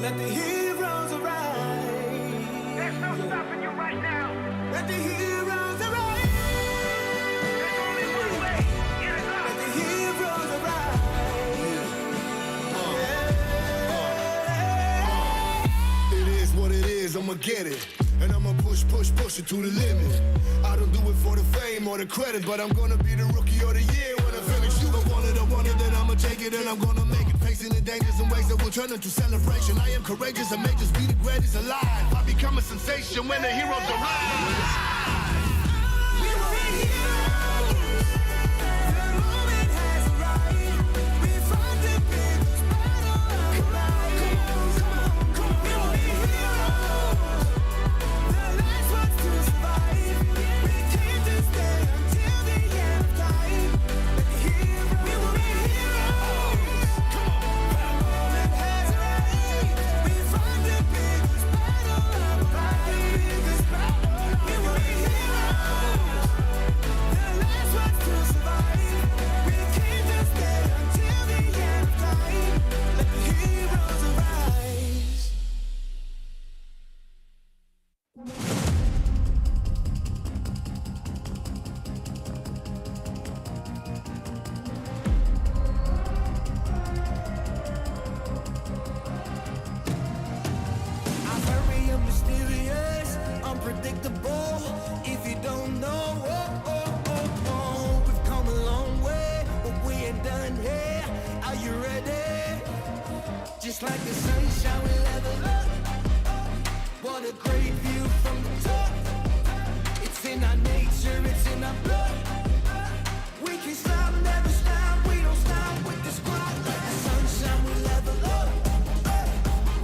Let the heroes arise. There's no stopping you right now. Let the heroes arise. There's only one way. It is up. Let the heroes arise. It is what it is, I'ma get it. And I'ma push it to the limit. I don't do it for the fame or the credit, but I'm gonna be the rookie of the year when I finish. You don't want it, I want it, then I'ma take it and I'm gonna make it. Facing the dangers and ways that will turn into celebration. I am courageous, I may just be the greatest alive. I become a sensation when the heroes arrive. We will be heroes. The moment has arrived. We fought the biggest battle of life. Come on. We will be heroes. The last ones to survive. We came to stay until the end of time. Let the heroes. We will be heroes. Come on. The moment has arrived. We fought the biggest battle of life. We will be heroes. The last ones to survive. We came to stay until the end of time. Let the heroes arise. I'm very mysterious, unpredictable. If you don't know, we've come a long way, but we ain't done here. Are you ready? Just like the sunshine, we level up. What a great view from the top. It's in our nature, it's in our blood. We can stop, never stop. We don't stop with the squad. Like the sunshine, we level up.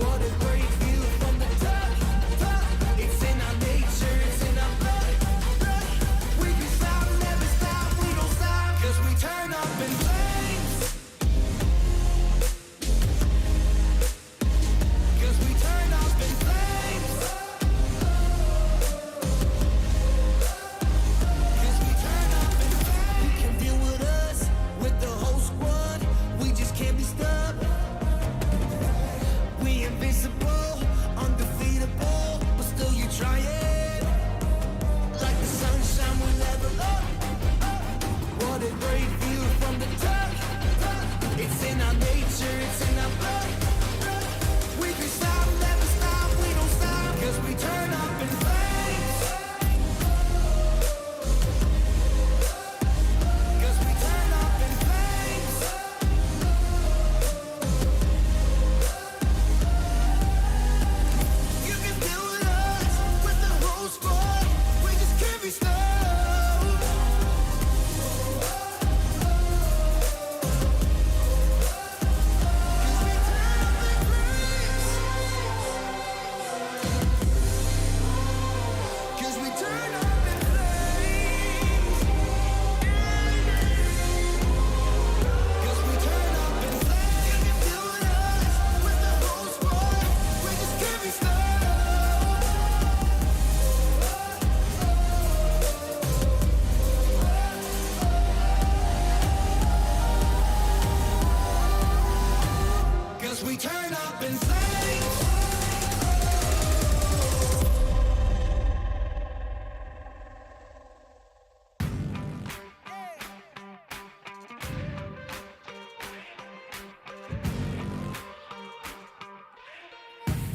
What a great view from the top. It's in our nature, it's in our blood. We can stop, never stop. We don't stop, 'cause we turn up in flames. 'Cause we turn up in flames. 'Cause we turn up in flames. You can deal with us, with the whole squad. We just can't be stopped. We invincible, undefeatable, but still you try it. Like the sunshine, we level up. What a great view from the top. It's in our nature, it's in our blood. We can stop, never stop, we don't stop, 'cause we turn up in flames. 'Cause we turn up in flames. You can deal with us, with the whole squad. We just can't be stopped. 'Cause we turn up in flames. 'Cause we turn up in flames. You can deal with us, with the whole squad. We just can't be stopped. 'Cause we turn up in flames.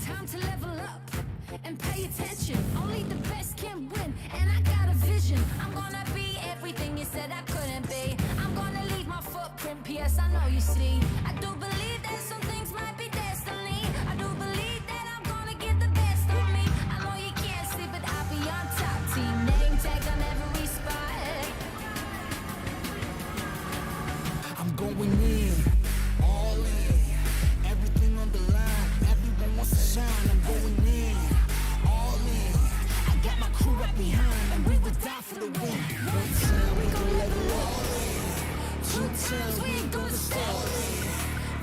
Time to level up and pay attention. Only the best can win, and I got a vision. I'm gonna be everything you said I couldn't be. I'm gonna leave my footprint, P.S. I know you see. I do believe that some things might be destiny. I do believe that I'm gonna give the best of me. I know you can't see, but I'll be on top. Team name tag on every spot. I'm going in, all in, everything on the line. Everyone wants to shine. I'm going in, all in. I got my crew right behind, and we would die for the win. One time we gon' level up. Two times we ain't gonna stop.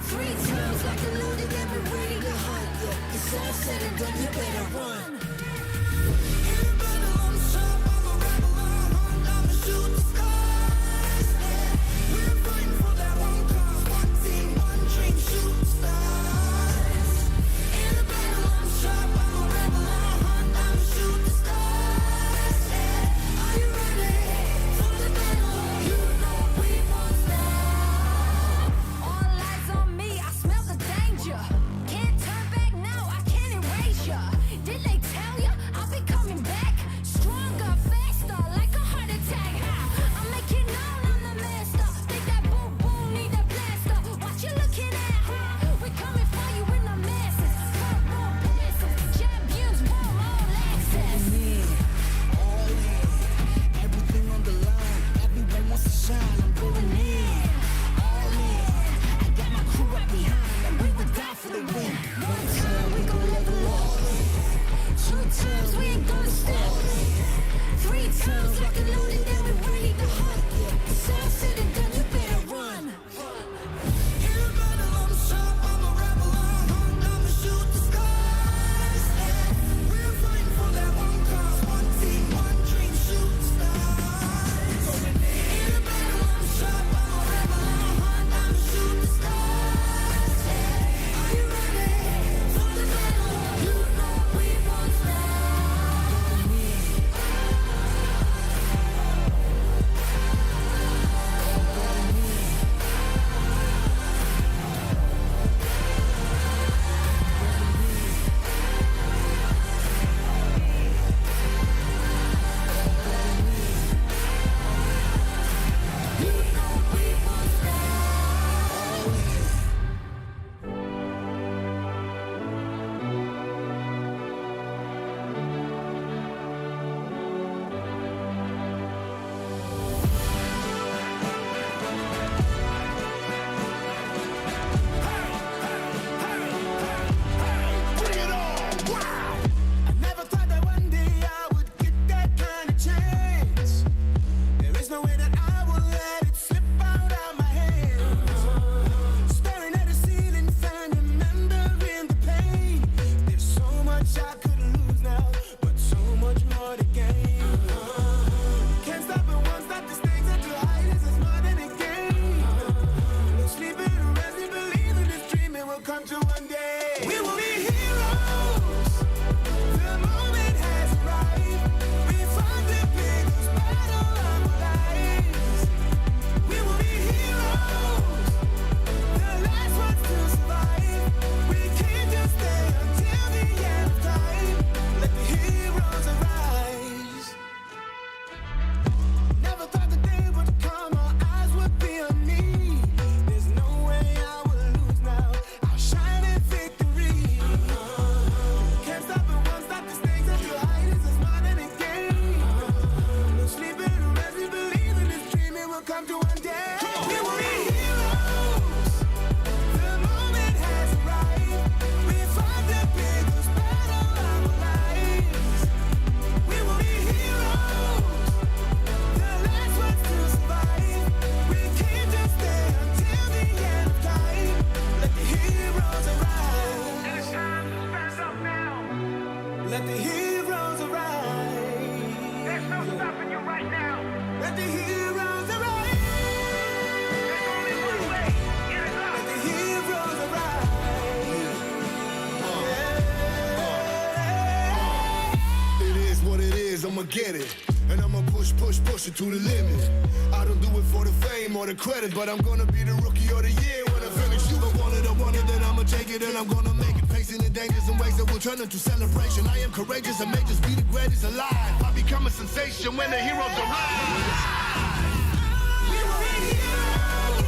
3 times like a loaded, every ready to hunt. Yeah, it's all said and done, you better run. In the battle, I'm sharp, I'm a rebel, I'm a shoot the stars. Yeah, we're fighting for that one cause, one team, one dream, shoot stars. In Let the heroes arise. There's no stopping you right now. Let the heroes arise. There's only one way. Get it up. Let the heroes arise. It is what it is, I'ma get it. And I'ma push it to the limit. I don't do it for the fame or the credit, but I'm gonna be the rookie of the year when I finish. You I want it, then I'ma take it and I'm gonna make it. Facing the dangers and ways that will turn into celebration. I am courageous and may just be the greatest alive. I become a sensation when the heroes arrive. We were heroes.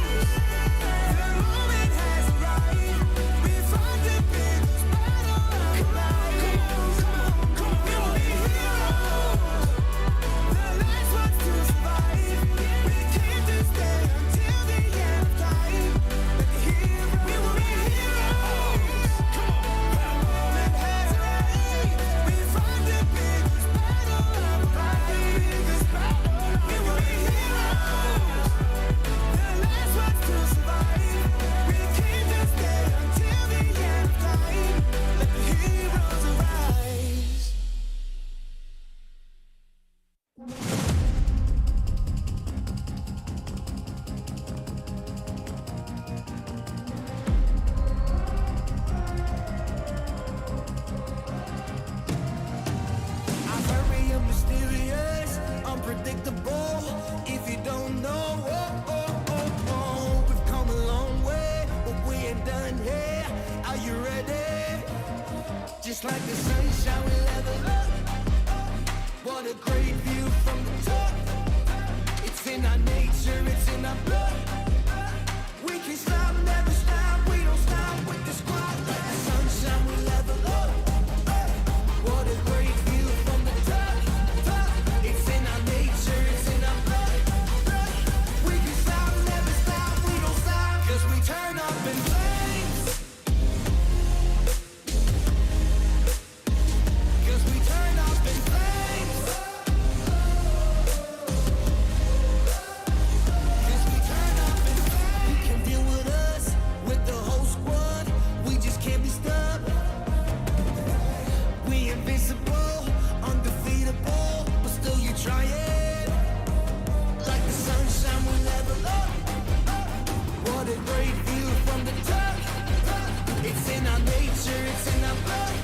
The moment has arrived. We fought the biggest battle of life. Come on. We were heroes. The last ones to survive. We came to stay until the end of time. We were heroes. Come on. The moment has arrived. We fought the biggest battle of life. We were heroes. The last ones to survive. We came to stay until the end of time. Let the heroes arise. I'm very mysterious, unpredictable. If you don't know, we've come a long way, but we ain't done here. Are you ready? Just like the sunshine, we level up. What a great view from the top. It's in our nature, it's in our blood. We can stop, never stop. We don't stop with the squad. Like the sunshine, we level up. What a great view from the top. It's in our nature, it's in our blood. We can stop, never stop. We don't stop, 'cause we turn up in flames. 'Cause we turn up in flames. 'Cause we turn up in flames. You can deal with us, with the whole squad. We just can't be stopped. We invincible, undefeatable, but still you try it. Like the sunshine, we level up. What a great view from the top. It's in our nature, it's in our blood.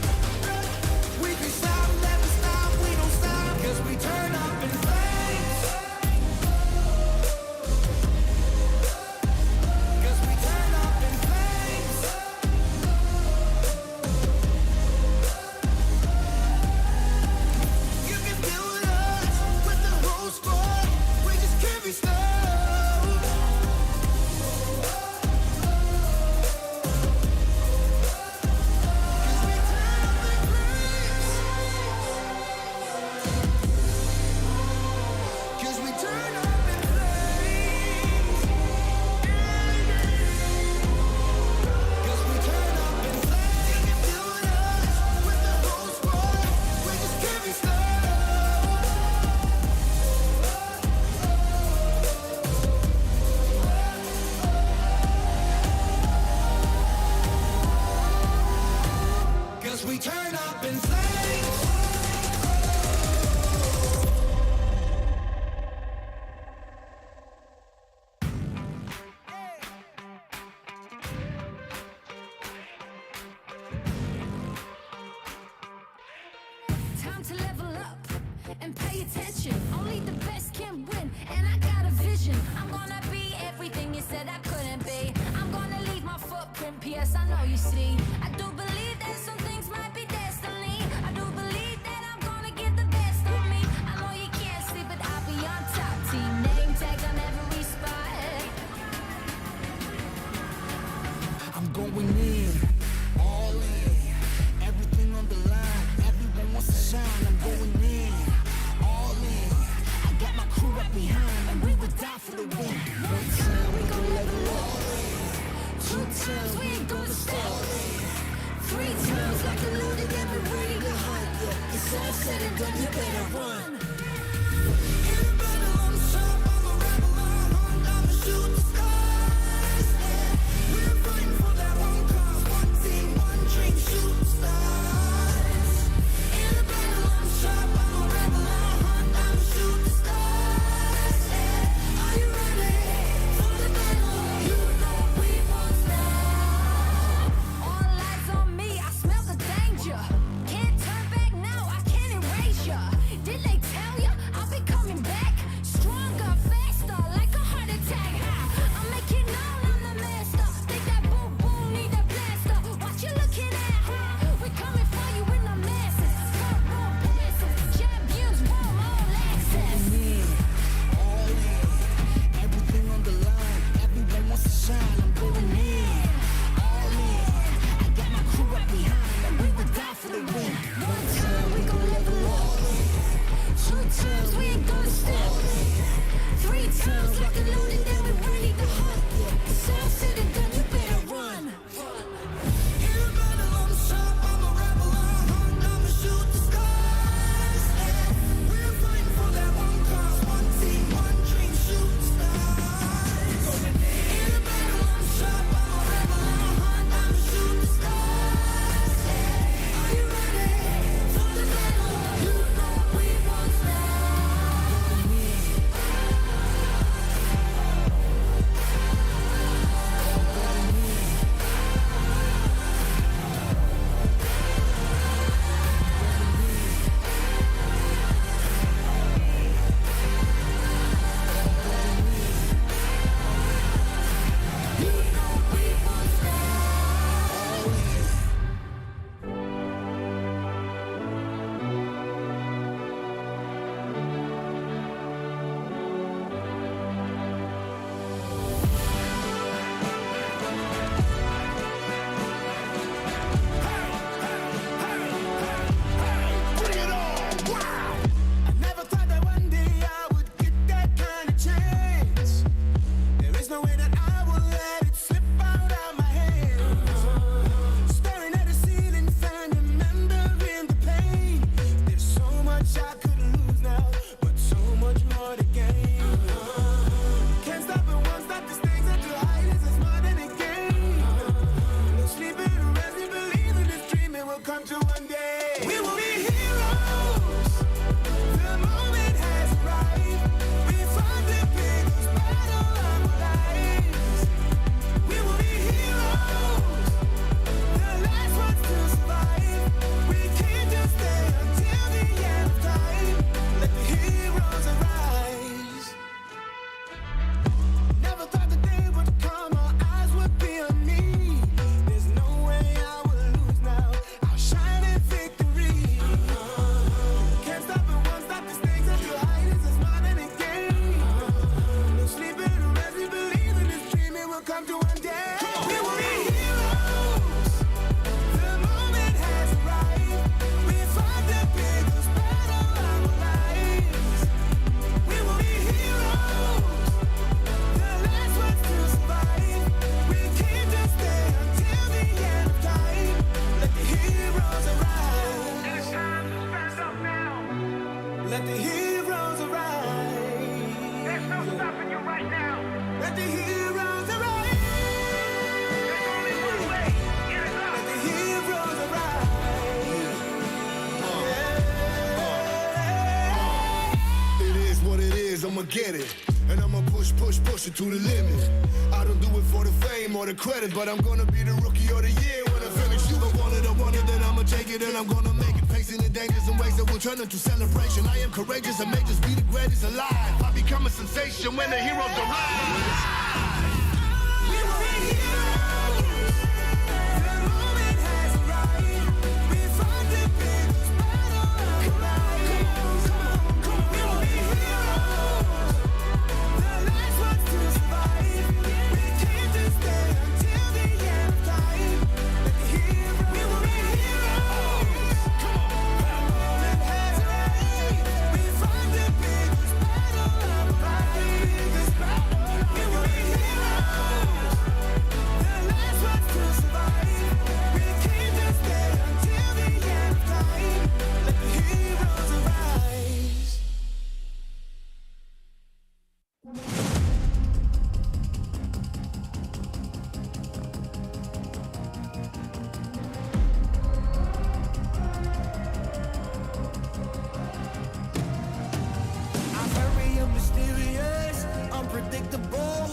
We can stop, never stop, we don't stop, 'cause we turn up in flames. 'Cause we turn up in flames. You can deal with us, with the whole squad. We just can't be stopped. 'Cause we turn up in flames. 'Cause we turn up in flames. 'Cause we turn up in flames. You can deal with us, with the whole squad. We just can't be stopped. 'Cause we turn up in flames. Time to level up and pay attention. Only the best can win, and I got a vision. I'm gonna be everything you said I couldn't be. I'm gonna leave my footprint, P.S. I know you see. I do believe that some things might be destiny. I do believe that I'm gonna get the best of me. I know you can't see, but I'll be on top. Team name tag on every spot. I'm going in, all in, everything on the line. Everyone wants to shine. I'm going in, all in. I got my crew up behind, and we would die for the win. One time we gon' level up. 2 times we ain't gonna stop. 3 times like a loaded, and we're ready to hunt. Yeah, it's all said and done, you better run. In the battle, I'm sharp, I'm a rebel, I'm a shooting stars. Yeah, we're fighting for that one cause, one team, one dream, shooting stars. In the get it. And I'ma push it to the limit. I don't do it for the fame or the credit, but I'm gonna be the rookie of the year when I finish. You don't want it, I want it, then I'ma take it and I'm gonna make it. Facing the dangers and ways that will turn into celebration. I am courageous and may just be the greatest alive. I become a sensation when the heroes arrive. We were heroes. The moment has arrived. We fight the biggest battle of life. Come on. We were heroes. The last ones to survive. We came to stay until the end of time. Like the heroes. We were heroes. Come on. The moment has arrived. We fight the biggest battle of life. We were heroes. The last ones to survive. We came to stay until the end of time. Let the heroes arise. I'm very mysterious, unpredictable.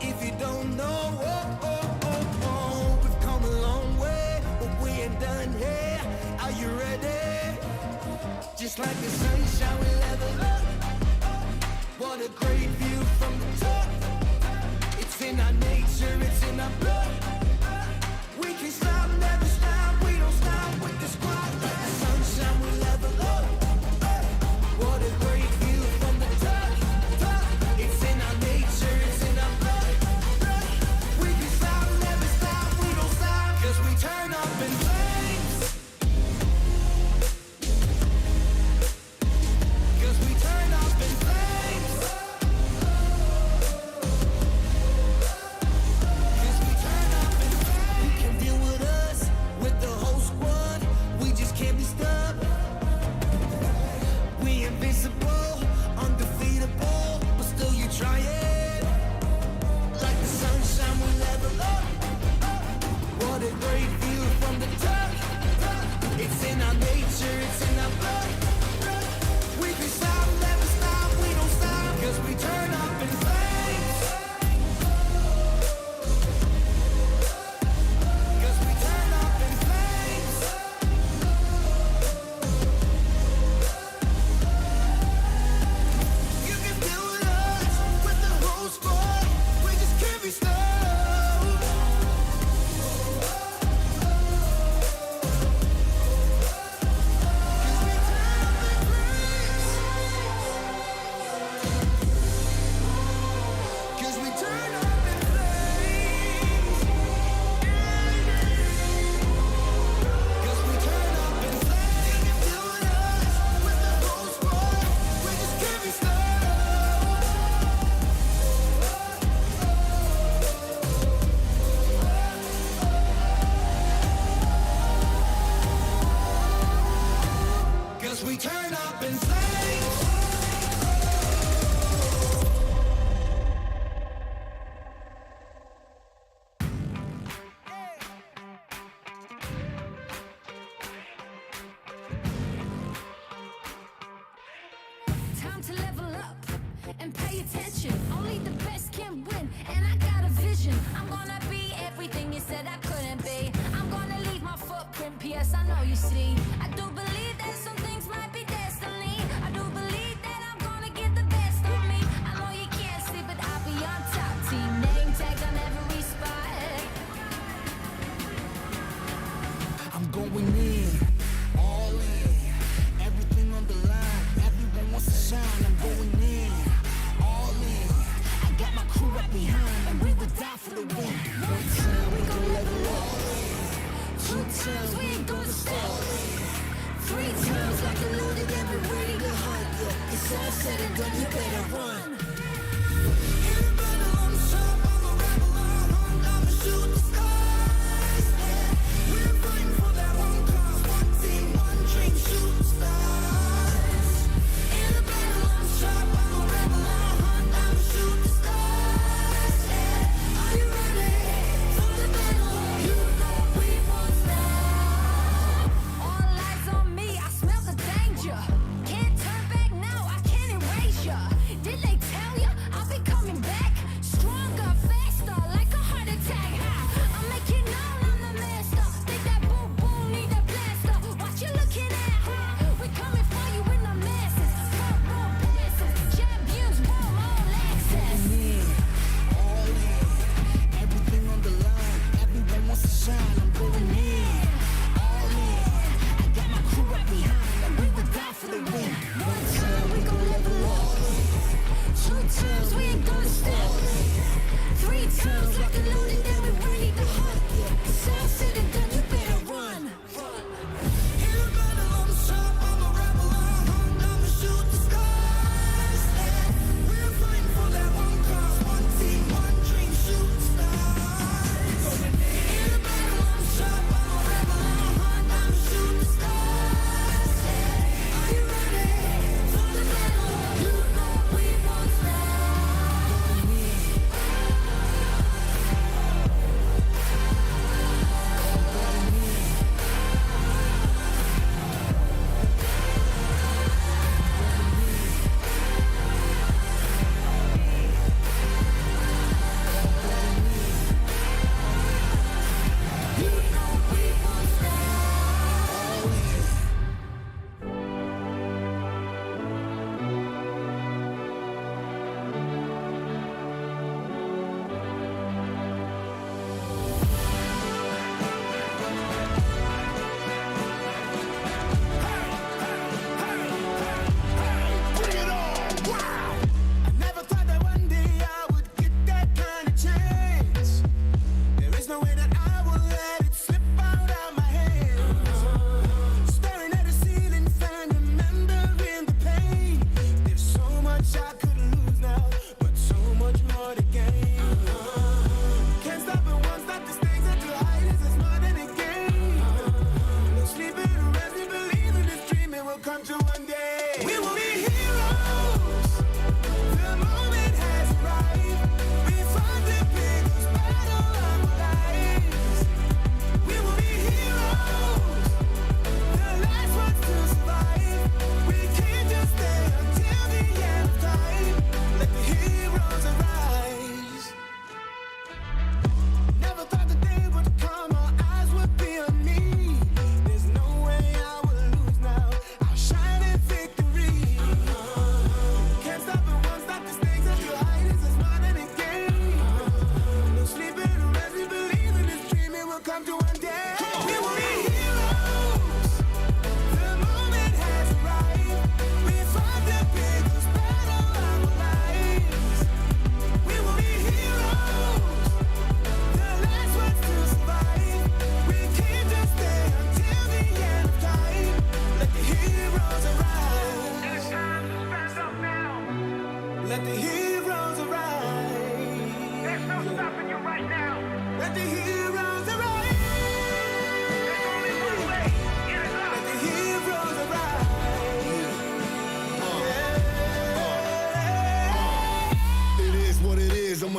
If you don't know, we've come a long way, but we ain't done here. Are you ready? Just like the sunshine, we level up. What a great view from the top. It's in our nature, it's in our blood. We can stop, never stop. We don't stop with the squad. Like the sunshine, we level up. What a great view from the top. It's in our nature, it's in our blood. We can stop, never stop. We don't stop, 'cause we turn up in flames. 'Cause we turn up in flames. 'Cause we turn up in flames. You can deal with us, with the whole squad. We just can't be stopped. We invincible, undefeatable, but still you try it. Like the sunshine, we level up. What a great view from the top. It's in our nature, it's in our blood. We can stop, never stop, we don't stop, 'cause we turn up in flames. 'Cause we turn up in flames. You can deal with us, with the whole squad. We just can't be stopped. 'Cause we turn up in flames. 'Cause we turn up in flames. You can deal with us, with the whole squad. We just can't be stopped. 'Cause we turn up in flames. Time to level up and pay attention. Only the best can win, and I got a vision. I'm gonna be everything you said I couldn't be. I'm gonna leave my footprint, P.S. I know you see. I do believe that some things might be destiny. I do believe that I'm gonna get the best of me. I know you can't see, but I'll be on top. Team name tag on every spot. I'm going in, all in, everything on the line. Everyone wants to shine. I'm going in, all in. I got my crew right behind, and we would die for the win. One time we gon' level up. Two times we ain't gonna stop. Three times like a loaded and we're ready to hunt. Yeah, it's all said and done, you better run. In the battle, I'm sharp, I'm a rebel, I'ma shoot the stars. Yeah, we're fighting for that one cause, one team, one dream, shoot the stars. In the battle, I'm sharp, I'm a rebel, I'ma shoot the stars. Yeah, are you ready for the battle? You know we won't stop. All eyes on me, I smell the danger. Can't turn back now, I can't erase ya. Did they tell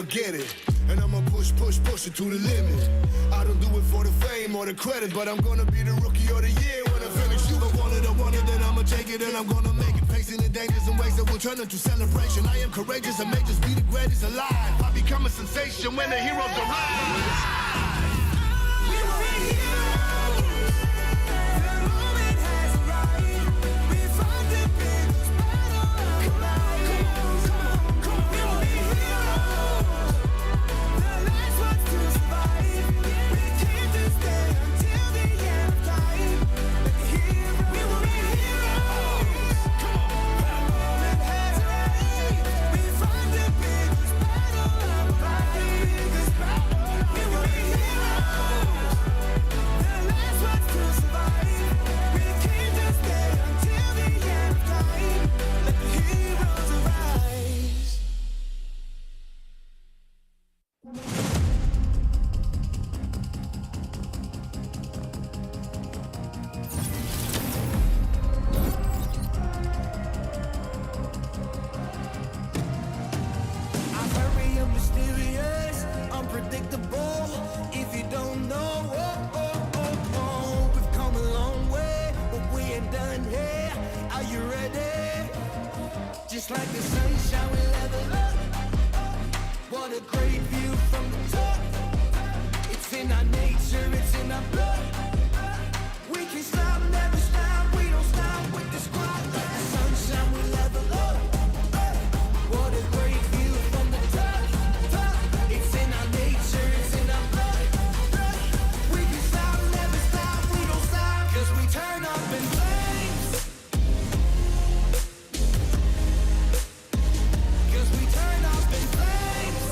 get it. And I'ma push it to the limit. I don't do it for the fame or the credit, but I'm gonna be the rookie of the year when I finish. You gon' want it, then I'ma take it and I'm gonna make it. Facing the dangers and ways that will turn into celebration. I am courageous and may just be the greatest alive. I become a sensation when the heroes arrive. We were heroes. The moment has arrived. We fight the biggest battle of life. Come on. We were heroes. The last ones to survive. We came to stay until the end of time. Like the heroes. We were heroes. Come on. The moment has arrived. We fight the biggest battle of life. We were heroes. The last ones to survive. We came to stay until the end of time. Let the heroes arise. I'm very mysterious, unpredictable. If you don't know, we've come a long way, but we ain't done here. Are you ready? Just like the sunshine, we level up. What a great view from the top. It's in our nature, it's in our blood. We can stop, never stop. We don't stop with the squad. Like the sunshine, we level up. What a great view from the top. It's in our nature, it's in our blood. We can stop, never stop. We don't stop, 'cause we turn up in flames. 'Cause we turn up in flames.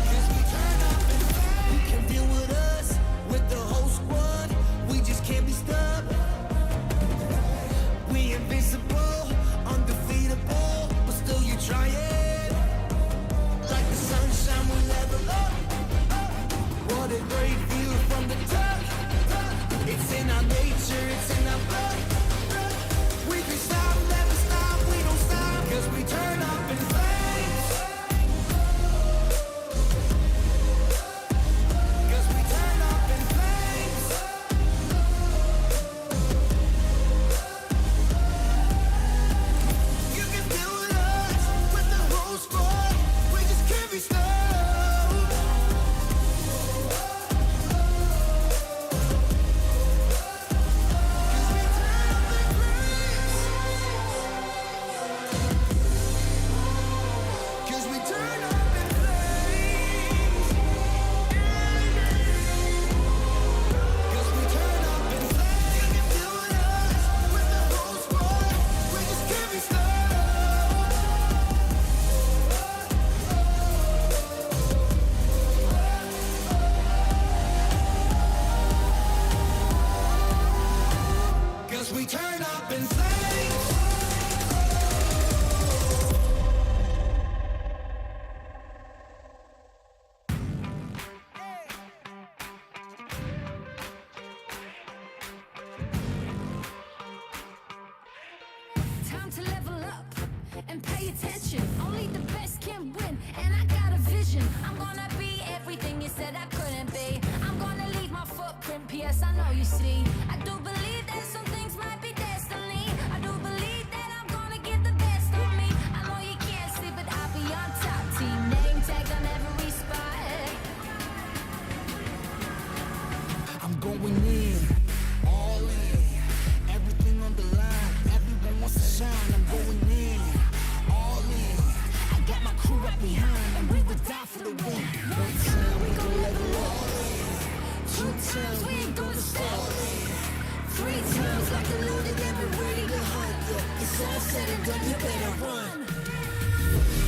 'Cause we turn up in flames. You can deal with us, with the whole squad. We just can't be stopped. We invincible, undefeatable, but still you try it. Like the sunshine, we level up. What a great view from the top. It's in our nature, it's in our blood. We can stop, never stop, we don't stop, 'cause we turn up in flames. 'Cause we turn up in flames. You can deal with us, with the whole squad. We just can't be stopped. 'Cause we turn up in flames. 'Cause we turn up in flames. 'Cause we turn up in flames. You can deal with us, with the whole squad. We just can't be stopped. 'Cause we turn up in flames. Time to level up and pay attention. Only the best can win, and I got a vision. I'm gonna be everything you said I couldn't be. I'm gonna leave my footprint, P.S. I know you see. I do believe that some things might be destiny. I do believe that I'm gonna give the best of me. I know you can't see, but I'll be on top. Team name tag on every spot. I'm going in, all in, everything on the line. Everyone wants to shine. I'm going in, all in. I got my crew right behind, and we would die for the win. One time we gon' level up, 2 times we ain't gonna stop, 3 times like a loaded, and we're ready to hunt. Yeah, it's all said and done, you better run.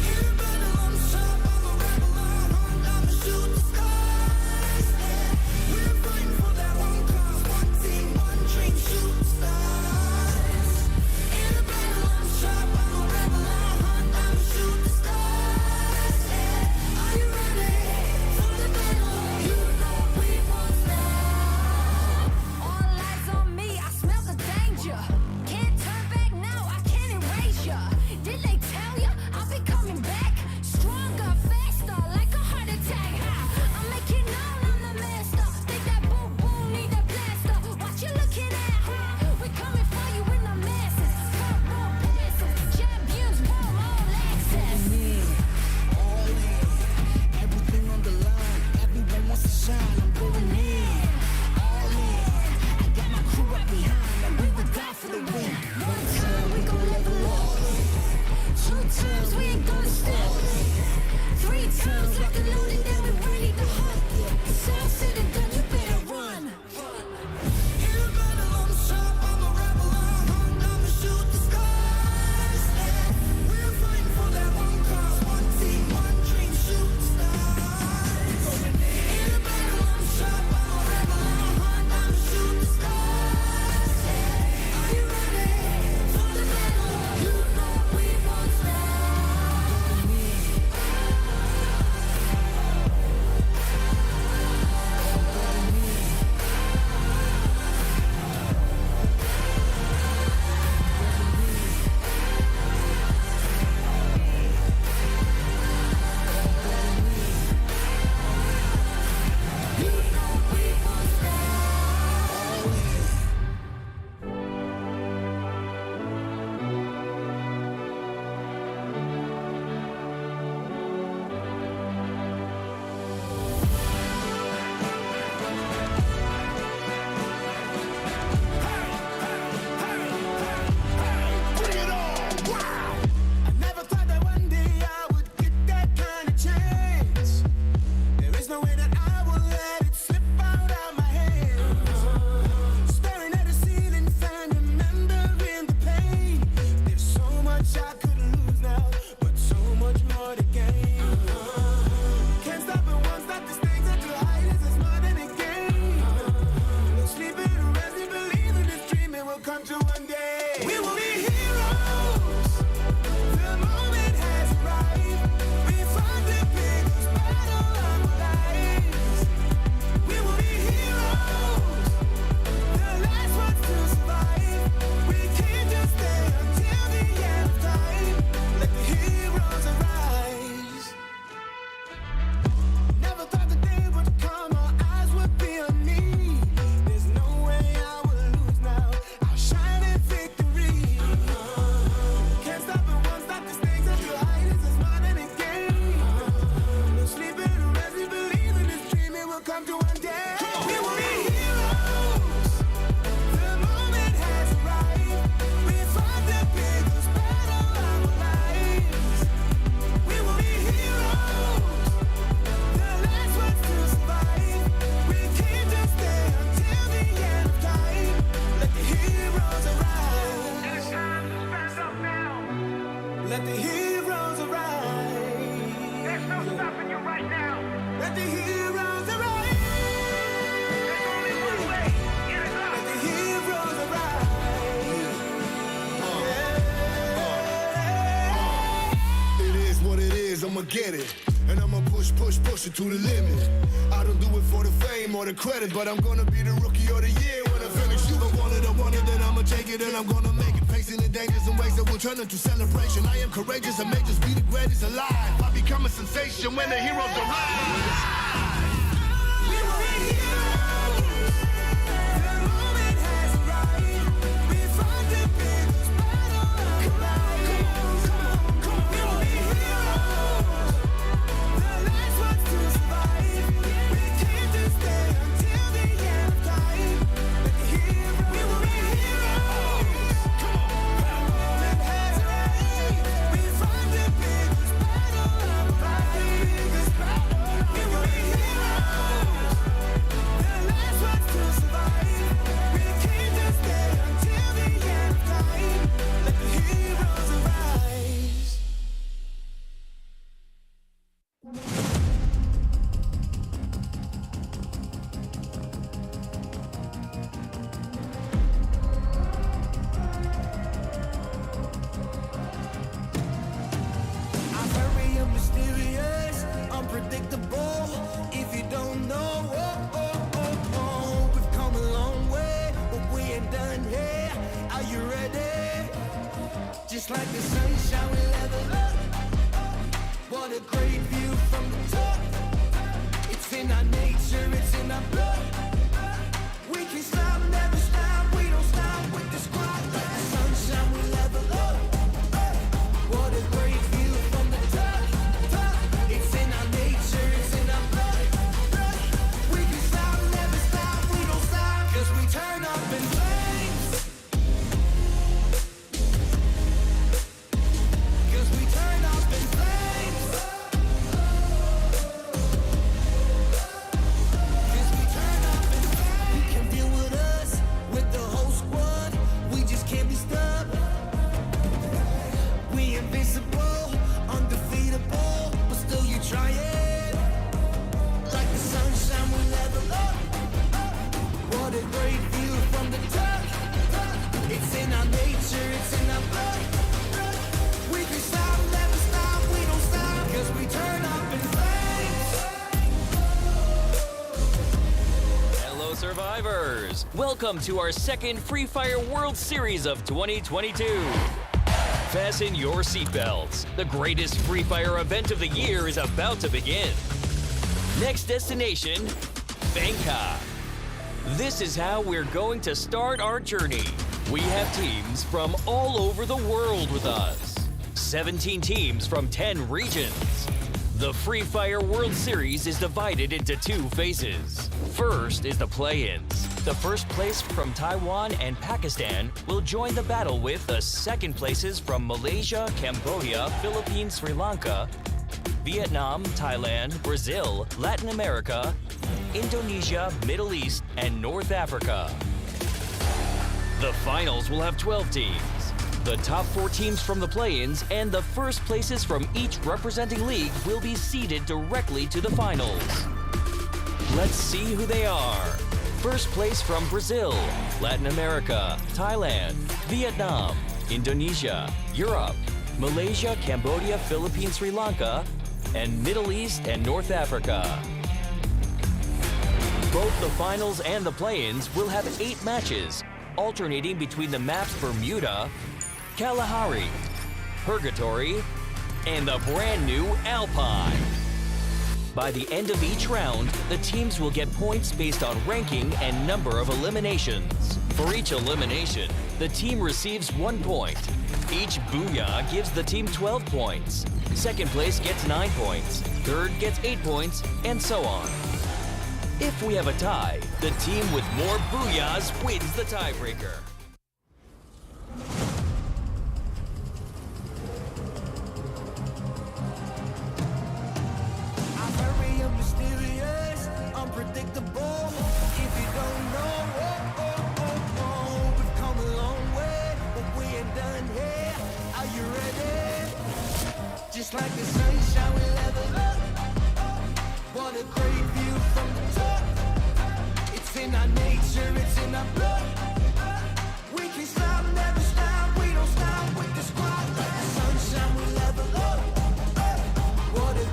In a battle, I'm sharp, I'm a rebel, I'm hunt, I'ma shoot the stars. Yeah, we're fighting for that one cause, one team, one dream, shoot the stars. In a battle, I'm sharp, I'm a rebel, I'm hunt, I'ma shoot the stars. Yeah, are you ready for the battle? You know we won't stop. All eyes on me, I smell the danger. Can't turn back now, I can't erase ya. Did they tell get it. And I'ma push it to the limit. I don't do it for the fame or the credit, but I'm gonna be the rookie of the year when I finish. You don't want it, then I'ma take it and I'm gonna make it. Facing the dangers and ways that will turn into celebration. I am courageous and may just be the greatest alive. I become a sensation when the heroes arrive. We were heroes. The moment has arrived. We fight the biggest battle of life. Come on. We were heroes. The last ones to survive. We came to stay until the end of time. Like the heroes. We were heroes. Come on. The moment has arrived. We fight the biggest battle of life. We were heroes. The last ones to survive. We came to stay until the end of time. Let the heroes arise. I'm very mysterious, unpredictable. If you don't know, we've come a long way, but we ain't done here. Are you ready? Just like the sunshine, we level up. What a great view from the top. It's in our nature, it's in our blood. We can stop, never stop. We don't stop with the squad. Like the sunshine, we level up. What a great view from the top. It's in our nature, it's in our blood. We can stop, never stop. We don't stop, 'cause we turn up in flames. 'Cause we turn up in flames. 'Cause we turn up in flames. You can deal with us, with the whole squad. We just can't be stopped. We invincible, undefeatable, but still you try it. Like the sunshine, we level up. What a great view from the top. It's in our nature, it's in our blood. We can stop, never stop, we don't stop, 'cause we turn up in flames. Hello, survivors! Welcome to our second Free Fire World Series of 2022. Fasten your seatbelts. The greatest Free Fire event of the year is about to begin. Next destination, Bangkok. This is how we're going to start our journey. We have teams from all over the world with us. 17 teams from 10 regions. The Free Fire World Series is divided into 2 phases. First is the play-ins. The first place from Taiwan and Pakistan will join the battle with the second places from Malaysia, Cambodia, Philippines, Sri Lanka, Vietnam, Thailand, Brazil, Latin America, Indonesia, Middle East, and North Africa. The finals will have 12 teams. The top 4 teams from the play-ins and the first places from each representing league will be seeded directly to the finals. Let's see who they are. First place from Brazil, Latin America, Thailand, Vietnam, Indonesia, Europe, Malaysia, Cambodia, Philippines, Sri Lanka, and Middle East and North Africa. Both the finals and the play-ins will have 8 matches, alternating between the maps Bermuda, Kalahari, Purgatory, and the brand new Alpine. By the end of each round, the teams will get points based on ranking and number of eliminations. For each elimination, the team receives 1 point. Each booyah gives the team 12 points. Second place gets 9 points. Third gets 8 points, and so on. If we have a tie, the team with more booyahs wins the tiebreaker. I'm very mysterious, unpredictable. If you don't know, we've come a long way, but we ain't done here. Are you ready? Just like the sunshine, we level up. What a great view from the top. It's in our nature, it's in our blood. We can stop, never stop, we don't stop with the squad. Like the sunshine, we level up. What a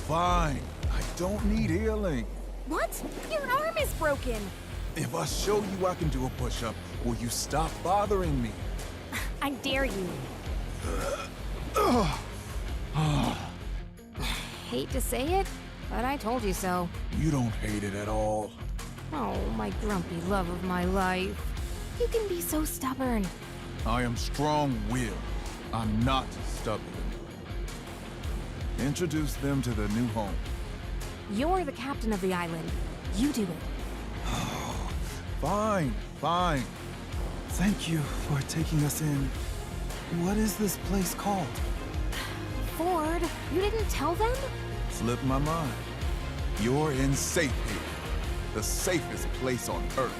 fine. I don't need healing. What? Your arm is broken. If I show you I can do a push-up, will you stop bothering me? I dare you. Hate to say it, but I told you so. You don't hate it at all. Oh, my grumpy love of my life. You can be so stubborn. I am strong-willed. I'm not stubborn. Introduce them to their new home. You're the captain of the island. You do it. Fine, fine. Thank you for taking us in. What is this place called? Ford, you didn't tell them? Slipped my mind. You're in safe haven, the safest place on Earth.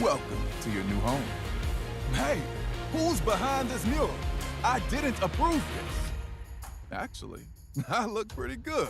Welcome to your new home. Hey, who's behind this mural? I didn't approve this. Actually, I look pretty good.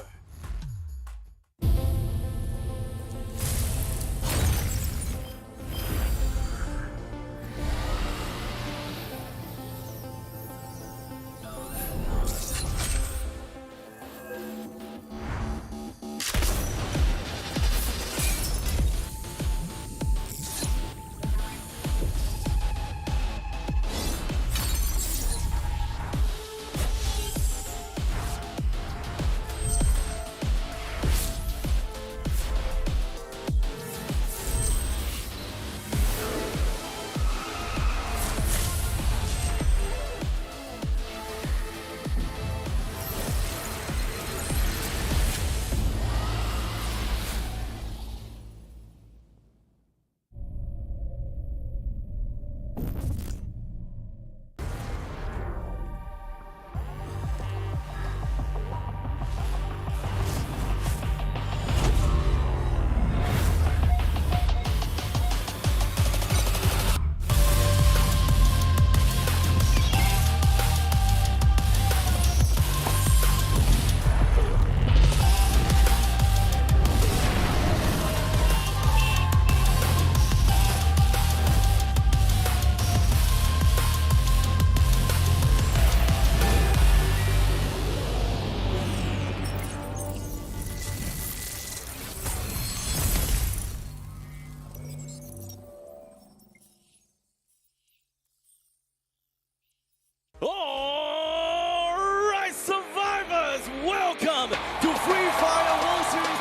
Alright, survivors, welcome to Free Fire World Series.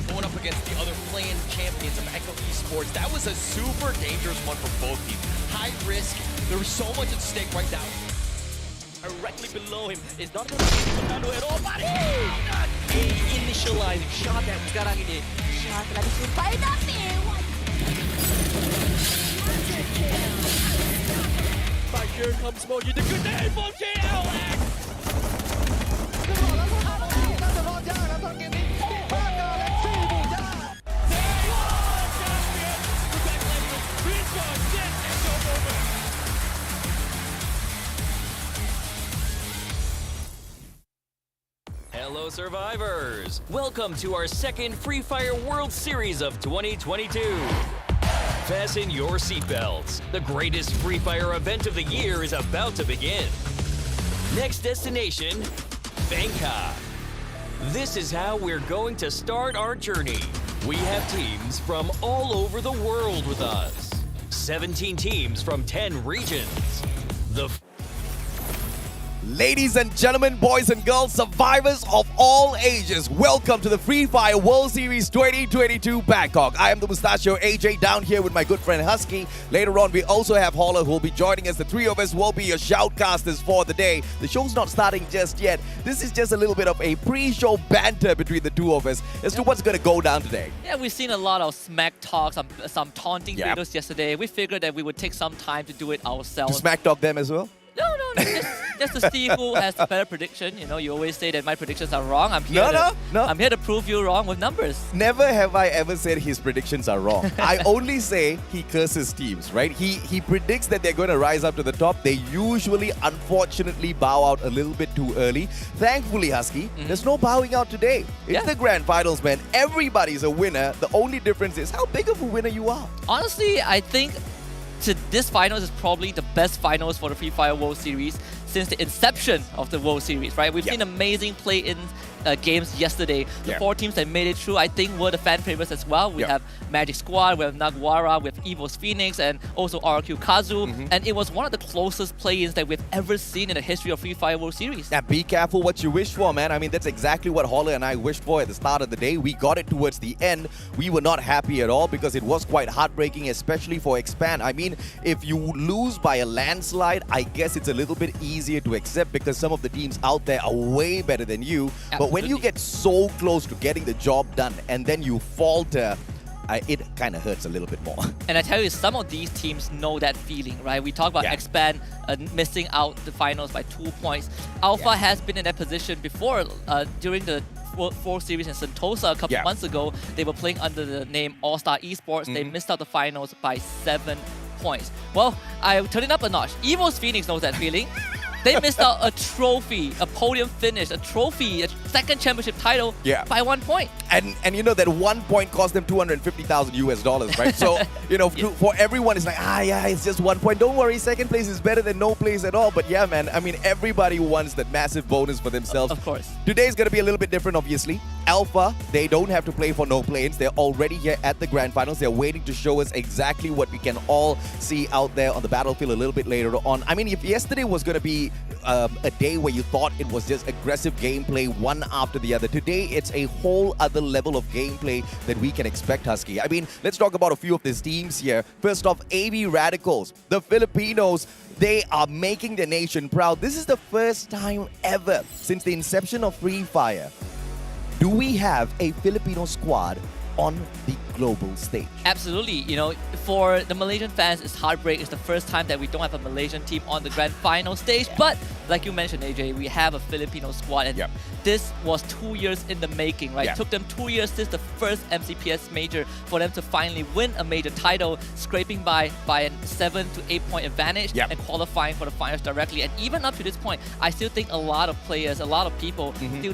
Going up against the other playing champions of Echo Esports. That was a super dangerous one for both teams. High risk. There was so much at stake right now. Directly below him is not going to be Fernando at all. But initializing shot that sekarang ini. Shot telah disumpah tapi. But here comes Moji. The good name from JLX. Hello, survivors! Welcome to our second Free Fire World Series of 2022. Fasten your seatbelts. The greatest Free Fire event of the year is about to begin. Next destination, Bangkok. This is how we're going to start our journey. We have teams from all over the world with us. 17 teams from 10 regions. Ladies and gentlemen, boys and girls, survivors of all ages, welcome to the Free Fire World Series 2022 Bangkok. I am the Mustachio AJ down here with my good friend Husky. Later on, we also have Holler who will be joining us. The three of us will be your shoutcasters for the day. The show's not starting just yet. This is just a little bit of a pre-show banter between the two of us as to what's going to go down today. Yeah, we've seen a lot of smack talk, some taunting Yep. videos yesterday. We figured that we would take some time to do it To ourselves. smack talk them as well? No, Just to see who has the better prediction. You know, you always say that my predictions are wrong. I'm here No. I'm here to prove you wrong with numbers. Never have I ever said his predictions are wrong. I only say he curses teams, right? He predicts that they're going to rise up to the top. They usually, unfortunately, bow out a little bit too early. Thankfully, Husky, there's no bowing out today. It's Yeah. the grand finals, man. Everybody's a winner. The only difference is how big of a winner you are. Honestly, I think this finals is probably the best finals for the Free Fire World Series since the inception of the World Series, right? We've seen amazing play-in games yesterday. The 4 teams that made it through, I think, were the fan favorites as well. We have Magic Squad, we have Nagwara, we have Evo's Phoenix, and also RQ Kazu. And it was one of the closest play-ins that we've ever seen in the history of Free Fire World Series. Now, be careful what you wish for, man. I mean, that's exactly what Holler and I wished for at the start of the day. We got it towards the end. We were not happy at all because it was quite heartbreaking, especially for Expand. I mean, if you lose by a landslide, I guess it's a little bit easier to accept because some of the teams out there are way better than you. But when you get so close to getting the job done and then you falter, it kind of hurts a little bit more. And I tell you, some of these teams know that feeling, right? We talk about Expand missing out the finals by 2 points. Alpha has been in that position before during the 4 series in Sentosa a couple months ago. They were playing under the name All-Star Esports. They missed out the finals by 7 points. Well, I turn it up a notch. Evo's Phoenix knows that feeling. They missed out a trophy, a podium finish, a trophy, a second championship title by 1 point. And you know that 1 point cost them $250,000, right? So, you know, for everyone, it's like, it's just 1 point. Don't worry, second place is better than no place at all. But yeah, man, I mean, everybody wants that massive bonus for themselves. Of course. Today's going to be a little bit different, obviously. Alpha, they don't have to play for no play-ins. They're already here at the grand finals. They're waiting to show us exactly what we can all see out there on the battlefield a little bit later on. I mean, if yesterday was going to be a day where you thought it was just aggressive gameplay one after the other, today it's a whole other level of gameplay that we can expect, Husky. I mean, let's talk about a few of these teams here. First off, AV Radicals, the Filipinos. They are making the nation proud. This is the first time ever since the inception of Free Fire do we have a Filipino squad on the global stage. Absolutely. You know, for the Malaysian fans, it's heartbreak. It's the first time that we don't have a Malaysian team on the grand final stage. But like you mentioned, AJ, we have a Filipino squad. And this was 2 years in the making, right? It took them 2 years since the first MCPS major for them to finally win a major title, scraping by a 7 to 8 point advantage and qualifying for the finals directly. And even up to this point, I still think a lot of players, a lot of people still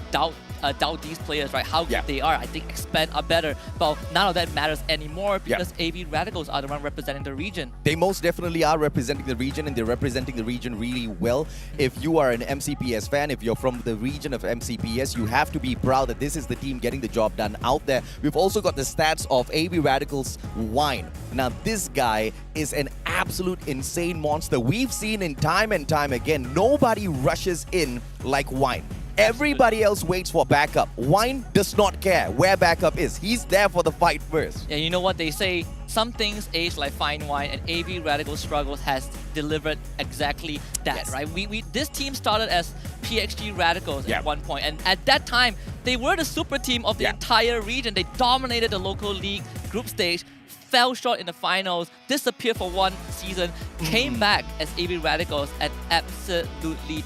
doubt these players, right? How good they are. I think Expand are better. But none of that matters anymore because AV Radicals are the one representing the region. They most definitely are representing the region, and they're representing the region really well. If you are an MCPS fan, if you're from the region of MCPS, you have to be proud that this is the team getting the job done out there. We've also got the stats of AV Radicals Wine. Now, this guy is an absolute insane monster. We've seen in time and time again, nobody rushes in like Wine. Everybody else waits for backup. Wine does not care where backup is. He's there for the fight first. Yeah, you know what they say? Some things age like fine wine, and AV Radical Struggles has delivered exactly that, right? This team started as PXG Radicals at one point, and at that time, they were the super team of the entire region. They dominated the local league group stage, fell short in the finals, disappeared for one season, came back as AV Radicals, and absolutely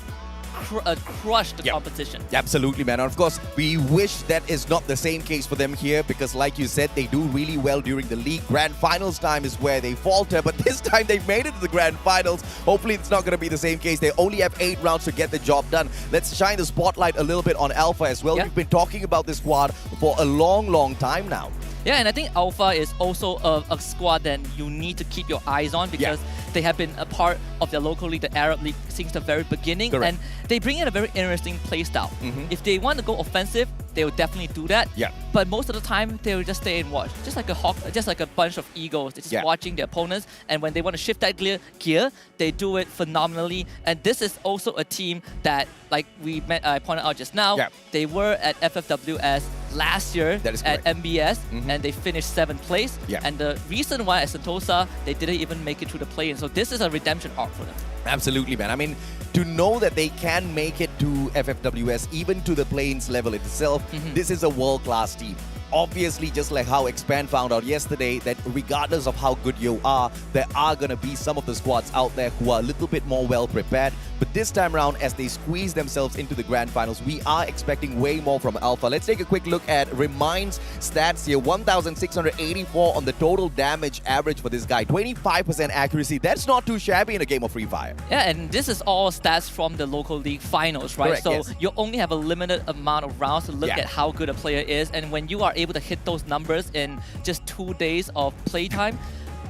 crushed the competition. Absolutely, man. And of course, we wish that is not the same case for them here because like you said, they do really well during the league. Grand finals time is where they falter, but this time they've made it to the grand finals. Hopefully it's not going to be the same case. They only have 8 rounds to get the job done. Let's shine the spotlight a little bit on Alpha as well. We've been talking about this squad for a long time now. Yeah, and I think Alpha is also a squad that you need to keep your eyes on because they have been a part of the local league, the Arab League, since the very beginning. And they bring in a very interesting play style. If they want to go offensive, they will definitely do that. But most of the time, they will just stay and watch. Just like a bunch of eagles. They're just watching their opponents. And when they want to shift that gear, they do it phenomenally. And this is also a team that, like I pointed out just now, they were at FFWS last year at MBS, and they finished 7th place. And the reason why at Sentosa, they didn't even make it to the play-in. So this is a redemption arc for them. Absolutely, man. I mean, to know that they can make it to FFWS, even to the play-ins level itself, this is a world-class team. Obviously, just like how Expand found out yesterday, that regardless of how good you are, there are going to be some of the squads out there who are a little bit more well-prepared. But this time around, as they squeeze themselves into the grand finals, we are expecting way more from Alpha. Let's take a quick look at Remind's stats here. 1,684 on the total damage average for this guy. 25% accuracy. That's not too shabby in a game of Free Fire. Yeah, and this is all stats from the local league finals, right? Correct, so yes. you only have a limited amount of rounds to look Yeah. at how good a player is. And when you are able to hit those numbers in just 2 days of playtime,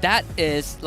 that is,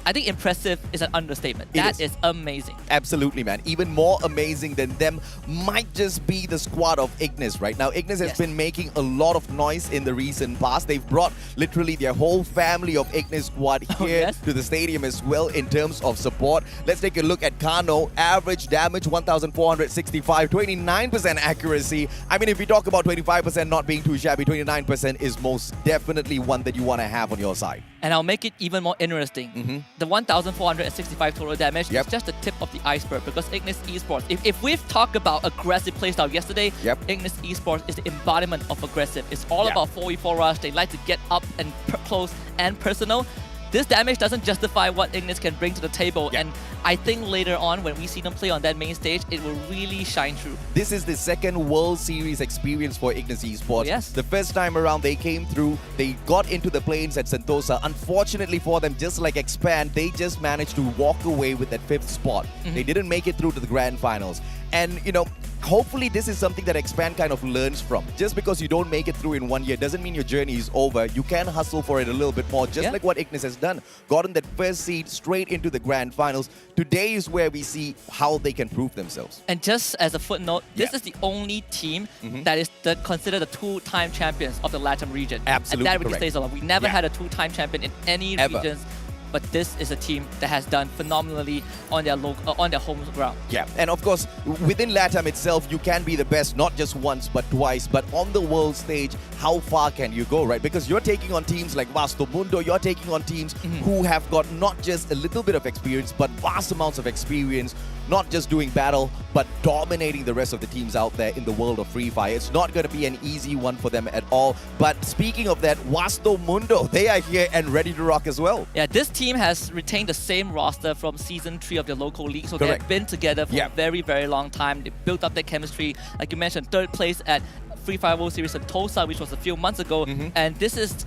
I think impressive is an understatement. That is amazing. Absolutely, man. Even more amazing than them might just be the squad of Ignis right now. Ignis has been making a lot of noise in the recent past. They've brought literally their whole family of Ignis squad here to the stadium as well in terms of support. Let's take a look at Kano. Average damage 1,465, 29% accuracy. I mean, if we talk about 25% not being too shabby, 29% is most definitely one that you want to have on your side. And I'll make it even more interesting. The 1,465 total damage is just the tip of the iceberg because Ignis Esports, if we've talked about aggressive playstyle yesterday, Ignis Esports is the embodiment of aggressive. It's all about 4v4 rush. They like to get up and close and personal. This damage doesn't justify what Ignis can bring to the table, and I think later on when we see them play on that main stage, it will really shine through. This is the second World Series experience for Ignis Esports. Yes. The first time around, they came through, they got into the plains at Sentosa. Unfortunately for them, just like Expand, they just managed to walk away with that 5th spot. They didn't make it through to the grand finals. And, you know, hopefully this is something that Expand kind of learns from. Just because you don't make it through in 1 year doesn't mean your journey is over. You can hustle for it a little bit more, just like what Ignis has done. Gotten that first seed straight into the grand finals. Today is where we see how they can prove themselves. And just as a footnote, this is the only team that is considered the 2-time champions of the Latin region. Absolutely and that really correct. stays alone. We never had a 2-time champion in any regions. But this is a team that has done phenomenally on their home ground. Yeah, and of course, within LATAM itself, you can be the best not just once but twice. But on the world stage, how far can you go, right? Because you're taking on teams like Vasto Mundo, you're taking on teams who have got not just a little bit of experience, but vast amounts of experience, not just doing battle, but dominating the rest of the teams out there in the world of Free Fire. It's not going to be an easy one for them at all. But speaking of that, Vasto Mundo, they are here and ready to rock as well. Yeah, this team has retained the same roster from Season 3 of the local league. So they've been together for a very, very long time. They built up their chemistry. Like you mentioned, 3rd place at Free Fire World Series Sentosa, which was a few months ago. And this is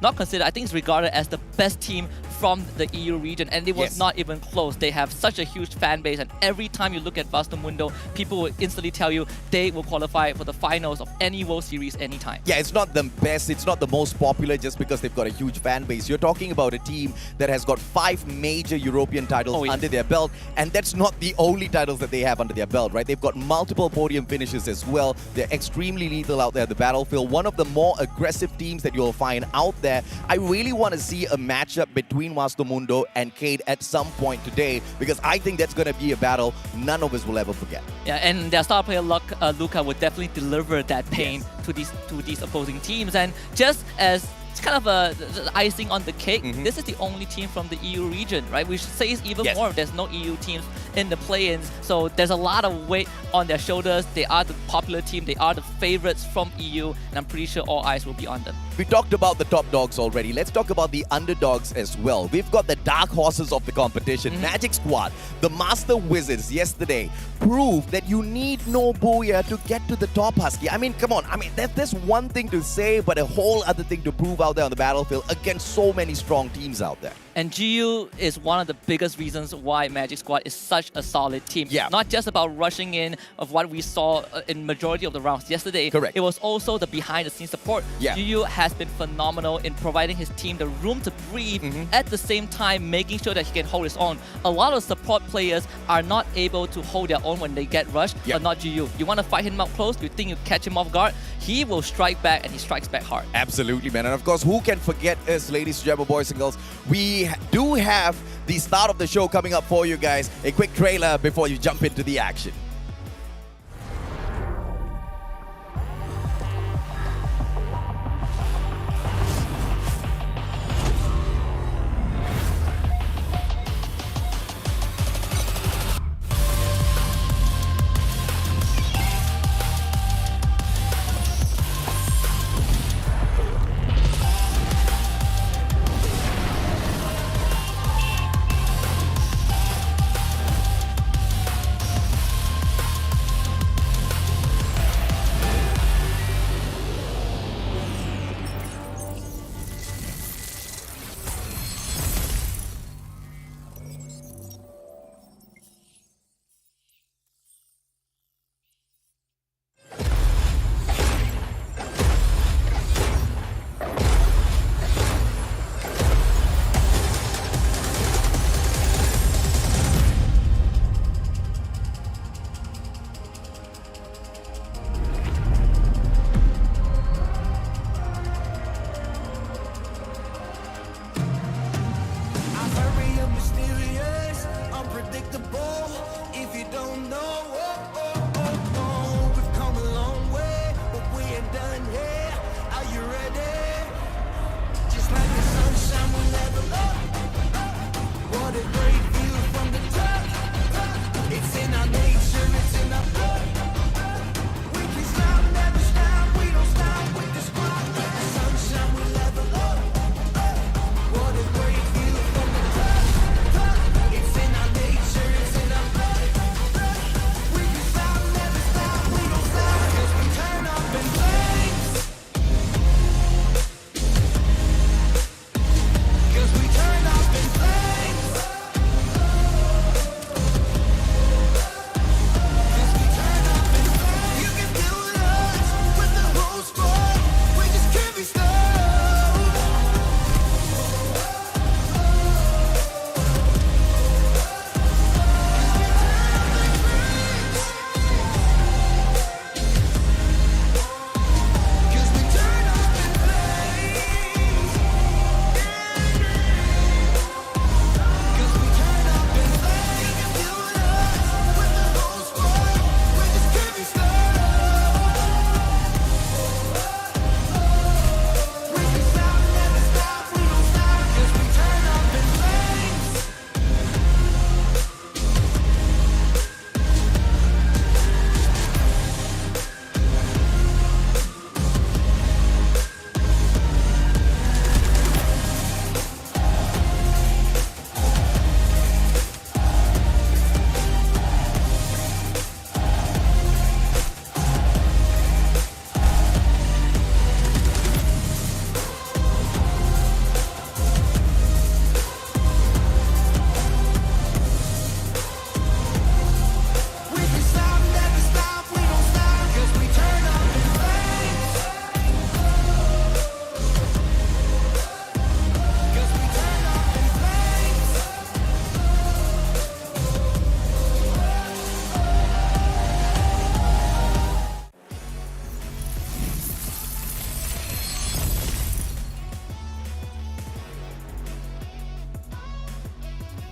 not considered, I think it's regarded as the best team from the EU region. And it was not even close. They have such a huge fan base. And every time you look at Vasto Mundo, people will instantly tell you they will qualify for the finals of any World Series anytime. Yeah, it's not the best, it's not the most popular just because they've got a huge fan base. You're talking about a team that has got 5 major European titles under their belt, and that's not the only titles that they have under their belt, right? They've got multiple podium finishes as well. They're extremely lethal out there at the battlefield. One of the more aggressive teams that you'll find out there. I really want to see a matchup between Vasto Mundo and Cade at some point today, because I think that's going to be a battle none of us will ever forget. Yeah, and their star player Luca would definitely deliver that pain to these opposing teams. And just as it's kind of the icing on the cake, this is the only team from the EU region, right? Which says even more. There's no EU teams in the play-ins, so there's a lot of weight on their shoulders. They are the popular team. They are the favorites from EU, and I'm pretty sure all eyes will be on them. We talked about the top dogs already. Let's talk about the underdogs as well. We've got the dark horses of the competition. Magic Squad, the Master Wizards yesterday proved that you need no Booyah to get to the top, Husky. I mean, come on. I mean, there's one thing to say, but a whole other thing to prove out there on the battlefield against so many strong teams out there. And GU is one of the biggest reasons why Magic Squad is such a solid team. Yeah. Not just about rushing in of what we saw in majority of the rounds yesterday. Correct. It was also the behind-the-scenes support. Yeah. GU has been phenomenal in providing his team the room to breathe, at the same time making sure that he can hold his own. A lot of support players are not able to hold their own when they get rushed, but not GU. You want to fight him up close, you think you catch him off guard, he will strike back, and he strikes back hard. Absolutely, man. And of course, who can forget us, ladies and gentlemen, boys and girls? We do have the start of the show coming up for you guys. A quick trailer before you jump into the action.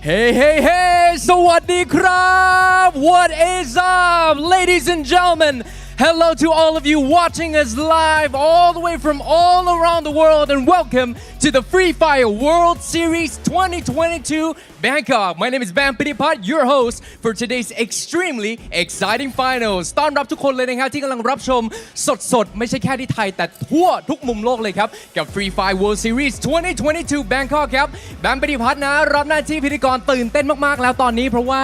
Hey สวัสดีครับ What is up ladies and gentlemen Hello to all of you watching us live all the way from all around the world and welcome to the Free Fire World Series 2022 Bangkok. My name is Bam Pitipat, your host for today's extremely exciting finals. ต้อนรับทุกคนเลยนะครับที่กำลังรับชมสดๆไม่ใช่แค่ที่ไทยแต่ทั่วทุกมุมโลกเลยครับกับ Free Fire World Series 2022 Bangkok ครับแบมปฏิพัฒน์นะรับหน้าที่พิธีกรตื่นเต้นมากๆแล้วตอนนี้เพราะว่า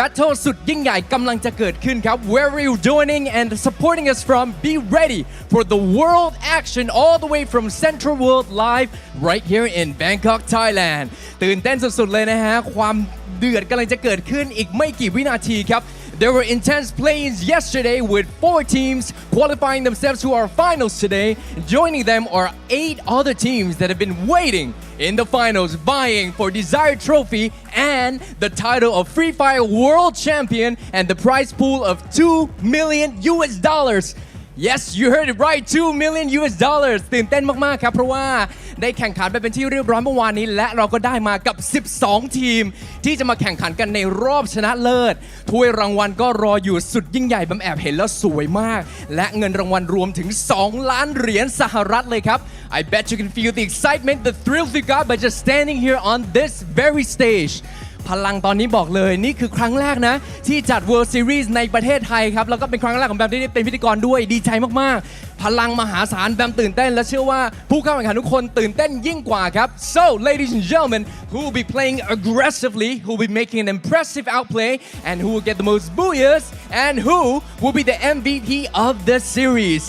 Battle สุดยิ่งใหญ่กำลังจะเกิดขึ้นครับ Wherever you're joining and supporting us from, be ready for the world action all the way from Central World Live right here in Bangkok, Thailand ตื่นเต้นสุดๆเลยนะฮะความเดือดกำลังจะเกิดขึ้นอีกไม่กี่วินาทีครับ There were intense play-ins yesterday with 4 teams qualifying themselves to our finals today. Joining them are 8 other teams that have been waiting in the finals, vying for desired trophy and the title of Free Fire World Champion and the prize pool of $2 million. Yes, you heard it right, $2 million. ตื่นเต้นมากๆครับเพราะว่าได้แข่งขันไปเป็นที่เรียบร้อยเมื่อวานนี้และเราก็ได้มากับ 12 ทีมที่จะมาแข่งขันกันในรอบชนะเลิศถ้วยรางวัลก็รออยู่สุดยิ่งใหญ่บำแอบเห็นแล้วสวยมากและเงินรางวัลรวมถึง2 ล้านเหรียญสหรัฐเลยครับ I bet you can feel the excitement, the thrills we got by just standing here on this very stageพลังตอนนี้บอกเลยนี่คือครั้งแรกนะที่จัด World Series ในประเทศไทยครับแล้วก็เป็นครั้งแรกของแบมที่ได้เป็นพิธีกรด้วยดีใจมากๆพลังมหาศาลแบมตื่นเต้นและเชื่อว่าผู้เข้าแข่งขันทุกคนตื่นเต้นยิ่งกว่าครับ So ladies and gentlemen who will be playing aggressively who will be making an impressive outplay and who will get the most booyahs and who will be the MVP of the series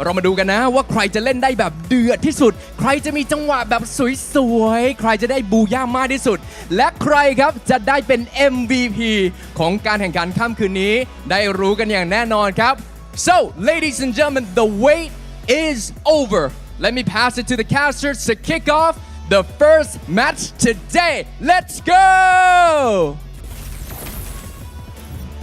เรามาดูกันนะว่าใครจะเล่นได้แบบเดือดที่สุดใครจะมีจังหวะแบบสวยๆใครจะได้บูย่ามากที่สุดและใครครับจะได้เป็น MVP ของการแข่งขันค่ำคืนนี้ได้รู้กันอย่างแน่นอนครับ So ladies and gentlemen the wait is over Let me pass it to the casters to kick off the first match today Let's go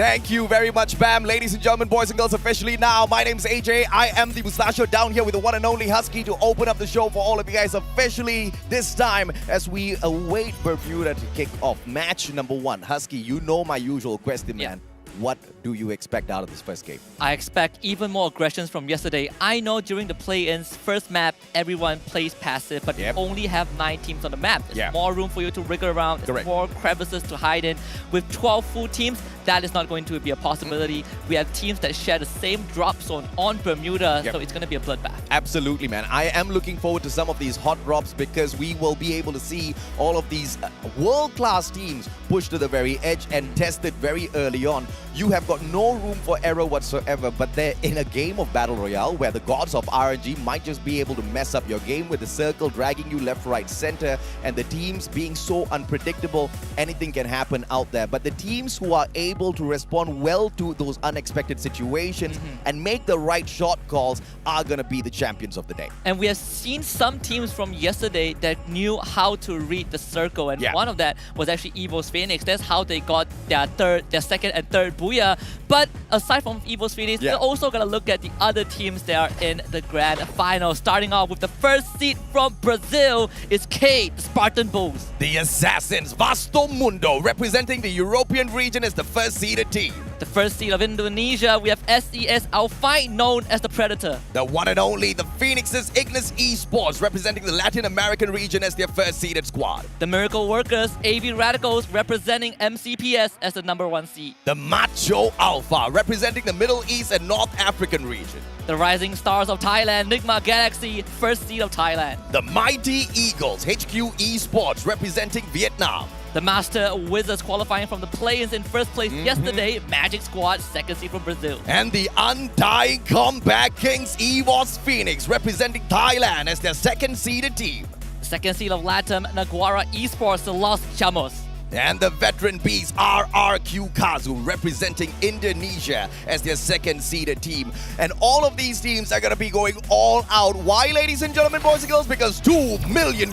Thank you very much, Bam. Ladies and gentlemen, boys and girls, officially now, my name's AJ. I am the Mustachio down here with the one and only Husky to open up the show for all of you guys officially this time as we await Bermuda to kick off match number 1. Husky, you know my usual question, man. What do you expect out of this first game? I expect even more aggressions from yesterday. I know during the play-ins, first map, everyone plays passive, but you only have 9 teams on the map. There's more room for you to wriggle around. There's more crevices to hide in. With 12 full teams, that is not going to be a possibility. We have teams that share the same drop zone on Bermuda, so it's going to be a bloodbath. Absolutely, man. I am looking forward to some of these hot drops because we will be able to see all of these world-class teams push to the very edge and tested very early on. You have got no room for error whatsoever, but they're in a game of Battle Royale where the gods of RNG might just be able to mess up your game with the circle dragging you left, right, center, and the teams being so unpredictable, anything can happen out there. But the teams who are able to respond well to those unexpected situations and make the right shot calls are going to be the champions of the day. And we have seen some teams from yesterday that knew how to read the circle, and one of that was actually Evo's Phoenix. That's how they got their second and third booyah. But aside from Evo's Phoenix, we're also going to look at the other teams that are in the grand final. Starting off with the first seed from Brazil is K, the Spartan Bulls. The Assassins, Vasto Mundo, representing the European region as the first seeded team. The first seed of Indonesia, we have SES Alphine, known as the Predator. The one and only, the Phoenix's Ignis Esports, representing the Latin American region as their first seeded squad. The Miracle Workers, AV Radicals, representing MCPS as the number 1 seed. The Macho Alpha, representing the Middle East and North African region. The Rising Stars of Thailand, Nigma Galaxy, first seed of Thailand. The Mighty Eagles, HQ Esports, representing Vietnam. The Master Wizards qualifying from the play-ins in first place yesterday, Magic Squad, second seed from Brazil. And the Undying Comeback Kings, EVOS Phoenix, representing Thailand as their second seeded team. Second seed of Latam, Naguara Esports, the Los Chamos. And the veteran beast RRQ Kazu representing Indonesia as their second seeded team. And all of these teams are going to be going all out. Why, ladies and gentlemen, boys and girls? Because $2 million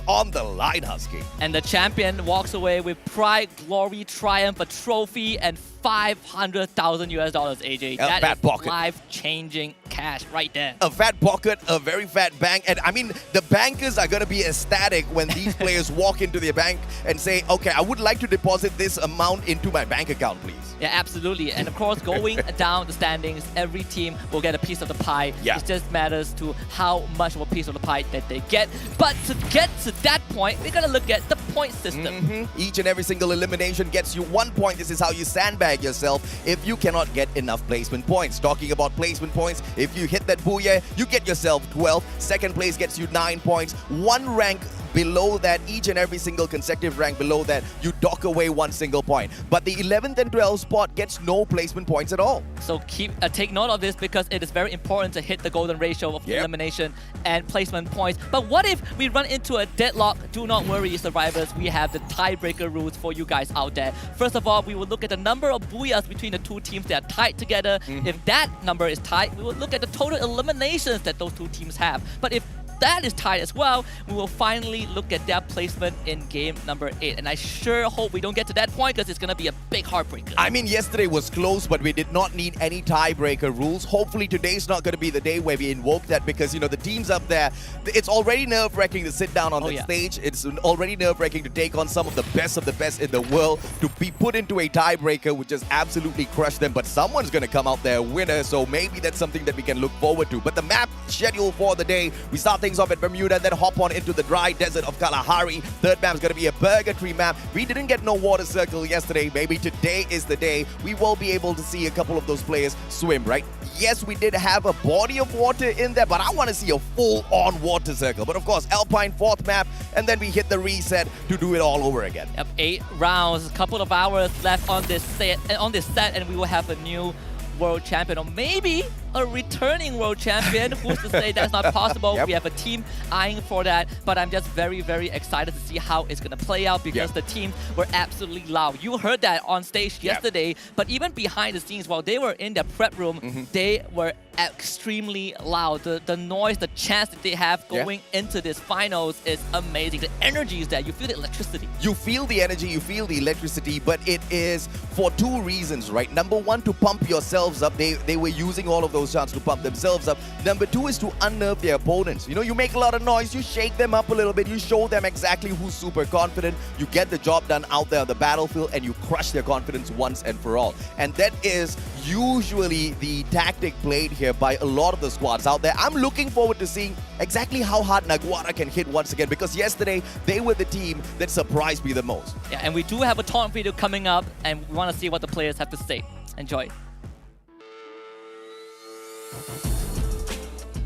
on the line, Husky. And the champion walks away with pride, glory, triumph, a trophy, and $500,000, AJ. That is life-changing cash right there. A fat pocket, a very fat bank. And I mean, the bankers are going to be ecstatic when these players walk into their bank and say, okay, I would like to deposit this amount into my bank account, please. Yeah, absolutely. And of course, going down the standings, every team will get a piece of the pie. Yeah. It just matters to how much of a piece of the pie that they get. But to get to that point, we're going to look at the point system. Each and every single elimination gets you 1 point. This is how you sandbag yourself if you cannot get enough placement points. Talking about placement points, if you hit that booyah, you get yourself 12. Second place gets you 9 points. One rank below that, each and every single consecutive rank below that, you dock away 1 single point. But the 11th and 12th spot gets no placement points at all. So take note of this because it is very important to hit the golden ratio of elimination and placement points. But what if we run into a deadlock? Do not worry, survivors. We have the tiebreaker rules for you guys out there. First of all, we will look at the number of booyahs between the two teams that are tied together. If that number is tied, we will look at the total eliminations that those two teams have. But if that is tied as well, we will finally look at their placement in game number 8. And I sure hope we don't get to that point because it's going to be a big heartbreaker. I mean, yesterday was close, but we did not need any tiebreaker rules. Hopefully today's not going to be the day where we invoke that because, you know, the teams up there, it's already nerve-wracking to sit down on the stage. It's already nerve-wracking to take on some of the best in the world. To be put into a tiebreaker would just absolutely crush them. But someone's going to come out there a winner, so maybe that's something that we can look forward to. But the map schedule for the day, we start things off at Bermuda, then hop on into the dry desert of Kalahari. Third map is going to be a burger tree map. We didn't get no water circle yesterday. Maybe today is the day we will be able to see a couple of those players swim, right? Yes, we did have a body of water in there, but I want to see a full-on water circle. But of course, Alpine, 4th map, and then we hit the reset to do it all over again. Yep, 8 rounds, a couple of hours left on this set, and we will have a new world champion, or maybe a returning world champion. Who's to say that's not possible? We have a team eyeing for that, but I'm just very, very excited to see how it's going to play out because the teams were absolutely loud. You heard that on stage yesterday, but even behind the scenes, while they were in their prep room, they were extremely loud. The noise, the chance that they have going into this finals is amazing. The energy is there. You feel the electricity. You feel the energy, you feel the electricity, but it is for 2 reasons, right? Number 1, to pump yourselves up. They were using all of those shots to pump themselves up. Number 2 is to unnerve their opponents. You know, you make a lot of noise, you shake them up a little bit, you show them exactly who's super confident, you get the job done out there on the battlefield, and you crush their confidence once and for all. And that is usually the tactic played here by a lot of the squads out there. I'm looking forward to seeing exactly how hard Naguara can hit once again, because yesterday they were the team that surprised me the most. Yeah, and we do have a taunt video coming up, and we want to see what the players have to say. Enjoy.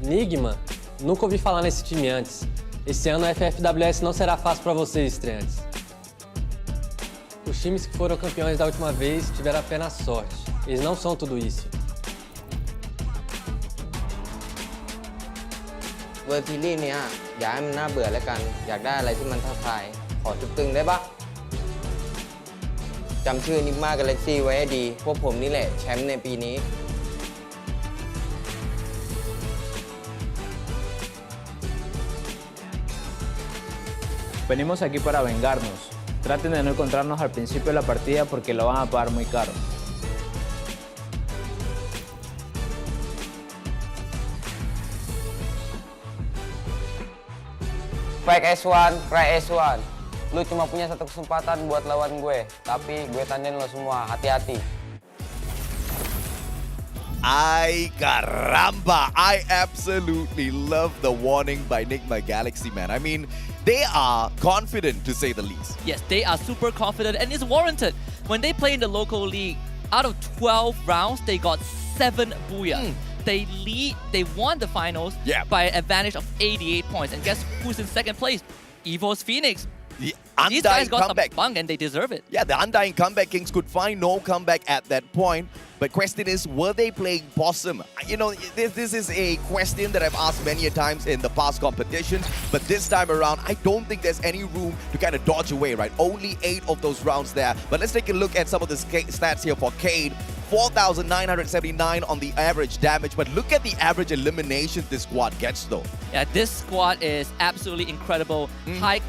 Enigma? Nunca ouvi falar nesse time antes. Esse ano a FFWS não será fácil para vocês, estreantes. Os times que foram campeões da última vez tiveram apenas sorte. Eles não são tudo isso. เวอร์ทีลี่เนี่ยอย่าให้มันน่าเบื่อแล้วกันอยากได้อะไรที่มันท้าทายขอตึงๆได้ปะจำชื่อนิกมากับเล็กซี่ไว้ให้ดีพวกผมนี่แหละแชมป์ในปีนี้ Venimos aquí para vengarnos. Traten de no encontrarnos al principio de la partida porque lo van a pagar muy caro. Fake S1, cry S1. Lu cuma punya satu kesempatan buat lawan gue, tapi gue tandain lo semua, hati-hati. Ay, caramba! I absolutely love the warning by Enigma Galaxy, man. I mean, they are confident, to say the least. Yes, they are super confident, and it's warranted. When they play in the local league, out of 12 rounds, they got 7 booyah. They won the finals by an advantage of 88 points. And guess who's in second place? Evo's Phoenix. The These guys Undying got comeback. some bung and they deserve it. Yeah, the Undying Comeback Kings could find no comeback at that point. But question is, were they playing possum? You know, this is a question that I've asked many a times in the past competitions. But this time around, I don't think there's any room to kind of dodge away, right? Only 8 of those rounds there. But let's take a look at some of the stats here for Cade. 4,979 on the average damage. But look at the average eliminations this squad gets, though. Yeah, this squad is absolutely incredible. High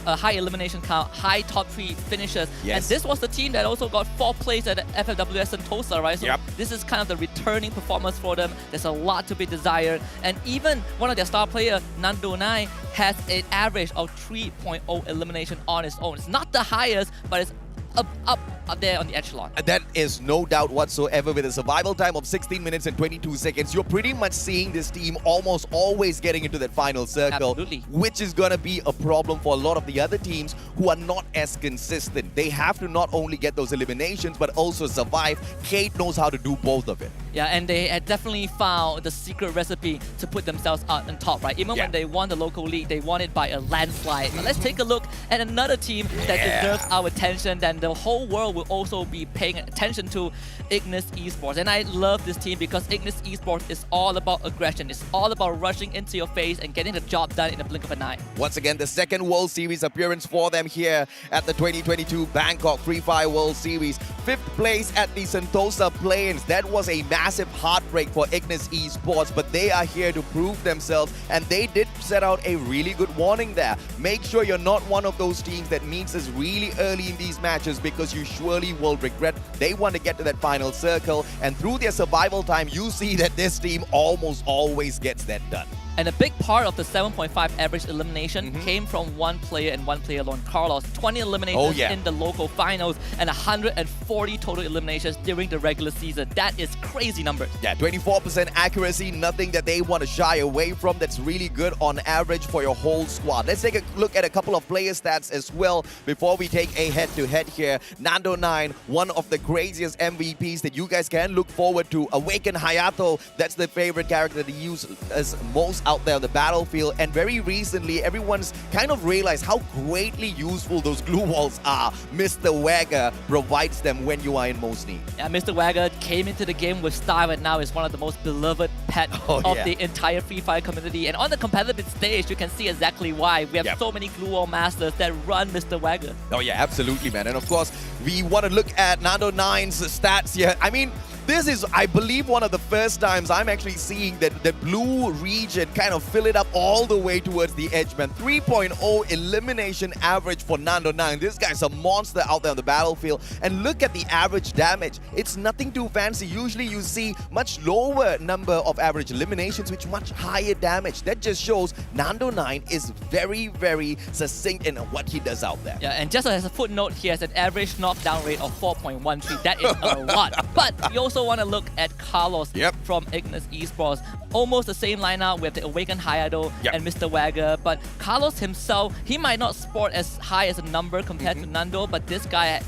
high elimination count, high top 3 finishes. Yes. And this was the team that also got 4th place at the FFWS Sentosa, right? So this is kind of the returning performance for them. There's a lot to be desired. And even one of their star players, Nando 9, has an average of 3.0 elimination on his own. It's not the highest, but it's up there on the echelon. That is no doubt whatsoever. With a survival time of 16 minutes and 22 seconds, you're pretty much seeing this team almost always getting into that final circle. Absolutely. Which is going to be a problem for a lot of the other teams who are not as consistent. They have to not only get those eliminations, but also survive. Kate knows how to do both of it. Yeah, and they had definitely found the secret recipe to put themselves out on top, right? Even when they won the local league, they won it by a landslide. But let's take a look at another team that deserves our attention, then the whole world will also be paying attention to, Ignis Esports. And I love this team because Ignis Esports is all about aggression. It's all about rushing into your face and getting the job done in the blink of an eye. Once again, the second World Series appearance for them here at the 2022 Bangkok Free Fire World Series. 5th place at the Sentosa Plains. That was a massive heartbreak for Ignis Esports, but they are here to prove themselves, and they did set out a really good warning there. Make sure you're not one of those teams that meets us really early in these matches, because you surely will regret. They want to get to that final circle, and through their survival time, you see that this team almost always gets that done. And a big part of the 7.5 average elimination came from one player and one player alone, Carlos. 20 eliminations in the local finals and 140 total eliminations during the regular season. That is crazy numbers. Yeah, 24% accuracy, nothing that they want to shy away from. That's really good on average for your whole squad. Let's take a look at a couple of player stats as well before we take a head-to-head here. Nando 9, one of the craziest MVPs that you guys can look forward to. Awaken Hayato, that's the favorite character that he uses most out there on the battlefield, and very recently everyone's kind of realized how greatly useful those glue walls are. Mr. Wagger provides them when you are in most need. Yeah, Mr. Wagger came into the game with style and now is one of the most beloved pets of the entire Free Fire community. And on the competitive stage, you can see exactly why. We have so many glue wall masters that run Mr. Wagger. Oh yeah, absolutely, man. And of course, we want to look at Nando 9's stats here. I mean, this is, I believe, one of the first times I'm actually seeing that the blue region kind of fill it up all the way towards the edge, man. 3.0 elimination average for Nando 9. This guy's a monster out there on the battlefield. And look at the average damage. It's nothing too fancy. Usually you see much lower number of average eliminations, which much higher damage. That just shows Nando 9 is very, very succinct in what he does out there. Yeah, and just as a footnote, he has an average knockdown rate of 4.13. That is a lot. But we also want to look at Carlos from Ignis Esports. Almost the same lineup with the Awakened Hayato and Mr. Wagger, but Carlos himself, he might not sport as high as a number compared to Nando, but this guy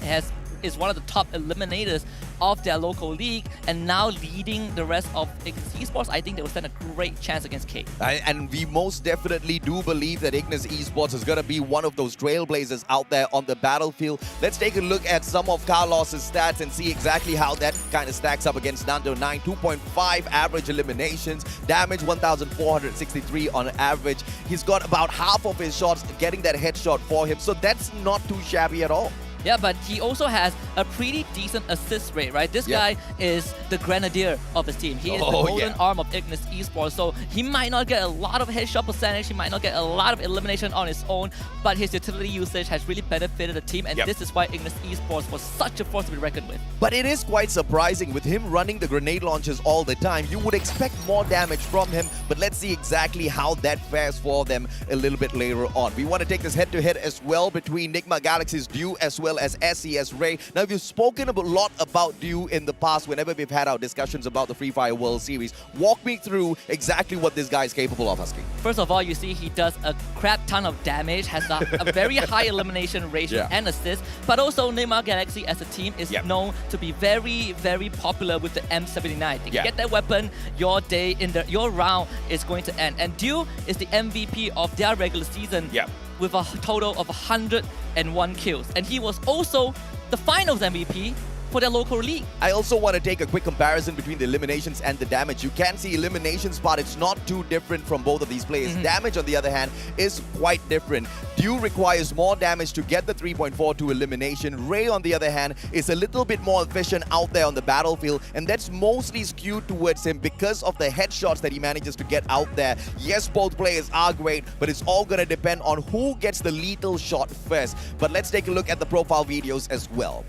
is one of the top eliminators of their local league, and now leading the rest of Ignis Esports. I think they will stand a great chance against K. And we most definitely do believe that Ignis Esports is going to be one of those trailblazers out there on the battlefield. Let's take a look at some of Carlos's stats and see exactly how that kind of stacks up against Nando 9. 2.5 average eliminations, damage 1,463 on average. He's got about half of his shots getting that headshot for him, so that's not too shabby at all. Yeah, but he also has a pretty decent assist rate, right? This guy is the grenadier of his team. He is the golden arm of Ignis Esports, so he might not get a lot of headshot percentage, he might not get a lot of elimination on his own, but his utility usage has really benefited the team, and this is why Ignis Esports was such a force to be reckoned with. But it is quite surprising with him running the grenade launches all the time. You would expect more damage from him, but let's see exactly how that fares for them a little bit later on. We want to take this head-to-head as well between Nigma Galaxy's Dew as well as SES Ray. Now, we've spoken a lot about Dew in the past whenever we've had our discussions about the Free Fire World Series. Walk me through exactly what this guy is capable of, Husky. First of all, you see he does a crap ton of damage, has a very high elimination ratio and assist, but also Nigma Galaxy as a team is known to be very, very popular with the M79. If you get that weapon, your day in your round is going to end. And Dew is the MVP of their regular season with a total of 101 kills. And he was also the finals MVP for their local league. I also want to take a quick comparison between the eliminations and the damage. You can see eliminations part, it's not too different from both of these players. Damage, on the other hand, is quite different. Dew requires more damage to get the 3.4 to elimination. Ray, on the other hand, is a little bit more efficient out there on the battlefield, and that's mostly skewed towards him because of the headshots that he manages to get out there. Yes, both players are great, but it's all going to depend on who gets the lethal shot first. But let's take a look at the profile videos as well.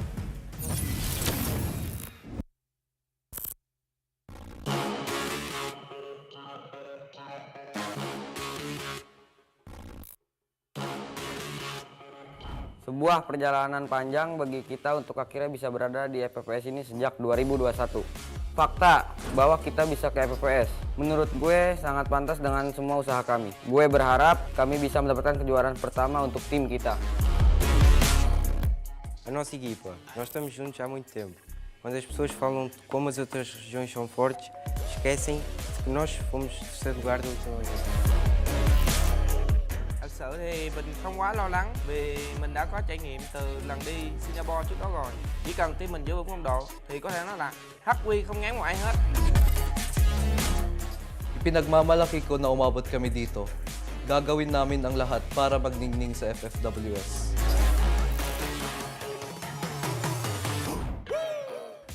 Sebuah perjalanan panjang bagi kita untuk akhirnya bisa berada di FFWS ini sejak 2021. Fakta bahwa kita bisa ke FFWS, menurut gue sangat pantas dengan semua usaha kami. Gue berharap kami bisa mendapatkan kejuaraan pertama untuk tim kita. A nossa equipa, nós estamos juntos há muito tempo. Quando as pessoas falam de como as outras regiões são fortes, esquecem que nós fomos terceiro lugar da última vez. Thật sự thì mình không quá lo lắng vì mình đã có trải nghiệm từ lần đi Singapore trước đó rồi. Chỉ cần team mình giữ vững phong độ thì có thể nói là hắc quy không ngán một ai hết. Ipinagmamalaki ko na umabot kami dito. Gagawin namin ang lahat para magningning sa FFWS.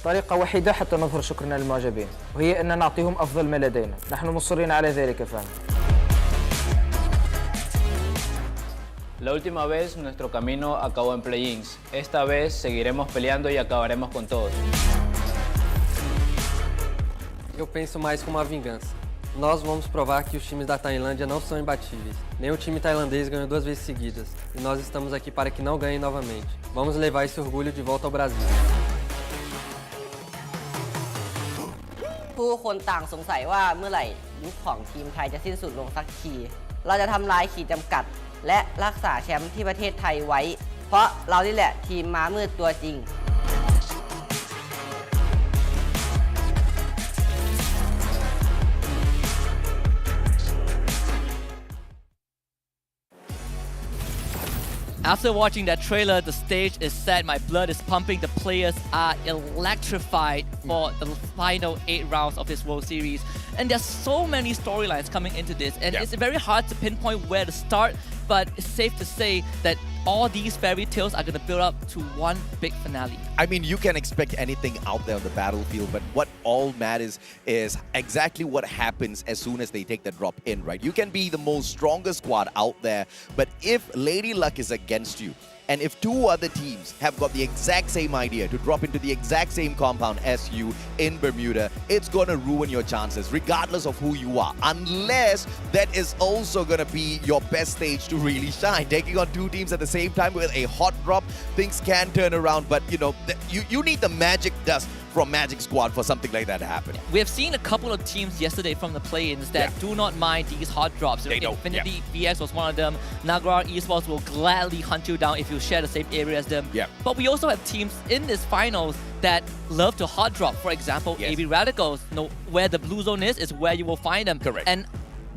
طريقة وحيدة حتى نظهر شكرنا للمعجبين، وهي أن نعطيهم أفضل ما لدينا. نحن مصرين على ذلك فهم. La última vez nuestro camino acabó en play-ins. Esta vez seguiremos peleando y acabaremos con todos. Eu penso mais como uma vingança. Nós vamos provar que os times da Tailândia não são imbatíveis. Nem o time tailandês ganhou 2 vezes seguidas. E nós estamos aqui para que não ganhem novamente. Vamos levar esse orgulho de volta ao Brasil. ผู้คนต่างสงสัยว่าเมื่อไหร่ยุคของทีมไทยจะสิ้นสุดลงสักที เราจะทำลายขีดจำกัดและรักษาแชมป์ที่ประเทศไทยไว้ เพราะเรานี่แหละทีมม้ามืดตัวจริง After watching that trailer, the stage is set, my blood is pumping, the players are electrified for the final 8 rounds of this World Series. And there's so many storylines coming into this, and it's very hard to pinpoint where to start, but it's safe to say that all these fairy tales are going to build up to one big finale. I mean, you can expect anything out there on the battlefield, but what all matters is exactly what happens as soon as they take the drop in, right? You can be the most strongest squad out there, but if Lady Luck is against you, and if 2 other teams have got the exact same idea to drop into the exact same compound as you in Bermuda, it's going to ruin your chances, regardless of who you are, unless that is also going to be your best stage to really shine. Taking on 2 teams at the same time with a hot drop, things can turn around, but you know, you need the magic dust from Magic Squad for something like that to happen. We have seen a couple of teams yesterday from the play-ins that do not mind these hot drops. They don't. Infinity VX was one of them. Nagrar Esports will gladly hunt you down if you share the same area as them. But we also have teams in this finals that love to hot drop. For example, AB Radicals. Know where the blue zone is where you will find them. Correct. And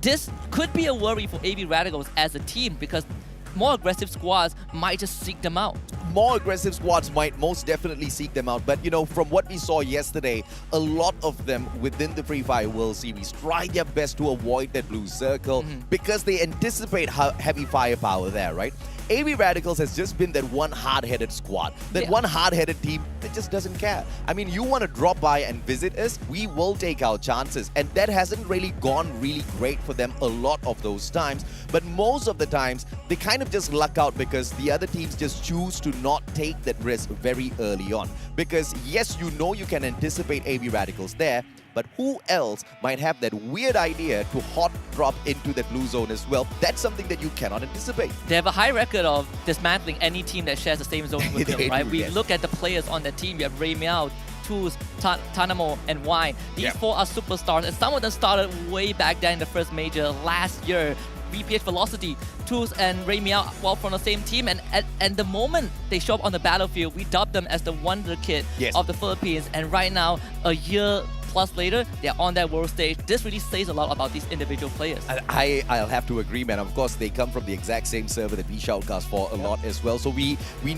this could be a worry for AB Radicals as a team because more aggressive squads might just seek them out. More aggressive squads might most definitely seek them out. But, you know, from what we saw yesterday, a lot of them within the Free Fire World Series try their best to avoid that blue circle because they anticipate heavy firepower there, right? AB Radicals has just been that one hard-headed squad, that one hard-headed team that just doesn't care. I mean, you want to drop by and visit us, we will take our chances. And that hasn't really gone really great for them a lot of those times. But most of the times, they kind of just luck out because the other teams just choose to not take that risk very early on. Because yes, you know you can anticipate AB Radicals there, but who else might have that weird idea to hot drop into the blue zone as well? That's something that you cannot anticipate. They have a high record of dismantling any team that shares the same zone with them, right? We look at the players on the team. We have Ray Meow, Tools, Tanamo, and Wine. These 4 are superstars, and some of them started way back then in the first major last year. VPH Velocity, Tools and Ray Meow were from the same team, and the moment they show up on the battlefield, we dub them as the wonder kid of the Philippines. And right now, a year plus later, they're on that world stage. This really says a lot about these individual players. I'll have to agree, man. Of course, they come from the exact same server that we shoutcast for a lot as well. So we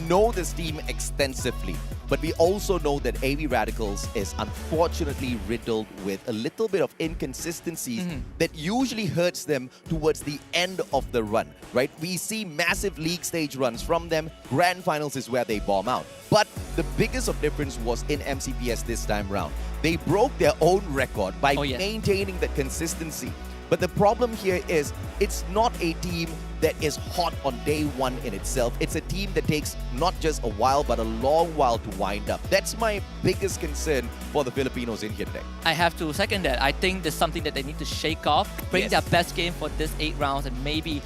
know this team extensively. But we also know that AV Radicals is unfortunately riddled with a little bit of inconsistencies that usually hurts them towards the end of the run, right? We see massive league stage runs from them. Grand finals is where they bomb out. But the biggest of difference was in MCPS this time round. They broke their own record by maintaining that consistency. But the problem here is it's not a team that is hot on day one in itself. It's a team that takes not just a while, but a long while to wind up. That's my biggest concern for the Filipinos in here today. I have to second that. I think there's something that they need to shake off, bring their best game for this 8 rounds, and maybe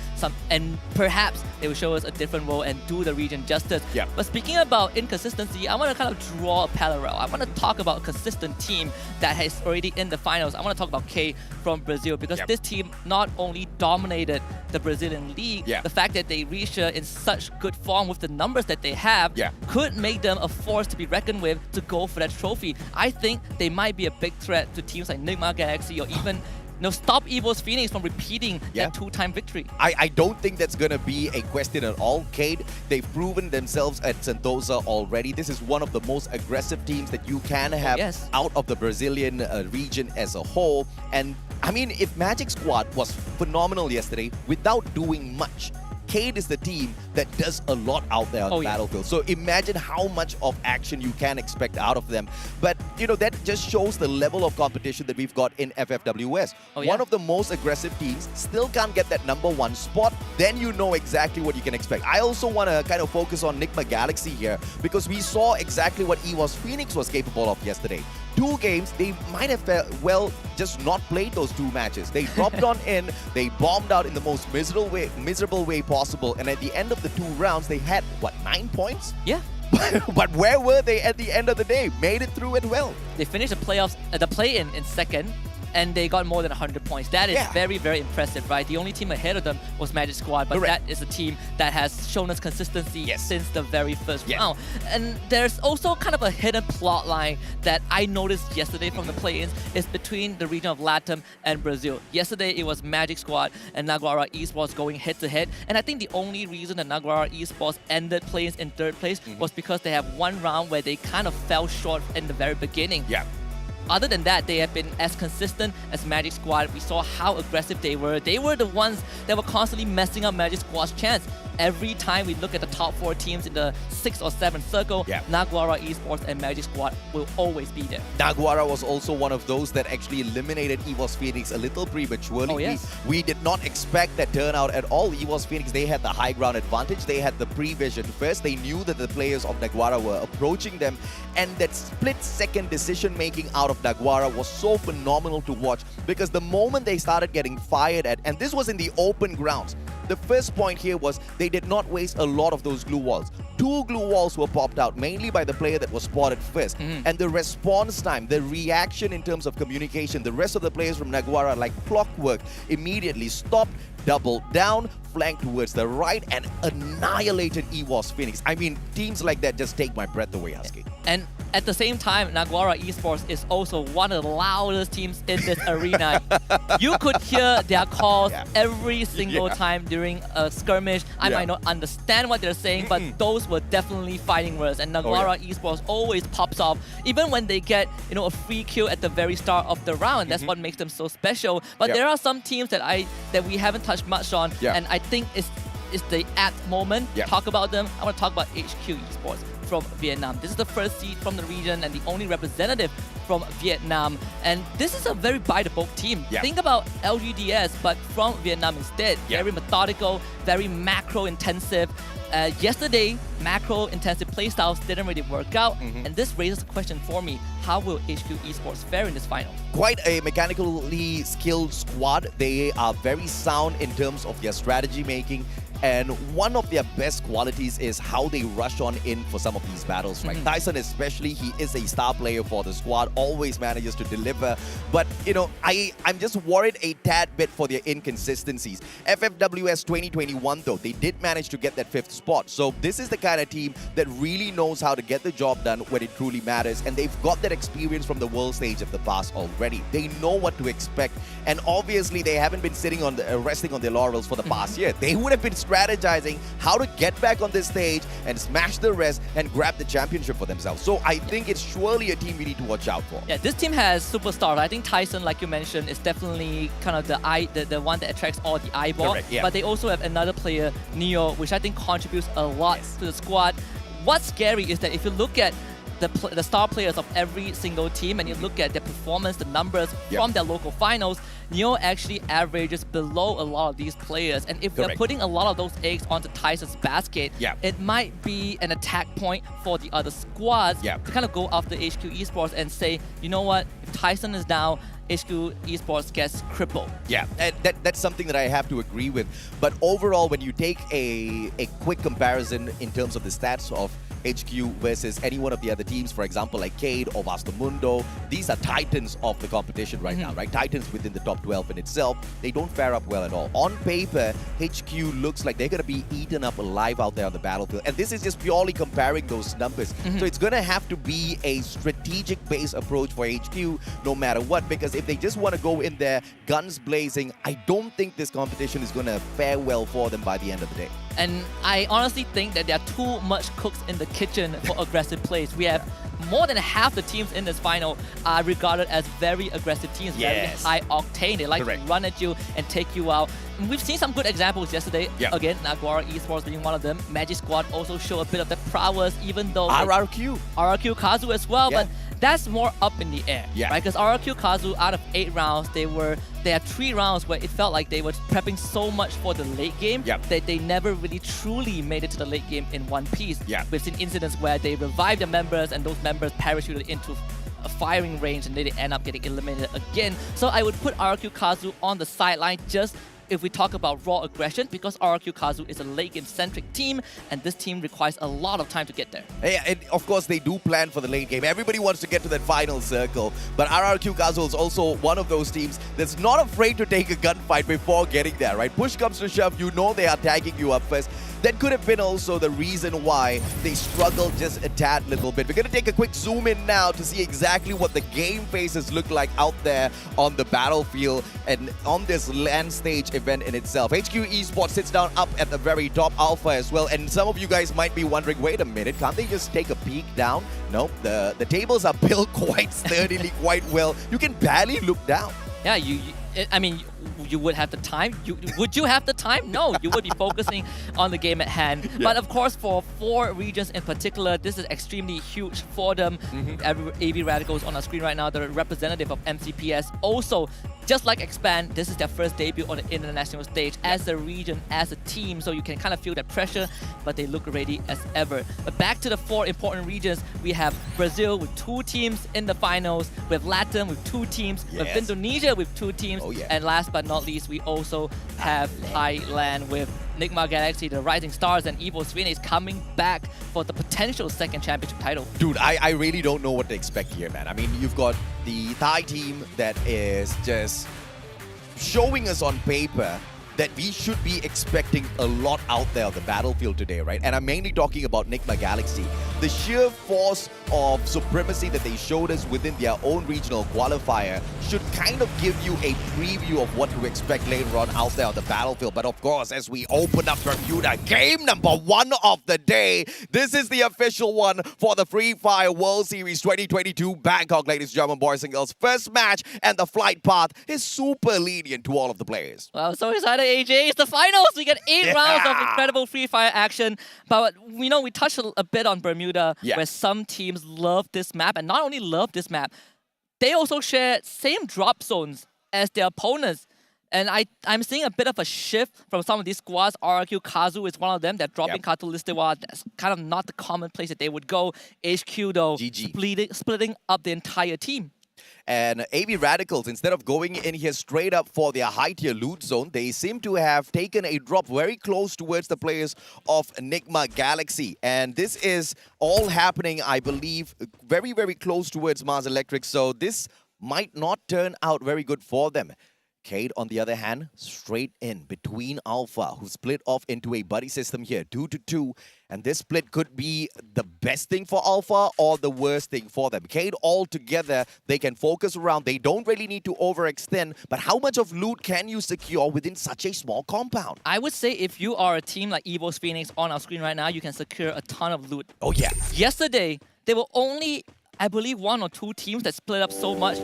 and perhaps they will show us a different role and do the region justice. But speaking about inconsistency, I want to kind of draw a parallel. I want to talk about a consistent team that is already in the finals. I want to talk about K from Brazil, because this team not only dominated the Brazilian league, the fact that they reached in such good form with the numbers that they have could make them a force to be reckoned with to go for that trophy. I think they might be a big threat to teams like Nigma Galaxy, or even stop EVO's Phoenix from repeating that 2-time victory. I don't think that's going to be a question at all, Cade. They've proven themselves at Sentosa already. This is one of the most aggressive teams that you can have out of the Brazilian region as a whole. And I mean, if Magic Squad was phenomenal yesterday without doing much, Cade is the team that does a lot out there on the battlefield. So imagine how much of action you can expect out of them. But, that just shows the level of competition that we've got in FFWS. One of the most aggressive teams still can't get that #1 spot. Then you know exactly what you can expect. I also want to kind of focus on Nigma Galaxy here, because we saw exactly what EVO's Phoenix was capable of yesterday. 2 games, they might have just not played those 2 matches. They dropped on in, they bombed out in the most miserable way possible, and at the end of the 2 rounds, they had, 9 points? Yeah. But where were they at the end of the day? Made it through it well. They finished the playoffs, the play-in in second, and they got more than 100 points. That is very, very impressive, right? The only team ahead of them was Magic Squad, but that is a team that has shown us consistency since the very first round. And there's also kind of a hidden plot line that I noticed yesterday from the play-ins is between the region of Latam and Brazil. Yesterday, it was Magic Squad and Naguara Esports going head-to-head, and I think the only reason that Naguara Esports ended play-ins in 3rd place was because they have one round where they kind of fell short in the very beginning. Other than that, they have been as consistent as Magic Squad. We saw how aggressive they were. They were the ones that were constantly messing up Magic Squad's chance. Every time we look at the top 4 teams in the 6th or 7th circle, Naguara Esports and Magic Squad will always be there. Naguara was also one of those that actually eliminated EVO's Phoenix a little prematurely. We did not expect that turnout at all. EVO's Phoenix, they had the high ground advantage. They had the pre-vision first. They knew that the players of Naguara were approaching them, and that split-second decision-making out of Naguara was so phenomenal to watch, because the moment they started getting fired at, and this was in the open grounds, the first point here was they did not waste a lot of those glue walls. 2 glue walls were popped out, mainly by the player that was spotted first. And the response time, the reaction in terms of communication, the rest of the players from Naguara, like clockwork, immediately stopped, doubled down, flanked towards the right, and annihilated EVO's Phoenix. I mean, teams like that just take my breath away, Husky. And at the same time, Naguara Esports is also one of the loudest teams in this arena. You could hear their calls every single time during a skirmish. I might not understand what they're saying, but those were definitely fighting words. And Naguara Esports always pops off, even when they get a free kill at the very start of the round. That's what makes them so special. But there are some teams that we haven't touched much on, and I think it's the apt moment to talk about them. I want to talk about HQ Esports from Vietnam. This is the first seed from the region and the only representative from Vietnam. And this is a very bite-the-bulk team. Think about LGDS, but from Vietnam instead. Very methodical, very macro-intensive. Yesterday, macro-intensive playstyles didn't really work out. And this raises a question for me. How will HQ Esports fare in this final? Quite a mechanically skilled squad. They are very sound in terms of their strategy making. And one of their best qualities is how they rush on in for some of these battles, right? Tyson especially, he is a star player for the squad, always manages to deliver. But, I'm just worried a tad bit for their inconsistencies. FFWS 2021, though, they did manage to get that 5th spot. So this is the kind of team that really knows how to get the job done when it truly matters. And they've got that experience from the world stage of the past already. They know what to expect. And obviously, they haven't been sitting on resting on their laurels for the past year. They would have been strategizing how to get back on this stage and smash the rest and grab the championship for themselves. So I think it's surely a team we need to watch out for. Yeah, this team has superstars. I think Tyson, like you mentioned, is definitely kind of the one that attracts all the eyeball. Correct, yeah. But they also have another player, Neo, which I think contributes a lot to the squad. What's scary is that if you look at the star players of every single team and you look at their performance, the numbers from their local finals, Neo actually averages below a lot of these players. And if they're putting a lot of those eggs onto Tyson's basket, it might be an attack point for the other squads to kind of go after HQ Esports and say, you know what, if Tyson is down, HQ Esports gets crippled. Yeah, and that's something that I have to agree with. But overall, when you take a quick comparison in terms of the stats of HQ versus any one of the other teams, for example, like Cade or Vastamundo, these are titans of the competition right now, right? Titans within the top 12 in itself, they don't fare up well at all. On paper, HQ looks like they're going to be eaten up alive out there on the battlefield. And this is just purely comparing those numbers. So it's going to have to be a strategic-based approach for HQ no matter what, because if they just want to go in there guns blazing, I don't think this competition is going to fare well for them by the end of the day. And I honestly think that there are too much cooks in the kitchen for aggressive plays. We have more than half the teams in this final are regarded as very aggressive teams, very high octane. They like to run at you and take you out. And we've seen some good examples yesterday. Again, Naguara Esports being one of them. Magic Squad also show a bit of the prowess, even though RRQ Kazu as well, but that's more up in the air, right? Because RRQ Kazu, out of 8 rounds, they had 3 rounds where it felt like they were prepping so much for the late game that they never really truly made it to the late game in one piece. We've seen incidents where they revived their members and those members parachuted into a firing range and they end up getting eliminated again. So I would put RRQ Kazu on the sideline just if we talk about raw aggression, because RRQ Kazu is a late game centric team and this team requires a lot of time to get there. Yeah, and of course they do plan for the late game. Everybody wants to get to that final circle, but RRQ Kazu is also one of those teams that's not afraid to take a gunfight before getting there, right? Push comes to shove, you know they are tagging you up first. That could have been also the reason why they struggled just a tad little bit. We're going to take a quick zoom in now to see exactly what the game faces look like out there on the battlefield and on this LAN stage event in itself. HQ Esports sits down up at the very top, Alpha as well. And some of you guys might be wondering, wait a minute, can't they just take a peek down? No, the tables are built quite sturdily, quite well. You can barely look down. Yeah, I mean, you would have the time. Would you have the time? No, you would be focusing on the game at hand. But of course, for 4 regions in particular, this is extremely huge for them. AV Radicals on our screen right now, the representative of MCPS. Also, just like Expand, this is their first debut on the international stage as a region, as a team. So you can kind of feel that pressure, but they look ready as ever. But back to the 4 important regions, we have Brazil with 2 teams in the finals. We have Latin with 2 teams. We have Indonesia with 2 teams. And last but not least, we also have Thailand with Nigma Galaxy, the Rising Stars, and Evo Sweeney coming back for the potential second championship title. Dude, I really don't know what to expect here, man. I mean, you've got the Thai team that is just showing us on paper that we should be expecting a lot out there on the battlefield today, right? And I'm mainly talking about Nigma Galaxy. The sheer force of supremacy that they showed us within their own regional qualifier should kind of give you a preview of what to expect later on out there on the battlefield. But of course, as we open up Bermuda, game number 1 of the day, this is the official one for the Free Fire World Series 2022 Bangkok, ladies and gentlemen, boys and girls. First match, and the flight path is super lenient to all of the players. Well, I'm so excited, AJ. It's the finals. We get 8 rounds of incredible Free Fire action. But we know we touched a bit on Bermuda, where some teams love this map, and not only love this map, they also share same drop zones as their opponents. And I'm seeing a bit of a shift from some of these squads. RRQ Kazu is one of them. They're dropping Katu Listewa. That's kind of not the common place that they would go. HQ, though, splitting up the entire team. And AV Radicals, instead of going in here straight up for their high-tier loot zone, they seem to have taken a drop very close towards the players of Nigma Galaxy. And this is all happening, I believe, very, very close towards Mars Electric. So this might not turn out very good for them. Cade, on the other hand, straight in between Alpha, who split off into a buddy system here, 2-2. And this split could be the best thing for Alpha or the worst thing for them. Cade all together, they can focus around. They don't really need to overextend. But how much of loot can you secure within such a small compound? I would say if you are a team like Evo's Phoenix on our screen right now, you can secure a ton of loot. Oh, yeah. Yesterday, there were only, I believe, 1 or 2 teams that split up so much.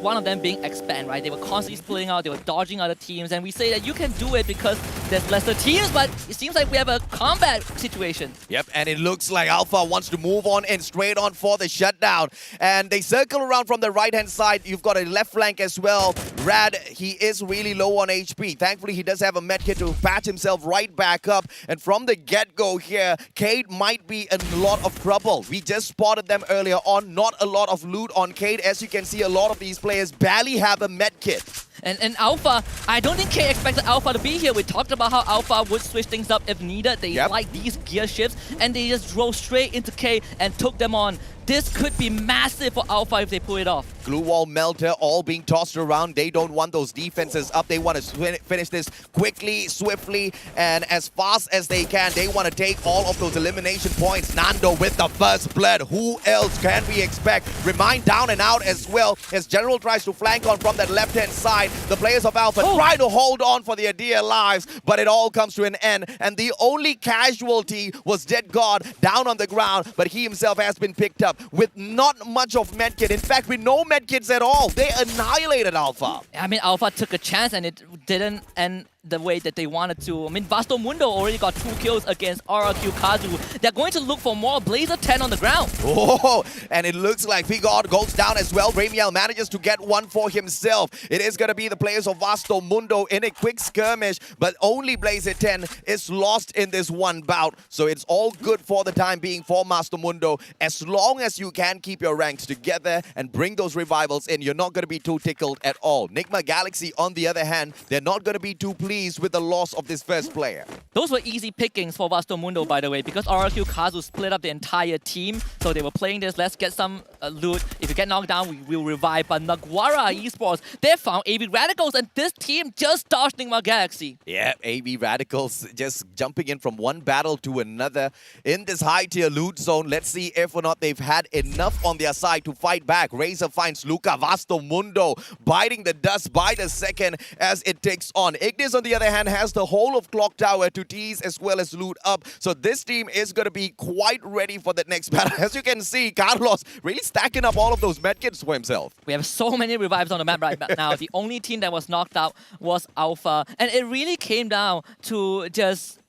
One of them being Expand, right? They were constantly splitting out, they were dodging other teams, and we say that you can do it because there's lesser teams, but it seems like we have a combat situation. Yep, and it looks like Alpha wants to move on and straight on for the shutdown. And they circle around from the right-hand side. You've got a left flank as well. Rad, he is really low on HP. Thankfully, he does have a medkit to patch himself right back up. And from the get-go here, Cade might be in a lot of trouble. We just spotted them earlier on. Not a lot of loot on Cade. As you can see, a lot of these players barely have a medkit. And Alpha, I don't think K expected Alpha to be here. We talked about how Alpha would switch things up if needed. They like these gear shifts, and they just drove straight into K and took them on. This could be massive for Alpha if they pull it off. Glue wall melter all being tossed around. They don't want those defenses up. They want to finish this quickly, swiftly, and as fast as they can. They want to take all of those elimination points. Nando with the first blood. Who else can we expect? Remind down and out as well as General tries to flank on from that left-hand side. The players of Alpha try to hold on for their dear lives, but it all comes to an end. And the only casualty was Dead God down on the ground, but he himself has been picked up with not much of medkit. In fact, with no medkits at all. They annihilated Alpha. I mean, Alpha took a chance and it didn't end the way that they wanted to. I mean, Vasto Mundo already got 2 kills against RRQ Kazu. They're going to look for more Blazer 10 on the ground. Oh, and it looks like Figard goes down as well. Ramiel manages to get one for himself. It is going to be the players of Vasto Mundo in a quick skirmish, but only Blazer 10 is lost in this one bout. So it's all good for the time being for Master Mundo. As long as you can keep your ranks together and bring those revivals in, you're not going to be too tickled at all. Nigma Galaxy, on the other hand, they're not going to be too pleased with the loss of this first player. Those were easy pickings for Vasto Mundo, by the way, because RRQ Kazu split up the entire team. So they were playing this, let's get some loot. If you get knocked down, we will revive. But Naguara Esports, they found AV Radicals, and this team just dodged Nigma Galaxy. Yeah, AV Radicals just jumping in from one battle to another in this high-tier loot zone. Let's see if or not they've had enough on their side to fight back. Razor finds Luca. Vasto Mundo biting the dust by the second as it takes on. Ignis, on the other hand, has the whole of Clock Tower to tease as well as loot up. So this team is going to be quite ready for the next battle. As you can see, Carlos really stacking up all of those medkits for himself. We have so many revives on the map right now. The only team that was knocked out was Alpha. And it really came down to just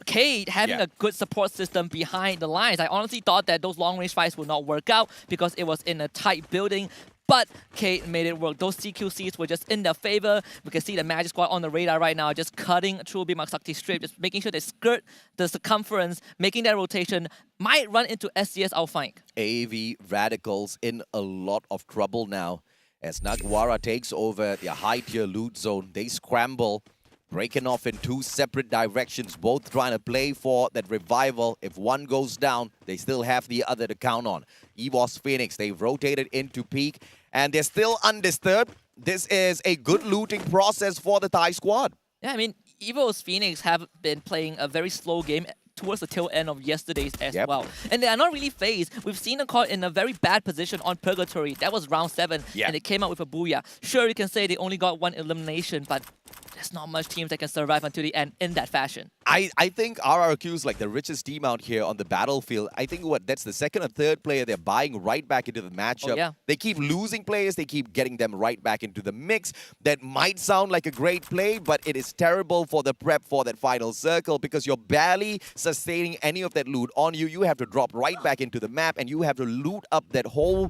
Cade having a good support system behind the lines. I honestly thought that those long-range fights would not work out because it was in a tight building. But Cade made it work. Those CQCs were just in their favor. We can see the Magic Squad on the radar right now, just cutting through Bimaksakti strip, just making sure they skirt the circumference, making that rotation. Might run into SCS outflank. AV Radicals in a lot of trouble now as Naguara takes over the high-tier loot zone. They scramble, breaking off in 2 separate directions, both trying to play for that revival. If one goes down, they still have the other to count on. EVOS Phoenix, they've rotated into peak, and they're still undisturbed. This is a good looting process for the Thai squad. Yeah, I mean, EVO's Phoenix have been playing a very slow game towards the tail end of yesterday's as well. And they are not really phased. We've seen them caught in a very bad position on Purgatory. That was round 7, and they came out with a booyah. Sure, you can say they only got 1 elimination, but there's not much teams that can survive until the end in that fashion. I think RRQ is like the richest team out here on the battlefield. I think that's the 2nd or 3rd player they're buying right back into the matchup. They keep losing players, they keep getting them right back into the mix. That might sound like a great play, but it is terrible for the prep for that final circle because you're barely sustaining any of that loot on you. You have to drop right back into the map and you have to loot up that whole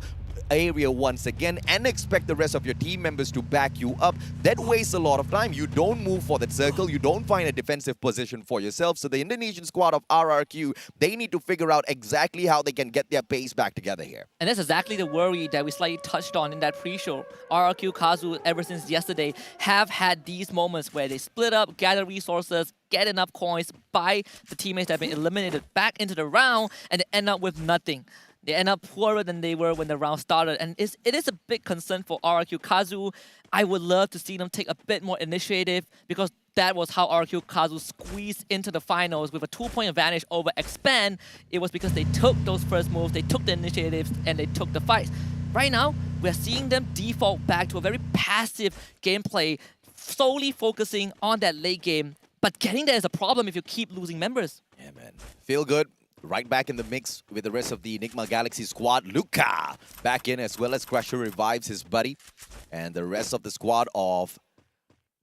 area once again and expect the rest of your team members to back you up. That wastes a lot of time. You don't move for that circle. You don't find a defensive position for yourself. So the Indonesian squad of RRQ, they need to figure out exactly how they can get their pace back together here. And that's exactly the worry that we slightly touched on in that pre-show. RRQ Kazu, ever since yesterday, have had these moments where they split up, gather resources, get enough coins, buy the teammates that have been eliminated back into the round, and they end up with nothing. They end up poorer than they were when the round started. And it is a big concern for RRQ. Kazu, I would love to see them take a bit more initiative because that was how RRQ Kazu squeezed into the finals with a 2-point advantage over Expand. It was because they took those first moves, they took the initiatives, and they took the fights. Right now, we're seeing them default back to a very passive gameplay, solely focusing on that late game. But getting there is a problem if you keep losing members. Yeah, man. Feel good. Right back in the mix with the rest of the Enigma Galaxy squad. Luca back in as well as Crusher revives his buddy. And the rest of the squad of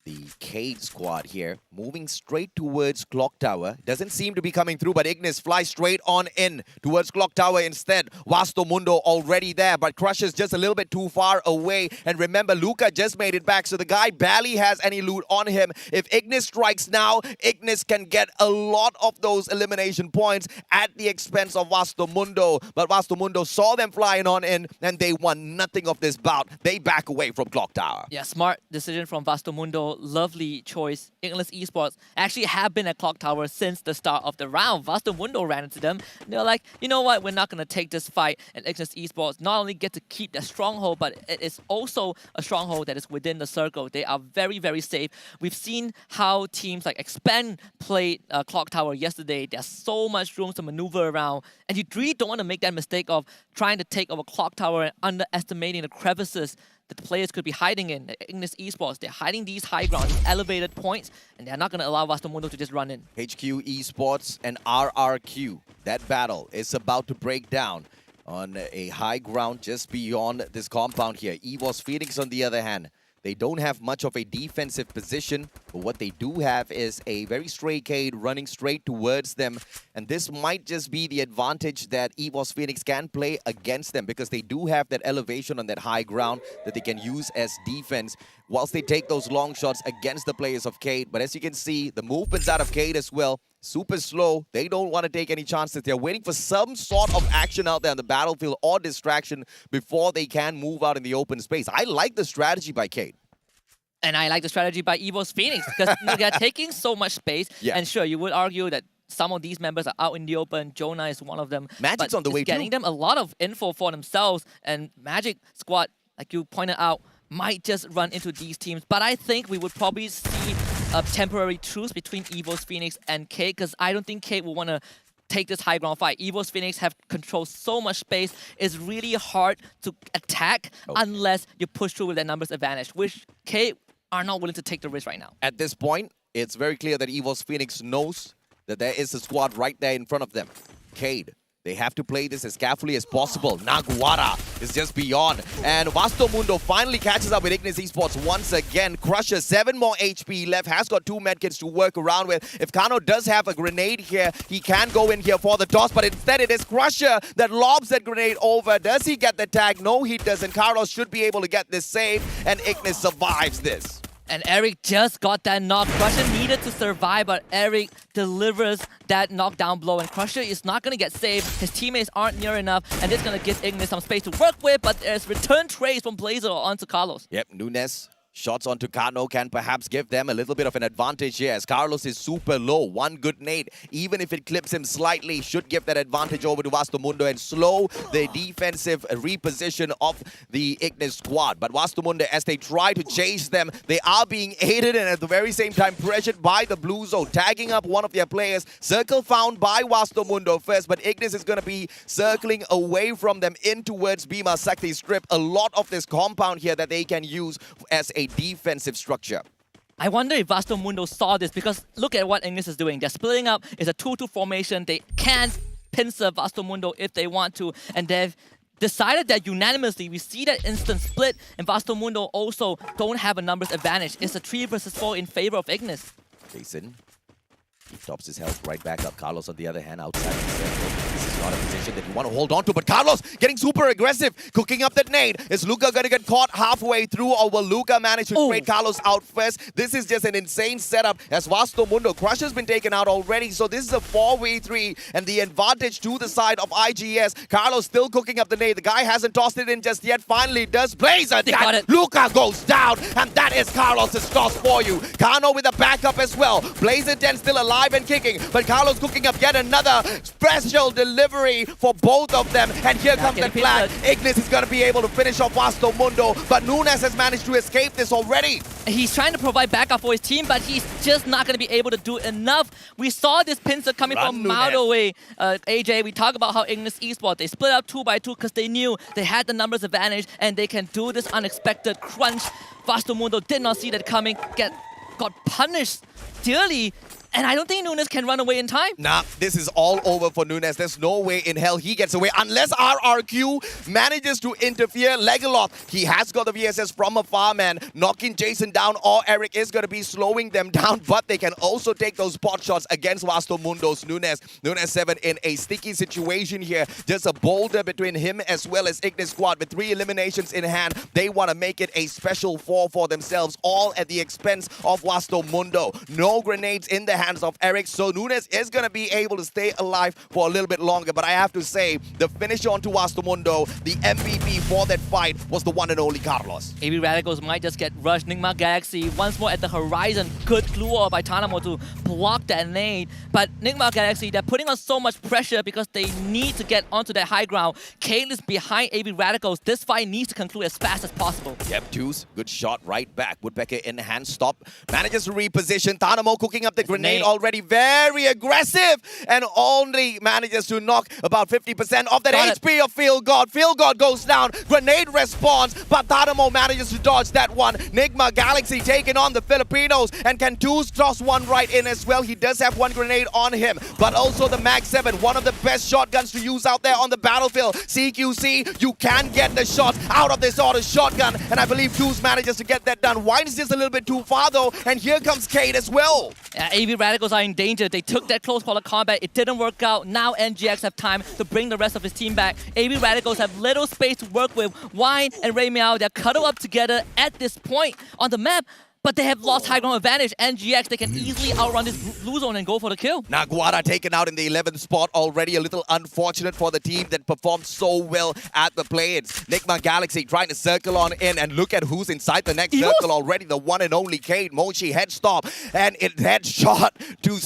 the Cade squad here, moving straight towards Clock Tower. Doesn't seem to be coming through, but Ignis flies straight on in towards Clock Tower instead. Vasto Mundo already there, but Crusher's just a little bit too far away. And remember, Luca just made it back, so the guy barely has any loot on him. If Ignis strikes now, Ignis can get a lot of those elimination points at the expense of Vasto Mundo. But Vasto Mundo saw them flying on in, and they won nothing of this bout. They back away from Clock Tower. Yeah, smart decision from Vasto Mundo. Lovely choice. Ignis Esports actually have been at Clock Tower since the start of the round. Vasto Mundo ran into them. They were like, you know what, we're not going to take this fight. And Ignis Esports not only get to keep their stronghold, but it is also a stronghold that is within the circle. They are very, very safe. We've seen how teams like Expand played Clock Tower yesterday. There's so much room to maneuver around. And you really don't want to make that mistake of trying to take over Clock Tower and underestimating the crevices that the players could be hiding in. Ignis Esports, they're hiding these high ground, these elevated points, and they're not going to allow Vasto Mundo to just run in. HQ Esports and RRQ. That battle is about to break down on a high ground just beyond this compound here. EVOS Phoenix, on the other hand, they don't have much of a defensive position, but what they do have is a very stray Cade running straight towards them. And this might just be the advantage that EVOS Phoenix can play against them, because they do have that elevation on that high ground that they can use as defense whilst they take those long shots against the players of Cade. But as you can see, the movements out of Cade as well, super slow. They don't want to take any chances. They're waiting for some sort of action out there on the battlefield or distraction before they can move out in the open space. I like the strategy by Cade. And I like the strategy by EVOS Phoenix because they're taking so much space. Yeah. And sure, you would argue that some of these members are out in the open. Jonah is one of them. Magic's on the way too. Getting them a lot of info for themselves. And Magic squad, like you pointed out, might just run into these teams. But I think we would probably see a temporary truce between EVOS Phoenix and Cade, because I don't think Cade will want to take this high ground fight. EVOS Phoenix have controlled so much space. It's really hard to attack unless you push through with that numbers advantage, which Cade are not willing to take the risk right now. At this point, it's very clear that EVOS Phoenix knows that there is a squad right there in front of them. Cade, they have to play this as carefully as possible. Naguara is just beyond. And Vasto Mundo finally catches up with Ignis Esports once again. Crusher, 7 more HP left, has got 2 medkits to work around with. If Kano does have a grenade here, he can go in here for the toss, but instead it is Crusher that lobs that grenade over. Does he get the tag? No, he doesn't. Carlos should be able to get this save, and Ignis survives this. And Eric just got that knock. Crusher needed to survive, but Eric delivers that knockdown blow. And Crusher is not going to get saved. His teammates aren't near enough, and this is going to give Ignis some space to work with, but there's return trades from Blazer onto Carlos. Yep, Nunes. Shots onto Kano can perhaps give them a little bit of an advantage here, as Carlos is super low. One good nade, even if it clips him slightly, should give that advantage over to Vasto Mundo and slow the defensive reposition of the Ignis squad. But Vasto Mundo, as they try to chase them, they are being aided and at the very same time pressured by the blue zone, tagging up one of their players. Circle found by Vasto Mundo first, but Ignis is going to be circling away from them in towards Bhima Sakti Strip. A lot of this compound here that they can use as a defensive structure. I wonder if Vasto Mundo saw this, because look at what Ignis is doing. They're splitting up. It's a 2-2 formation. They can pincer Vasto Mundo if they want to, and they've decided that unanimously. We see that instant split, and Vasto Mundo also don't have a numbers advantage. It's a 3 versus 4 in favor of Ignis. Jason, he tops his health right back up. Carlos, on the other hand, outside the circle. This is not a position that you want to hold on to, but Carlos getting super aggressive, cooking up that nade. Is Luca going to get caught halfway through, or will Luca manage to trade Carlos out first? This is just an insane setup, as Vasto Mundo. Crusher's been taken out already, so this is a 4v3, and the advantage to the side of IGS. Carlos still cooking up the nade. The guy hasn't tossed it in just yet. Finally does. Blazer, Luca goes down, and that is Carlos' toss for you. Kano with a backup as well. Blazer Den still alive. alive and kicking. But Carlos cooking up yet another special delivery for both of them. And here comes the flag. Ignis is going to be able to finish off Vasto Mundo. But Nunes has managed to escape this already. He's trying to provide backup for his team, but he's just not going to be able to do enough. We saw this pincer coming from miles away. AJ, we talk about how Ignis Esports, they split up 2 by 2 because they knew they had the numbers advantage and they can do this unexpected crunch. Vasto Mundo did not see that coming, got punished dearly. And I don't think Nunes can run away in time. Nah, this is all over for Nunes. There's no way in hell he gets away unless RRQ manages to interfere. Legaloth, he has got the VSS from afar, man. Knocking Jason down, or Eric is going to be slowing them down, but they can also take those spot shots against Vasto Mundo's Nunes. Nunes 7 in a sticky situation here. Just a boulder between him as well as Ignis Squad with 3 eliminations in hand. They want to make it a special 4 for themselves, all at the expense of Vasto Mundo. No grenades in the hands of Eric, so Nunes is going to be able to stay alive for a little bit longer. But I have to say, the finish on to Vasto Mundo, the MVP for that fight, was the one and only Carlos. AB Radicals might just get rushed. Nigma Galaxy once more at the horizon. Good glue wall by Tanamo to block that nade. But Nigma Galaxy, they're putting on so much pressure because they need to get onto that high ground. Kane is behind AB Radicals. This fight needs to conclude as fast as possible. Yep, Juice, good shot right back. Woodpecker in hand stop. Manages to reposition. Tanamo cooking up the grenade already, very aggressive, and only manages to knock about 50% of that HP of Field God. Field God goes down, grenade responds, but Tanamo manages to dodge that one. Nigma Galaxy taking on the Filipinos, and can Juice toss one right in as well. He does have one grenade on him, but also the Mag 7, one of the best shotguns to use out there on the battlefield. CQC, you can get the shots out of this auto shotgun, and I believe Juice manages to get that done. Wine is just a little bit too far though, and here comes Kate as well. AB Radicals are in danger. They took that close quarter combat. It didn't work out. Now NGX have time to bring the rest of his team back. AB Radicals have little space to work with. Wine and Ray Meow, they're cuddled up together at this point on the map. But they have lost high ground advantage. NGX, they can easily outrun this blue zone and go for the kill. Naguara taken out in the 11th spot already. A little unfortunate for the team that performed so well at the play-ins. Nigma Galaxy trying to circle on in, and look at who's inside the next circle already. The one and only Kate. Mochi head stop, and it headshot to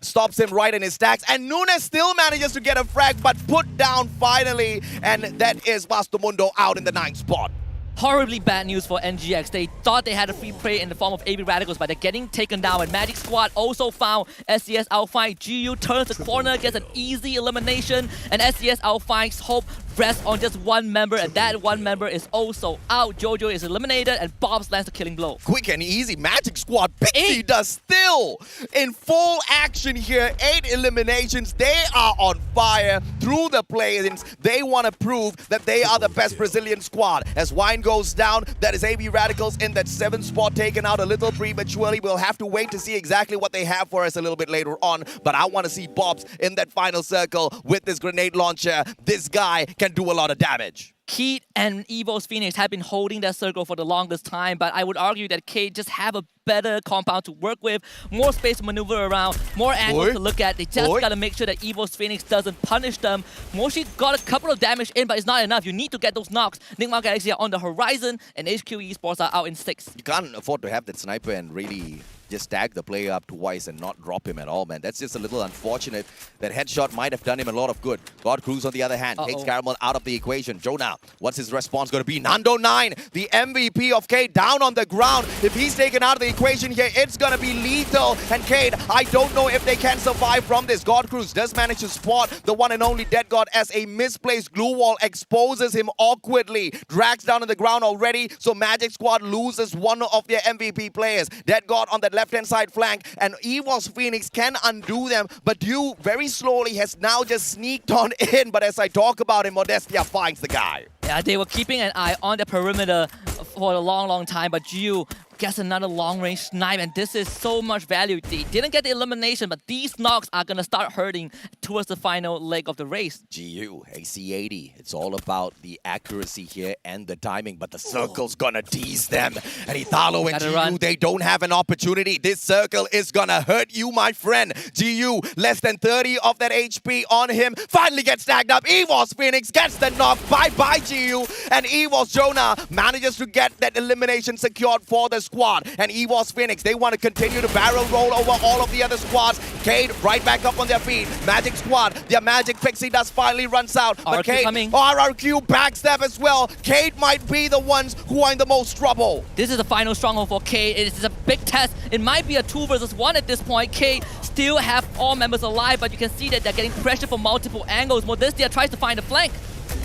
stops him right in his stacks. And Nunes still manages to get a frag, but put down finally. And that is Vasto Mundo out in the 9th spot. Horribly bad news for NGX. They thought they had a free prey in the form of AB Radicals, but they're getting taken down. And Magic Squad also found SCS Outfight. GU turns the corner, gets an easy elimination. And SCS Outfight's hope rests on just one member, and that one member is also out. Jojo is eliminated, and Bobs lands the killing blow. Quick and easy. Magic Squad. Pixie does still in full action here. 8 eliminations. They are on fire through the play-ins. They want to prove that they are the best Brazilian squad. As Wine goes down, that is AB Radicals in that 7th spot, taken out a little prematurely. We'll have to wait to see exactly what they have for us a little bit later on. But I want to see Bobs in that final circle with this grenade launcher. This guy can do a lot of damage. Keat and Evo's Phoenix have been holding that circle for the longest time, but I would argue that Kate just have a better compound to work with, more space to maneuver around, more angles to look at. They just gotta make sure that Evo's Phoenix doesn't punish them. Moshi got a couple of damage in, but it's not enough. You need to get those knocks. Nigma Galaxy are on the horizon, and HQ Esports are out in 6. You can't afford to have that sniper and really just tag the player up twice and not drop him at all, man. That's just a little unfortunate. That headshot might have done him a lot of good. God Cruz, on the other hand, takes Caramel out of the equation. Jonah, what's his response going to be? Nando 9, the MVP of Cade, down on the ground. If he's taken out of the equation here, it's going to be lethal. And Cade, I don't know if they can survive from this. God Cruz does manage to spot the one and only Dead God as a misplaced glue wall exposes him awkwardly. Drags down on the ground already, so Magic Squad loses one of their MVP players. Dead God on that left-hand side flank, and Evo's Phoenix can undo them, but Dew very slowly has now just sneaked on in. But as I talk about him, Modestia finds the guy. Yeah, they were keeping an eye on the perimeter for a long time, but Gio gets another long-range snipe, and this is so much value. They didn't get the elimination, but these knocks are going to start hurting towards the final leg of the race. GU, AC80, it's all about the accuracy here and the timing, but the circle's going to tease them. And Italo and GU, they don't have an opportunity. This circle is going to hurt you, my friend. GU, less than 30 of that HP on him, finally gets snagged up. Evos Phoenix gets the knock. Bye-bye, GU. And Evos Jonah manages to get that elimination secured for the squad. squad. And EVOS Phoenix, they want to continue to barrel roll over all of the other squads. Cade right back up on their feet. Magic squad, their magic pixie dust finally runs out. But RRQ Cade, coming. RRQ backstab as well. Cade might be the ones who are in the most trouble. This is the final stronghold for Cade. It is a big test. It might be a 2 versus 1 at this point. Cade still have all members alive, but you can see that they're getting pressure from multiple angles. Modestia tries to find a flank.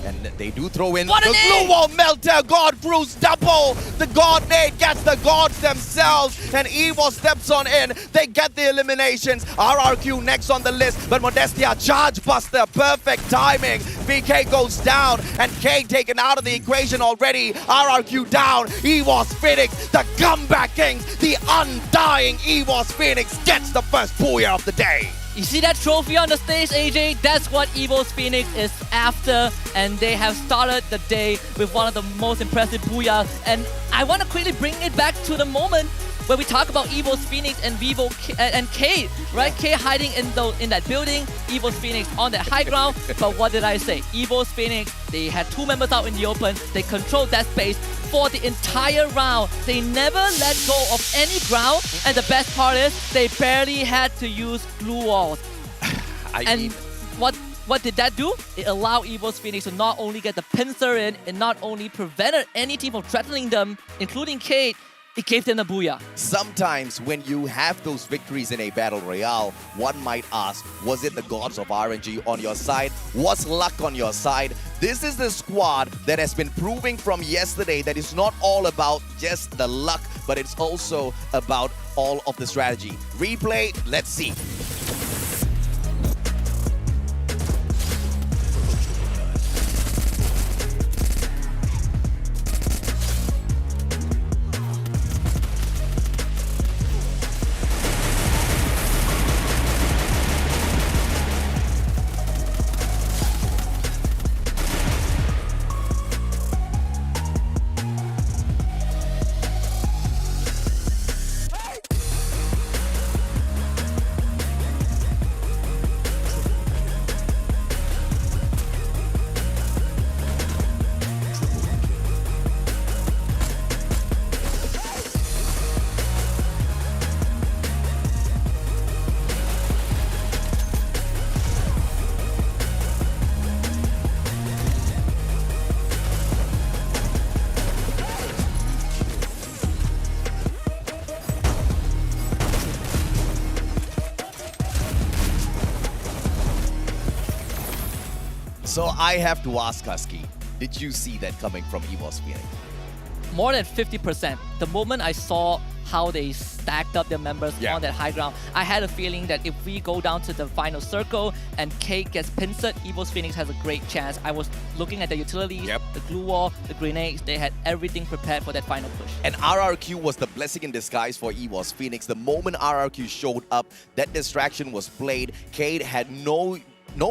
And they do throw in What the a glue nade! wall melter. God Bruce double. The God nade gets the gods themselves. And Evo steps on in. They get the eliminations. RRQ next on the list. But Modestia charge buster. Perfect timing. VK goes down. And K taken out of the equation already. RRQ down. EVOS Phoenix, the comeback kings. The undying EVOS Phoenix gets the first booyah of the day. You see that trophy on the stage, AJ? That's what EVOS Phoenix is after, and they have started the day with one of the most impressive booyahs. And I want to quickly bring it back to the moment where we talk about EVOS Phoenix and and Cade, right? Cade hiding in that building, EVOS Phoenix on that high ground. But what did I say? EVOS Phoenix, they had 2 members out in the open. They controlled that space for the entire round. They never let go of any ground, and the best part is they barely had to use glue walls. And what did that do? It allowed EVOS Phoenix to not only get the pincer in, it not only prevented any team from threatening them, including Cade, it gave them the booyah. Sometimes when you have those victories in a battle royale, one might ask, was it the gods of RNG on your side? Was luck on your side? This is the squad that has been proving from yesterday that it's not all about just the luck, but it's also about all of the strategy. Replay, let's see. So I have to ask Husky, did you see that coming from EVOS Phoenix? More than 50%. The moment I saw how they stacked up their members on that high ground, I had a feeling that if we go down to the final circle and Cade gets pincered, EVOS Phoenix has a great chance. I was looking at the utilities, the glue wall, the grenades. They had everything prepared for that final push. And RRQ was the blessing in disguise for EVOS Phoenix. The moment RRQ showed up, that distraction was played. Cade had no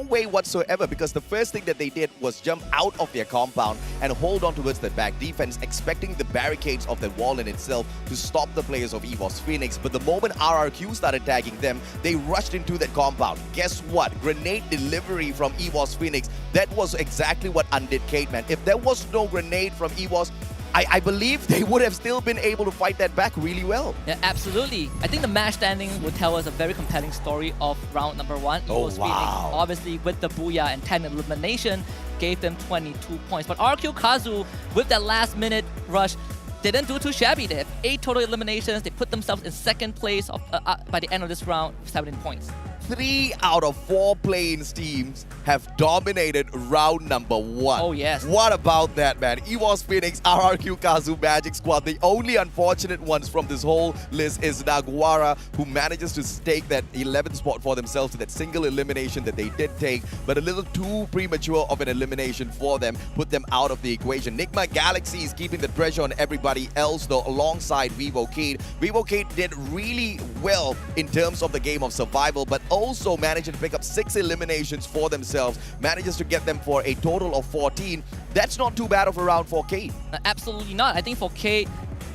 way whatsoever, because the first thing that they did was jump out of their compound and hold on towards the back defense, expecting the barricades of the wall in itself to stop the players of EVOS Phoenix. But the moment RRQ started tagging them, they rushed into that compound. Guess what? Grenade delivery from EVOS Phoenix. That was exactly what undid Cade, man. If there was no grenade from EVOS, I believe they would have still been able to fight that back really well. Yeah, absolutely. I think the match standing would tell us a very compelling story of round number 1. EVOS Phoenix, obviously with the booyah and 10 elimination, gave them 22 points. But RQ Kazu, with that last minute rush, didn't do too shabby. They have 8 total eliminations. They put themselves in 2nd place by the end of this round with 17 points. 3 out of 4 play-ins teams have dominated round number 1. Oh, yes. What about that, man? EVOS Phoenix, RRQ Kazu, Magic Squad. The only unfortunate ones from this whole list is Naguara, who manages to stake that 11th spot for themselves to that single elimination that they did take, but a little too premature of an elimination for them, put them out of the equation. Nigma Galaxy is keeping the pressure on everybody else, though, alongside Vivo Cade. Vivo Cade did really well in terms of the game of survival, but also managed to pick up 6 eliminations for themselves, manages to get them for a total of 14. That's not too bad of a round for Cade. Absolutely not. I think for Cade,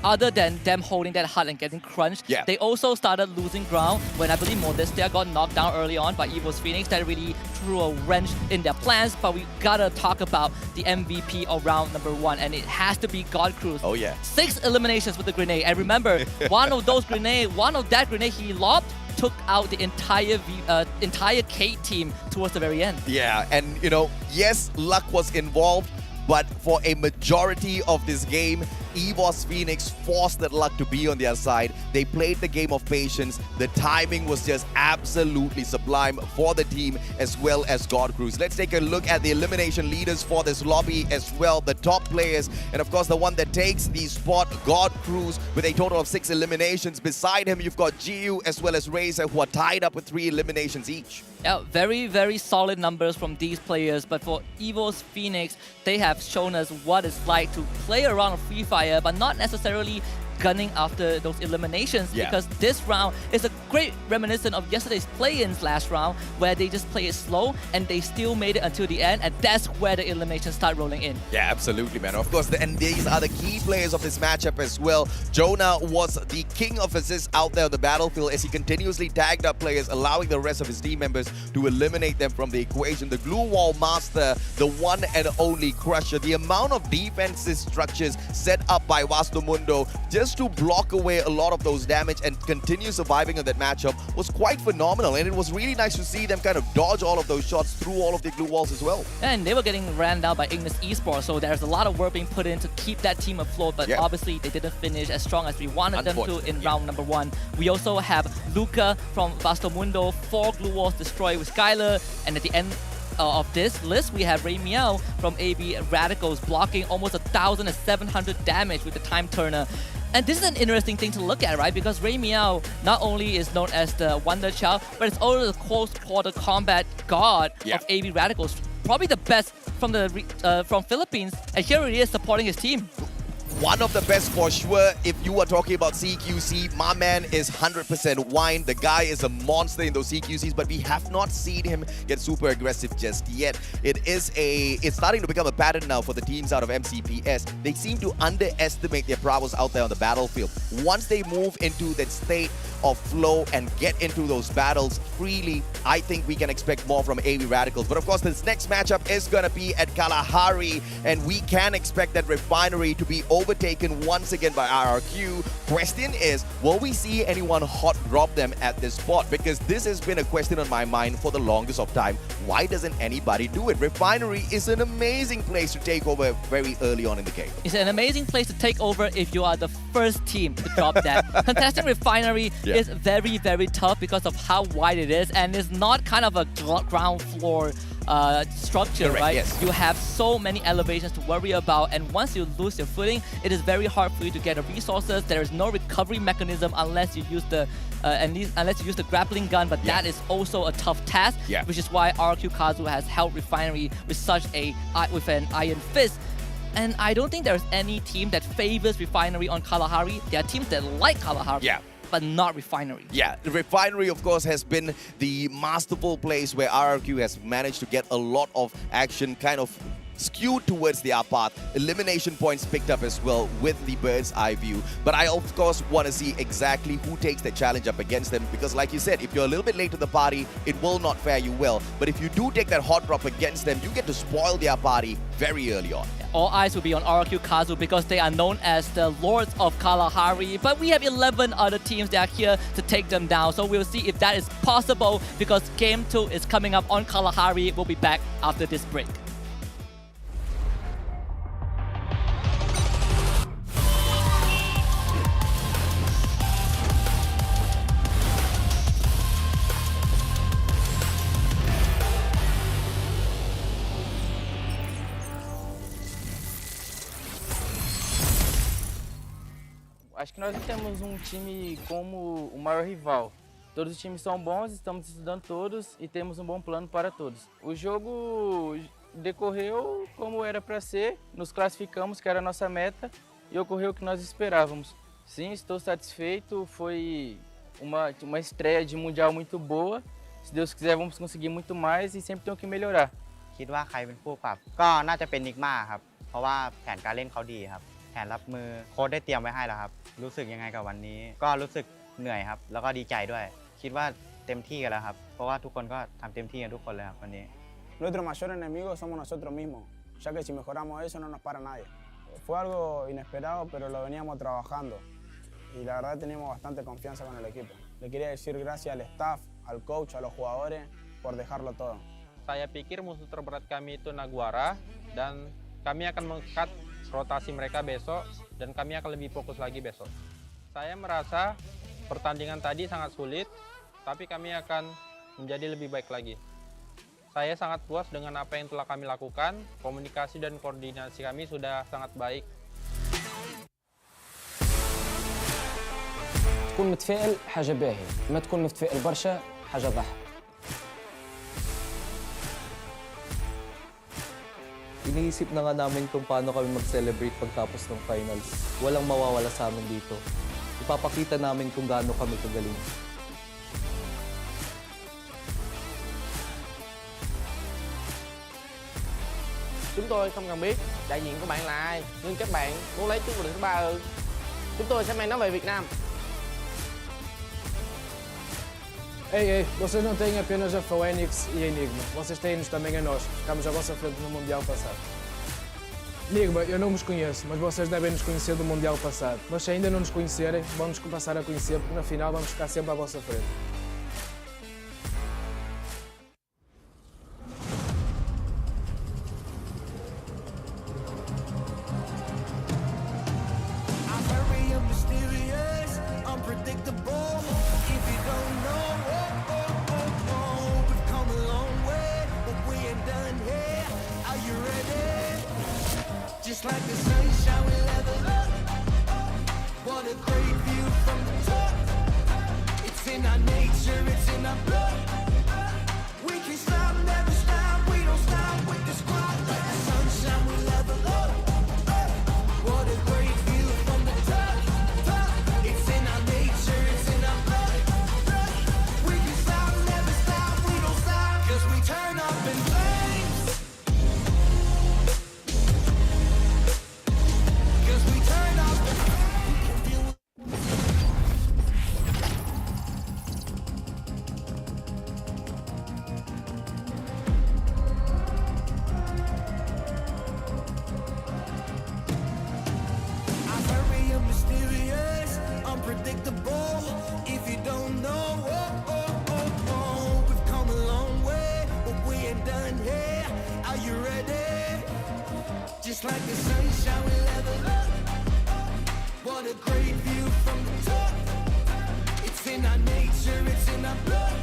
other than them holding that hut and getting crunched, they also started losing ground when I believe Modestia got knocked down early on by Evo's Phoenix. That really threw a wrench in their plans. But we gotta talk about the MVP of round number 1, and it has to be God Cruz. Oh yeah. 6 eliminations with the grenade, and remember, one of that grenade he lobbed took out the entire Kate team towards the very end. Yeah, and you know, yes, luck was involved, but for a majority of this game, EVOS Phoenix forced that luck to be on their side. They played the game of patience. The timing was just absolutely sublime for the team as well as God Cruz. Let's take a look at the elimination leaders for this lobby as well, the top players. And of course, the one that takes the spot, God Cruz, with a total of 6 eliminations. Beside him, you've got Jiu as well as Razor, who are tied up with 3 eliminations each. Yeah, very, very solid numbers from these players. But for EVO's Phoenix, they have shown us what it's like to play around a Free Fire, but not necessarily gunning after those eliminations, because this round is a great reminiscent of yesterday's play-ins last round, where they just play it slow and they still made it until the end, and that's where the eliminations start rolling in. Yeah, absolutely, man. Of course, and these are the key players of this matchup as well. Jonah was the king of assists out there on the battlefield as he continuously tagged up players, allowing the rest of his team members to eliminate them from the equation. The glue wall master, the one and only Crusher. The amount of defensive structures set up by Vastomundo just to block away a lot of those damage and continue surviving in that matchup was quite phenomenal, and it was really nice to see them kind of dodge all of those shots through all of the glue walls as well. And they were getting ran down by Ignis Esports, so there's a lot of work being put in to keep that team afloat, but obviously they didn't finish as strong as we wanted them to in round number 1. We also have Luca from Vastomundo, 4 glue walls destroyed with Skylar, and at the end of this list, we have Ray Meow from AB Radicals blocking almost 1,700 damage with the time turner. And this is an interesting thing to look at, right? Because Ray Meow not only is known as the Wonder Child, but it's also the close quarter combat god of AB Radicals. Probably the best from the from Philippines, and here he is supporting his team. One of the best for sure. If you are talking about CQC, my man is 100% wine. The guy is a monster in those CQCs, but we have not seen him get super aggressive just yet. It's starting to become a pattern now for the teams out of MCPS. They seem to underestimate their prowess out there on the battlefield. Once they move into that state of flow and get into those battles freely, I think we can expect more from AB Radicals. But of course, this next matchup is going to be at Kalahari, and we can expect that Refinery to be overtaken once again by RRQ. Question is, will we see anyone hot drop them at this spot? Because this has been a question on my mind for the longest of time. Why doesn't anybody do it? Refinery is an amazing place to take over very early on in the game. It's an amazing place to take over if you are the first team to drop that. Contesting Refinery is very, very tough because of how wide it is, and it's not kind of a ground floor structure, right? Yes. You have so many elevations to worry about, and once you lose your footing, it is very hard for you to get the resources. There is no recovery mechanism unless you use the grappling gun, but that is also a tough task, which is why RQ Kazu has held Refinery with an iron fist. And I don't think there's any team that favors Refinery on Kalahari. There are teams that like Kalahari, but not Refinery. Yeah, the Refinery, of course, has been the masterful place where RRQ has managed to get a lot of action kind of skewed towards their path. Elimination points picked up as well with the bird's eye view. But I, of course, want to see exactly who takes the challenge up against them, because like you said, if you're a little bit late to the party, it will not fare you well. But if you do take that hot drop against them, you get to spoil their party very early on. All eyes will be on RQ Kazu because they are known as the Lords of Kalahari, but we have 11 other teams that are here to take them down. So we'll see if that is possible, because Game 2 is coming up on Kalahari. We'll be back after this break. Acho que nós não temos um time como o maior rival. Todos os times são bons, estamos estudando todos e temos um bom plano para todos. O jogo decorreu como era para ser, nos classificamos, que era a nossa meta, e ocorreu o que nós esperávamos. Sim, estou satisfeito, foi uma estreia de mundial muito boa. Se Deus quiser, vamos conseguir muito mais e sempre tem que melhorar. คิดว่าใครเป็นผู้ปรับก็น่าจะเป็นนิกมาครับเพราะว่าแผนการเล่นเขาดีครับ แผนรับมือโค้ชได้เตรียมไว้ให้แล้วครับรู้สึกยังไงกับวันนี้ก็รู้สึกเหนื่อยครับแล้วก็ดีใจด้วยคิดว่าเต็มที่กันแล้วครับเพราะว่าทุกคนก็ทำเต็มที่กันทุกคนเลยครับวันนี้ Nuestro mayor enemigo somos nosotros mismos, ya que si mejoramos eso no nos para nadie. Fue algo inesperado, pero lo veníamos trabajando y la verdad teníamos bastante confianza con el equipo. Le quería decir gracias al staff, al coach, a los jugadores por dejarlo todo. Saya pikir musuh terberat kami itu Naguara dan kami akan mengkat rotasi mereka besok dan kami akan lebih fokus lagi besok. Saya merasa pertandingan tadi sangat sulit, tapi kami akan menjadi lebih baik lagi. Saya sangat puas dengan apa yang telah kami lakukan, komunikasi dan koordinasi kami sudah sangat baik. تكون متفائل حاجة باهية، ما تكون متفائل برشا حاجة ضحك. Iniisip na nga namin kung paano kami mag-celebrate pagtapos ng finals. Walang mawawala sa amin dito. Ipapakita namin kung gaano kami kagaling. Chúng tôi không cần biết đại diện của bạn là ai, nhưng các bạn muốn lấy chức vô địch thứ 3 ư? Chúng tôi sẽ mang nó về Việt Nam. Ei, vocês não têm apenas a Phoenix e a Enigma, vocês têm-nos também a nós. Ficámos à vossa frente no Mundial passado. Enigma, eu não vos conheço, mas vocês devem nos conhecer do Mundial passado. Mas se ainda não nos conhecerem, vão-nos passar a conhecer, porque na final vamos ficar sempre à vossa frente. I'm very mysterious, unpredictable. If you don't know, we've come a long way, but we ain't done here. Are you ready? Just like the sunshine, we level up. What a great view from the top. It's in our nature, it's in our blood. We can stop, never stop. We don't stop with the squad. Like the sunshine, we level up. What a great view from the top. It's in our nature, it's in our blood. We can stop, never stop. We don't stop, 'cause we turn up in flames. 'Cause we turn up in flames. I'm very mysterious, unpredictable. If you don't know, we've come a long way, but we ain't done here. Are you ready? Just like the sunshine, we level up. What a great view from the top. It's in our nature, it's in our blood.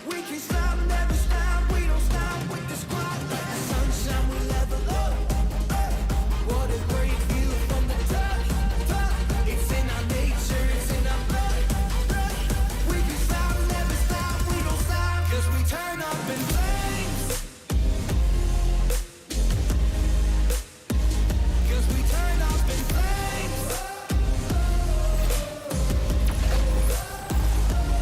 We can stop, never stop. We don't stop with the squad. Like the sunshine, we level up. What a great view from the top. It's in our nature, it's in our blood. We can stop, never stop. We don't stop, 'cause we turn up in flames. 'Cause we turn up in flames.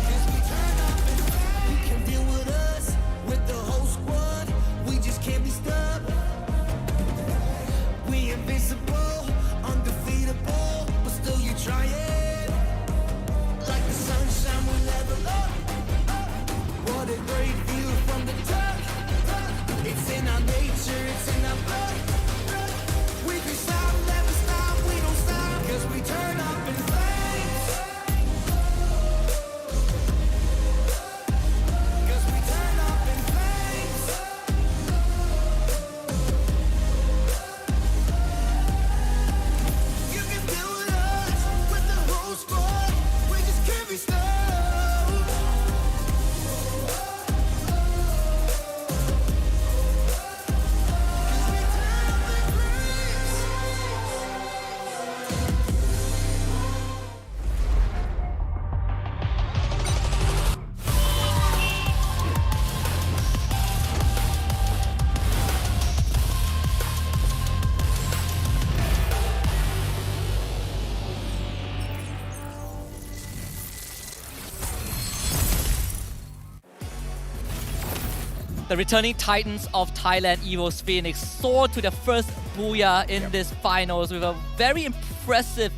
'Cause we turn up in flames. You can deal with us, with the whole squad. We just can't be stopped. We invincible, undefeatable, but still you try it. Like the sunshine, we level up. What a great view from the top. It's in our nature, it's in our blood. We can stop, never stop, we don't stop, 'cause we turn up in flames. 'Cause we turn up in flames. You can deal with us, with the whole squad. We just can't be stopped. The returning titans of Thailand, Evo's Phoenix, soared to their first Booyah in this finals with a very impressive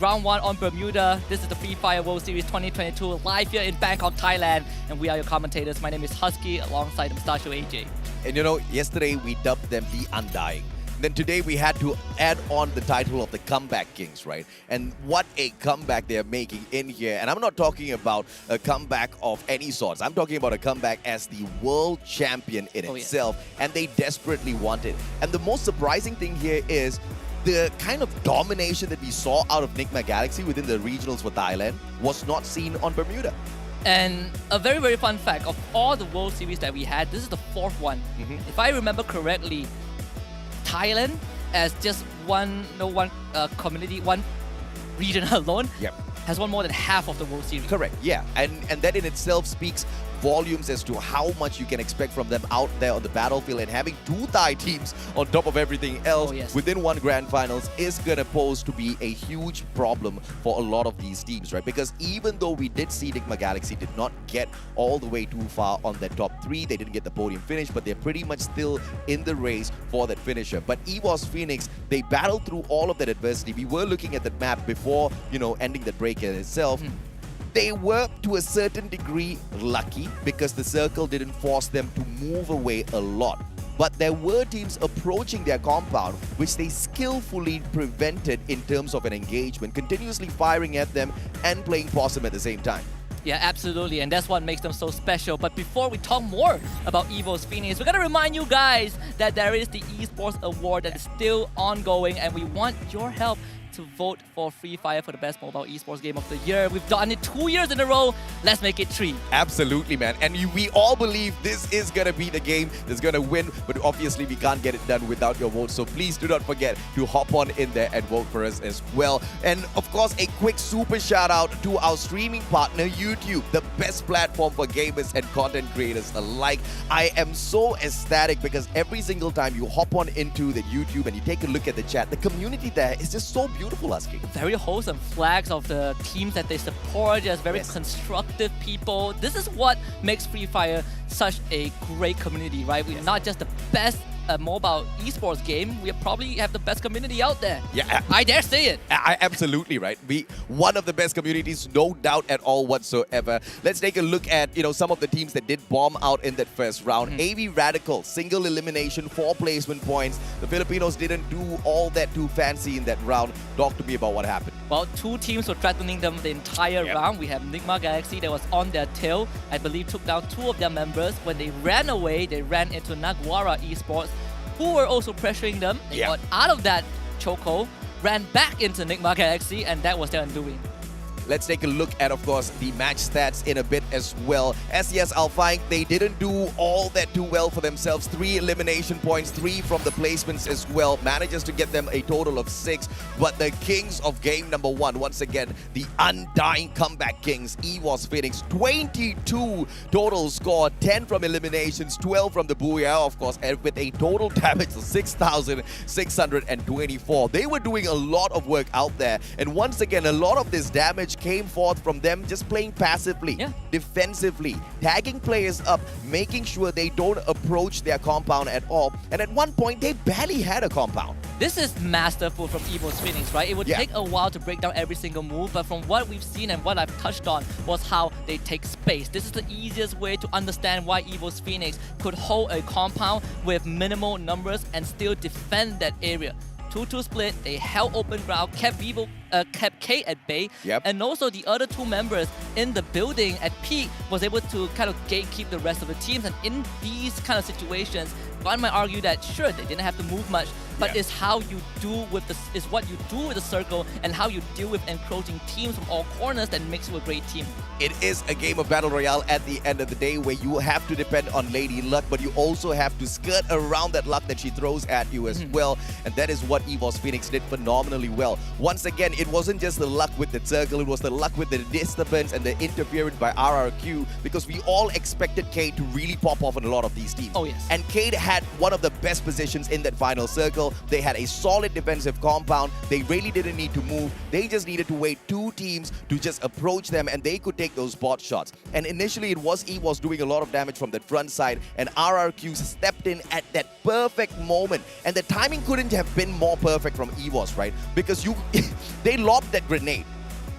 round 1 on Bermuda. This is the Free Fire World Series 2022 live here in Bangkok, Thailand. And we are your commentators. My name is Husky alongside Mustachio AJ. And you know, yesterday we dubbed them the Undying. Then today we had to add on the title of the Comeback Kings, right? And what a comeback they're making in here. And I'm not talking about a comeback of any sorts. I'm talking about a comeback as the world champion in itself. And they desperately want it. And the most surprising thing here is the kind of domination that we saw out of Nigma Galaxy within the regionals for Thailand was not seen on Bermuda. And a very, very fun fact, of all the World Series that we had, this is the 4th one. If I remember correctly, Thailand as just one community, one region alone, has won more than half of the World Series. Correct, yeah. And that in itself speaks volumes as to how much you can expect from them out there on the battlefield, and having 2 Thai teams on top of everything else within one grand finals is going to pose to be a huge problem for a lot of these teams, right? Because even though we did see Nigma Galaxy did not get all the way too far on their top 3, they didn't get the podium finish, but they're pretty much still in the race for that finisher. But EVOS Phoenix, they battled through all of that adversity. We were looking at the map before, you know, ending the break in itself. They were, to a certain degree, lucky because the circle didn't force them to move away a lot. But there were teams approaching their compound, which they skillfully prevented in terms of an engagement, continuously firing at them and playing possum at the same time. Yeah, absolutely, and that's what makes them so special. But before we talk more about EVOS Phoenix, we're gonna remind you guys that there is the Esports Award that is still ongoing, and we want your help to vote for Free Fire for the best mobile esports game of the year. We've done it 2 years in a row. Let's make it 3. Absolutely, man. And we all believe this is going to be the game that's going to win, but obviously we can't get it done without your vote. So please do not forget to hop on in there and vote for us as well. And of course, a quick super shout out to our streaming partner, YouTube, the best platform for gamers and content creators alike. I am so ecstatic because every single time you hop on into the YouTube and you take a look at the chat, the community there is just so beautiful, Husky. Very wholesome flags of the teams that they support, just very constructive people. This is what makes Free Fire such a great community, right? We're not just the best mobile esports game, we probably have the best community out there. Yeah, I dare say it. Absolutely right. One of the best communities, no doubt at all whatsoever. Let's take a look at some of the teams that did bomb out in that first round. AV Radical, single elimination, 4 placement points. The Filipinos didn't do all that too fancy in that round. Talk to me about what happened. Well, 2 teams were threatening them the entire round. We have Nigma Galaxy that was on their tail. I believe took down 2 of their members. When they ran away, they ran into Nagwara Esports, who were also pressuring them. They got out of that chokehold, ran back into Nigma Galaxy, and that was their undoing. Let's take a look at, of course, the match stats in a bit as well. SES Alpine, they didn't do all that too well for themselves. 3 elimination points, 3 from the placements as well. Manages to get them a total of 6. But the kings of game number 1, once again, the undying comeback kings, EVOS Phoenix, 22 total score, 10 from eliminations, 12 from the Booyah, of course, and with a total damage of 6,624. They were doing a lot of work out there. And once again, a lot of this damage came forth from them just playing passively, defensively, tagging players up, making sure they don't approach their compound at all. And at one point, they barely had a compound. This is masterful from EVOS Phoenix, right? It would take a while to break down every single move, but from what we've seen and what I've touched on was how they take space. This is the easiest way to understand why EVOS Phoenix could hold a compound with minimal numbers and still defend that area. 2-2 split, they held open ground, kept K at bay, and also the other 2 members in the building at peak was able to kind of gatekeep the rest of the teams. And in these kind of situations, one might argue that sure, they didn't have to move much, but it's how you do with what you do with the circle and how you deal with encroaching teams from all corners that makes you a great team. It is a game of Battle Royale at the end of the day where you have to depend on Lady Luck, but you also have to skirt around that luck that she throws at you as well. And that is what EVOS Phoenix did phenomenally well. Once again, it wasn't just the luck with the circle, it was the luck with the disturbance and the interference by RRQ, because we all expected Cade to really pop off on a lot of these teams. Oh yes. And Cade had one of the best positions in that final circle. They had a solid defensive compound. They really didn't need to move. They just needed to wait two teams to just approach them, and they could take those bot shots. And initially, it was EVOS doing a lot of damage from the front side, and RRQ stepped in at that perfect moment. And the timing couldn't have been more perfect from EVOS, right? Because they lobbed that grenade.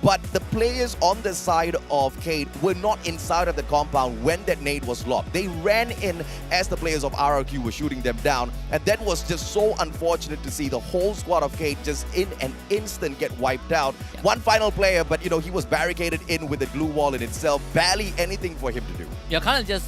But the players on the side of Cade were not inside of the compound when that nade was lobbed. They ran in as the players of RRQ were shooting them down. And that was just so unfortunate to see the whole squad of Cade just in an instant get wiped out. Yeah. One final player, but he was barricaded in with the glue wall in itself. Barely anything for him to do. You're kind of just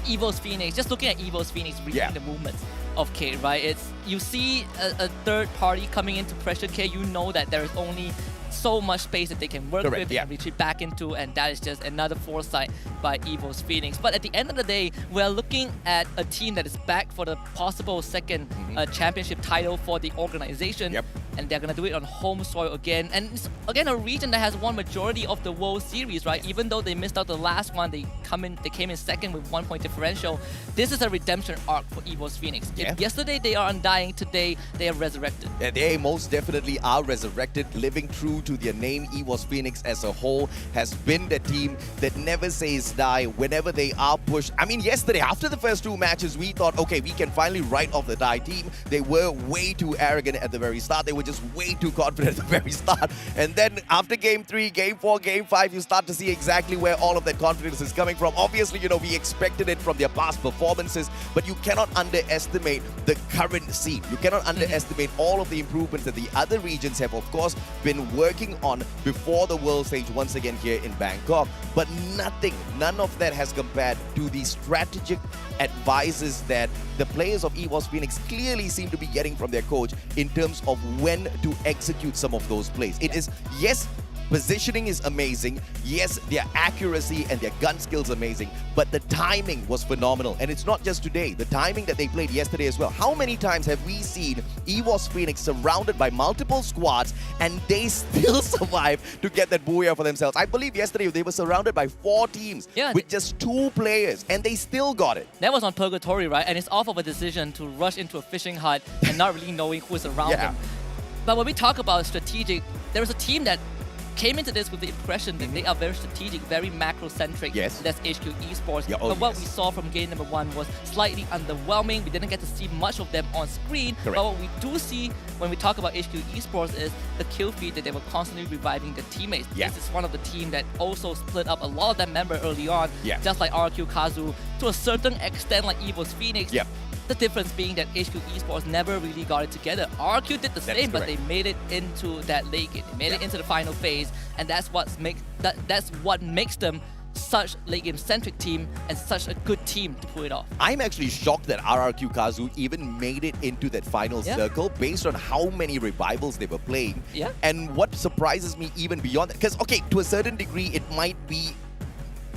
EVOS Phoenix, just looking at EVOS Phoenix reading the movements of Cade, right? You see a third party coming in to pressure Cade, you know that there is only so much space that they can work with and retreat back into, and that is just another foresight by EVOS Phoenix. But at the end of the day, we're looking at a team that is back for the possible second championship title for the organization, and they're going to do it on home soil again. And it's, again, a region that has won majority of the World Series, right? Even though they missed out the last one, they came in second with 1 point differential. This is a redemption arc for EVOS Phoenix. If yesterday they are undying, today they are resurrected. Yeah, they most definitely are resurrected, living true to their name. EVOS Phoenix as a whole has been the team that never says die whenever they are pushed. I mean, yesterday, after the first two matches, we thought, okay, we can finally write off the die team. They were way too arrogant at the very start. They were just way too confident at the very start. And then after Game 3, Game 4, Game 5, you start to see exactly where all of that confidence is coming from. Obviously, we expected it from their past performances, but you cannot underestimate the current scene. You cannot underestimate all of the improvements that the other regions have, of course, been working on before the world stage once again here in Bangkok. But none of that has compared to the strategic advices that the players of EVOS Phoenix clearly seem to be getting from their coach in terms of when to execute some of those plays. It is, yes, positioning is amazing. Yes, their accuracy and their gun skills amazing, but the timing was phenomenal. And it's not just today, the timing that they played yesterday as well. How many times have we seen EVOS Phoenix surrounded by multiple squads and they still survive to get that booyah for themselves? I believe yesterday they were surrounded by 4 teams with just 2 players and they still got it. That was on Purgatory, right? And it's off of a decision to rush into a fishing hut and not really knowing who's around them. But when we talk about strategic, there was a team that came into this with the impression that they are very strategic, very macro-centric. That's HQ Esports. But what we saw from game number 1 was slightly underwhelming. We didn't get to see much of them on screen. But what we do see when we talk about HQ Esports is the kill feed that they were constantly reviving their teammates. This is one of the team that also split up a lot of their member early on, just like RQ Kazu, to a certain extent like EVOS Phoenix. The difference being that HQ Esports never really got it together. RQ did the same, but they made it into that late game. They made it into the final phase, and that's what makes them such late game centric team and such a good team to pull it off. I'm actually shocked that RRQ Kazu even made it into that final circle based on how many revivals they were playing. And what surprises me even beyond that, because okay, to a certain degree it might be,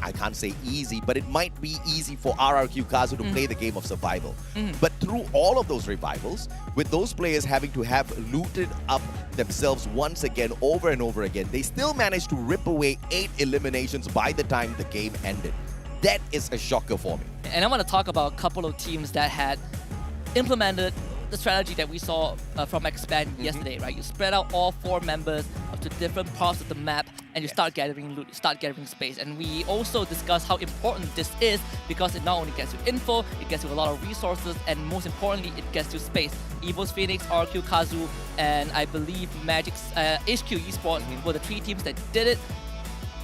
I can't say easy, but it might be easy for RRQ Kazu to play the game of survival. But through all of those revivals, with those players having to have looted up themselves once again, over and over again, they still managed to rip away 8 eliminations by the time the game ended. That is a shocker for me. And I want to talk about a couple of teams that had implemented the strategy that we saw from Expand yesterday, right? You spread out all 4 members to different parts of the map and you start gathering loot, you start gathering space. And we also discussed how important this is because it not only gets you info, it gets you a lot of resources, and most importantly, it gets you space. EVOS Phoenix, RQ Kazu, and I believe Magic's HQ Esports were the 3 teams that did it.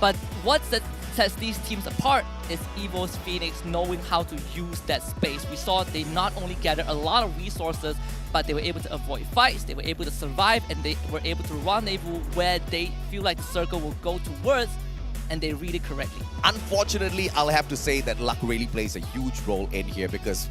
But what sets these teams apart is EVOS Phoenix knowing how to use that space. We saw they not only gathered a lot of resources, but they were able to avoid fights, they were able to survive, and they were able to rendezvous where they feel like the circle will go towards, and they read it correctly. Unfortunately, I'll have to say that luck really plays a huge role in here because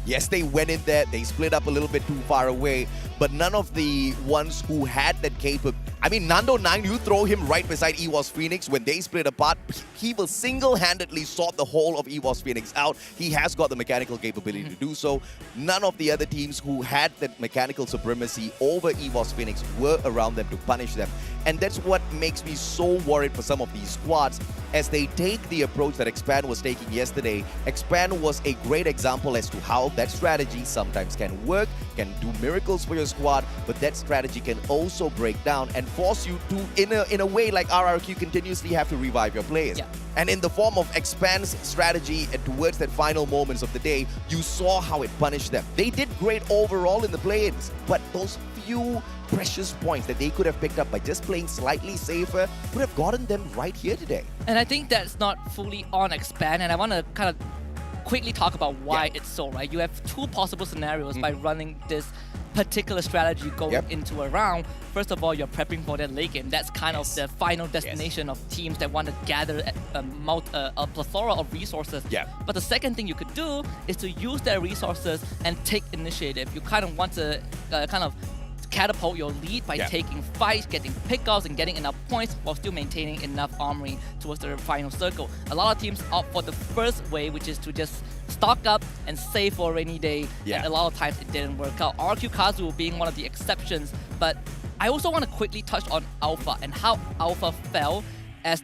yes, they went in there, they split up a little bit too far away, but none of the ones who had that capability. I mean, Nando9, you throw him right beside EVOS Phoenix. When they split apart, he will single-handedly sort the whole of EVOS Phoenix out. He has got the mechanical capability to do so. None of the other teams who had that mechanical supremacy over EVOS Phoenix were around them to punish them. And that's what makes me so worried for some of these squads. as they take the approach that Expand was taking yesterday. Expand was a great example as to how that strategy sometimes can work, can do miracles for your squad, but that strategy can also break down and force you to, in a way like RRQ, continuously have to revive your players. Yeah. And in the form of Expand's strategy towards that final moments of the day, you saw how it punished them. They did great overall in the play-ins, but those few precious points that they could have picked up by just playing slightly safer would have gotten them right here today. And I think that's not fully on Expand, and I want to kind of quickly talk about why it's so, right? You have two possible scenarios by running this particular strategy going into a round. First of all, you're prepping for that late game. That's kind of the final destination of teams that want to gather a plethora of resources. But the second thing you could do is to use their resources and take initiative. You kind of want to kind of catapult your lead by taking fights, getting pickups, and getting enough points while still maintaining enough armory towards the final circle. A lot of teams opt for the first way, which is to just stock up and save for a rainy day. And a lot of times it didn't work out. RQ Kazu being one of the exceptions. But I also want to quickly touch on Alpha and how Alpha fell as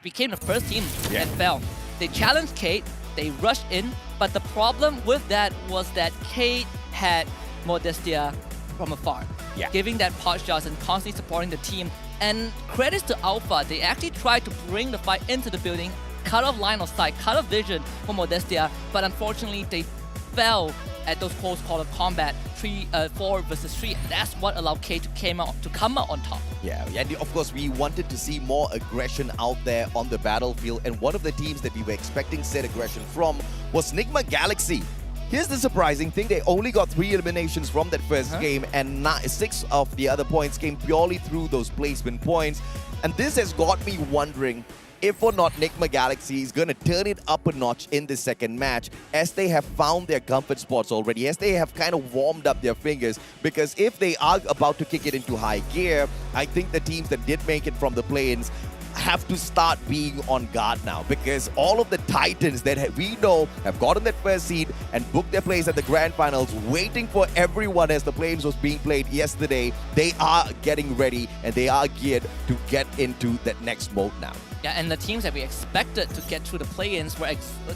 became the first team that fell. They challenged Kate, they rushed in, but the problem with that was that Kate had Modestia from afar, giving that pot shots and constantly supporting the team. And credits to Alpha, they actually tried to bring the fight into the building, cut off line of sight, cut off vision for Modestia, but unfortunately they fell at those close call of combat, 4 versus 3. And that's what allowed K to come out on top. Yeah, and of course we wanted to see more aggression out there on the battlefield, and one of the teams that we were expecting said aggression from was Nigma Galaxy. Here's the surprising thing, they only got 3 eliminations from that first game, and 6 of the other points came purely through those placement points. And this has got me wondering if or not Nigma Galaxy is going to turn it up a notch in the second match, as they have found their comfort spots already, as they have kind of warmed up their fingers. Because if they are about to kick it into high gear, I think the teams that did make it from the play-ins have to start being on guard now, because all of the titans that we know have gotten that first seed and booked their place at the grand finals, waiting for everyone as the play-ins was being played yesterday, they are getting ready and they are geared to get into that next mode now. Yeah, and the teams that we expected to get through the play-ins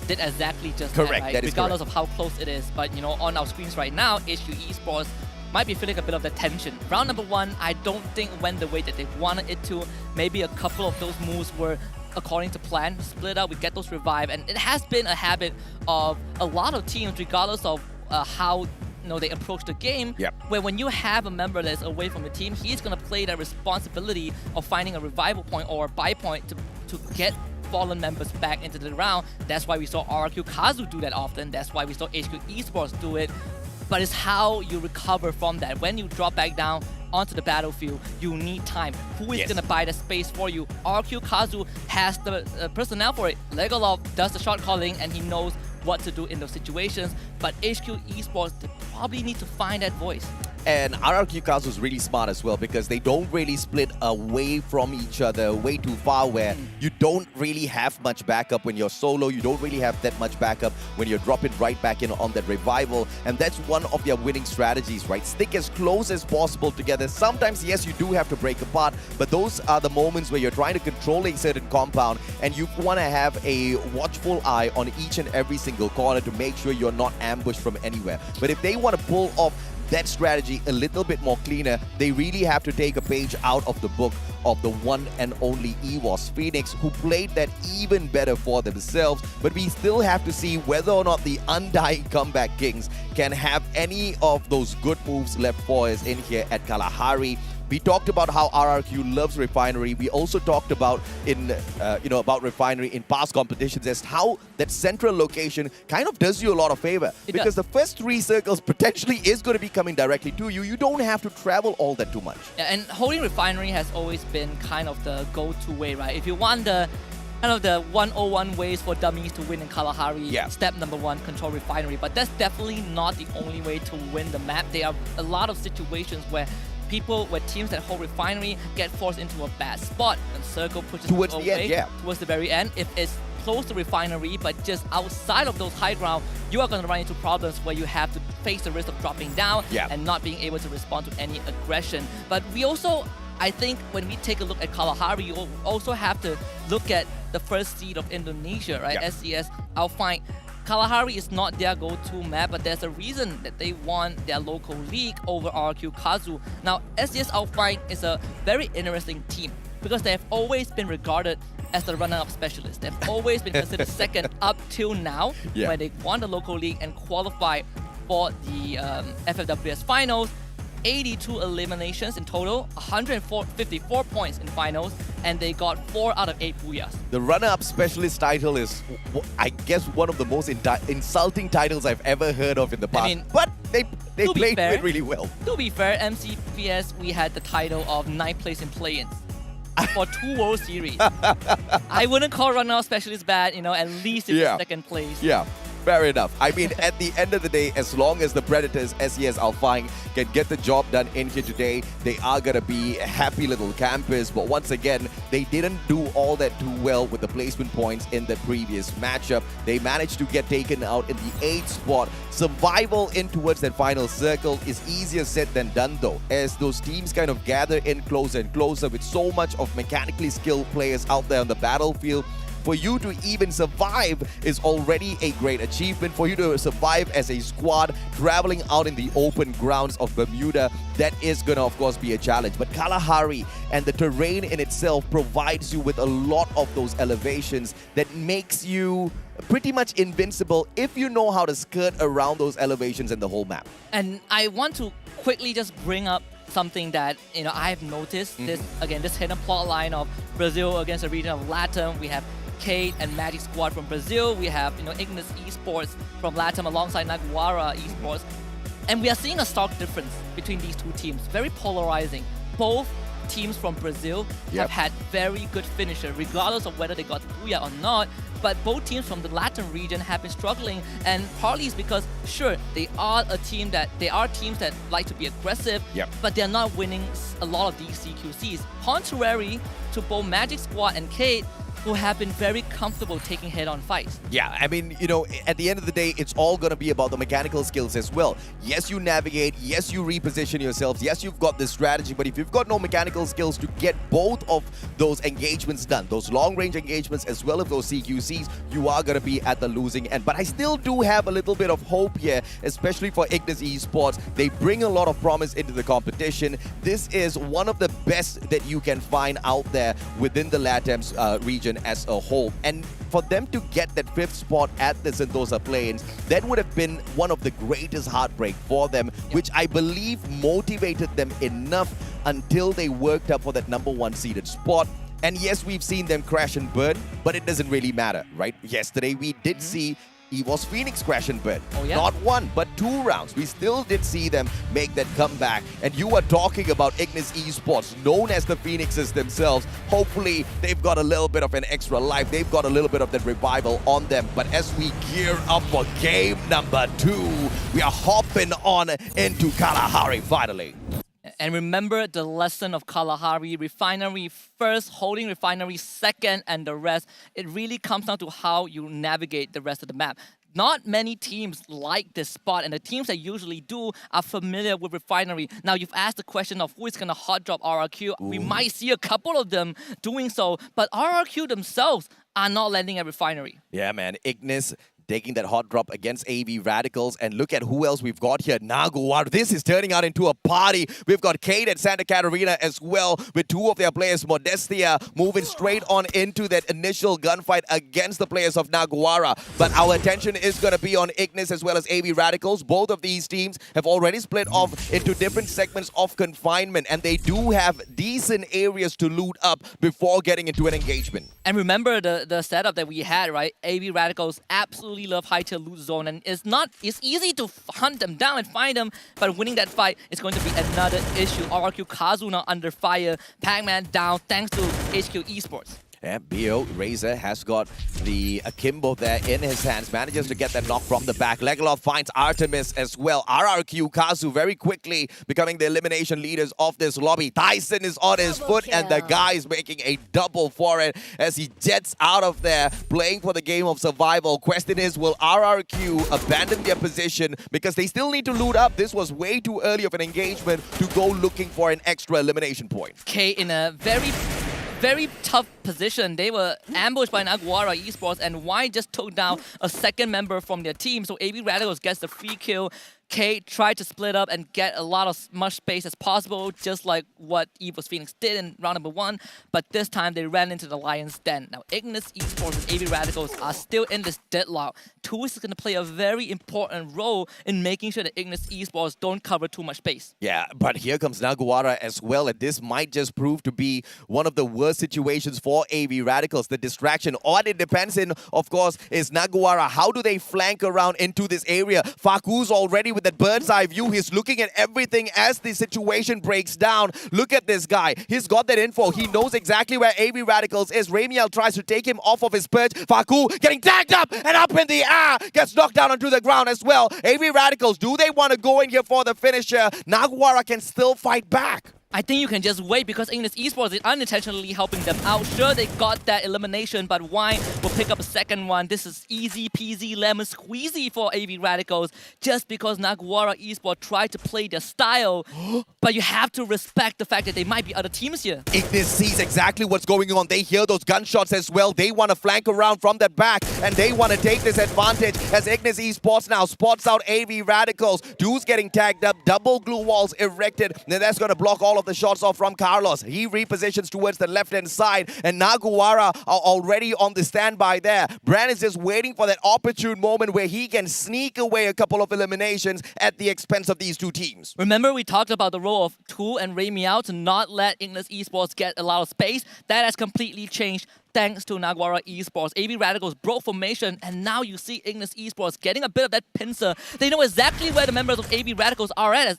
did exactly just correct, that, right? That is regardless correct. of how close it is. But, you know, on our screens right now, HQ Esports might be feeling a bit of the tension. Round number 1, I don't think went the way that they wanted it to. Maybe a couple of those moves were according to plan. Split up, we get those revive, and it has been a habit of a lot of teams, regardless of how they approach the game, where when you have a member that's away from the team, he's going to play that responsibility of finding a revival point or a buy point to get fallen members back into the round. That's why we saw RQ Kazu do that often. That's why we saw HQ Esports do it. But it's how you recover from that. When you drop back down onto the battlefield, you need time. Who is going to buy the space for you? RQ Kazu has the personnel for it. Legolov does the shot calling, and he knows what to do in those situations. But HQ Esports, they probably need to find that voice. And RRQ Kazu is really smart as well, because they don't really split away from each other way too far, where you don't really have much backup when you're solo. You don't really have that much backup when you're dropping right back in on that revival. And that's one of their winning strategies, right? Stick as close as possible together. Sometimes, yes, you do have to break apart, but those are the moments where you're trying to control a certain compound, and you want to have a watchful eye on each and every single corner to make sure you're not ambushed from anywhere. But if they want to pull off that strategy a little bit more cleaner, they really have to take a page out of the book of the one and only EWOS Phoenix, who played that even better for themselves. But we still have to see whether or not the Undying Comeback Kings can have any of those good moves left for us in here at Kalahari. We talked about how RRQ loves Refinery. We also talked about about Refinery in past competitions, as how that central location kind of does you a lot of favor. Because the first 3 circles potentially is going to be coming directly to you. You don't have to travel all that too much. Yeah, and holding Refinery has always been kind of the go-to way, right? If you want the kind of the 101 ways for dummies to win in Kalahari, step number 1, control Refinery. But that's definitely not the only way to win the map. There are a lot of situations where teams that hold Refinery get forced into a bad spot, and Circle pushes towards away, the end, towards the very end. If it's close to Refinery, but just outside of those high ground, you are going to run into problems where you have to face the risk of dropping down and not being able to respond to any aggression. But we also I think when we take a look at Kalahari, you also have to look at the first seed of Indonesia, right? SCS Alpine. Kalahari is not their go-to map, but there's a reason that they won their local league over RRQ Kazu. Now, SCS Alpine is a very interesting team because they have always been regarded as the runner-up specialist. They've always been considered second up till now, when they won the local league and qualified for the FFWS finals. 82 eliminations in total, 154 points in finals, and they got 4 out of 8 booyahs. The runner-up specialist title is, I guess, one of the most insulting titles I've ever heard of in the past. I mean, but they played it really well. To be fair, MCPS, we had the title of 9th place in play-ins for 2 World Series. I wouldn't call runner-up specialist bad, at least it's second place. Yeah. Fair enough. I mean, at the end of the day, as long as the Predators, SES Alpine, can get the job done in here today, they are going to be a happy little campus. But once again, they didn't do all that too well with the placement points in the previous matchup. They managed to get taken out in the 8th spot. Survival in towards that final circle is easier said than done, though, as those teams kind of gather in closer and closer with so much of mechanically skilled players out there on the battlefield. For you to even survive is already a great achievement. For you to survive as a squad traveling out in the open grounds of Bermuda, that is going to, of course, be a challenge. But Kalahari and the terrain in itself provides you with a lot of those elevations that makes you pretty much invincible if you know how to skirt around those elevations and the whole map. And I want to quickly just bring up something that I've noticed. This hidden plot line of Brazil against the region of LATAM. We have Kate and Magic Squad from Brazil. We have Ignis Esports from LATAM alongside Naguara Esports. And we are seeing a stark difference between these two teams. Very polarizing. Both teams from Brazil have had very good finisher, regardless of whether they got the booyah or not. But both teams from the Latin region have been struggling, and partly is because, sure, they are teams that like to be aggressive, but they're not winning a lot of these CQCs. Contrary to both Magic Squad and Kate, who have been very comfortable taking head-on fights. Yeah, I mean, at the end of the day, it's all going to be about the mechanical skills as well. Yes, you navigate. Yes, you reposition yourselves. Yes, you've got this strategy. But if you've got no mechanical skills to get both of those engagements done, those long-range engagements as well as those CQCs, you are going to be at the losing end. But I still do have a little bit of hope here, especially for Ignis Esports. They bring a lot of promise into the competition. This is one of the best that you can find out there within the LATAM region as a whole. And for them to get that 5th spot at the Sentosa Plains, that would have been one of the greatest heartbreak for them, which I believe motivated them enough until they worked up for that #1 seeded spot. And yes, we've seen them crash and burn, but it doesn't really matter, right? Yesterday, we did see EVOS Phoenix crash and burn. Not 1, but 2 rounds. We still did see them make that comeback. And you are talking about Ignis Esports, known as the Phoenixes themselves. Hopefully, they've got a little bit of an extra life. They've got a little bit of that revival on them. But as we gear up for game number 2, we are hopping on into Kalahari finally. And remember the lesson of Kalahari: refinery first, holding refinery second, and the rest. It really comes down to how you navigate the rest of the map. Not many teams like this spot, and the teams that usually do are familiar with refinery. Now, you've asked the question of who is going to hot drop RRQ. We might see a couple of them doing so, but RRQ themselves are not landing at refinery. Yeah, man. Ignis taking that hot drop against AV Radicals. And look at who else we've got here. Naguar. This is turning out into a party. We've got Kate at Santa Catarina as well, with 2 of their players, Modestia, moving straight on into that initial gunfight against the players of Naguara. But our attention is going to be on Ignis as well as AV Radicals. Both of these teams have already split off into different segments of confinement, and they do have decent areas to loot up before getting into an engagement. And remember the setup that we had, right? AV Radicals absolutely love high-tier loot zone, and it's easy to hunt them down and find them, but winning that fight is going to be another issue. RRQ Kazu now under fire, Pac-Man down thanks to HQ Esports. Yeah, B.O. Razor has got the akimbo there in his hands, manages to get that knock from the back. Legalov finds Artemis as well. RRQ Kazu very quickly becoming the elimination leaders of this lobby. Tyson is on his foot and the guy is making a double for it as he jets out of there, playing for the game of survival. Question is, will RRQ abandon their position because they still need to loot up? This was way too early of an engagement to go looking for an extra elimination point. K in a very tough position. They were ambushed by Naguara Esports, and Y just took down a second member from their team. So AB Radicals gets the free kill. K tried to split up and get much space as possible, just like what Evo's Phoenix did in round number 1. But this time they ran into the Lion's Den. Now Ignis Esports and AB Radicals are still in this deadlock. Tools is going to play a very important role in making sure that Ignis Esports don't cover too much space. Yeah, but here comes Naguara as well, and this might just prove to be one of the worst situations for AB Radicals. The distraction, all it depends in, of course, is Naguara. How do they flank around into this area? Faku's already with that bird's eye view. He's looking at everything as the situation breaks down. Look at this guy. He's got that info. He knows exactly where AB Radicals is. Ramiel tries to take him off of his perch. Faku getting tagged up and up in the air. Gets knocked down onto the ground as well. AB Radicals, do they want to go in here for the finisher? Naguara can still fight back. I think you can just wait because Ignis Esports is unintentionally helping them out. Sure, they got that elimination, but Wine will pick up a second one. This is easy peasy lemon squeezy for AB Radicals just because Naguara Esports tried to play their style. But you have to respect the fact that there might be other teams here. Ignis sees exactly what's going on. They hear those gunshots as well. They want to flank around from the back and they want to take this advantage as Ignis Esports now spots out AB Radicals. Dude's getting tagged up, double glue walls erected. Then that's going to block all of the shots off from Carlos. He repositions towards the left-hand side and Naguara are already on the standby there. Brand is just waiting for that opportune moment where he can sneak away a couple of eliminations at the expense of these two teams. Remember we talked about the role of Tool and Ray Meow to not let Ignis Esports get a lot of space? That has completely changed thanks to Naguara Esports. AB Radicals broke formation and now you see Ignis Esports getting a bit of that pincer. They know exactly where the members of AB Radicals are at.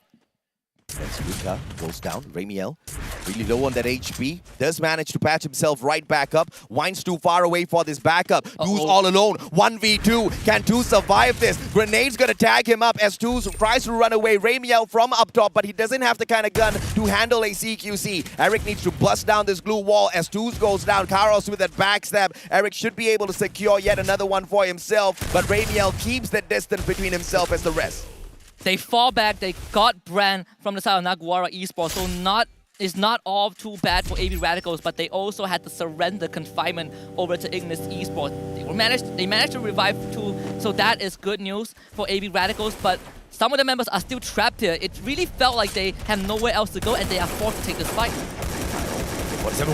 As Luka goes down, Ramiel really low on that HP, does manage to patch himself right back up. Wine's too far away for this backup. Two's all alone, 1v2. Can Two survive this? Grenade's gonna tag him up as Two tries to run away. Ramiel from up top, but he doesn't have the kind of gun to handle a CQC. Eric needs to bust down this glue wall as Two's goes down. Karos with that backstab. Eric should be able to secure yet another one for himself, but Ramiel keeps the distance between himself as the rest. They fall back, they got Brand from the side of Naguara Esports, so it's not all too bad for AB Radicals, but they also had to surrender confinement over to Ignis Esports. They managed to revive Two, so that is good news for AB Radicals, but some of the members are still trapped here. It really felt like they have nowhere else to go and they are forced to take this fight.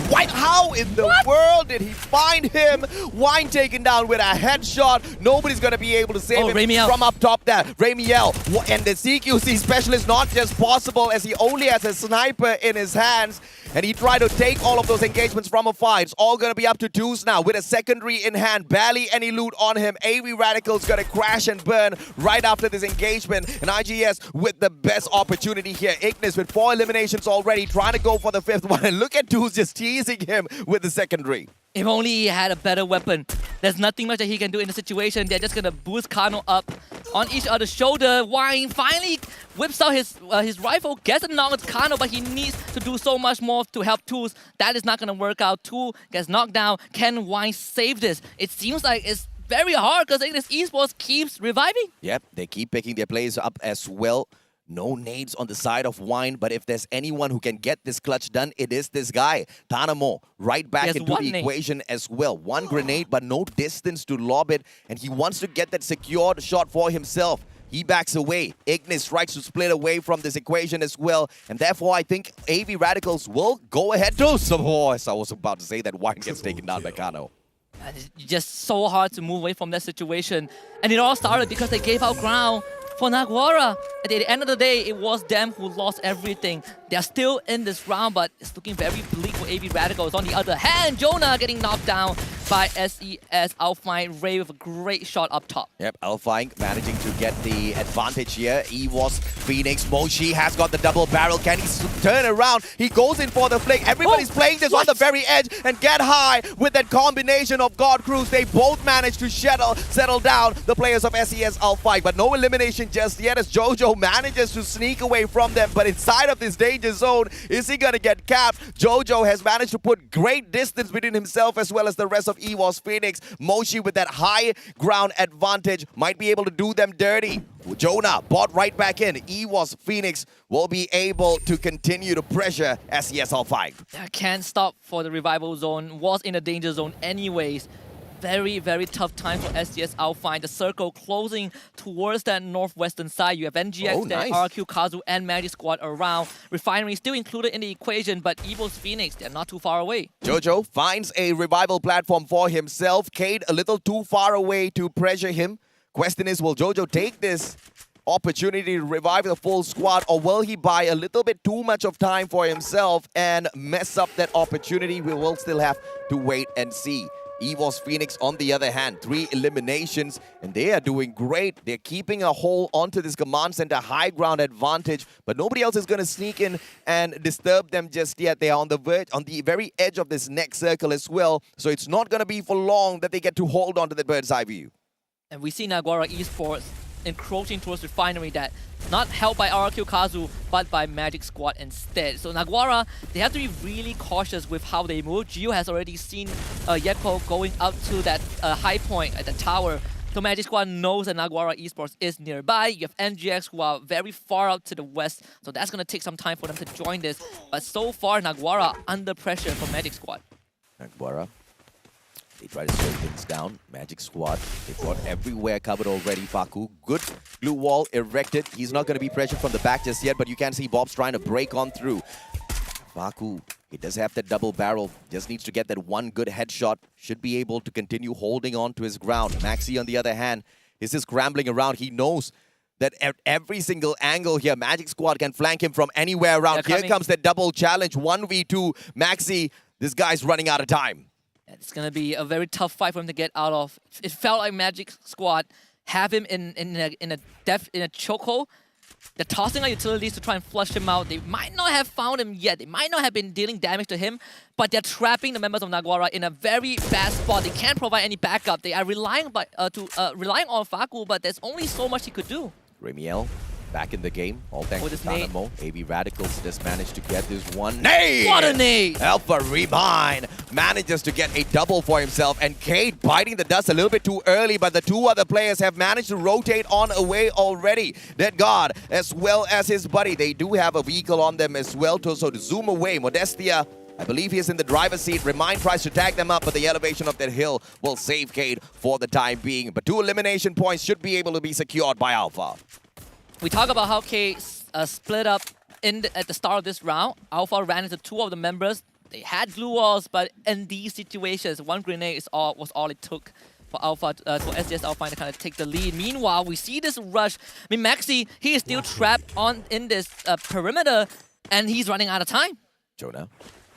White, how in the world did he find him? Wine taken down with a headshot. Nobody's going to be able to save him Ramiel from up top there. Ramiel, and the CQC specialist not just possible as he only has a sniper in his hands. And he tried to take all of those engagements from afar. It's all going to be up to Deuce now with a secondary in hand. Barely any loot on him. AB Radicals going to crash and burn right after this engagement. And IGS with the best opportunity here. Ignis with 4 eliminations already, trying to go for the 5th one. And look at Deuce just teasing him with the secondary. If only he had a better weapon. There's nothing much that he can do in the situation. They're just going to boost Kano up on each other's shoulder. Wine finally whips out his rifle, gets a knock on Kano, but he needs to do so much more to help Tools. That is not going to work out. Tool gets knocked down. Can Wine save this? It seems like it's very hard because Ignis Esports keeps reviving. Yep, they keep picking their players up as well. No nades on the side of Wine, but if there's anyone who can get this clutch done, it is this guy. Tanamo, right back into the equation as well. One grenade, but no distance to lob it, and he wants to get that secured shot for himself. He backs away. Ignis tries to split away from this equation as well, and therefore I think AB Radicals will go ahead to some horse. I was about to say that Wine gets taken down by Kano. It's just so hard to move away from that situation. And it all started because they gave out ground for Naguara. At the end of the day, it was them who lost everything. They're still in this round, but it's looking very bleak for AB Radicals. On the other hand, Jonah getting knocked down. by SES Alpine. Ray with a great shot up top. Yep, Alpine managing to get the advantage here. EWOS Phoenix. Moshi has got the double barrel. Can he turn around? He goes in for the flick. Everybody's playing this on the very edge and get high with that combination of God Cruise. They both managed to settle down the players of SES Alpine, but no elimination just yet as Jojo manages to sneak away from them. But inside of this danger zone, is he gonna get capped? Jojo has managed to put great distance between himself as well as the rest of EWOS Phoenix. Moshi with that high ground advantage might be able to do them dirty. Jonah bought right back in. EWOS Phoenix will be able to continue to pressure SES Alpine. Can't stop for the revival zone. Was in a danger zone anyways. Very, very tough time for SES Alpine. The circle closing towards that northwestern side. You have NGX there, RQ, Kazu, and Magic Squad around. Refinery still included in the equation, but EVOS Phoenix, they're not too far away. Jojo finds a revival platform for himself. Cade a little too far away to pressure him. Question is, will Jojo take this opportunity to revive the full squad, or will he buy a little bit too much of time for himself and mess up that opportunity? We will still have to wait and see. EWOS Phoenix, on the other hand, 3 eliminations, and they are doing great. They're keeping a hold onto this command center high ground advantage, but nobody else is going to sneak in and disturb them just yet. They are on the verge, on the very edge of this next circle as well, so it's not going to be for long that they get to hold on to the bird's eye view. And we see Naguara Esports encroaching towards Refinery, that not helped by RQ Kazu, but by Magic Squad instead. So Naguara, they have to be really cautious with how they move. Gio has already seen Yeko going up to that high point at the tower. So Magic Squad knows that Naguara Esports is nearby. You have NGX who are very far out to the west, so that's going to take some time for them to join this. But so far, Naguara under pressure from Magic Squad. Naguara, they try to slow things down. Magic Squad, they've got everywhere covered already. Faku, good blue wall erected. He's not going to be pressured from the back just yet, but you can see Bob's trying to break on through. Faku, he does have that double barrel. Just needs to get that one good headshot. Should be able to continue holding on to his ground. Maxi, on the other hand, is just scrambling around. He knows that at every single angle here, Magic Squad can flank him from anywhere around. Here comes the double challenge, 1v2. Maxi, this guy's running out of time. It's going to be a very tough fight for him to get out of. It felt like Magic Squad have him in a chokehold. They're tossing out utilities to try and flush him out. They might not have found him yet. They might not have been dealing damage to him, but they're trapping the members of Naguara in a very bad spot. They can't provide any backup. They are relying on Faku, but there's only so much he could do. Ramiel back in the game, all thanks to nade. Dynamo. AV Radicals just managed to get this one nade! What a nade! Alpha Rebind manages to get a double for himself, and Cade biting the dust a little bit too early, but the two other players have managed to rotate on away already. Dead God, as well as his buddy, they do have a vehicle on them as well, so to zoom away. Modestia, I believe he is in the driver's seat. Remind tries to tag them up, but the elevation of that hill will save Cade for the time being. But 2 elimination points should be able to be secured by Alpha. We talk about how K split up at the start of this round. Alpha ran into 2 of the members. They had glue walls, but in these situations, 1 grenade was all it took for Alpha, for SES Alpine to kind of take the lead. Meanwhile, we see this rush. I mean, Maxi, he is still trapped in this perimeter, and he's running out of time. Jonah,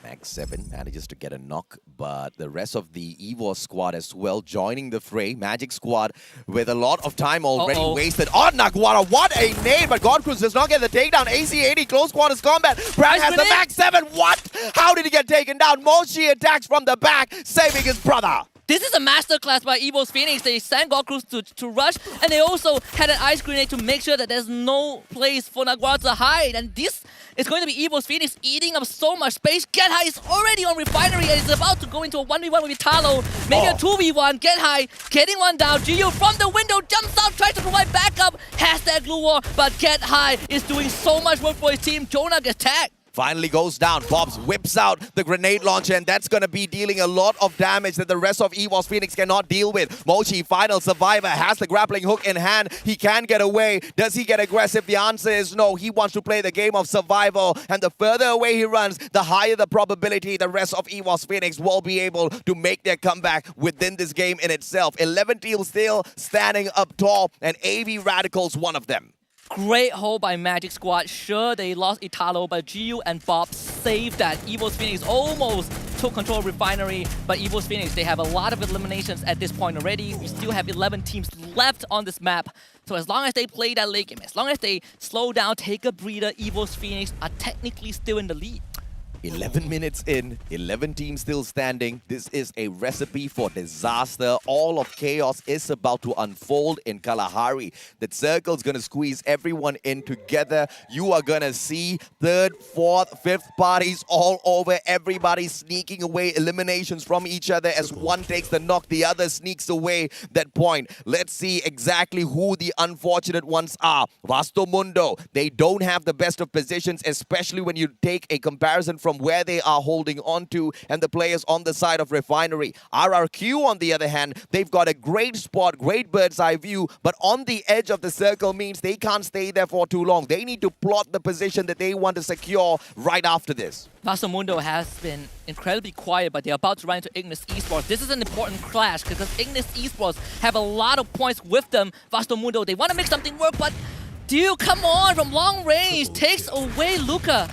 Max 7 manages to get a knock, but the rest of the EVOS squad as well joining the fray. Magic Squad with a lot of time already wasted on Naguara. What a nade, but Godcruz does not get the takedown. AC-80, close quarters combat. Brad has the Max 7. What? How did he get taken down? Moshi attacks from the back, saving his brother. This is a masterclass by EVOS Phoenix. They sent Godcruz to rush, and they also had an ice grenade to make sure that there's no place for Naguara to hide. And this is going to be EVOS Phoenix eating up so much space. Get High is already on Refinery and is about to go into a 1v1 with Talo. Maybe a 2v1. Get High getting one down. Gio from the window jumps out, tries to provide backup. Has that glue wall, but Get High is doing so much work for his team. Jonah gets tagged. Finally goes down. Bobs whips out the grenade launcher, and that's going to be dealing a lot of damage that the rest of EVOS Phoenix cannot deal with. Mochi, final survivor, has the grappling hook in hand. He can get away. Does he get aggressive? The answer is no. He wants to play the game of survival, and the further away he runs, the higher the probability the rest of EVOS Phoenix will be able to make their comeback within this game in itself. 11 teams still standing up tall, and AV Radicals one of them. Great hold by Magic Squad. Sure, they lost Italo, but Gio and Bob saved that. Evil's Phoenix almost took control of Refinery, but Evil's Phoenix, they have a lot of eliminations at this point already. We still have 11 teams left on this map. So as long as they play that late game, as long as they slow down, take a breather, Evil's Phoenix are technically still in the lead. 11 minutes in, 11 teams still standing. This is a recipe for disaster. All of chaos is about to unfold in Kalahari. That circle's gonna squeeze everyone in together. You are gonna see third, fourth, fifth parties all over. Everybody sneaking away eliminations from each other. As one takes the knock, the other sneaks away that point. Let's see exactly who the unfortunate ones are. Vasto Mundo, they don't have the best of positions, especially when you take a comparison from where they are holding on to and the players on the side of Refinery. RRQ, on the other hand, they've got a great spot, great bird's eye view, but on the edge of the circle means they can't stay there for too long. They need to plot the position that they want to secure right after this. Vastomundo has been incredibly quiet, but they're about to run into Ignis Esports. This is an important clash because Ignis Esports have a lot of points with them. Vastomundo, they want to make something work, but dude, come on, from long range, takes away Luca.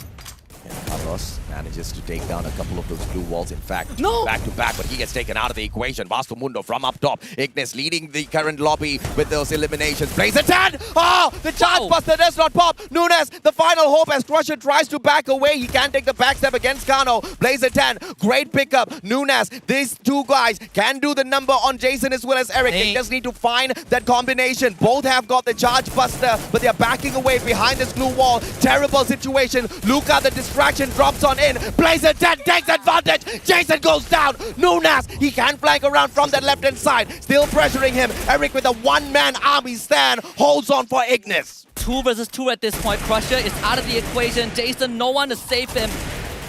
Carlos manages to take down a couple of those blue walls. In fact, no! Back to back, but he gets taken out of the equation. Vasto Mundo from up top. Ignis leading the current lobby with those eliminations. Plays a 10! Oh, the charge buster does not pop. Nunes, the final hope as Crusher tries to back away. He can't take the backstep against Kano. Plays a 10. Great pickup. Nunes, these two guys can do the number on Jason as well as Eric. They just need to find that combination. Both have got the charge buster, but they're backing away behind this blue wall. Terrible situation. Luca, the distraction, drops on in. Plays a 10, takes advantage. Jason goes down. Nunes, he can flank around from that left-hand side. Still pressuring him. Eric with a one-man army stand holds on for Ignis. 2 versus 2 at this point. Crusher is out of the equation. Jason, no one to save him.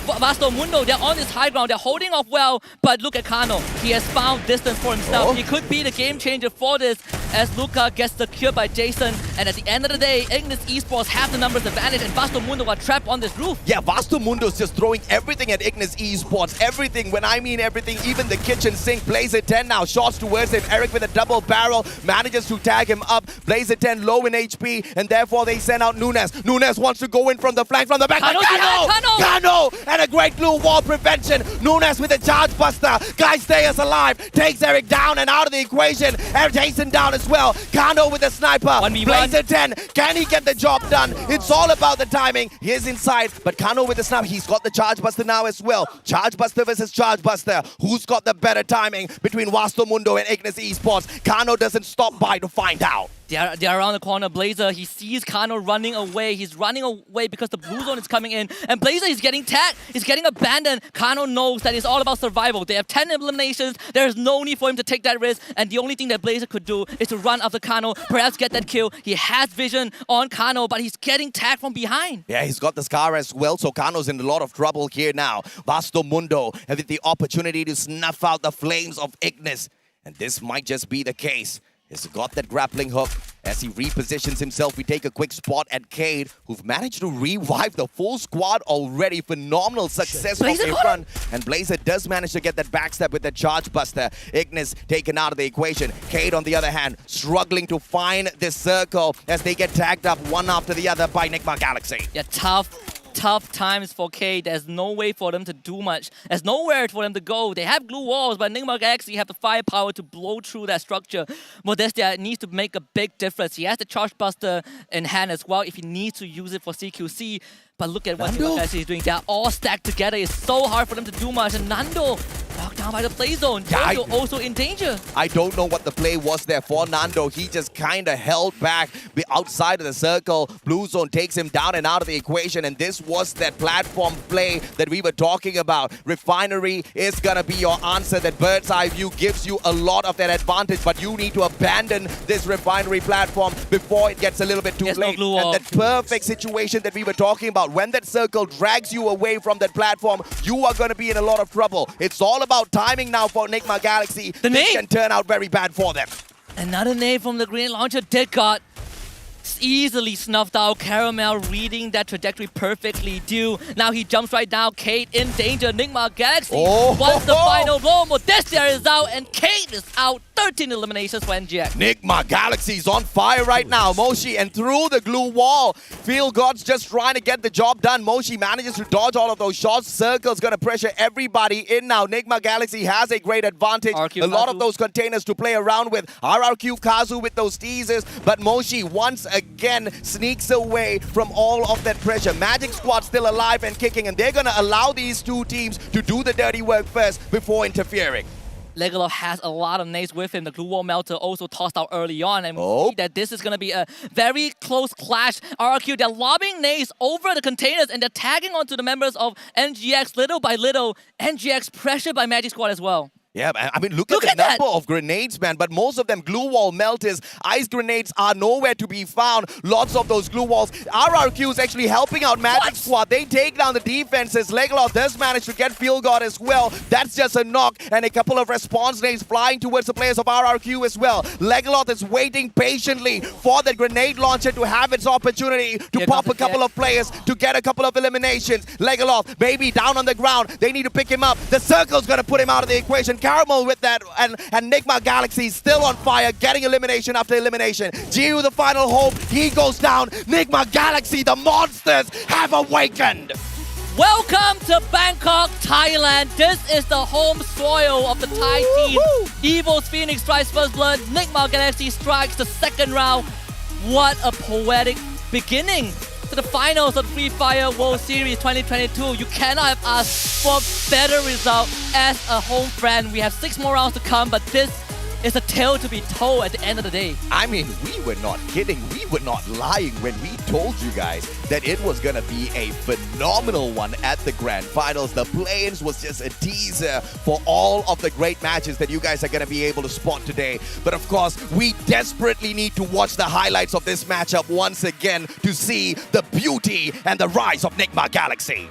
Vastomundo, they're on this high ground. They're holding off well, but look at Kano. He has found distance for himself. He could be the game changer for this as Luca gets secured by Jason. And at the end of the day, Ignis Esports have the numbers advantage and Vastomundo are trapped on this roof. Yeah, Vastomundo's just throwing everything at Ignis Esports. Everything, when I mean everything, even the kitchen sink. Plays a 10 now, shots towards him. Eric with a double barrel, manages to tag him up. Plays a 10 low in HP, and therefore they send out Nunes. Nunes wants to go in from the flank, from the back. Kano! And a great blue wall prevention. Nunes with a charge buster. Guy Stayers alive. Takes Eric down and out of the equation. And Jason down as well. Kano with a sniper. Plays a 10. Can he get the job done? It's all about the timing. He is inside, but Kano with the sniper. He's got the charge buster now as well. Charge buster versus charge buster. Who's got the better timing between Vastomundo and Ignis Esports? Kano doesn't stop by to find out. They're around the corner. Blazer, he sees Kano running away. He's running away because the blue zone is coming in. And Blazer is getting tagged. He's getting abandoned. Kano knows that it's all about survival. They have 10 eliminations. There's no need for him to take that risk. And the only thing that Blazer could do is to run after Kano, perhaps get that kill. He has vision on Kano, but he's getting tagged from behind. Yeah, he's got the scar as well, so Kano's in a lot of trouble here now. Vastomundo having the opportunity to snuff out the flames of Ignis. And this might just be the case. He's got that grappling hook. As he repositions himself, we take a quick spot at Cade, who've managed to revive the full squad already. Phenomenal success from a run. And Blazer does manage to get that backstep with the charge buster. Ignis taken out of the equation. Cade, on the other hand, struggling to find this circle as they get tagged up one after the other by Nigma Galaxy. Yeah, tough times for K. There's no way for them to do much. There's nowhere for them to go. They have glue walls, but Nigma Galaxy have the firepower to blow through that structure. Modestia needs to make a big difference. He has the Charge Buster in hand as well if he needs to use it for CQC. But look at what Nigma Galaxy is doing. They're all stacked together. It's so hard for them to do much. And Nando knocked down by the play zone. Jojo also in danger. I don't know what the play was there for Nando. He just kind of held back outside of the circle. Blue zone takes him down and out of the equation. And this was that platform play that we were talking about. Refinery is going to be your answer. That bird's eye view gives you a lot of that advantage. But you need to abandon this Refinery platform before it gets a little bit too late. And that perfect situation that we were talking about. When that circle drags you away from that platform, you are going to be in a lot of trouble. It's all about timing now for Nigma Galaxy. This can turn out very bad for them. Another nade from the Green Launcher did got easily snuffed out. Caramel reading that trajectory perfectly. Now he jumps right down. Kate in danger. Nigma Galaxy wants the final blow. Modestia is out and Kate is out. 13 eliminations for NGX. Nigma Galaxy's on fire right now. Moshi, and through the glue wall, Feel God's just trying to get the job done. Moshi manages to dodge all of those shots. Circle's gonna pressure everybody in now. Nigma Galaxy has a great advantage. A lot of those containers to play around with. RRQ Kazu with those teasers, but Moshi once again sneaks away from all of that pressure. Magic Squad still alive and kicking, and they're gonna allow these two teams to do the dirty work first before interfering. Legalov has a lot of nades with him. The glue wall melter also tossed out early on, and we see that this is going to be a very close clash. RRQ, they're lobbing nades over the containers, and they're tagging onto the members of NGX little by little. NGX pressured by Magic Squad as well. Yeah, I mean, look at the number of grenades, man. But most of them glue wall melters. Ice grenades are nowhere to be found. Lots of those glue walls. RRQ is actually helping out Magic Squad. They take down the defenses. Legalov does manage to get Field Guard as well. That's just a knock. And a couple of response nades flying towards the players of RRQ as well. Legalov is waiting patiently for the grenade launcher to have its opportunity to pop a couple of players, to get a couple of eliminations. Legalov, maybe down on the ground. They need to pick him up. The circle's going to put him out of the equation. Caramel with that, and Nigma Galaxy still on fire, getting elimination after elimination. Jiu, the final hope, he goes down. Nigma Galaxy, the monsters have awakened. Welcome to Bangkok, Thailand. This is the home soil of the Thai team. Evil's Phoenix strikes first blood. Nigma Galaxy strikes the second round. What a poetic beginning to the finals of the Free Fire World Series 2022. You cannot have asked for a better result as a home friend. We have 6 more rounds to come, but this is a tale to be told at the end of the day. I mean, we were not kidding. We were not lying when we told you guys that it was going to be a phenomenal one at the Grand Finals. The play-ins was just a teaser for all of the great matches that you guys are going to be able to spot today. But of course, we desperately need to watch the highlights of this matchup once again to see the beauty and the rise of Nigma Galaxy.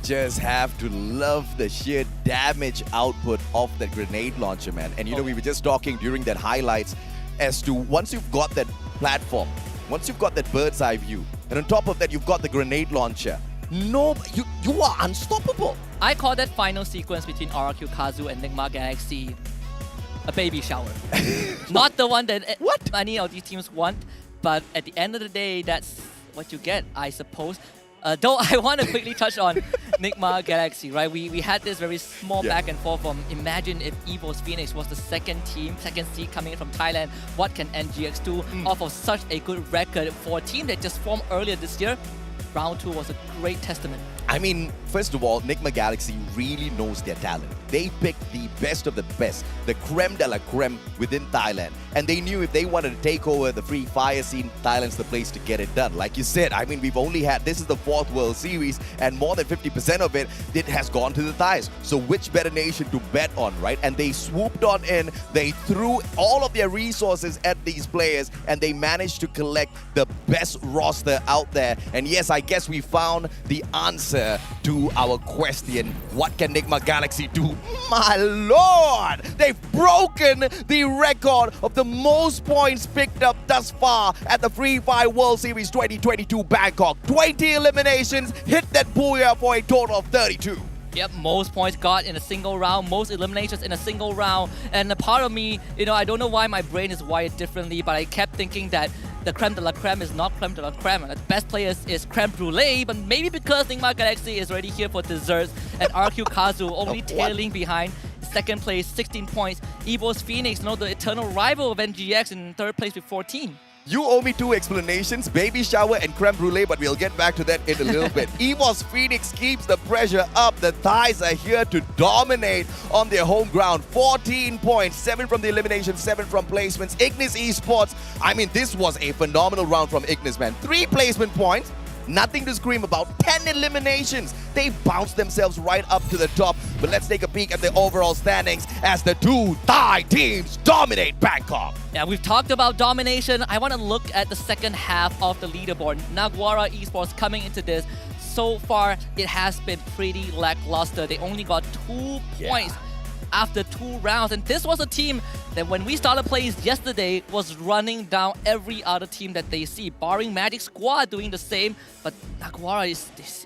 Just have to love the sheer damage output of that grenade launcher, man. And you know, we were just talking during that highlights as to once you've got that platform, once you've got that bird's eye view, and on top of that, you've got the grenade launcher. No, you are unstoppable. I call that final sequence between RRQ Kazu and Nigma Galaxy a baby shower. Not the one that any of these teams want, but at the end of the day, that's what you get, I suppose. Though I want to quickly touch on Nigma Galaxy, right? We had this very small back and forth from imagine if Evil's Phoenix was the second seed coming in from Thailand. What can NGX do off of such a good record for a team that just formed earlier this year? Round 2 was a great testament. I mean, first of all, Nigma Galaxy really knows their talent. They picked the best of the best, the creme de la creme within Thailand. And they knew if they wanted to take over the Free Fire scene, Thailand's the place to get it done. Like you said, I mean, we've only had, this is the 4th World Series, and more than 50% of it has gone to the Thais. So which better nation to bet on, right? And they swooped on in, they threw all of their resources at these players, and they managed to collect the best roster out there. And yes, I guess we found the answer to our question. What can Nigma Galaxy do? My lord! They've broken the record of the most points picked up thus far at the Free Fire World Series 2022 Bangkok. 20 eliminations, hit that booyah for a total of 32. Yep, most points got in a single round, most eliminations in a single round. And a part of me, I don't know why my brain is wired differently, but I kept thinking that the creme de la creme is not creme de la creme. The best players is creme brulee, but maybe because Nigma Galaxy is already here for desserts and RQ Kazu only tailing behind. Second place, 16 points. EVO's Phoenix, the eternal rival of NGX in third place with 14. You owe me 2 explanations, baby shower and creme brulee, but we'll get back to that in a little bit. EVO's Phoenix keeps the pressure up. The Thais are here to dominate on their home ground. 14 points, 7 from the elimination, 7 from placements. Ignis Esports, this was a phenomenal round from Ignis, man. 3 placement points. Nothing to scream about. 10 eliminations. They bounced themselves right up to the top. But let's take a peek at the overall standings as the 2 Thai teams dominate Bangkok. Yeah, we've talked about domination. I want to look at the second half of the leaderboard. Naguara Esports coming into this. So far, it has been pretty lackluster. They only got 2 points after 2 rounds. And this was a team that when we started plays yesterday was running down every other team that they see, barring Magic Squad doing the same. But Naguara,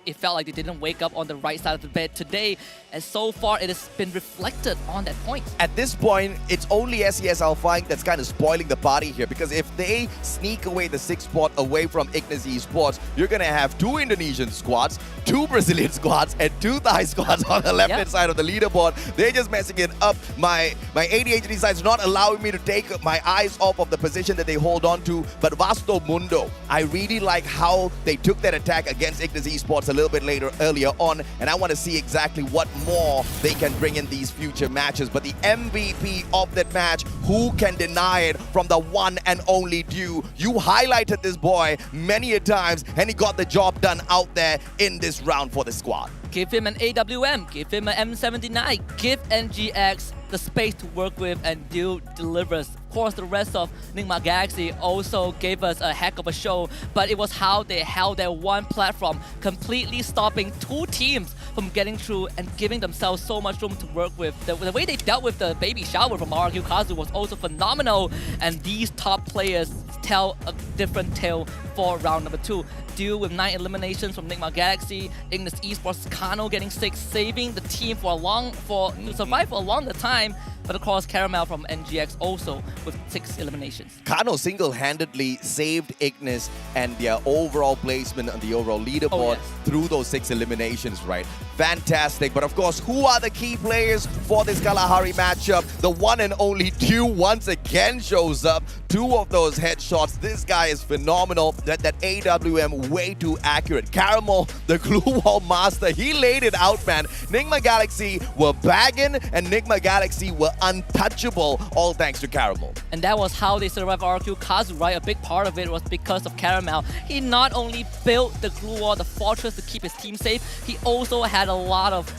it felt like they didn't wake up on the right side of the bed today. And so far, it has been reflected on that point. At this point, it's only SES Alpha that's kind of spoiling the party here, because if they sneak away the 6th spot away from Ignis Esports, you're going to have 2 Indonesian squads, 2 Brazilian squads, and 2 Thai squads on the left-hand side of the leaderboard. They're just messing it up. My ADHD side is not allowing me to take my eyes off of the position that they hold on to. But Vasto Mundo, I really like how they took that attack against Ignis Esports a little bit earlier on, and I want to see exactly what more they can bring in these future matches. But the MVP of that match, who can deny it, from the one and only Dew. You highlighted this boy many a times, and he got the job done out there in this round for the squad. Give him an AWM, give him an M79, give NGX the space to work with, and Dew delivers. Of course, the rest of Nigma Galaxy also gave us a heck of a show, but it was how they held their one platform, completely stopping 2 teams from getting through and giving themselves so much room to work with. The way they dealt with the baby shower from RQ Kazu was also phenomenal, and these top players tell a different tale for round number 2. Dew with 9 eliminations from Nigma Galaxy, Ignis Esports Kano getting 6, saving the team to survive for a longer time. But of course, Caramel from NGX also with 6 eliminations. Kano single-handedly saved Ignis and their overall placement on the overall leaderboard through those 6 eliminations, right? Fantastic. But of course, who are the key players for this Kalahari matchup? The one and only Dew once again shows up. 2 of those headshots. This guy is phenomenal. That AWM way too accurate. Caramel, the glue wall master, he laid it out, man. Nigma Galaxy were bagging, and Nigma Galaxy were untouchable, all thanks to Caramel. And that was how they survived RQ Kazu, right? A big part of it was because of Caramel. He not only built the glue wall, the fortress to keep his team safe, he also had a lot of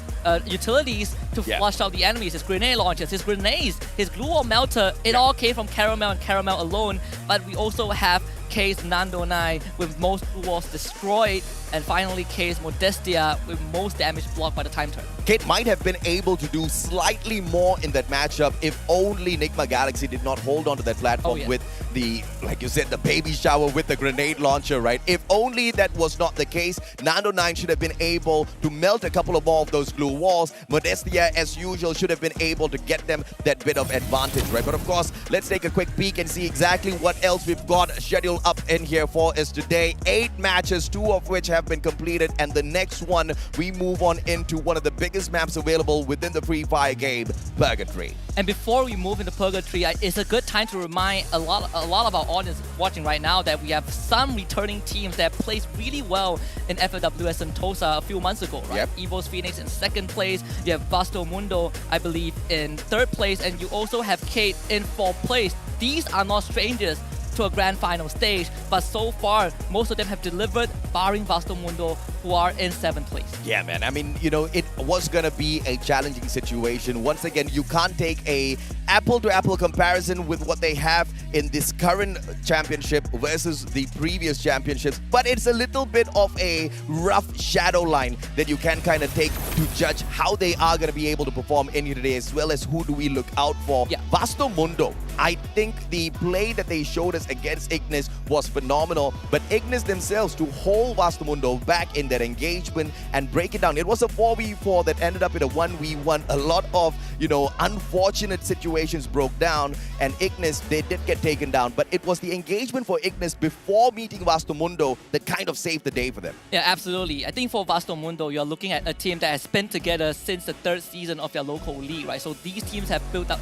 utilities to flush out the enemies. His grenade launchers, his grenades, his glue wall melter, it all came from Caramel and Caramel alone. But we also have Case Nando 9 with most glue walls destroyed, and finally Case Modestia with most damage blocked by the time turn. Kate might have been able to do slightly more in that matchup if only Nigma Galaxy did not hold on to that platform with the, like you said, the baby shower with the grenade launcher, right? If only that was not the case, Nando 9 should have been able to melt a couple of more of those glue walls. Modestia, as usual, should have been able to get them that bit of advantage, right? But of course, let's take a quick peek and see exactly what else we've got scheduled up in here for us today. 8 matches, 2 of which have been completed, and the next one, we move on into one of the biggest maps available within the Free Fire game, Purgatory. And before we move into Purgatory, it's a good time to remind a lot of our audience watching right now that we have some returning teams that placed really well in FFWS Sentosa a few months ago, right? EVO's Phoenix in 2nd place, you have Vasto Mundo, I believe, in 3rd place, and you also have Kate in 4th place. These are not strangers to a grand final stage, but so far most of them have delivered, barring Vasto Mundo, who are in 7th place. Yeah, man. I mean, you know, it was going to be a challenging situation. Once again, you can't take a apple-to-apple comparison with what they have in this current championship versus the previous championships, but it's a little bit of a rough shadow line that you can kind of take to judge how they are going to be able to perform in here today, as well as who do we look out for. Yeah. Vasto Mundo, I think the play that they showed us against Ignis was phenomenal, but Ignis themselves to hold Vasto Mundo back in their engagement and break it down. It was a 4v4 that ended up in a 1v1. A lot of, you know, unfortunate situations broke down, and Ignis, they did get taken down, but it was the engagement for Ignis before meeting Vasto Mundo that kind of saved the day for them. Yeah, absolutely. I think for Vasto Mundo, you're looking at a team that has been together since the 3rd season of their local league, right? So these teams have built up,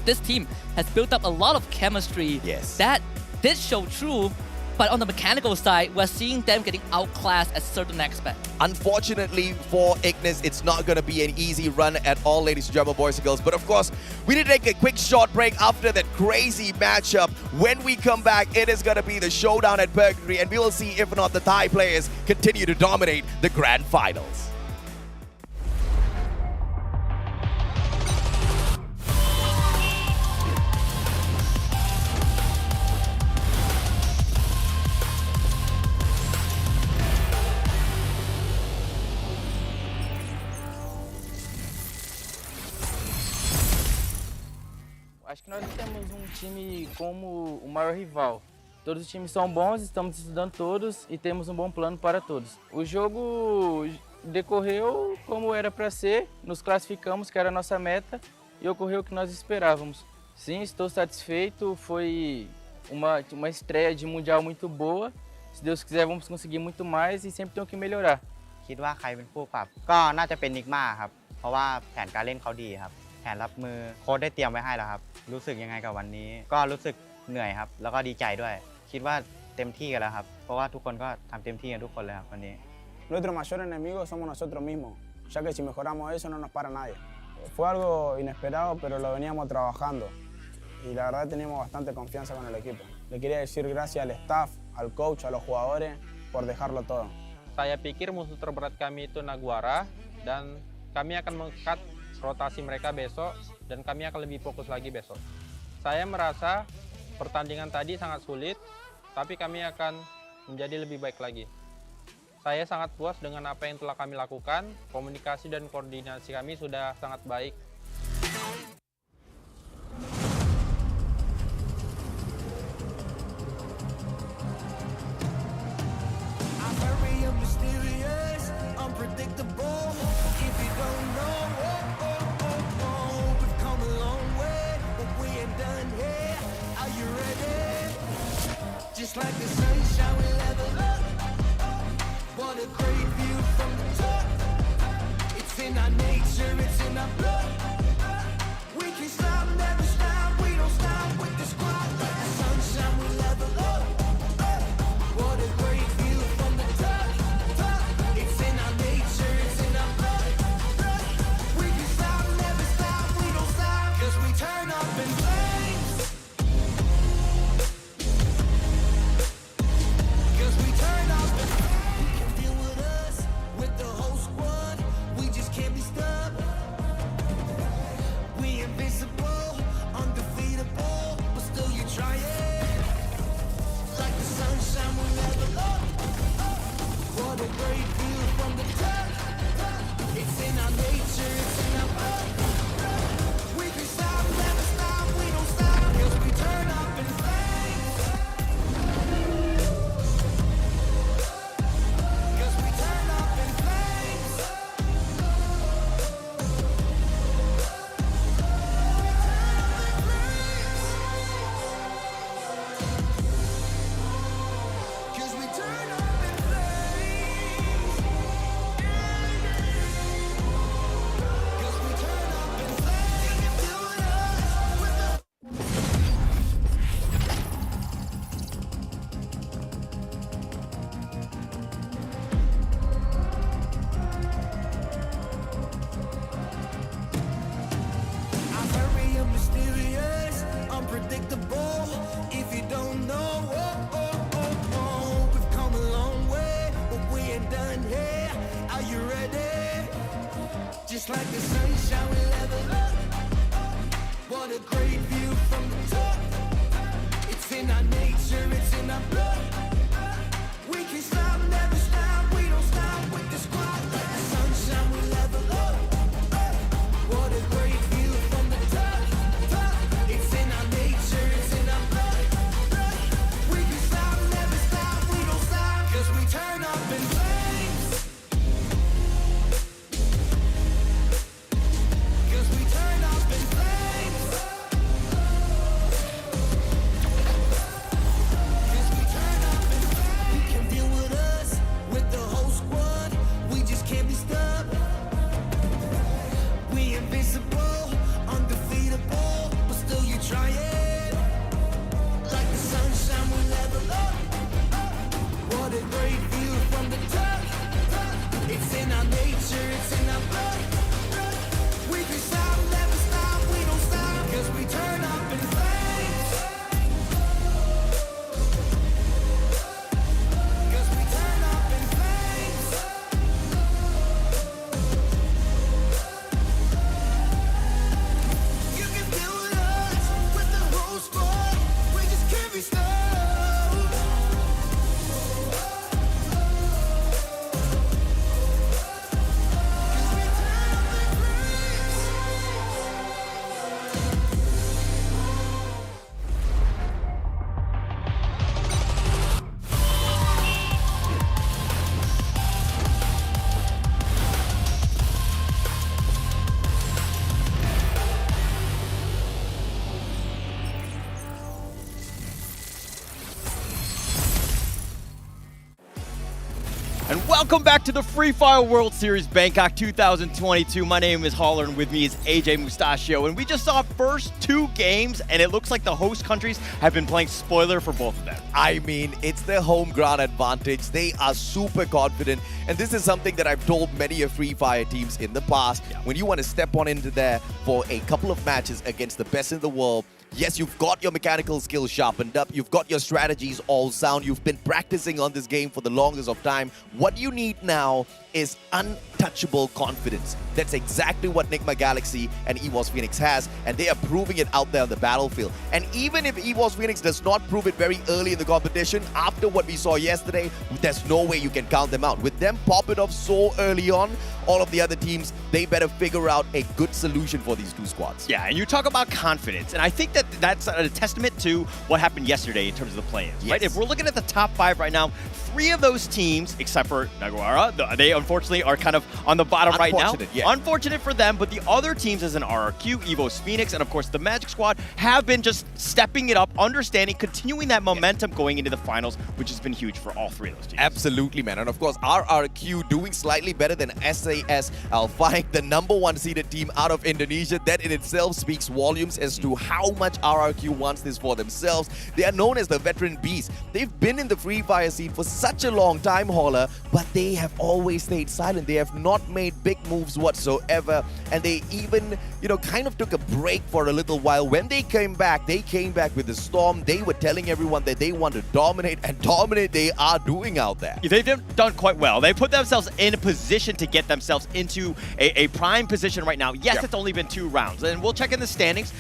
this team has built up a lot of chemistry. Yes. That did show true, but on the mechanical side, we're seeing them getting outclassed at certain aspects. Unfortunately for Ignis, it's not going to be an easy run at all, ladies and gentlemen, boys and girls. But of course, we need to take a quick short break after that crazy matchup. When we come back, it is going to be the showdown at Purgatory, and we will see if or not the Thai players continue to dominate the grand finals. Acho que nós não temos um time como o maior rival. Todos os times são bons, estamos estudando todos e temos um bom plano para todos. O jogo decorreu como era para ser, nos classificamos, que era a nossa meta, e ocorreu o que nós esperávamos. Sim, estou satisfeito, foi uma estreia de Mundial muito boa. Se Deus quiser, vamos conseguir muito mais e sempre tem que melhorar. คิดว่าใครเป็นผู้ปรับก็น่าจะเป็นนิกมาครับเพราะว่าแผนการเล่นเขาดีครับแผนรับมือโค้ชได้เตรียมไว้ให้แล้วครับรู้สึกยังไงกับวันนี้ก็รู้สึกเหนื่อยครับแล้วก็ดีใจด้วยคิดว่าเต็มที่กันแล้วครับเพราะว่าทุกคนก็ทำเต็มที่กันทุกคนเลยครับวันนี้ Nuestro mayor enemigo somos nosotros mismos, ya que si mejoramos eso no nos para nadie. Fue algo inesperado, pero lo veníamos trabajando y la verdad teníamos bastante confianza con el equipo. Le quería decir gracias al staff, al coach, a los jugadores por dejarlo todo. Saya pikir musuh terberat kami itu Naguara, dan kami akan meng-cut rotasi mereka besok, dan kami akan lebih fokus lagi besok. Saya merasa pertandingan tadi sangat sulit, tapi kami akan menjadi lebih baik lagi. Saya sangat puas dengan apa yang telah kami lakukan, komunikasi dan koordinasi kami sudah sangat baik. I'm very mysterious, unpredictable. If you don't know, we've come a long way, but we ain't done here. Are you ready? Just like the sunshine, we level up. What a great view from the top. It's in our nature, it's in our blood. great view from the top. It's in our nature, it's in our blood. We can stop, never stop, we don't stop with the squad. Like the sunshine, we level up. What a great view from the top. It's in our nature, it's in our blood. We can stop, never stop, we don't stop, 'cause we turn up in flames. 'Cause we turn up in flames. 'Cause we turn up in flames. You can deal with us, with the whole squad. We just can't be stopped. We invincible, undefeatable, but still you try it. Like the sunshine, we level up. What a great view from the top. It's in our nature, it's in our blood. We can stop, never stop, we don't stop, 'cause we turn up in flames. 'Cause we turn up in flames. You can deal with us, with the whole squad. We just can't be stopped. And welcome back to the Free Fire World Series Bangkok 2022. My name is Holler, and with me is AJ Mustachio. And we just saw first 2 games, and it looks like the host countries have been playing spoiler for both of them. I mean, it's their home ground advantage. They are super confident. And this is something that I've told many of Free Fire teams in the past. When you want to step on into there for a couple of matches against the best in the world, yes, you've got your mechanical skills sharpened up. You've got your strategies all sound. You've been practicing on this game for the longest of time. What you need now is untouchable confidence. That's exactly what Nigma Galaxy and EVOS Phoenix has, and they are proving it out there on the battlefield. And even if EVOS Phoenix does not prove it very early in the competition, after what we saw yesterday, there's no way you can count them out. With them popping off so early on, all of the other teams, they better figure out a good solution for these 2 squads. Yeah, and you talk about confidence, and I think that that's a testament to what happened yesterday in terms of the play-ins, right? If we're looking at the top 5 right now, 3 of those teams, except for Naguara, they unfortunately are kind of on the bottom right now. Unfortunate for them, but the other teams as an RRQ, EVOS Phoenix, and of course the Magic Squad have been just stepping it up, understanding, continuing that momentum going into the finals, which has been huge for all 3 of those teams. Absolutely, man. And of course, RRQ doing slightly better than SAS Alphaing, the #1 seeded team out of Indonesia. That in itself speaks volumes as to how much RRQ wants this for themselves. They are known as the veteran beast. They've been in the Free Fire scene for such a long time, Holler, but they have always stayed silent. They have not made big moves whatsoever, and they even, kind of took a break for a little while. When they came back with the storm. They were telling everyone that they want to dominate, and dominate they are doing out there. They've done quite well. They put themselves in a position to get themselves into a prime position right now. Yes, it's only been 2 rounds, and we'll check in the standings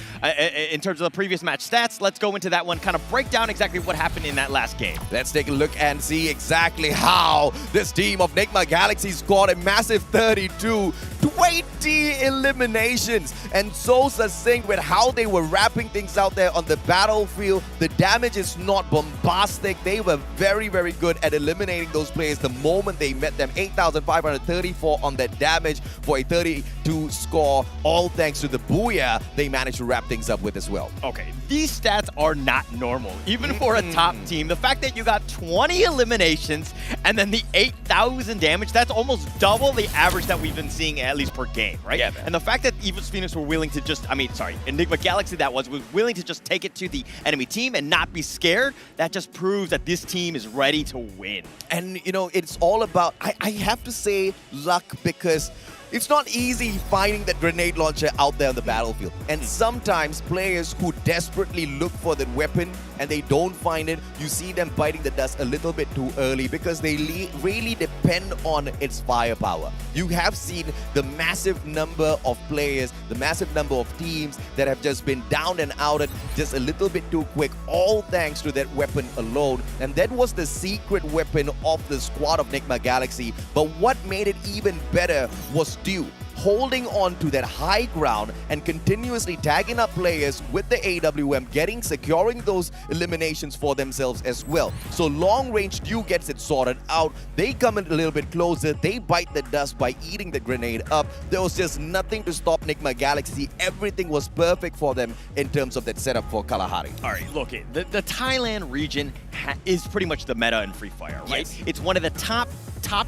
in terms of the previous match stats. Let's go into that one, kind of break down exactly what happened in that last game. Let's take a look and see exactly how this team of Nigma Galaxy scored a massive 32. 20 eliminations, and so succinct with how they were wrapping things out there on the battlefield. The damage is not bombastic. They were very, very good at eliminating those players the moment they met them. 8,534 on that damage for a 32 score, all thanks to the Booyah they managed to wrap things up with as well. Okay, these stats are not normal, even for a top team. The fact that you got 20 eliminations and then the 8,000 damage, that's almost double the average that we've been seeing at least per game, right? Yeah, man. And the fact that EVOS Phoenix were willing to just, Enigma Galaxy was willing to just take it to the enemy team and not be scared, that just proves that this team is ready to win. And, it's all about, I have to say luck, because It's not easy finding that grenade launcher out there on the battlefield. And sometimes players who desperately look for that weapon and they don't find it, you see them biting the dust a little bit too early because they really depend on its firepower. You have seen the massive number of players, the massive number of teams that have just been down and outed just a little bit too quick, all thanks to that weapon alone. And that was the secret weapon of the squad of Nigma Galaxy. But what made it even better was Dew holding on to that high ground and continuously tagging up players with the AWM, securing those eliminations for themselves as well. So long range Dew gets it sorted out. They come in a little bit closer. They bite the dust by eating the grenade up. There was just nothing to stop Nigma Galaxy. Everything was perfect for them in terms of that setup for Kalahari. All right, look, the Thailand region is pretty much the meta in Free Fire, right? Yes. It's one of the top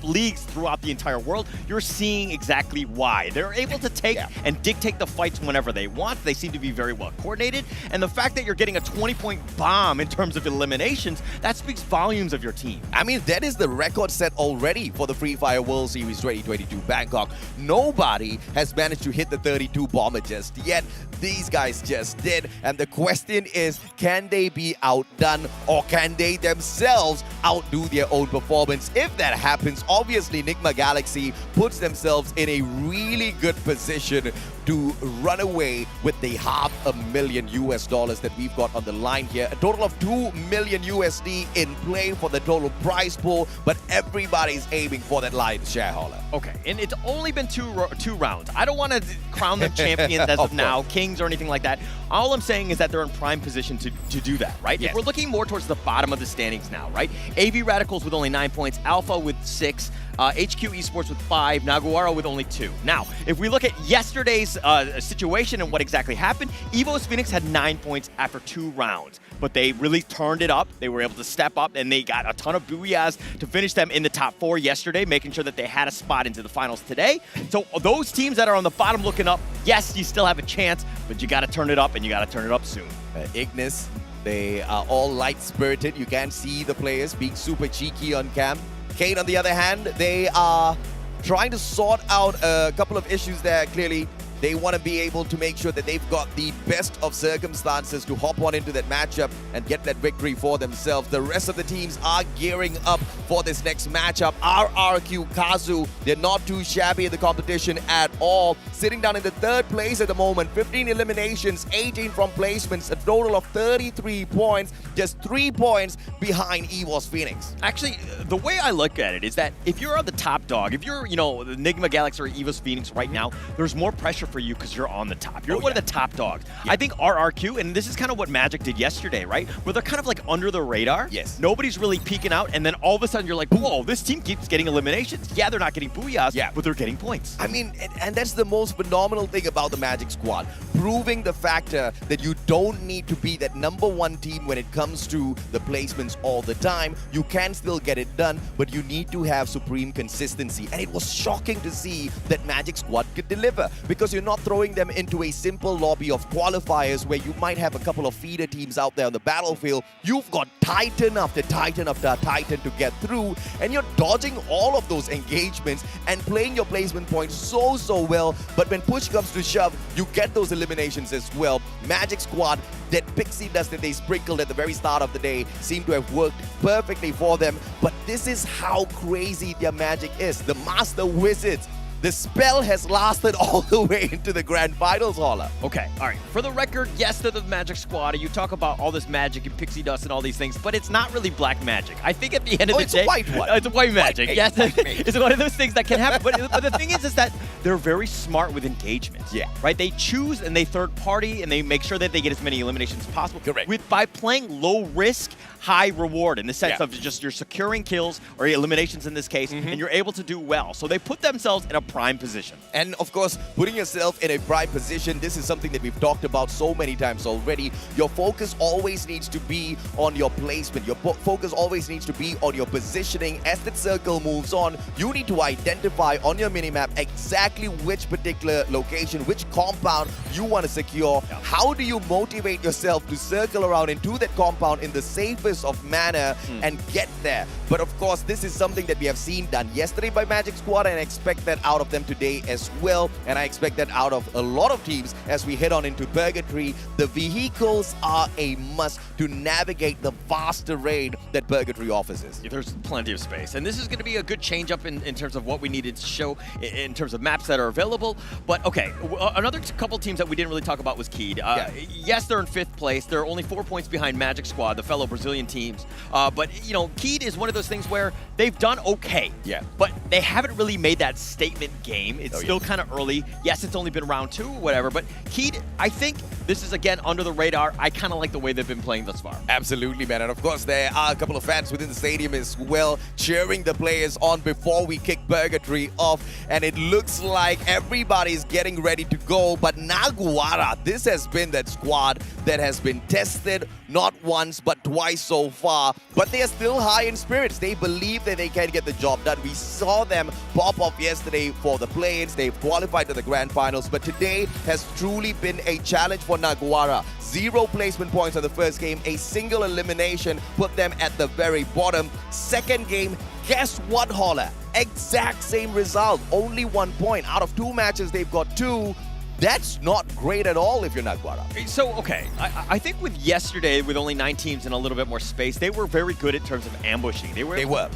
leagues throughout the entire world. You're seeing exactly why. They're able to take and dictate the fights whenever they want. They seem to be very well coordinated. And the fact that you're getting a 20-point bomb in terms of eliminations, that speaks volumes of your team. I mean, that is the record set already for the Free Fire World Series 2022 Bangkok. Nobody has managed to hit the 32 bomber just yet. These guys just did. And the question is, can they be outdone or can they themselves outdo their own performance? If that happens, obviously Nigma Galaxy puts themselves in a really good position to run away with the $500,000 US that we've got on the line here. A total of $2 million USD in play for the total prize pool, but everybody's aiming for that lion's shareholder. Okay, and it's only been two rounds. I don't want to crown them champions as of now, kings or anything like that. All I'm saying is that they're in prime position to do that, right? Yes. If we're looking more towards the bottom of the standings now, right? AV Radicals with only 9 points, Alpha with 6, HQ Esports with 5, Naguara with only 2. Now, if we look at yesterday's situation and what exactly happened, Evo's Phoenix had 9 points after 2 rounds. But they really turned it up. They were able to step up, and they got a ton of booyahs to finish them in the top 4 yesterday, making sure that they had a spot into the finals today. So those teams that are on the bottom looking up, yes, you still have a chance, but you got to turn it up, and you got to turn it up soon. Ignis, they are all light-spirited. You can see the players being super cheeky on cam. Kane, on the other hand, they are trying to sort out a couple of issues there. Clearly, they want to be able to make sure that they've got the best of circumstances to hop on into that matchup and get that victory for themselves. The rest of the teams are gearing up for this next matchup. RRQ Kazu, they're not too shabby in the competition at all. Sitting down in the 3rd place at the moment, 15 eliminations, 18 from placements, a total of 33 points, just 3 points behind EVO's Phoenix. Actually, the way I look at it is that if you're on the top dog, if you're, the Nigma Galaxy or EVO's Phoenix right now, there's more pressure for you because you're on the top. You're one of the top dogs. I think RRQ, and this is kind of what Magic did yesterday, right? Where they're kind of like under the radar. Yes. Nobody's really peeking out, and then all of a sudden you're like, whoa, this team keeps getting eliminations. Yeah, they're not getting booyahs, but they're getting points. I mean, and that's the most phenomenal thing about the Magic squad. Proving the factor that you don't need to be that #1 team when it comes to the placements all the time. You can still get it done, but you need to have supreme consistency. And it was shocking to see that Magic squad could deliver because you're not throwing them into a simple lobby of qualifiers where you might have a couple of feeder teams out there on the battlefield. You've got Titan after Titan after Titan to get through, and you're dodging all of those engagements and playing your placement points so well. But when push comes to shove, you get those eliminations as well. Magic squad, that pixie dust that they sprinkled at the very start of the day seemed to have worked perfectly for them. But this is how crazy their magic is. The Master Wizards, the spell has lasted all the way into the grand finals, Holla. Okay, all right. For the record, yes, they're the Magic squad. You talk about all this magic and pixie dust and all these things, but it's not really black magic. I think at the end of the day... it's a white one. It's a white magic. White yes, magic. it's one of those things that can happen. But the thing is that they're very smart with engagements. Yeah. Right? They choose and they third party and they make sure that they get as many eliminations as possible. Correct. By playing low risk, high reward in the sense of just you're securing kills or eliminations in this case, and you're able to do well. So they put themselves in a prime position. And of course, putting yourself in a prime position, this is something that we've talked about so many times already. Your focus always needs to be on your placement. Your focus always needs to be on your positioning. As that circle moves on, you need to identify on your minimap exactly which particular location, which compound you want to secure. How do you motivate yourself to circle around into that compound in the safest of manner and get there? But of course, this is something that we have seen done yesterday by Magic Squad, and I expect that out of them today as well. And I expect that out of a lot of teams as we head on into Purgatory. The vehicles are a must to navigate the vast terrain that Purgatory offers us. There's plenty of space. And this is going to be a good change up in terms of what we needed to show in terms of maps that are available. But okay, another couple teams that we didn't really talk about was Keed. Yes, they're in 5th place. They're only 4 points behind Magic Squad, the fellow Brazilian teams. But, you know, Keed is one of those things where they've done okay. Yeah. But they haven't really made that statement game. It's still kind of early. Yes, it's only been round 2 or whatever. But Keed, I think this is, again, under the radar. I kind of like the way they've been playing thus far. Absolutely, man. And of course, there are a couple of fans within the stadium as well, cheering the players on before we kick Purgatory off. And it looks like everybody's getting ready to go. But Naguara, this has been that squad that has been tested not once but twice so far. But they are still high in spirits. They believe that they can get the job done. We saw them pop off yesterday for the play-ins. They've qualified to the grand finals. But today has truly been a challenge for Naguara. 0 placement points on the first game. A single elimination put them at the very bottom. Second game, guess what, Holler? Exact same result. Only 1 point. Out of 2 matches, they've got 2. That's not great at all if you're Naguara. So, okay, I think with yesterday, with only 9 teams and a little bit more space, they were very good in terms of ambushing. They were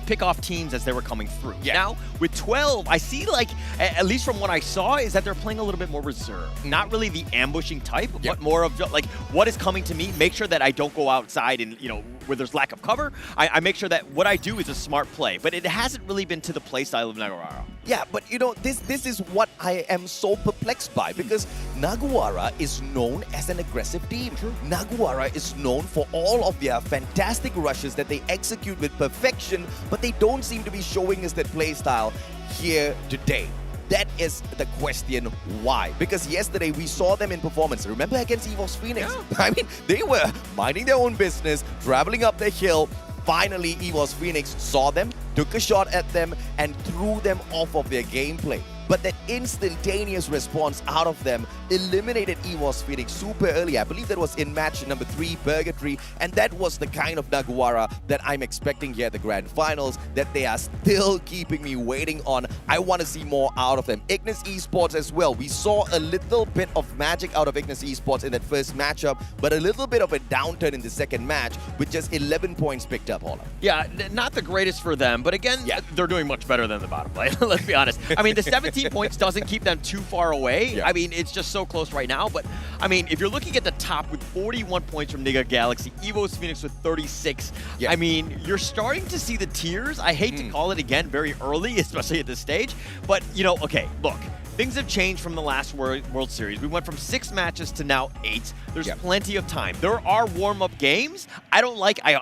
pick off teams as they were coming through. Yeah. Now, with 12, I see, like, at least from what I saw, is that they're playing a little bit more reserved. Not really the ambushing type, but more of, like, what is coming to me, make sure that I don't go outside and, you know, where there's lack of cover. I make sure that what I do is a smart play. But it hasn't really been to the play style of Naguara. Yeah, but, you know, this is what I am so perplexed by, because Naguara is known as an aggressive team. Naguara is known for all of their fantastic rushes that they execute with perfection, but they don't seem to be showing us that play style here today. That is the question why. Because yesterday we saw them in performance. Remember against EVOS Phoenix? Yeah. I mean, they were minding their own business, traveling up the hill. Finally, EVOS Phoenix saw them, took a shot at them, and threw them off of their gameplay. But that instantaneous response out of them eliminated EVOS Phoenix super early. I believe that was in match number 3, Purgatory. And that was the kind of Naguara that I'm expecting here at the Grand Finals, that they are still keeping me waiting on. I want to see more out of them. Ignis Esports as well. We saw a little bit of magic out of Ignis Esports in that first matchup, but a little bit of a downturn in the second match with just 11 points picked up, Holla. Yeah, not the greatest for them, but again, they're doing much better than the bottom play. Let's be honest. I mean, the 17 points doesn't keep them too far away. Yeah. I mean, it's just so close right now. But, I mean, if you're looking at the top with 41 points from Niga Galaxy, EVOS Phoenix with 36, I mean, you're starting to see the tiers. I hate to call it, again, very early, especially at this stage. But, you know, okay, look. Things have changed from the last World Series. We went from 6 matches to now 8. There's plenty of time. There are warm-up games. I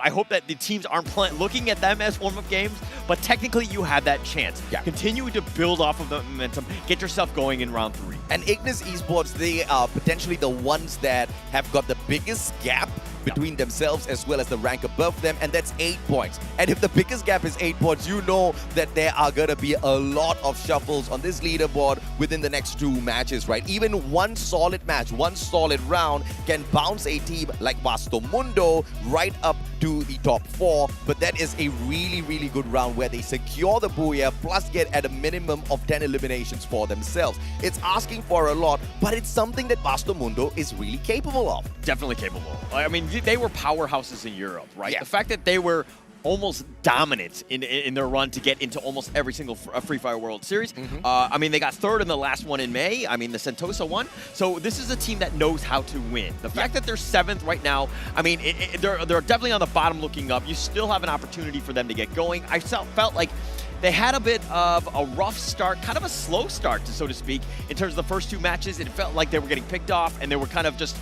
hope that the teams aren't looking at them as warm-up games, but technically you have that chance. Continue to build off of the momentum. Get yourself going in round 3. And Ignis Esports, they are potentially the ones that have got the biggest gap between themselves as well as the rank above them, and that's 8 points. And if the biggest gap is 8 points, you know that there are going to be a lot of shuffles on this leaderboard within the next 2 matches, right? Even one solid match, one solid round can bounce a team like Vasto Mundo right up to the top 4, but that is a really, really good round where they secure the Booyah plus get at a minimum of 10 eliminations for themselves. It's asking for a lot, but it's something that Vasto Mundo is really capable of. Definitely capable. I mean, they were powerhouses in Europe, right? The fact that they were almost dominant in their run to get into almost every single Free Fire World Series. I mean, they got 3rd in the last one in May. I mean, the Sentosa one. So this is a team that knows how to win. The fact that they're 7th right now, I mean, they're definitely on the bottom looking up. You still have an opportunity for them to get going. I felt like they had a bit of a rough start, kind of a slow start, so to speak, in terms of the first 2 matches. It felt like they were getting picked off and they were kind of just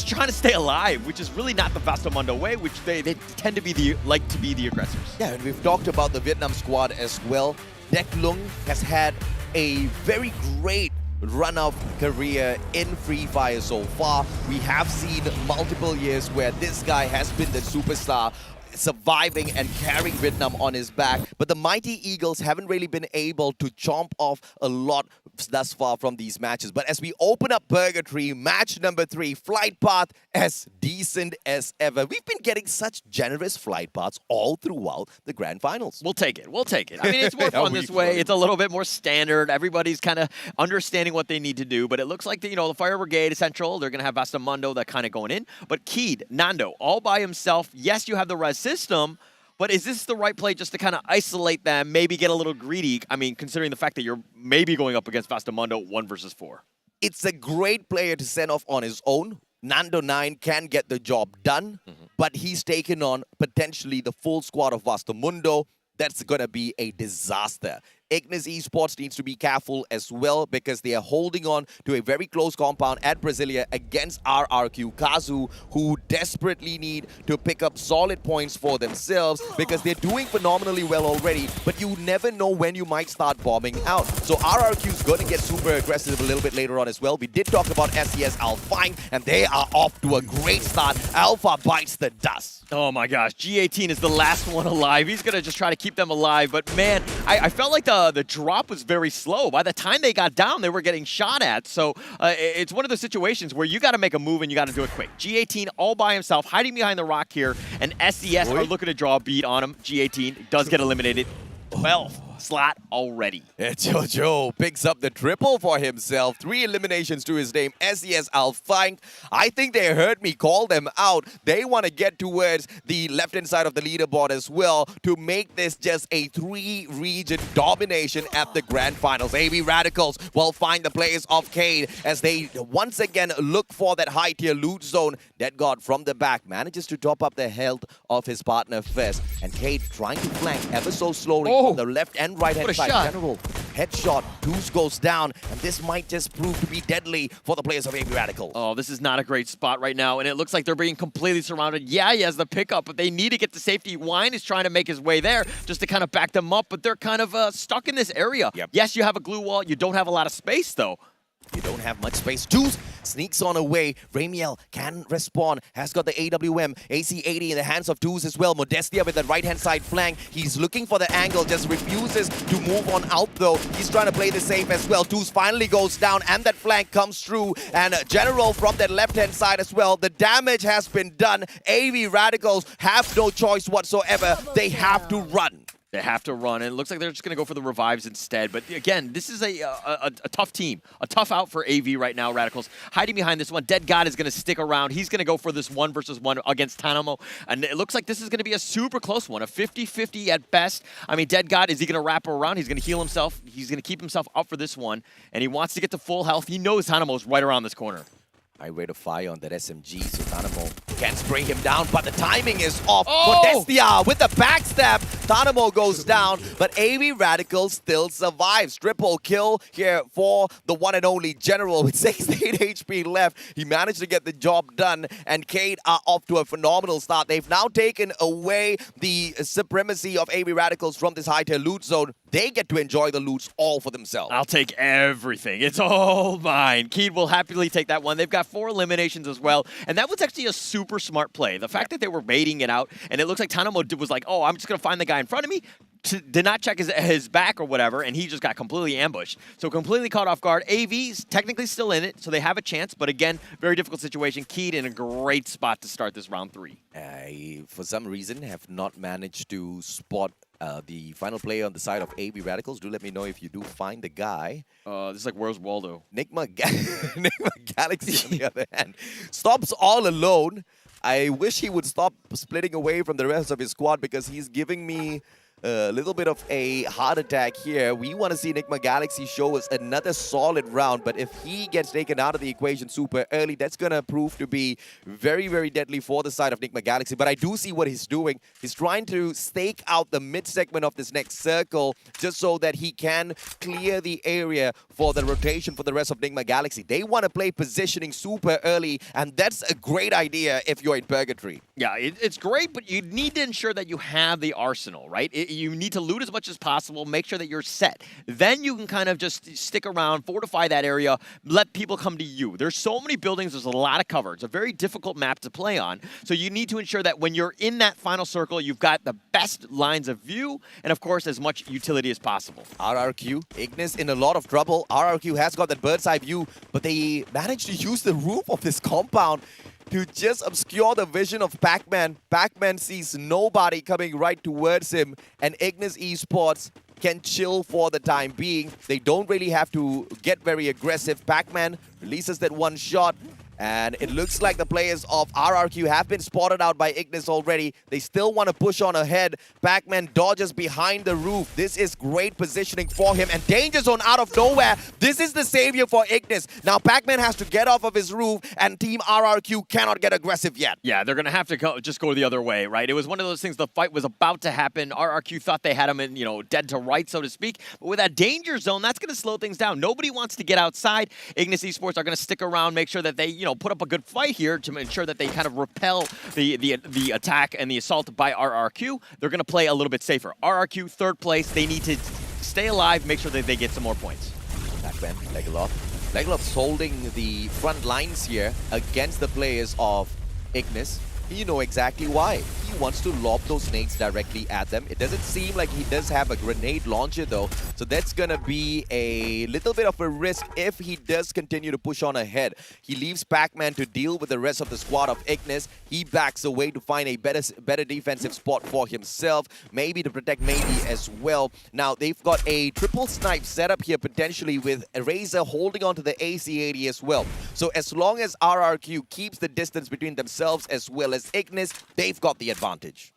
trying to stay alive, which is really not the Vasto Mundo way, which they tend to be the aggressors. Yeah, and we've talked about the Vietnam squad as well. Dek Lung has had a very great run of career in Free Fire so far. We have seen multiple years where this guy has been the superstar surviving and carrying Vietnam on his back. But the Mighty Eagles haven't really been able to chomp off a lot thus far from these matches. But as we open up Purgatory, match number 3, flight path as decent as ever. We've been getting such generous flight paths all throughout the grand finals. We'll take it. We'll take it. I mean, it's more fun this way. It's a little bit more standard. Everybody's kind of understanding what they need to do. But it looks like, the Fire Brigade Central, they're going to have Bastamundo that kind of going in. But Keed, Nando, all by himself. Yes, you have the res system. But is this the right play just to kind of isolate them, maybe get a little greedy? I mean, considering the fact that you're maybe going up against Bastamundo 1 versus 4. It's a great player to send off on his own. Nando 9 can get the job done, but he's taken on potentially the full squad of Bastamundo. That's going to be a disaster. Ignis Esports needs to be careful as well because they are holding on to a very close compound at Brasilia against RRQ Kazu, who desperately need to pick up solid points for themselves because they're doing phenomenally well already, but you never know when you might start bombing out. So RRQ is going to get super aggressive a little bit later on as well. We did talk about SES Alpine, and they are off to a great start. Alpha bites the dust. Oh my gosh, G18 is the last one alive. He's going to just try to keep them alive, but man, I felt like the drop was very slow. By the time they got down, they were getting shot at. So it's one of those situations where you got to make a move and you got to do it quick. G18 all by himself, hiding behind the rock here, and SES are looking to draw a beat on him. G18 does get eliminated. 12 slot already. Jojo picks up the triple for himself. 3 eliminations to his name. SES Alpine. I think they heard me call them out. They want to get towards the left-hand side of the leaderboard as well to make this just a 3-region domination at the grand finals. AV Radicals will find the players of Cade as they once again look for that high-tier loot zone. Dead God from the back manages to top up the health of his partner first. And Cade trying to flank ever so slowly from the left and right-hand side. Shot. General headshot. Deuce goes down, and this might just prove to be deadly for the players of AV Radical. Oh, this is not a great spot right now, and it looks like they're being completely surrounded. Yeah, he has the pickup, but they need to get to safety. Wine is trying to make his way there just to kind of back them up, but they're kind of stuck in this area. Yep. Yes, you have a glue wall. You don't have a lot of space, though. You don't have much space. Deuce sneaks on away. Ramiel can respawn. Has got the AWM. AC-80 in the hands of Deuce as well. Modestia with the right-hand side flank. He's looking for the angle. Just refuses to move on out though. He's trying to play the safe as well. Deuce finally goes down and that flank comes through. And General from that left-hand side as well. The damage has been done. AV Radicals have no choice whatsoever. They have to run. They have to run, and it looks like they're just going to go for the revives instead. But again, this is a tough team, a tough out for AV right now, Radicals. Hiding behind this one, Dead God is going to stick around. He's going to go for this 1 versus 1 against Tanamo, and it looks like this is going to be a super close one, a 50-50 at best. I mean, Dead God, is he going to wrap around? He's going to heal himself. He's going to keep himself up for this one, and he wants to get to full health. He knows Tanamo's right around this corner. High rate of fire on that SMG, so Tanamo can spray him down, but the timing is off. Oh! Modestia with the backstab. Tanamo goes down, but AV Radicals still survives. Triple kill here for the one and only General with 68 HP left. He managed to get the job done, and Cade are off to a phenomenal start. They've now taken away the supremacy of AV Radicals from this high-tier loot zone. They get to enjoy the loots all for themselves. I'll take everything. It's all mine. Keed will happily take that one. They've got 4 eliminations as well, and that was actually a super smart play. The fact that they were baiting it out, and it looks like Tanamo was like, oh, I'm just going to find the guy in front of me, did not check his back or whatever, and he just got completely ambushed. So completely caught off guard. AV's technically still in it, so they have a chance, but again, very difficult situation. Keed in a great spot to start this round 3. I, for some reason, have not managed to spot the final player on the side of AV Radicals. Do let me know if you do find the guy. This is like, where's Waldo? Nigma Galaxy, on the other hand, stops all alone. I wish he would stop splitting away from the rest of his squad because he's giving me a little bit of a heart attack here. We want to see Nigma Galaxy show us another solid round, but if he gets taken out of the equation super early, that's going to prove to be very, very deadly for the side of Nigma Galaxy. But I do see what he's doing. He's trying to stake out the mid-segment of this next circle just so that he can clear the area for the rotation for the rest of Nigma Galaxy. They want to play positioning super early, and that's a great idea if you're in Purgatory. Yeah, it's great, but you need to ensure that you have the arsenal, right? You need to loot as much as possible, make sure that you're set. Then you can kind of just stick around, fortify that area, let people come to you. There's so many buildings, there's a lot of cover. It's a very difficult map to play on. So you need to ensure that when you're in that final circle, you've got the best lines of view and, of course, as much utility as possible. RRQ, Ignis in a lot of trouble. RRQ has got that bird's eye view, but they managed to use the roof of this compound to just obscure the vision of Pac-Man. Pac-Man sees nobody coming right towards him, and Ignis Esports can chill for the time being. They don't really have to get very aggressive. Pac-Man releases that one shot, and it looks like the players of RRQ have been spotted out by Ignis already. They still want to push on ahead. Pac-Man dodges behind the roof. This is great positioning for him, and danger zone out of nowhere. This is the savior for Ignis. Now Pac-Man has to get off of his roof, and Team RRQ cannot get aggressive yet. Yeah, they're going to have to just go the other way, right? It was one of those things, the fight was about to happen. RRQ thought they had him in, dead to right, so to speak. But with that danger zone, that's going to slow things down. Nobody wants to get outside. Ignis Esports are going to stick around, make sure that they, put up a good fight here to ensure that they kind of repel the attack and the assault by RRQ. They're going to play a little bit safer. RRQ, third place. They need to stay alive, make sure that they get some more points. Pac-Man, Legalov. Legalov's holding the front lines here against the players of Ignis. You know exactly why. He wants to lob those nades directly at them. It doesn't seem like he does have a grenade launcher though, so that's gonna be a little bit of a risk if he does continue to push on ahead. He leaves Pac-Man to deal with the rest of the squad of Ignis. He backs away to find a better defensive spot for himself, maybe to protect Maybe as well. Now they've got a triple snipe setup here potentially with Razor holding onto the AC-80 as well. So as long as RRQ keeps the distance between themselves as well as Ignis, they've got the advantage.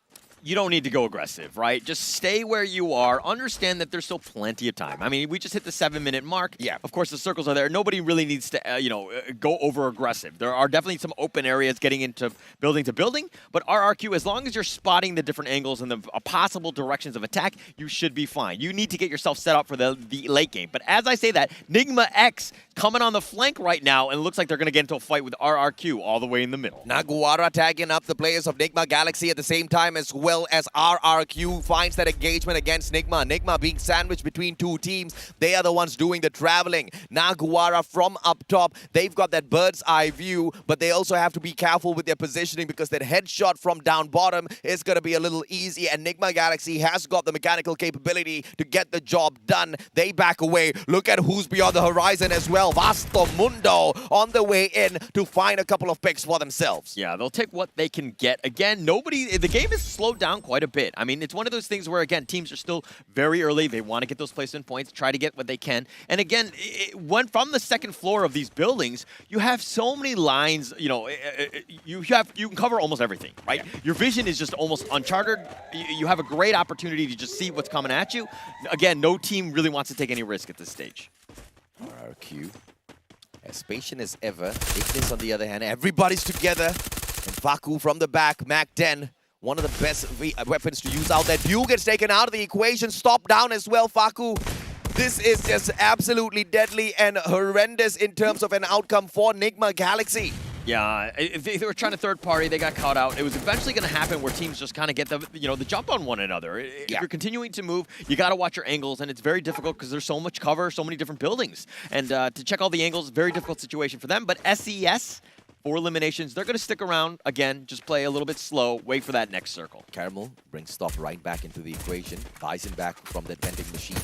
You don't need to go aggressive, right? Just stay where you are. Understand that there's still plenty of time. I mean, we just hit the 7-minute mark. Yeah. Of course, the circles are there. Nobody really needs to, go over aggressive. There are definitely some open areas getting into building to building, but RRQ, as long as you're spotting the different angles and the possible directions of attack, you should be fine. You need to get yourself set up for the late game. But as I say that, Nigma X coming on the flank right now, and it looks like they're going to get into a fight with RRQ all the way in the middle. Naguara tagging up the players of Nigma Galaxy at the same time as well as RRQ finds that engagement against Nigma. Nigma being sandwiched between two teams. They are the ones doing the traveling. Naguara from up top. They've got that bird's eye view, but they also have to be careful with their positioning because that headshot from down bottom is going to be a little easy, and Nigma Galaxy has got the mechanical capability to get the job done. They back away. Look at who's beyond the horizon as well. Vasto Mundo on the way in to find a couple of picks for themselves. Yeah, they'll take what they can get. Again, the game has slowed down quite a bit. I mean, it's one of those things where, again, teams are still very early. They want to get those placement points, try to get what they can. And again, from the second floor of these buildings, you have so many lines, you can cover almost everything, right? Yeah. Your vision is just almost uncharted. You have a great opportunity to just see what's coming at you. Again, no team really wants to take any risk at this stage. RRQ, as patient as ever. Ignis on the other hand, everybody's together. And Faku from the back, Mac 10. One of the best weapons to use out there. Duel gets taken out of the equation. Stop down as well, Faku. This is just absolutely deadly and horrendous in terms of an outcome for Nigma Galaxy. Yeah, if they were trying to third party, they got caught out. It was eventually going to happen where teams just kind of get the jump on one another. If you're continuing to move, you got to watch your angles, and it's very difficult because there's so much cover, so many different buildings. And to check all the angles, very difficult situation for them. But SES, 4 eliminations, they're going to stick around. Again, just play a little bit slow, wait for that next circle. Caramel brings Stop right back into the equation, buys him back from that vending machine.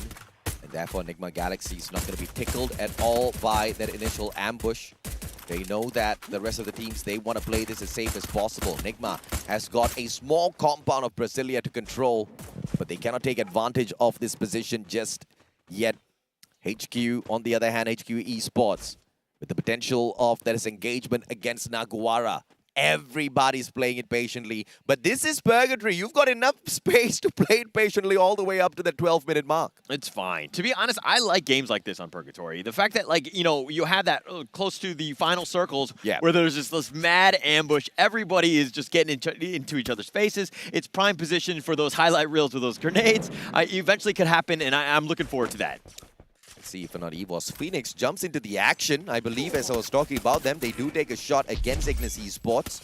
And therefore, Nigma Galaxy is not going to be tickled at all by that initial ambush. They know that the rest of the teams, they want to play this as safe as possible. Nigma has got a small compound of Brasilia to control, but they cannot take advantage of this position just yet. HQ, on the other hand, HQ Esports, with the potential of that engagement against Naguara. Everybody's playing it patiently, but this is purgatory. You've got enough space to play it patiently all the way up to the 12-minute mark. It's fine. To be honest, I like games like this on Purgatory. The fact that, you have that close to the final circles where there's this mad ambush. Everybody is just getting into each other's faces. It's prime position for those highlight reels with those grenades. Eventually could happen, and I'm looking forward to that. Let's see if or not EVOS. Phoenix jumps into the action. I believe, as I was talking about them, they do take a shot against Ignis Esports.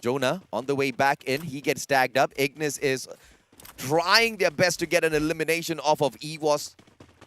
Jonah on the way back in. He gets tagged up. Ignis is trying their best to get an elimination off of EVOS.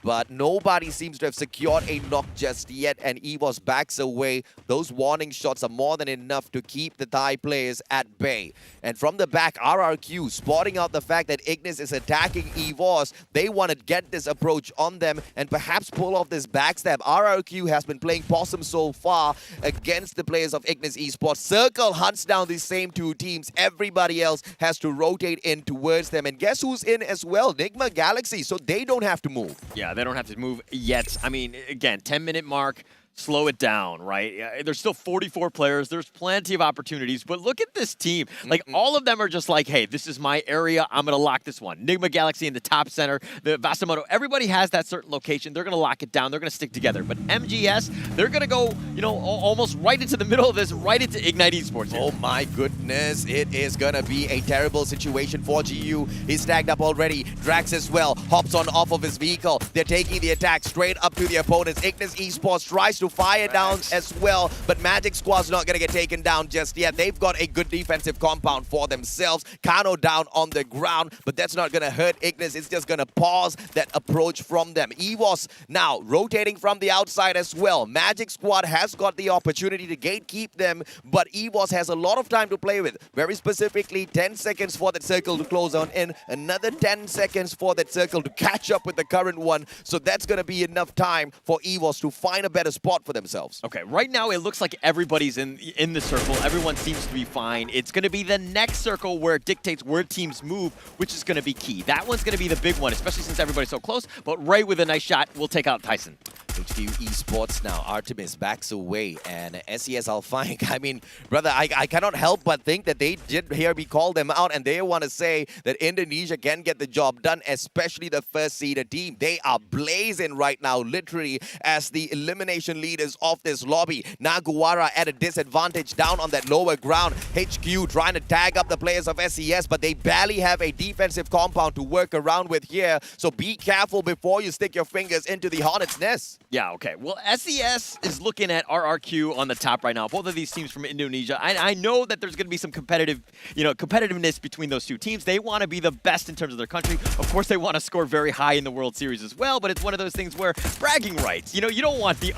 But nobody seems to have secured a knock just yet, and EVOS backs away. Those warning shots are more than enough to keep the Thai players at bay. And from the back, RRQ spotting out the fact that Ignis is attacking EVOS. They want to get this approach on them and perhaps pull off this backstab. RRQ has been playing possum so far against the players of Ignis Esports. Circle hunts down these same two teams. Everybody else has to rotate in towards them. And guess who's in as well? Nigma Galaxy, so they don't have to move. Yeah, they don't have to move yet. I mean, again, 10-minute mark. Slow it down, right? There's still 44 players. There's plenty of opportunities. But look at this team. Like, all of them are just like, hey, this is my area. I'm going to lock this one. Nigma Galaxy in the top center. The Vasamoto, everybody has that certain location. They're going to lock it down. They're going to stick together. But MGS, they're going to go, you know, almost right into the middle of this, right into Ignite Esports here. Oh, my goodness. It is going to be a terrible situation for GU. He's tagged up already. Drax as well. Hops on off of his vehicle. They're taking the attack straight up to the opponents. Ignis Esports tries to fire down as well, but Magic Squad's not going to get taken down just yet. They've got a good defensive compound for themselves. Kano down on the ground, but that's not going to hurt Ignis. It's just going to pause that approach from them. EVOS now rotating from the outside as well. Magic Squad has got the opportunity to gatekeep them, but EVOS has a lot of time to play with. Very specifically, 10 seconds for that circle to close on in, another 10 seconds for that circle to catch up with the current one. So that's going to be enough time for EVOS to find a better spot for themselves. Okay, right now it looks like everybody's in the circle. Everyone seems to be fine. It's going to be the next circle where it dictates where teams move, which is going to be key. That one's going to be the big one, especially since everybody's so close. But Ray with a nice shot will take out Tyson. HQ Esports now. Artemis backs away, and SES Alfine. I mean, brother, I cannot help but think that they did hear me call them out, and they want to say that Indonesia can get the job done, especially the first seeded team. They are blazing right now, literally, as the elimination leaders of this lobby. Naguara at a disadvantage down on that lower ground. HQ trying to tag up the players of SES, but they barely have a defensive compound to work around with here. So be careful before you stick your fingers into the hornet's nest. Yeah, okay. Well, SES is looking at RRQ on the top right now. Both of these teams from Indonesia. I know that there's going to be some competitiveness between those two teams. They want to be the best in terms of their country. Of course, they want to score very high in the World Series as well, but it's one of those things where bragging rights. You know, you don't want the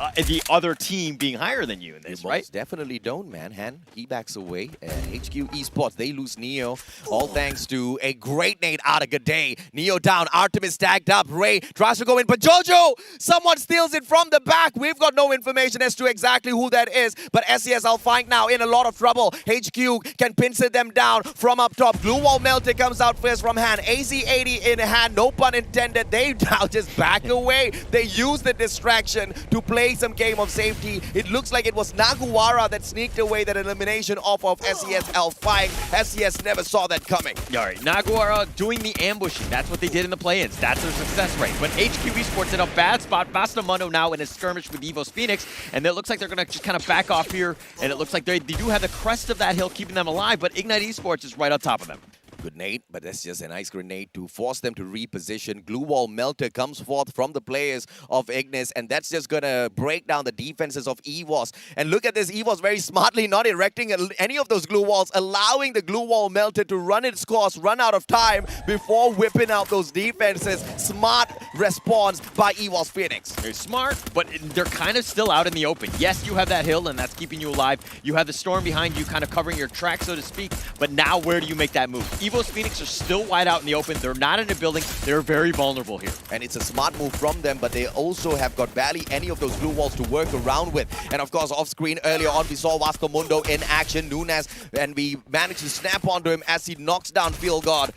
other team being higher than you in this, right? Definitely don't, man. Han, he backs away. HQ Esports, they lose Neo. All thanks to a great nade out of G'day. Neo down, Artemis tagged up. Ray tries to go in, but Jojo! Someone steals it from the back. We've got no information as to exactly who that is, but SES Alfine now in a lot of trouble. HQ can pincer them down from up top. Glue Wall Melter comes out first from Han. AC-80 in hand, no pun intended. They now just back away. They use the distraction to play some game of safety. It looks like it was Naguara that sneaked away that elimination off of SES Alfine. SES never saw that coming. All right, Naguara doing the ambushing. That's what they did in the play-ins. That's their success rate. But HQ Esports in a bad spot. Bastamundo now in a skirmish with EVOS Phoenix, and it looks like they're going to just kind of back off here, and it looks like they do have the crest of that hill keeping them alive, but Ignite Esports is right on top of them. Grenade, but that's just a nice grenade to force them to reposition. Glue Wall Melter comes forth from the players of Ignis, and that's just gonna break down the defenses of EVOS. And look at this, EVOS very smartly not erecting any of those glue walls, allowing the Glue Wall Melter to run its course, run out of time before whipping out those defenses. Smart response by EVOS Phoenix. They're smart, but they're kind of still out in the open. Yes, you have that hill, and that's keeping you alive. You have the storm behind you, kind of covering your track, so to speak, but now where do you make that move? EVOS Phoenix are still wide out in the open. They're not in a building. They're very vulnerable here. And it's a smart move from them, but they also have got barely any of those glue walls to work around with. And of course, off screen earlier on, we saw Vasco Mundo in action, Nunes, and we managed to snap onto him as he knocks down Field God.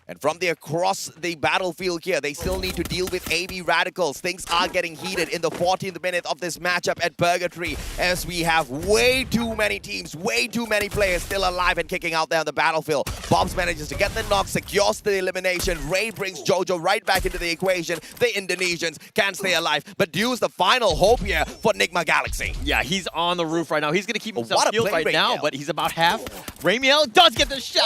And from there across the battlefield here, they still need to deal with AB Radicals. Things are getting heated in the 14th minute of this matchup at Purgatory, as we have way too many teams, way too many players still alive and kicking out there on the battlefield. Bobs manages to get the knock, secures the elimination. Ray brings Jojo right back into the equation. The Indonesians can stay alive, but Dew's the final hope here for Nigma Galaxy. Yeah, he's on the roof right now. He's going to keep himself healed right now, Ramiel. but he's about half. Ramiel does get the shot.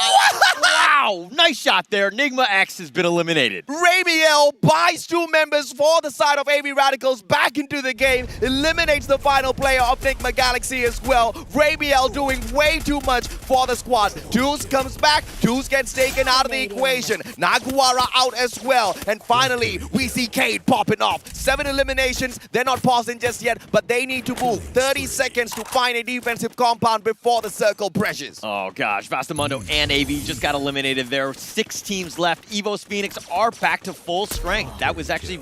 Wow, nice shot there. Nigma X has been eliminated. Ramiel buys 2 members for the side of AB Radicals back into the game, eliminates the final player of Nigma Galaxy as well. Ramiel doing way too much for the squad. Deuce comes back, Deuce gets taken out of the equation. Naguara out as well. And finally, we see Cade popping off. 7 eliminations, they're not pausing just yet, but they need to move 30 seconds to find a defensive compound before the circle pressures. Oh gosh, Vastamundo and AV just got eliminated there. 6 teams left. Evo's Phoenix are back to full strength. That was actually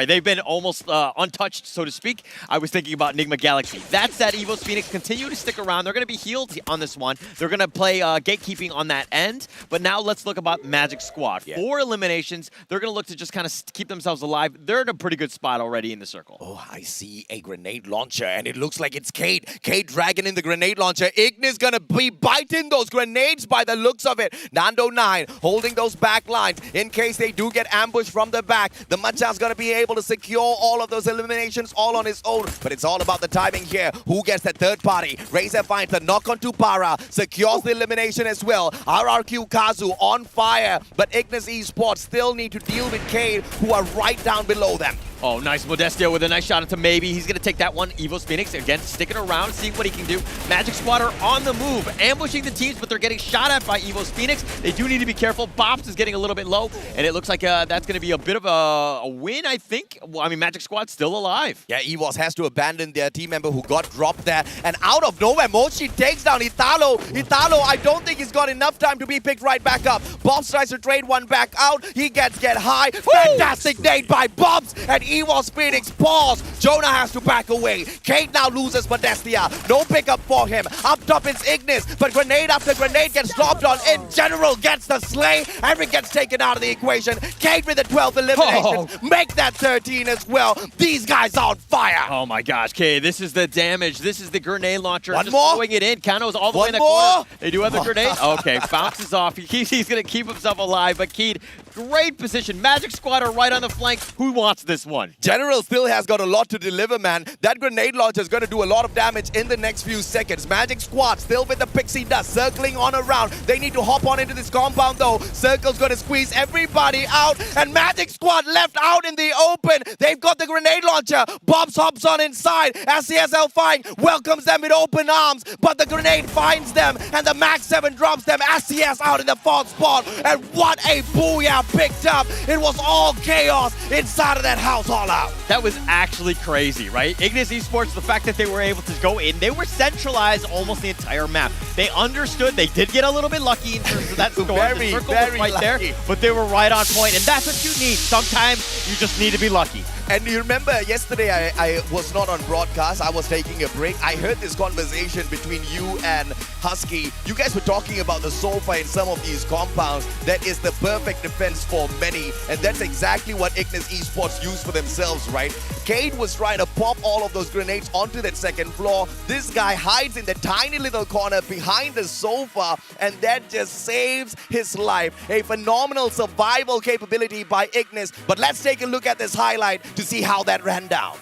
they've been almost untouched, so to speak. I was thinking about Nigma Galaxy. That's that Evo's Phoenix continue to stick around. They're going to be healed on this one. They're going to play gatekeeping on that end. But now let's look about Magic Squad. 4 eliminations. They're going to look to just kind of keep themselves alive. They're in a pretty good spot already in the circle. Oh, I see a grenade launcher, and it looks like it's Cade. Cade dragging in the grenade launcher. Ignis gonna be biting those grenades by the looks of it. Nando 9 holding those back lines in case they do get ambushed from the back. The Macha's gonna be able to secure all of those eliminations all on his own, but it's all about the timing here. Who gets the third party? Razor finds the knock onto Para, secures the elimination as well. RRQ Kazu on fire, but Ignis Esports still need to deal with Cade, who are right down below them. Oh, nice Modestia with a nice shot into maybe. He's going to take that one. Evo's Phoenix, again, sticking around, seeing what he can do. Magic Squad are on the move, ambushing the teams, but they're getting shot at by Evo's Phoenix. They do need to be careful. Bops is getting a little bit low, and it looks like that's going to be a bit of a win, I think. Well, I mean, Magic Squad's still alive. Yeah, Evos has to abandon their team member who got dropped there. And out of nowhere, Mochi takes down Italo. Italo, I don't think he's got enough time to be picked right back up. Bobs tries to trade one back out. He get high. Woo! Fantastic nade by Bobs, and Evo's Phoenix pause. Jonah has to back away. Cade now loses Modestia. No pickup for him. Up top is Ignis, but grenade after grenade gets dropped on. In general, gets the slay. Everett gets taken out of the equation. Cade with the 12 eliminations. Make that 13 as well. These guys are on fire. Oh my gosh, Cade, this is the damage. This is the grenade launcher. One just more? throwing it in. Kano's all the way in the more? corner. They do have the grenade. Okay, bounces off. He's going to keep himself alive, but Cade, great position. Magic Squad are right on the flank. Who wants this one? General still has got a lot to deliver, man. That grenade launcher is going to do a lot of damage in the next few seconds. Magic Squad still with the pixie dust, circling on around. They need to hop on into this compound, though. Circle's going to squeeze everybody out, and Magic Squad left out in the open. They've got the grenade launcher. Bobs hops on inside. SCSL Fine welcomes them with open arms, but the grenade finds them, and the Max 7 drops them. SCS out in the 4th spot, and what a booyah picked up. It was all chaos inside of that house all out. That was actually crazy, right? Ignis Esports, the fact that they were able to go in, they were centralized almost the entire map. They understood. They did get a little bit lucky in terms of that score. The circle was right there, but they were right on point, and that's what you need. Sometimes you just need to be lucky. And you remember yesterday I was not on broadcast. I was taking a break. I heard this conversation between you and Husky. You guys were talking about the sofa in some of these compounds. That is the perfect defense for many. And that's exactly what Ignis Esports used for themselves, right? Cade was trying to pop all of those grenades onto that 2nd floor. This guy hides in the tiny little corner behind the sofa, and that just saves his life. A phenomenal survival capability by Ignis. But let's take a look at this highlight to see how that ran down.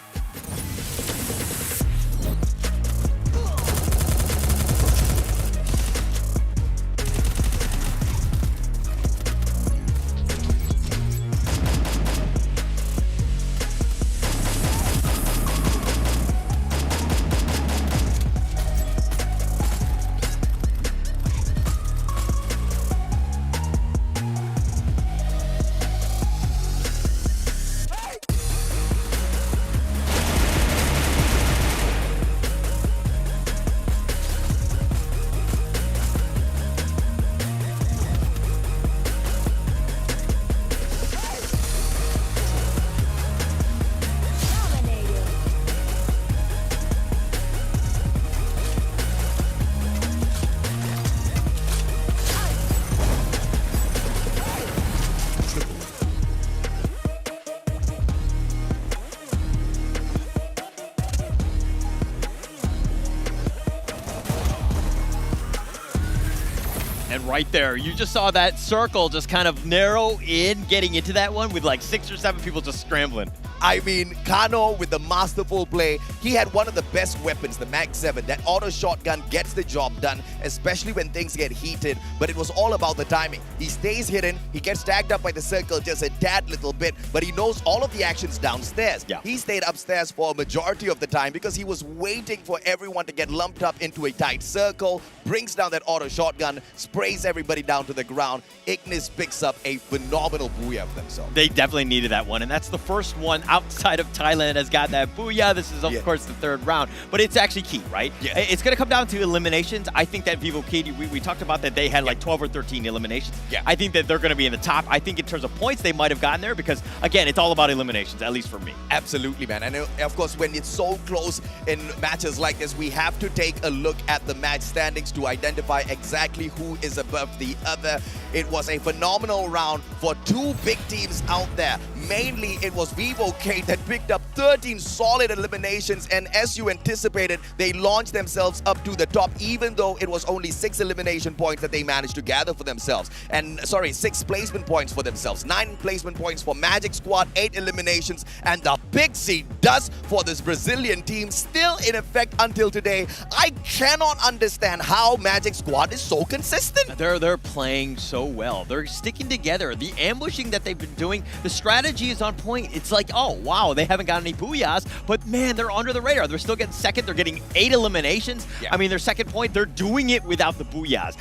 And right there, you just saw that circle just kind of narrow in, getting into that one with like 6 or 7 people just scrambling. I mean, Kano with the masterful play, he had one of the best weapons, the Mag 7. That auto shotgun gets the job done, especially when things get heated, but it was all about the timing. He stays hidden, he gets tagged up by the circle just a tad little bit, but he knows all of the actions downstairs. Yeah. He stayed upstairs for a majority of the time because he was waiting for everyone to get lumped up into a tight circle, brings down that auto shotgun, sprays everybody down to the ground. Ignis picks up a phenomenal booyah for themselves. They definitely needed that one, and that's the first one outside of Thailand has got that booyah. This is, of course, the third round, but it's actually key, right? Yeah. It's going to come down to eliminations. I think that Vivo Kid, we talked about that they had like 12 or 13 eliminations. Yeah. I think that they're going to be in the top. I think in terms of points, they might have gotten there because, again, it's all about eliminations, at least for me. Absolutely, man. And of course, when it's so close in matches like this, we have to take a look at the match standings to identify exactly who is above the other. It was a phenomenal round for two big teams out there. Mainly, it was Vivo Kate that picked up 13 solid eliminations, and as you anticipated, they launched themselves up to the top, even though it was only 6 elimination points that they managed to gather for themselves. And, sorry, 6 placement points for themselves. 9 placement points for Magic Squad, 8 eliminations, and the big C does for this Brazilian team, still in effect until today. I cannot understand how Magic Squad is so consistent. They're playing so well. They're sticking together. The ambushing that they've been doing, the strategy is on point. It's like, oh, wow, they haven't got any booyahs, but man, they're under the radar. They're still getting second. They're getting 8 eliminations. Yeah. I mean, their second point, they're doing it without the booyahs.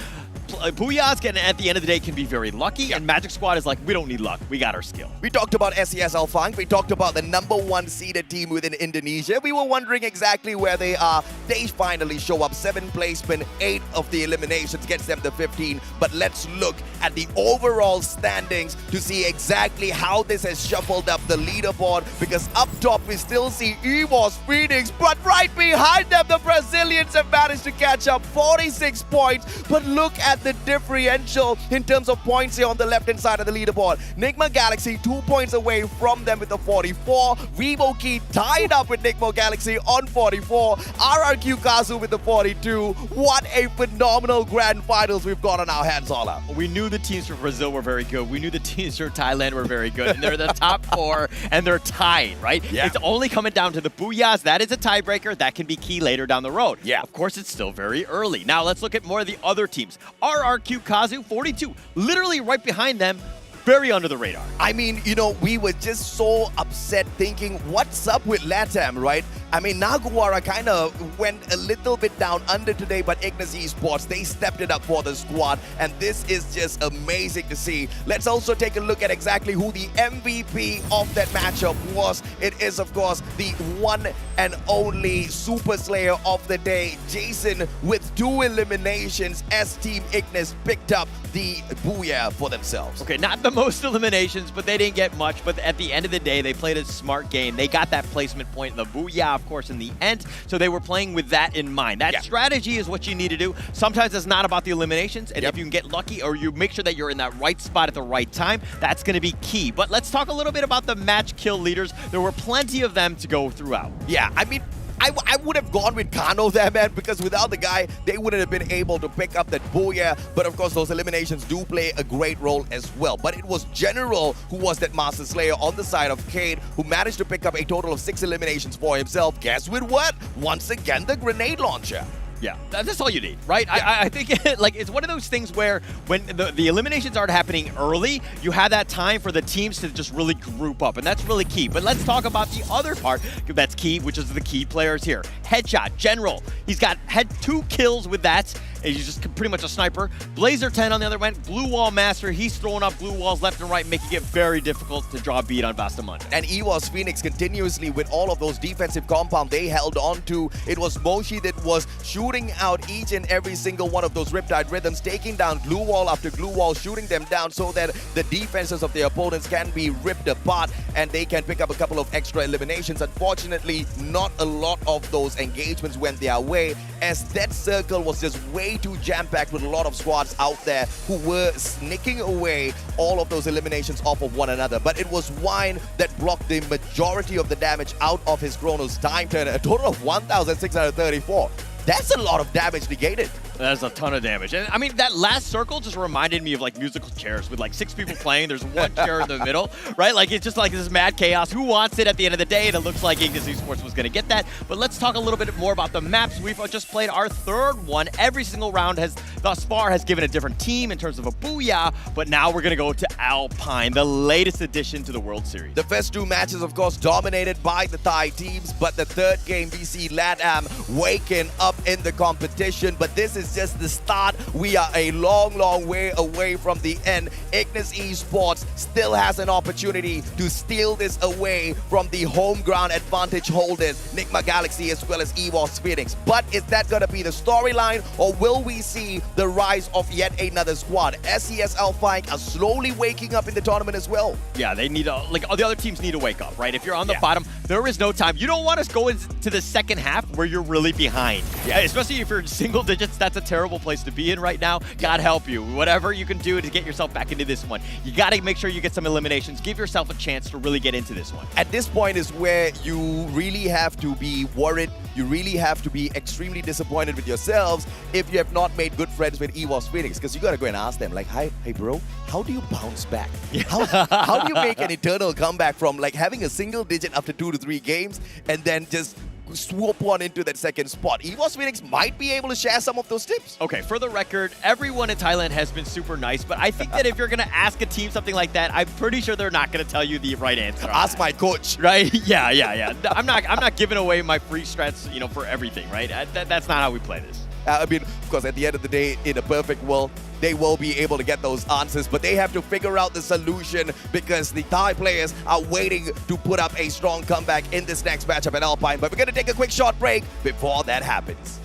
Booyahs can, at the end of the day, can be very lucky, and Magic Squad is like, we don't need luck. We got our skill. We talked about SES Alfang. We talked about the #1 seeded team within Indonesia. We were wondering exactly where they are. They finally show up. 7 placement, 8 of the eliminations gets them to 15. But let's look at the overall standings to see exactly how this has shuffled up the leaderboard, because up top we still see EVOS Phoenix, but right behind them the Brazilians have managed to catch up 46 points. But look at the differential in terms of points here on the left hand side of the leaderboard. Nigma Galaxy 2 points away from them with the 44. Vivo Key tied up with Nigma Galaxy on 44. RRQ Kazu with the 42. What a phenomenal grand finals we've got on our hands, Ola. We knew the teams from Brazil were very good. We knew the teams from Thailand were very good. And they're the top 4, and they're tied, right? Yeah. It's only coming down to the booyahs. That is a tiebreaker. That can be key later down the road. Yeah. Of course, it's still very early. Now, let's look at more of the other teams. RRQ Kazu, 42. Literally right behind them. Very under the radar. I mean, you know, we were just so upset thinking, what's up with LATAM, right? I mean, Naguara kind of went a little bit down under today, but Ignis Esports, they stepped it up for the squad, and this is just amazing to see. Let's also take a look at exactly who the MVP of that matchup was. It is, of course, the one and only Super Slayer of the day, Jason, with 2 eliminations as Team Ignis picked up the booyah for themselves. Okay, not the most eliminations, but they didn't get much. But at the end of the day, they played a smart game. They got that placement point, the booyah, of course, in the end. So they were playing with that in mind. That strategy is what you need to do. Sometimes it's not about the eliminations. And if you can get lucky or you make sure that you're in that right spot at the right time, that's going to be key. But let's talk a little bit about the match kill leaders. There were plenty of them to go throughout. Yeah, I mean, I would have gone with Kano there, man, because without the guy, they wouldn't have been able to pick up that booyah. But of course, those eliminations do play a great role as well. But it was General who was that Master Slayer on the side of Cade, who managed to pick up a total of 6 eliminations for himself. Guess with what? Once again, the grenade launcher. Yeah, that's all you need, right? Yeah. I think like it's one of those things where when the eliminations aren't happening early, you have that time for the teams to just really group up, and that's really key. But let's talk about the other part that's key, which is the key players here. Headshot, General. He's had 2 kills with that. He's just pretty much a sniper. Blazer 10 on the other end, Blue Wall Master. He's throwing up blue walls left and right, making it very difficult to draw a beat on Bastamante. And EVOS Phoenix continuously with all of those defensive compound they held on to. It was Moshi that was shooting out each and every single one of those Riptide Rhythms, taking down glue wall after glue wall, shooting them down so that the defenses of the opponents can be ripped apart and they can pick up a couple of extra eliminations. Unfortunately, not a lot of those engagements went their way, as that circle was just way too jam-packed with a lot of squads out there who were sneaking away all of those eliminations off of one another. But it was Wine that blocked the majority of the damage out of his Chronos time turner, a total of 1,634. That's a lot of damage negated. That's a ton of damage. And I mean, that last circle just reminded me of like musical chairs with like 6 people playing. There's one chair in the middle, right? Like it's just like this mad chaos. Who wants it at the end of the day? And it looks like Ignis Esports was going to get that. But let's talk a little bit more about the maps. We've just played our 3rd one. Every single round has thus far has given a different team in terms of a booyah. But now we're going to go to Alpine, the latest addition to the World Series. The first 2 matches, of course, dominated by the Thai teams. But the 3rd game, we see LATAM waking up in the competition. But this is just the start. We are a long, long way away from the end. Ignis Esports still has an opportunity to steal this away from the home ground advantage holders, Nigma Galaxy as well as EVOS Phoenix. But is that going to be the storyline, or will we see the rise of yet another squad? SES Alpine are slowly waking up in the tournament as well. Yeah, they need to, like, all the other teams need to wake up, right? If you're on the bottom, there is no time. You don't want to go into the second half where you're really behind. Yeah, especially if you're in single digits, that's a terrible place to be in right now. God help you. Whatever you can do to get yourself back into this one. You got to make sure you get some eliminations. Give yourself a chance to really get into this one. At this point is where you really have to be worried. You really have to be extremely disappointed with yourselves if you have not made good friends with EVOS Phoenix, because you got to go and ask them, like, hey bro, how do you bounce back? How do you make an eternal comeback from like having a single digit after 2 to 3 games and then just swoop on into that second spot? EVOS Phoenix might be able to share some of those tips. Okay, for the record, everyone in Thailand has been super nice, but I think that if you're going to ask a team something like that, I'm pretty sure they're not going to tell you the right answer. Ask my coach. Right? Yeah. I'm not giving away my free strats, for everything, right? That's not how we play this. I mean, of course, at the end of the day, in a perfect world, they will be able to get those answers, but they have to figure out the solution because the Thai players are waiting to put up a strong comeback in this next matchup at Alpine. But we're going to take a quick short break before that happens.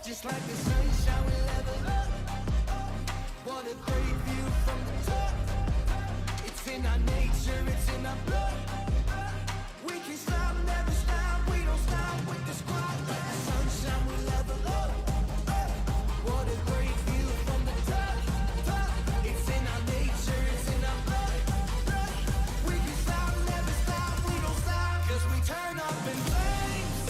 Just like the sunshine, we level up. What a great view from the top. It's in our nature, it's in our blood. We can stop, never stop. We don't stop with the squad. Like the sunshine, we level up. What a great view from the top. It's in our nature, it's in our blood. We can stop, never stop. We don't stop, 'cause we turn up in flames.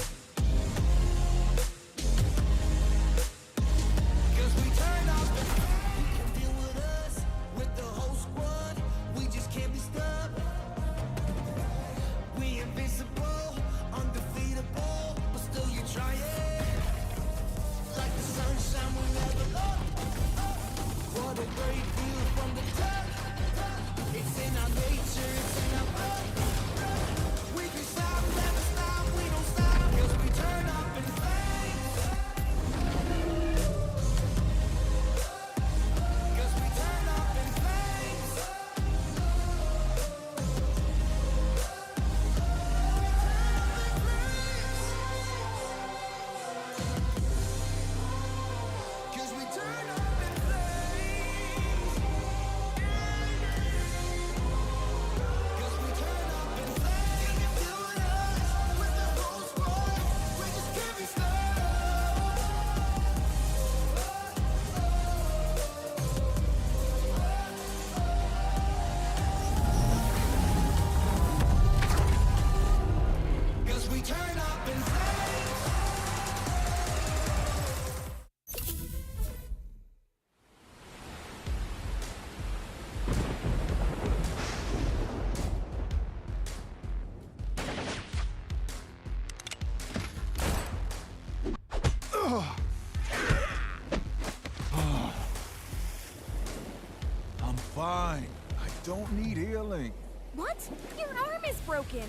don't need healing. What? Your arm is broken.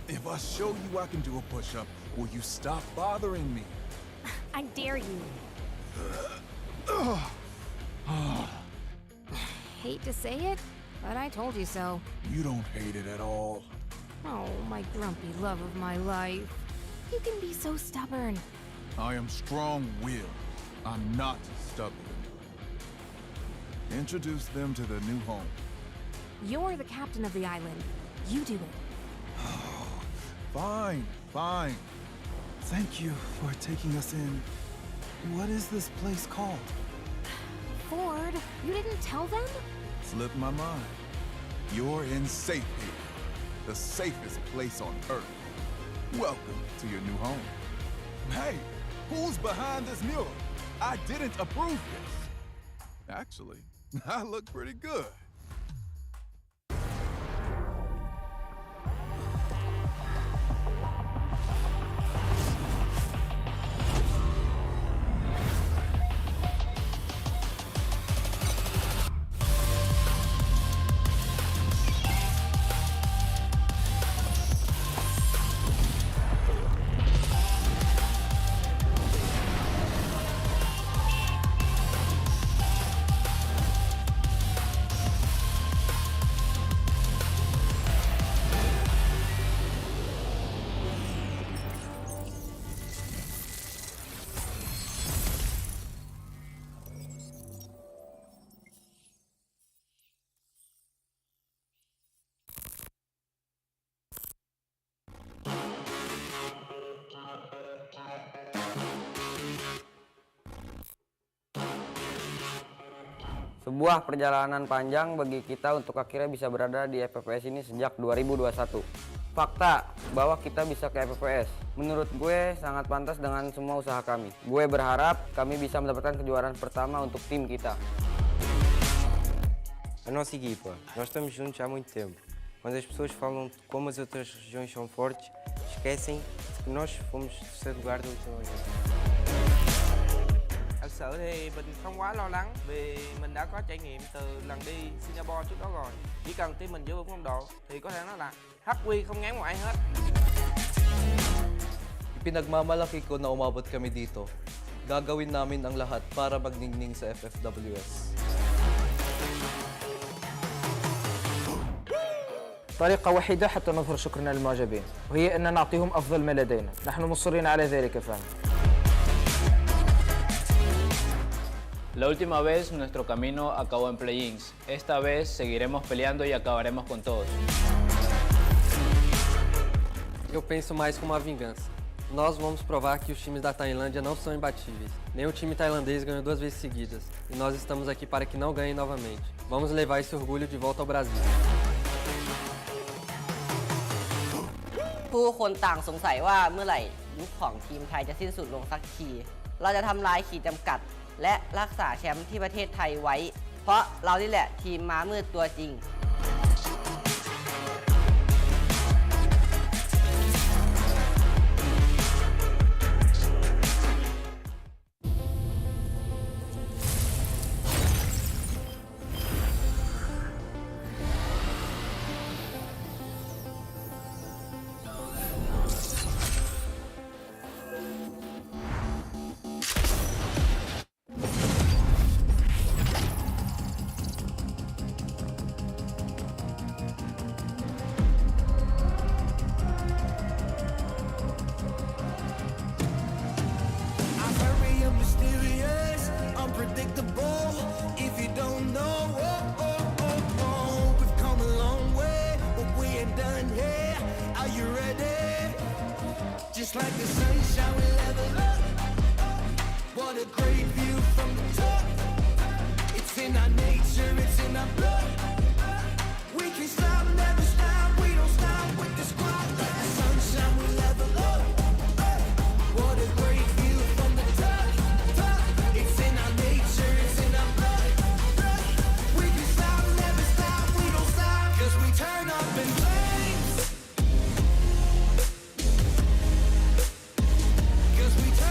If I show you I can do a push-up, will you stop bothering me? I dare you. Hate to say it, but I told you so. You don't hate it at all. Oh, my grumpy love of my life. You can be so stubborn. I am strong-willed. I'm not stubborn. Introduce them to their new home. You're the captain of the island. You do it. Fine, fine. Thank you for taking us in. What is this place called? Ford, you didn't tell them? Slipped my mind. You're in safe here. The safest place on Earth. Welcome to your new home. Hey, who's behind this mural? I didn't approve this. Actually, I look pretty good. Sebuah perjalanan panjang bagi kita untuk akhirnya bisa berada di FFWS ini sejak 2021. Fakta bahwa kita bisa ke FFWS, menurut gue sangat pantas dengan semua usaha kami. Gue berharap kami bisa mendapatkan kejuaraan pertama untuk tim kita. A nossa equipa, nós estamos juntos há muito tempo. Quando as pessoas falam de como as outras regiões são fortes, esquecem que nós fomos terceiro lugar da última vez. Thật sự thì mình không quá lo lắng vì mình đã có trải nghiệm từ lần đi Singapore trước đó rồi. Chỉ cần team mình giữ vững phong độ thì có thể nói là HQ không ngán một ai hết. Ipinagmamalaki ko na umabot kami dito. Gagawin namin ang lahat para magningning sa FFWS. طريقة وحيدة حتى نظهر شكرنا للمعجبين، وهي أن نعطيهم أفضل ما لدينا. نحن مصرين على ذلك فهم. La última vez nuestro camino acabó en play-ins. Esta vez seguiremos peleando y acabaremos con todos. Eu penso mais como uma vingança. Nós vamos provar que os times da Tailândia não são imbatíveis. Nenhum time tailandês ganhou 2 vezes seguidas. E nós estamos aqui para que não ganhem novamente. Vamos levar esse orgulho de volta ao Brasil. ผู้คนต่างสงสัยว่าเมื่อไหร่ยุคของทีมไทยจะสิ้นสุดลงสักที เราจะทำลายขีดจำกัด และรักษาแชมป์ที่ประเทศไทยไว้ เพราะเรานี่แหละทีมม้ามืดตัวจริง I'm very mysterious, unpredictable. If you don't know, we've come a long way, but we ain't done here. Are you ready? Just like the sunshine, we level up. What a great view from the top. It's in our nature, it's in our blood. We can stop, never stop. We don't stop with the squad. Like the sunshine, we level up. What a great view from the top. It's in our nature, it's in our blood. We can stop, never stop. We don't stop. 'Cause we turn up in flames. 'Cause we turn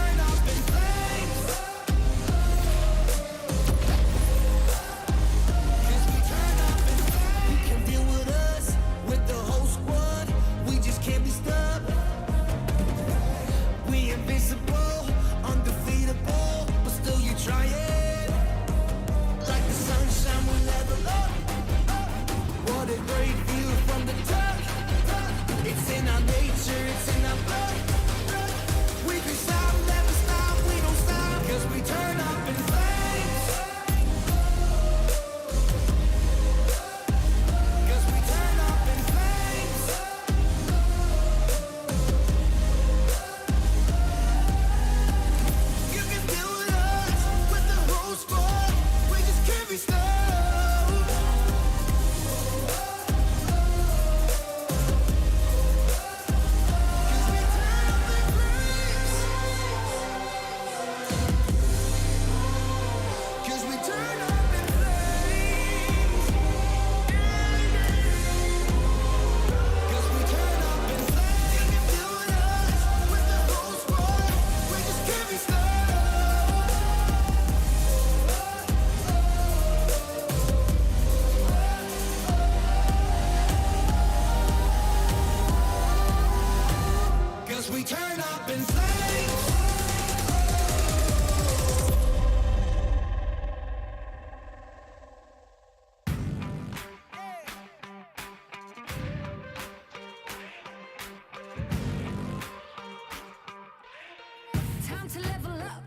Time to level up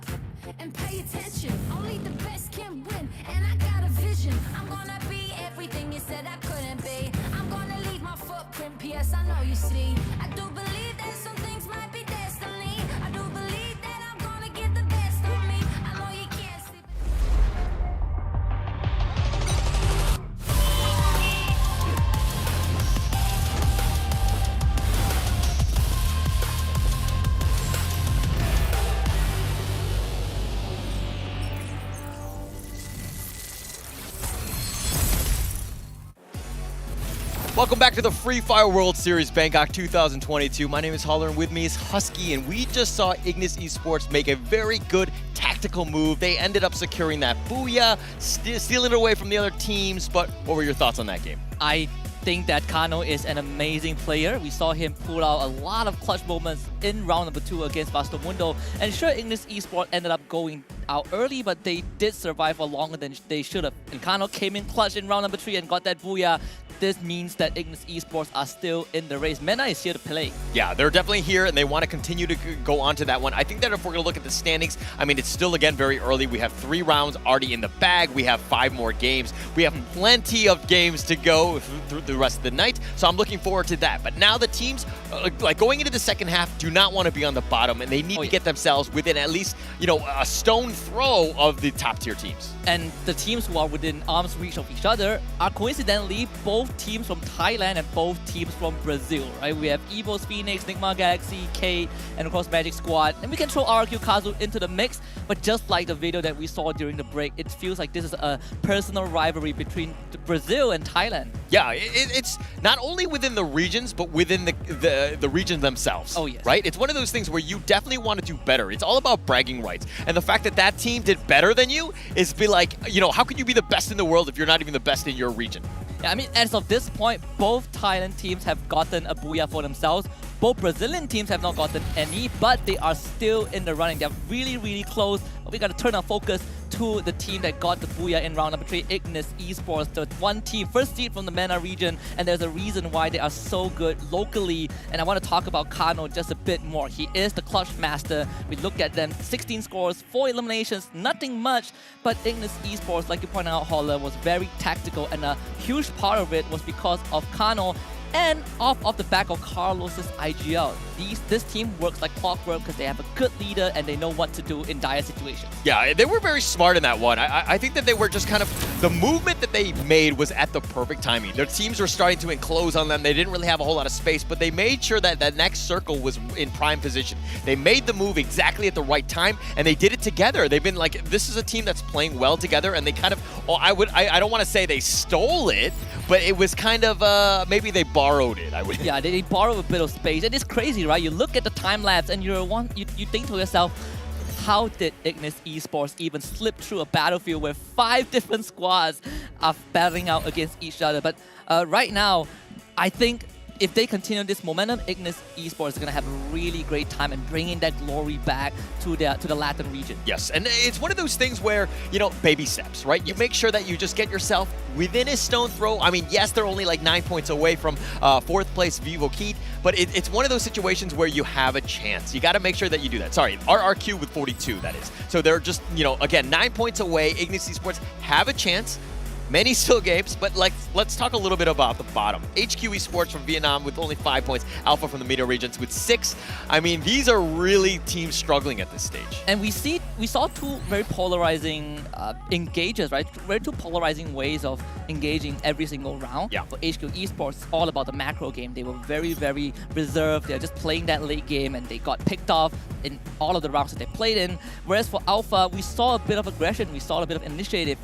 and pay attention. Only the best can win, and I got a vision. I'm gonna be everything you said I couldn't be. I'm gonna leave my footprint, P.S. I know you see. I do believe that some things might be destiny. I do believe that I'm gonna give the best of me. I know you can't sleep. Welcome back to the Free Fire World Series Bangkok 2022. My name is Holler, and with me is Husky, and we just saw Ignis Esports make a very good tactical move. They ended up securing that booyah, stealing it away from the other teams, but what were your thoughts on that game? I think that Kano is an amazing player. We saw him pull out a lot of clutch moments in round number 2 against Bastomundo. And sure, Ignis Esports ended up going out early, but they did survive for longer than they should have. And Kano came in clutch in round number 3 and got that booyah. This means that Ignis Esports are still in the race. MENA is here to play. Yeah, they're definitely here, and they want to continue to go on to that one. I think that if we're going to look at the standings, I mean, it's still, again, very early. We have 3 rounds already in the bag. We have 5 more games. We have plenty of games to go through the rest of the night, so I'm looking forward to that. But now the teams, like going into the second half, do not want to be on the bottom, and they need to get themselves within at least, you know, a stone throw of the top-tier teams. And the teams who are within arm's reach of each other are coincidentally both teams from Thailand and both teams from Brazil, right? We have Evo's Phoenix, Nigma Galaxy, Kate, and of course Magic Squad. And we can throw RQ Kazu into the mix, but just like the video that we saw during the break, it feels like this is a personal rivalry between Brazil and Thailand. Yeah, it's not only within the regions, but within the regions themselves. Oh, yes. Right? It's one of those things where you definitely want to do better. It's all about bragging rights. And the fact that that team did better than you is be like, you know, how can you be the best in the world if you're not even the best in your region? Yeah, I mean, as of this point, both Thailand teams have gotten a booyah for themselves. Both Brazilian teams have not gotten any, but they are still in the running. They're really, really close. But we got to turn our focus to the team that got the booyah in round number 3, Ignis Esports. The one team, first seed from the MENA region, and there's a reason why they are so good locally. And I want to talk about Kano just a bit more. He is the clutch master. We look at them, 16 scores, 4 eliminations, nothing much. But Ignis Esports, like you pointed out, Holler, was very tactical, and a huge part of it was because of Kano and off the back of Carlos's IGL. This team works like clockwork because they have a good leader and they know what to do in dire situations. Yeah, they were very smart in that one. I think that they were just kind of, the movement that they made was at the perfect timing. Their teams were starting to enclose on them. They didn't really have a whole lot of space, but they made sure that that next circle was in prime position. They made the move exactly at the right time, and they did it together. They've been like, this is a team that's playing well together, and they kind of, I don't want to say they stole it, but it was kind of, maybe they borrowed it, I would. Yeah, they borrow a bit of space. And it's crazy, right? You look at the time lapse and you think to yourself, how did Ignis Esports even slip through a battlefield where 5 different squads are battling out against each other? But right now, I think if they continue this momentum, Ignis Esports is going to have a really great time and bringing that glory back to the Latin region. Yes, and it's one of those things where, you know, baby steps, right? You make sure that you just get yourself within a stone throw. I mean, yes, they're only like 9 points away from 4th place Vivo Keat, but it's one of those situations where you have a chance. You got to make sure that you do that. Sorry, RRQ with 42, that is. So they're just, you know, again, 9 points away. Ignis Esports have a chance. Many still games, but let's talk a little bit about the bottom. HQ Esports from Vietnam with only 5 points. Alpha from the MENA regions with 6. I mean, these are really teams struggling at this stage. And we saw 2 very polarizing engages, right? Very 2 polarizing ways of engaging every single round. Yeah. For HQ Esports, it's all about the macro game. They were very, very reserved. They're just playing that late game, and they got picked off in all of the rounds that they played in. Whereas for Alpha, we saw a bit of aggression. We saw a bit of initiative.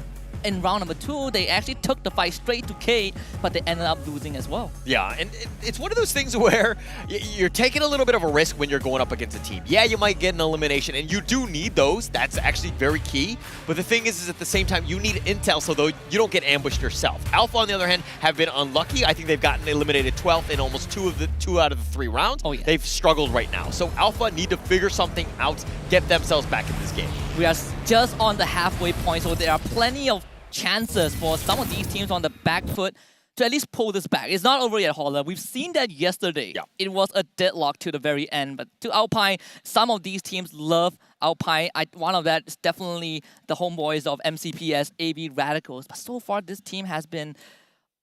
In round number 2, they actually took the fight straight to Kate, but they ended up losing as well. Yeah, and it's one of those things where you're taking a little bit of a risk when you're going up against a team. Yeah, you might get an elimination, and you do need those. That's actually very key. But the thing is at the same time, you need intel so though you don't get ambushed yourself. Alpha, on the other hand, have been unlucky. I think they've gotten eliminated 12th in almost 2 out of the 3 rounds. Oh, yeah. They've struggled right now. So Alpha need to figure something out, get themselves back in this game. We are just on the halfway point, so there are plenty of chances for some of these teams on the back foot to at least pull this back. It's not over yet, Holler. We've seen that yesterday. Yeah. It was a deadlock to the very end. But to Alpine, some of these teams love Alpine. One of that is definitely the homeboys of MCPS, AV Radicals. But so far, this team has been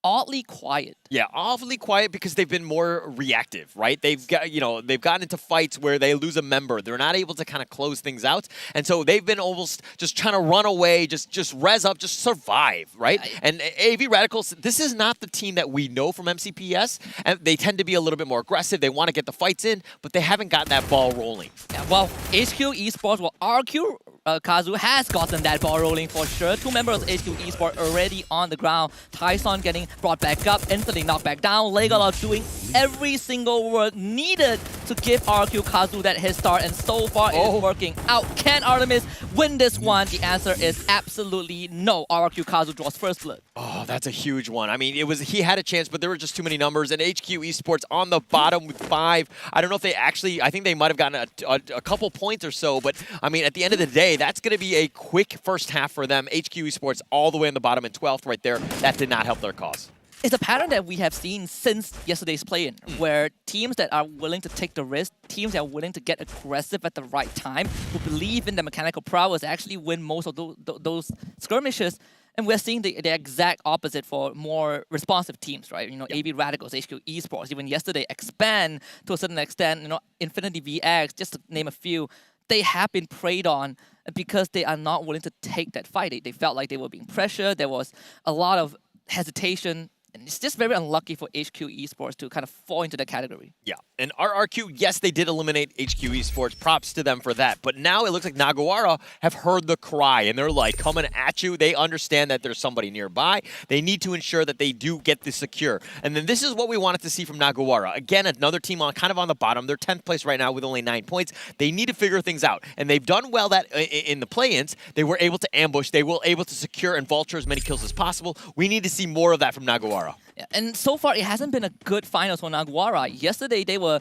oddly quiet. Yeah, awfully quiet because they've been more reactive, right? They've got, they've gotten into fights where they lose a member. They're not able to kind of close things out. And so they've been almost just trying to run away, just res up, just survive, right? And AV Radicals, this is not the team that we know from MCPS. And they tend to be a little bit more aggressive. They want to get the fights in, but they haven't gotten that ball rolling. Yeah, well, HQ Esports, RQ Kazu has gotten that ball rolling for sure. 2 members of HQ Esports already on the ground. Tyson getting brought back up, instantly knocked back down. Legola doing every single work needed to give RQ Kazu that head start, and so far it's working out. Can Artemis win this one? The answer is absolutely no. RQ Kazu draws first blood. Oh, that's a huge one. I mean, he had a chance, but there were just too many numbers. And HQ Esports on the bottom with 5. I don't know if they actually, I think they might have gotten a couple points or so. But, I mean, at the end of the day, that's going to be a quick first half for them. HQ Esports all the way on the bottom in 12th right there. That did not help their cause. It's a pattern that we have seen since yesterday's play-in, where teams that are willing to take the risk, teams that are willing to get aggressive at the right time, who believe in the mechanical prowess, actually win most of those skirmishes. And we're seeing the exact opposite for more responsive teams, right? AV Radicals, HQ Esports, even yesterday, Expand to a certain extent, Infinity VX, just to name a few. They have been preyed on because they are not willing to take that fight. They felt like they were being pressured. There was a lot of hesitation. And it's just very unlucky for HQ Esports to kind of fall into that category. Yeah, and RRQ, yes, they did eliminate HQ Esports. Props to them for that. But now it looks like Naguara have heard the cry, and they're like coming at you. They understand that there's somebody nearby. They need to ensure that they do get this secure. And then this is what we wanted to see from Naguara. Again, another team kind of on the bottom. They're 10th place right now with only 9 points. They need to figure things out. And they've done well that in the play-ins. They were able to ambush. They were able to secure and vulture as many kills as possible. We need to see more of that from Naguara. Yeah, and so far, it hasn't been a good finals for Naguara. Yesterday, they were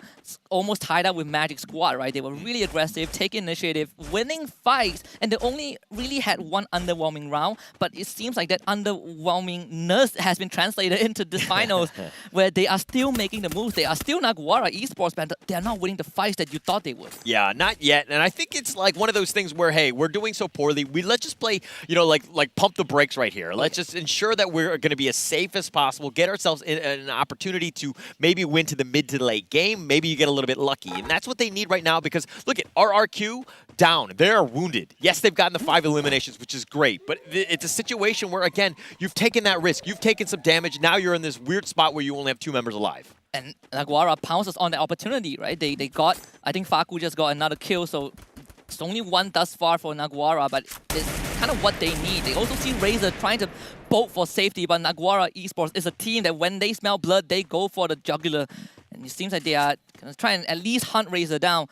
almost tied up with Magic Squad, right? They were really aggressive, taking initiative, winning fights, and they only really had one underwhelming round, but it seems like that underwhelmingness has been translated into this finals, where they are still making the moves. They are still Naguara Esports, but they are not winning the fights that you thought they would. Yeah, not yet. And I think it's like one of those things where, hey, we're doing so poorly. Let's just play, like pump the brakes right here. Let's just ensure that we're going to be as safe as possible, get ourselves in an opportunity to maybe win to the mid to late game. Maybe you get a little bit lucky. And that's what they need right now, because look at RRQ down. They're wounded. Yes, they've gotten the 5 eliminations, which is great. But it's a situation where, again, you've taken that risk. You've taken some damage. Now you're in this weird spot where you only have 2 members alive. And Naguara pounces on the opportunity, right? They got, I think Faku just got another kill, so it's only 1 thus far for Naguara, but it's kind of what they need. They also see Razor trying to bolt for safety, but Naguara Esports is a team that when they smell blood, they go for the jugular. And it seems like they are trying to at least hunt Razor down.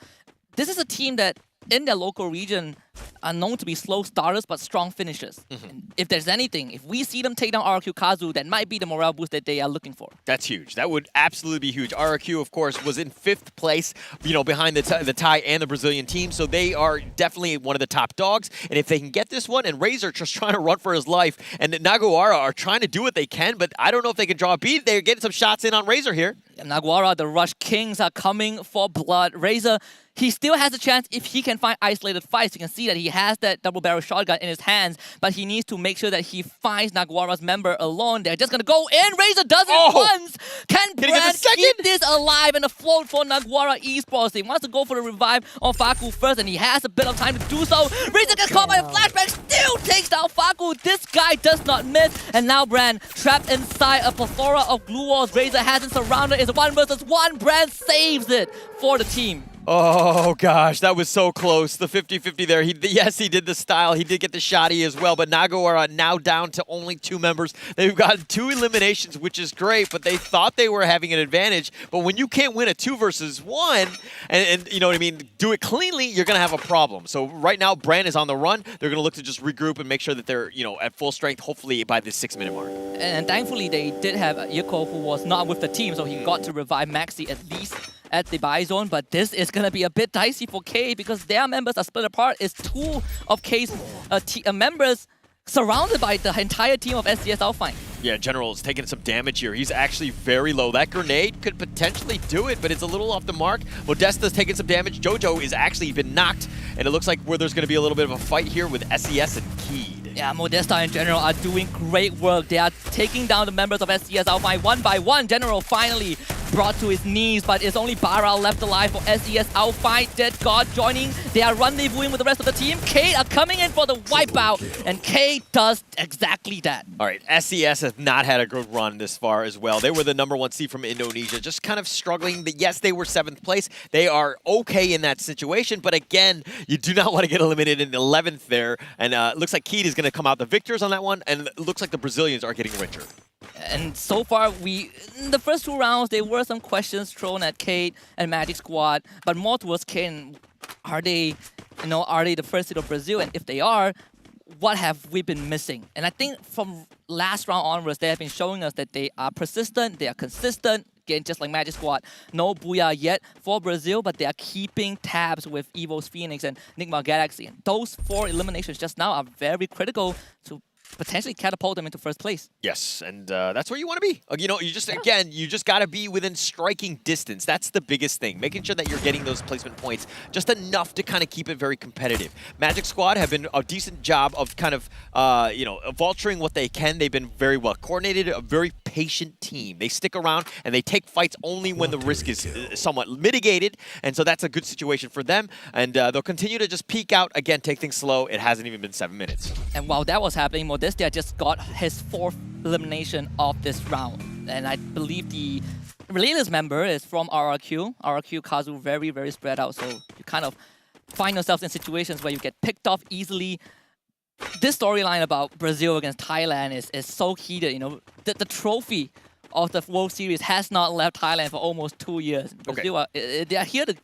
This is a team that, in their local region, are known to be slow starters but strong finishers. And if there's anything, if we see them take down RRQ Kazu, that might be the morale boost that they are looking for. That's huge. That would absolutely be huge. RRQ, of course, was in 5th place, behind the Thai and the Brazilian team, so they are definitely one of the top dogs. And if they can get this one, and Razor just trying to run for his life, and Naguara are trying to do what they can, but I don't know if they can draw a beat. They're getting some shots in on Razor here. Naguara, the Rush Kings are coming for blood. Razor, he still has a chance if he can find isolated fights. You can see that he has that double barrel shotgun in his hands, but he needs to make sure that he finds Naguara's member alone. They're just going to go in. Razor does it once. Can Brad keep this alive and afloat for Naguara Esports? He wants to go for the revive on Faku first, and he has a bit of time to do so. Razor gets caught by a flashback, still takes down Faku. This guy does not miss, and now Brand trapped inside a plethora of glue walls. Razor hasn't surrounded. It's 1 versus 1. Brand saves it for the team. Oh, gosh, that was so close. The 50-50 there. Yes, he did the style. He did get the shotty as well, but Naguara now down to only 2 members. They've got 2 eliminations, which is great, but they thought they were having an advantage. But when you can't win a 2 versus 1, and you know what I mean, do it cleanly, you're going to have a problem. So right now, Brand is on the run. They're going to look to just regroup and make sure that they're, at full strength, hopefully by the 6-minute mark. And thankfully, they did have Yiko, who was not with the team, so he got to revive Maxi at least at the buy zone, but this is going to be a bit dicey for K because their members are split apart. It's 2 of K's members surrounded by the entire team of SDS Alpine. Yeah, General is taking some damage here. He's actually very low. That grenade could potentially do it, but it's a little off the mark. Modesta's taking some damage. Jojo is actually been knocked, and it looks like there's going to be a little bit of a fight here with SES and Keed. Yeah, Modesta and General are doing great work. They are taking down the members of SES Alpine one by one. General finally brought to his knees, but it's only Bara left alive for SES Alpine. Dead God joining. They are rendezvousing with the rest of the team. Kate are coming in for the wipeout, and Kate does exactly that. All right, SES has not had a good run this far as well. They were the #1 seed from Indonesia, just kind of struggling. Yes, they were 7th place. They are okay in that situation, but again, you do not want to get eliminated in 11th there. And it looks like Keed is going to come out the victors on that one, and it looks like the Brazilians are getting richer. And so far, in the first 2 rounds, there were some questions thrown at Kate and Magic Squad, but more towards Kate. Are they the first seed of Brazil? And if they are, what have we been missing? And I think from last round onwards, they have been showing us that they are persistent, they are consistent. Again, just like Magic Squad, no booyah yet for Brazil, but they are keeping tabs with Evo's Phoenix and Nigma Galaxy. And those 4 eliminations just now are very critical to potentially catapult them into first place. Yes, and that's where you want to be. You know, you just got to be within striking distance. That's the biggest thing. Making sure that you're getting those placement points just enough to kind of keep it very competitive. Magic Squad have been a decent job of kind of, vulturing what they can. They've been very well coordinated, a very patient team. They stick around and they take fights only when the risk is somewhat mitigated, and so that's a good situation for them. And they'll continue to just peek out, again, take things slow. It hasn't even been 7 minutes. And while that was happening, Modestia just got his 4th elimination of this round. And I believe the relators member is from RRQ. RRQ Kazu very, very spread out, so you kind of find yourselves in situations where you get picked off easily. This storyline about Brazil against Thailand is so heated. You know, the trophy of the World Series has not left Thailand for almost 2 years. Brazil they are here to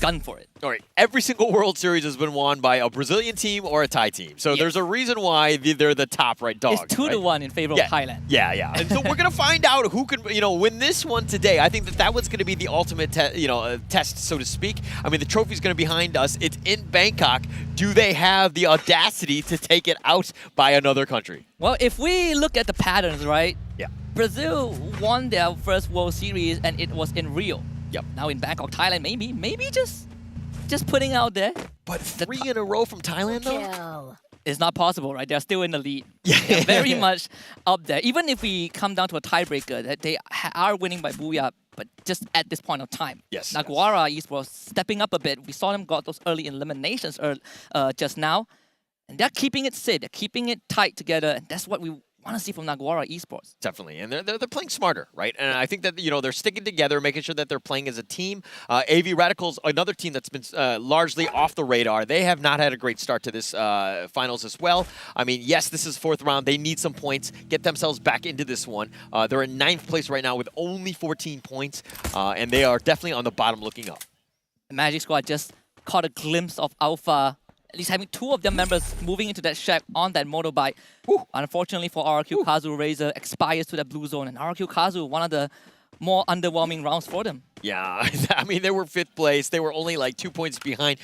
gun for it. All right, every single World Series has been won by a Brazilian team or a Thai team. So there's a reason why they're the top dogs. It's 2-1 in favor of Thailand. Yeah. And so we're going to find out who can, win this one today. I think that was going to be the ultimate, test, so to speak. I mean, the trophy's going to be behind us. It's in Bangkok. Do they have the audacity to take it out by another country? Well, if we look at the patterns, right? Yeah. Brazil won their first World Series, and it was in Rio. Yep. Now in Bangkok, Thailand, maybe just putting out there. But 3 in a row from Thailand, though? It's not possible, right? They're still in the lead. They're very much up there. Even if we come down to a tiebreaker, they are winning by booyah, but just at this point of time. Yes. Naguara Esports stepping up a bit. We saw them got those early eliminations just now. And they're keeping it sit. They're keeping it tight together. And that's what we want to see from Naguara Esports. Definitely, and they're playing smarter, right? And I think that they're sticking together, making sure that they're playing as a team. AV Radicals, another team that's been largely off the radar. They have not had a great start to this finals as well. I mean, yes, this is 4th round. They need some points, get themselves back into this one. They're in 9th place right now with only 14 points, and they are definitely on the bottom looking up. The Magic Squad just caught a glimpse of Alpha. At least having 2 of their members moving into that shack on that motorbike. Unfortunately for RRQ, Kazu Razor expires to that blue zone. And RRQ Kazu, one of the more underwhelming rounds for them. Yeah, I mean, they were 5th place. They were only like 2 points behind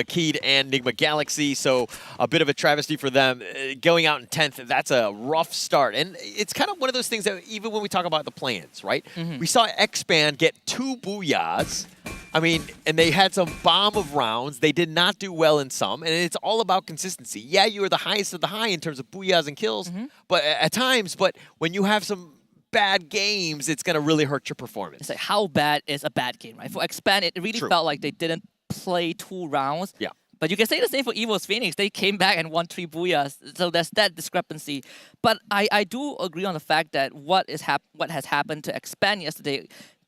Keed and Nigma Galaxy, so a bit of a travesty for them. Going out in 10th, that's a rough start. And it's kind of one of those things that even when we talk about the plans, right? We saw X-Band get 2 booyahs. I mean, and they had some bomb of rounds. They did not do well in some, and it's all about consistency. Yeah, you are the highest of the high in terms of booyahs and kills, but at times, when you have some bad games, it's going to really hurt your performance. It's like, how bad is a bad game, right? For Expand, it really felt like they didn't play 2 rounds. Yeah. But you can say the same for Evo's Phoenix. They came back and won 3 booyahs. So there's that discrepancy. But I do agree on the fact that what has happened to Expand yesterday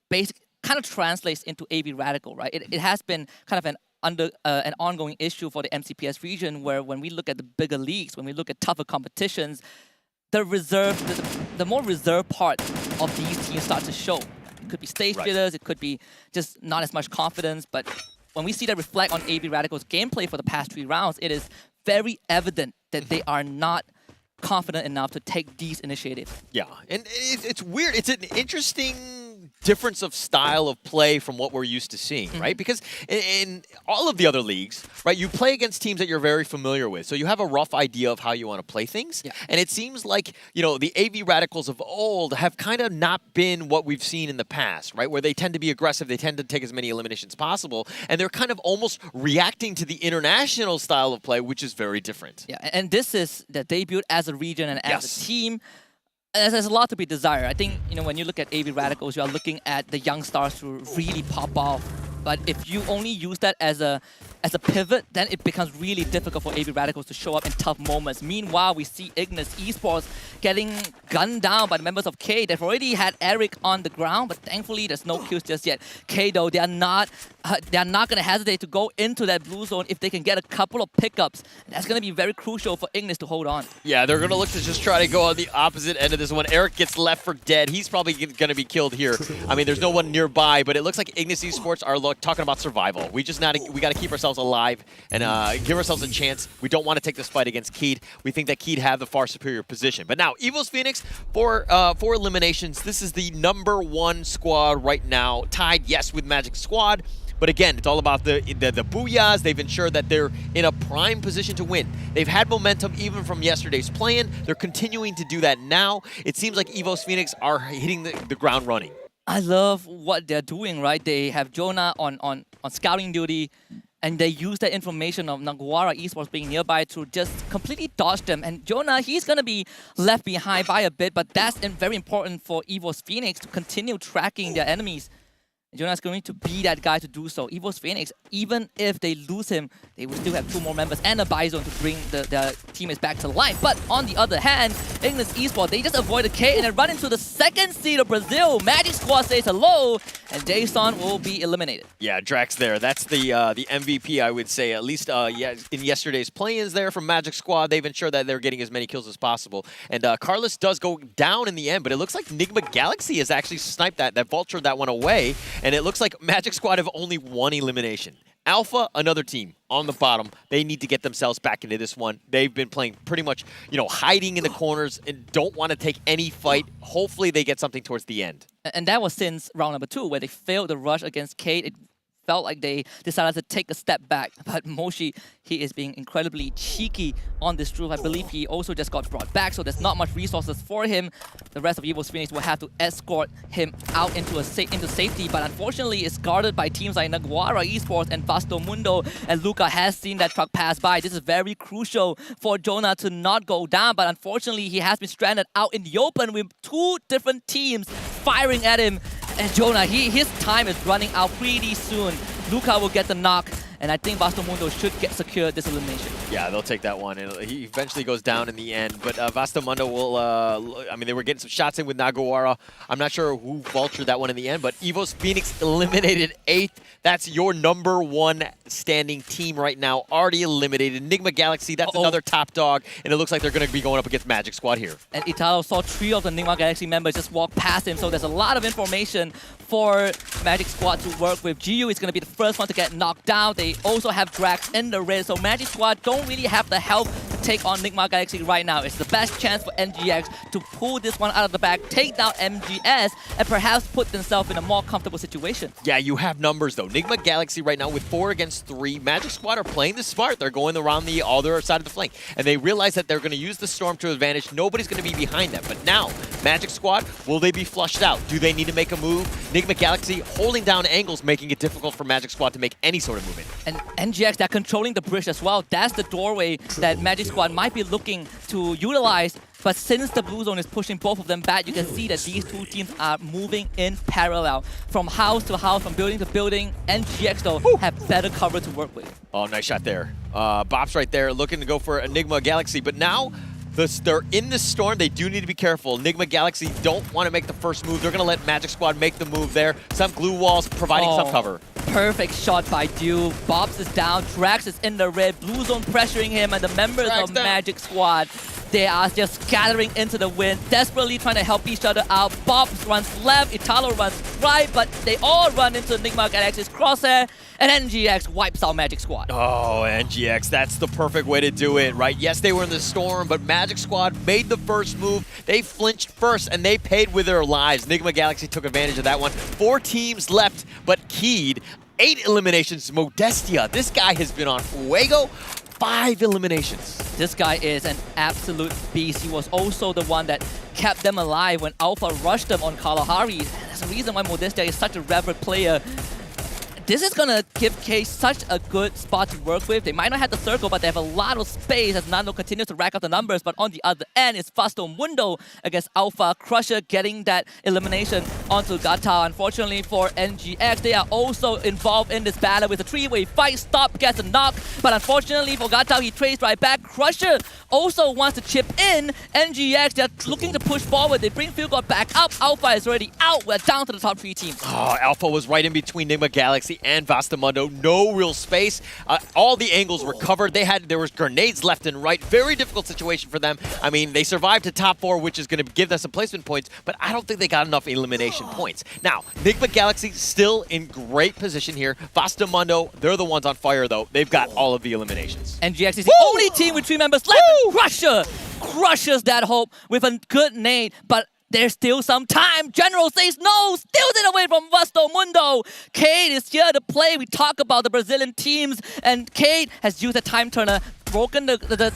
basically kind of translates into AV Radical, right? It has been kind of an ongoing issue for the MCPS region, where when we look at the bigger leagues, when we look at tougher competitions, the more reserved part of these teams start to show. It could be stage jitters, it could be just not as much confidence, but when we see that reflect on AV Radical's gameplay for the past 3 rounds, it is very evident that they are not confident enough to take these initiatives. Yeah, and it's weird. It's an interesting difference of style of play from what we're used to seeing, right? Because in all of the other leagues, right, you play against teams that you're very familiar with. So you have a rough idea of how you want to play things. And it seems like, you know, the AV Radicals of old have kind of not been what we've seen in the past, right? Where they tend to be aggressive, they tend to take as many eliminations possible, and they're kind of almost reacting to the international style of play, which is very different. Yeah, and this is the debut as a region and as a team. There's a lot to be desired. I think, you know, when you look at AV Radicals, you are looking at the young stars who really pop off. But if you only use that as a pivot, then it becomes really difficult for AV Radicals to show up in tough moments. Meanwhile, we see Ignis Esports getting gunned down by the members of K. They've already had Eric on the ground, but thankfully there's no kills just yet. K, though, they are not going to hesitate to go into that blue zone if they can get a couple of pickups. That's going to be very crucial for Ignis to hold on. Yeah, they're going to look to just try to go on the opposite end of this one. Eric gets left for dead. He's probably going to be killed here. I mean, there's no one nearby, but it looks like Ignis Esports are talking about survival. We got to keep ourselves alive and give ourselves a chance. We don't want to take this fight against Keed. We think that Keed have the far superior position. But now, Evo's Phoenix, for eliminations, this is the #1 squad right now, tied, yes, with Magic Squad. But again, it's all about the booyahs. They've ensured that they're in a prime position to win. They've had momentum even from yesterday's play-in. They're continuing to do that now. It seems like Evo's Phoenix are hitting the ground running. I love what they're doing, right? They have Jonah on scouting duty, and they use that information of Naguara Esports being nearby to just completely dodge them. And Jonah, he's going to be left behind by a bit, but that's very important for Evo's Phoenix to continue tracking their enemies. Jonah's going to be that guy to do so. Evo's Phoenix, even if they lose him, they will still have 2 more members and a Bison to bring their teammates back to life. But on the other hand, Ignis Esports, they just avoid the K and then run into the 2nd seed of Brazil. Magic Squad says hello, and Jason will be eliminated. Yeah, Drax there. That's the MVP, I would say. At least in yesterday's play-ins there from Magic Squad, they've ensured that they're getting as many kills as possible. And Carlos does go down in the end, but it looks like Nigma Galaxy has actually sniped that vultured that one away. And it looks like Magic Squad have only 1 elimination. Alpha, another team on the bottom. They need to get themselves back into this one. They've been playing pretty much, you know, hiding in the corners and don't want to take any fight. Hopefully they get something towards the end. And that was since round number 2, where they failed the rush against Kate. It felt like they decided to take a step back. But Moshi, he is being incredibly cheeky on this truth. I believe he also just got brought back, so there's not much resources for him. The rest of Evo's Phoenix will have to escort him out into safety, but unfortunately it's guarded by teams like Naguara Esports and Vasto Mundo, and Luca has seen that truck pass by. This is very crucial for Jonah to not go down, but unfortunately he has been stranded out in the open with 2 different teams firing at him. And Jonah, his time is running out pretty soon. Luca will get the knock, and I think Vasto Mundo should secure this elimination. Yeah, they'll take that one. And he eventually goes down in the end. But Vasto Mundo will, I mean, they were getting some shots in with Naguara. I'm not sure who vultured that one in the end, but Evo's Phoenix eliminated 8th. That's your #1 standing team right now, already eliminated. Nigma Galaxy, that's another top dog, and it looks like they're going to be going up against Magic Squad here. And Italo saw 3 of the Nigma Galaxy members just walk past him, so there's a lot of information for Magic Squad to work with. GU is going to be the first one to get knocked down. They also have Drax in the red, so Magic Squad don't really have the help to take on Nigma Galaxy right now. It's the best chance for NGX to pull this one out of the bag, take down MGS, and perhaps put themselves in a more comfortable situation. Yeah, you have numbers though. Nigma Galaxy right now with 4 against 3. Magic Squad are playing this smart. They're going around the other side of the flank, and they realize that they're going to use the Storm to advantage. Nobody's going to be behind them. But now, Magic Squad, will they be flushed out? Do they need to make a move? Nigma Galaxy holding down angles, making it difficult for Magic Squad to make any sort of movement. And NGX, they're controlling the bridge as well. That's the doorway that Magic Squad might be looking to utilize. But since the blue zone is pushing both of them back, you can see that these 2 teams are moving in parallel. From house to house, from building to building. NGX, though, have better cover to work with. Oh, nice shot there. Bop's right there, looking to go for Enigma Galaxy. But now, they're in the storm. They do need to be careful. Enigma Galaxy don't want to make the first move. They're going to let Magic Squad make the move there. Some glue walls providing some cover. Perfect shot by Dew. Bobs is down. Drax is in the red. Blue zone pressuring him, and the members of Magic Squad They are just scattering into the wind, desperately trying to help each other out. Bob runs left, Italo runs right, but they all run into Enigma Galaxy's crosshair, and NGX wipes out Magic Squad. Oh, NGX, that's the perfect way to do it, right? Yes, they were in the storm, but Magic Squad made the first move. They flinched first, and they paid with their lives. Enigma Galaxy took advantage of that one. 4 teams left, but Keed, 8 eliminations. Modestia, this guy has been on fuego. 5 eliminations. This guy is an absolute beast. He was also the one that kept them alive when Alpha rushed them on Kalahari. That's the reason why Modestia is such a reverent player. This is gonna give K such a good spot to work with. They might not have the circle, but they have a lot of space as Nando continues to rack up the numbers. But on the other end, it's Vasto Mundo against Alpha. Crusher getting that elimination onto Gata. Unfortunately for NGX, they are also involved in this battle with a 3-way fight. Stop gets a knock, but unfortunately for Gata, he trades right back. Crusher also wants to chip in. NGX, they're looking to push forward. They bring Field God back up. Alpha is already out. We're down to the top 3 teams. Oh, Alpha was right in between Enigma Galaxy and Vastamundo. No real space. All the angles were covered. There was grenades left and right. Very difficult situation for them. I mean, they survived to top 4, which is going to give them some placement points, but I don't think they got enough elimination points. Now, Enigma Galaxy still in great position here. Vastamundo, they're the ones on fire, though. They've got all of the eliminations. NGX is the only team with 3 members left. Crusher crushes that hope with a good nade, but there's still some time. General says no, steals it away from Vasto Mundo. Cade is here to play. We talk about the Brazilian teams, and Cade has used a time turner, broken the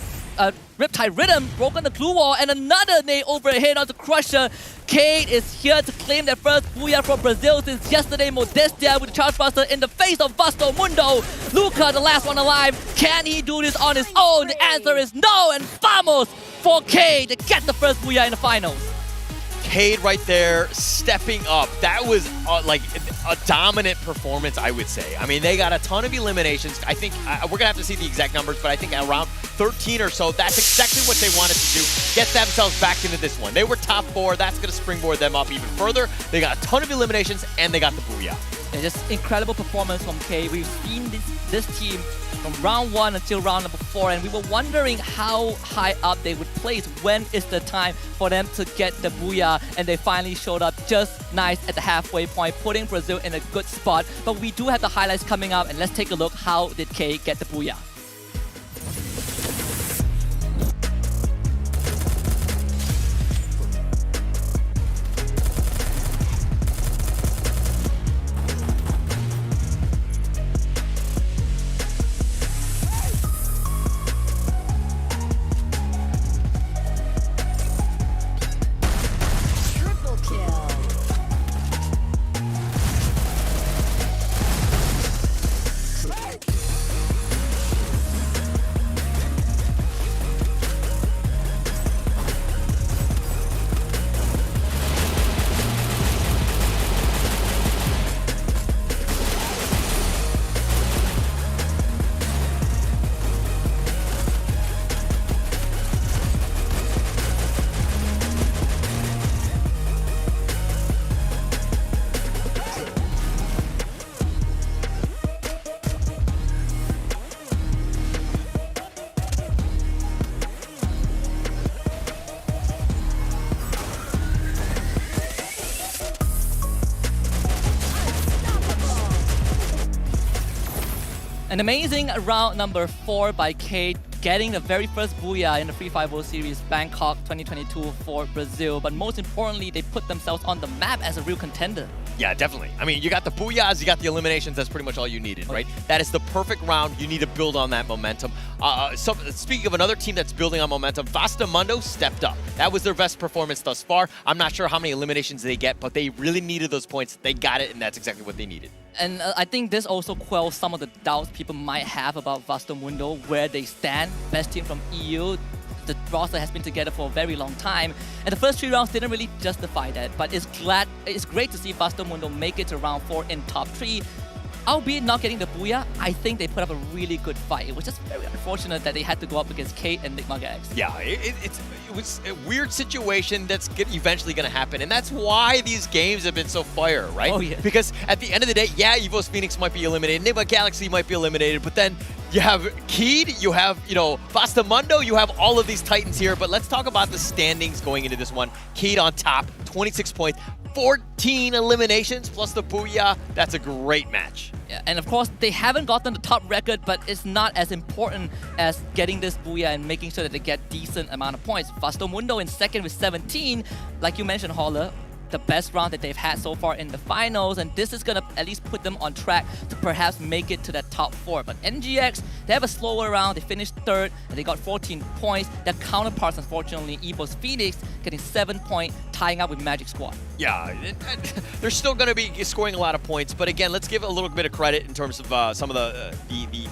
Riptide Rhythm, broken the glue wall, and another nade overhead onto Crusher. Cade is here to claim their first booyah from Brazil since yesterday. Modestia with the Charge Buster in the face of Vasto Mundo. Luca, the last one alive. Can he do this on his own? The answer is no, and vamos for Cade to get the first booyah in the finals. Cade right there stepping up. That was like a dominant performance, I would say. I mean, they got a ton of eliminations. I think we're going to have to see the exact numbers, but I think around 13 or so, that's exactly what they wanted to do. Get themselves back into this one. They were top 4. That's going to springboard them up even further. They got a ton of eliminations, and they got the booyah. Yeah, just incredible performance from Cade. We've seen this team from round 1 until round number 4, and we were wondering how high up they would place. When is the time for them to get the booyah? And they finally showed up just nice at the halfway point, putting Brazil in a good spot. But we do have the highlights coming up, and let's take a look. How did K get the booyah? An amazing round number 4 by Cade, getting the very first booyah in the Free Fire World Series Bangkok 2022 for Brazil. But most importantly, they put themselves on the map as a real contender. Yeah, definitely. I mean, you got the booyahs, you got the eliminations. That's pretty much all you needed, right? That is the perfect round. You need to build on that momentum. Speaking of another team that's building on momentum, Vastamundo stepped up. That was their best performance thus far. I'm not sure how many eliminations they get, but they really needed those points. They got it, and that's exactly what they needed. And I think this also quells some of the doubts people might have about Vasto Mundo, where they stand. Best team from EU. The roster has been together for a very long time, and the first 3 rounds didn't really justify that. But it's great to see Vasto Mundo make it to round 4 in top 3. Albeit not getting the booyah, I think they put up a really good fight. It was just very unfortunate that they had to go up against Kate and Enigma Galaxy. Yeah, it was a weird situation that's eventually going to happen, and that's why these games have been so fire, right? Oh, yeah. Because at the end of the day, yeah, EVO's Phoenix might be eliminated, Enigma Galaxy might be eliminated, but then You have Keed, you have, Bastamundo, you have all of these Titans here, but let's talk about the standings going into this one. Keed on top, 26 points, 14 eliminations, plus the Booyah. That's a great match. Yeah, and of course, they haven't gotten the top record, but it's not as important as getting this Booyah and making sure that they get decent amount of points. Bastamundo in second with 17, like you mentioned, Holler, the best round that they've had so far in the finals, and this is going to at least put them on track to perhaps make it to that top 4. But NGX, they have a slower round. They finished third, and they got 14 points. Their counterparts, unfortunately, EVO's Phoenix, getting 7 points, tying up with Magic Squad. Yeah, they're still going to be scoring a lot of points, but again, let's give a little bit of credit in terms of some of the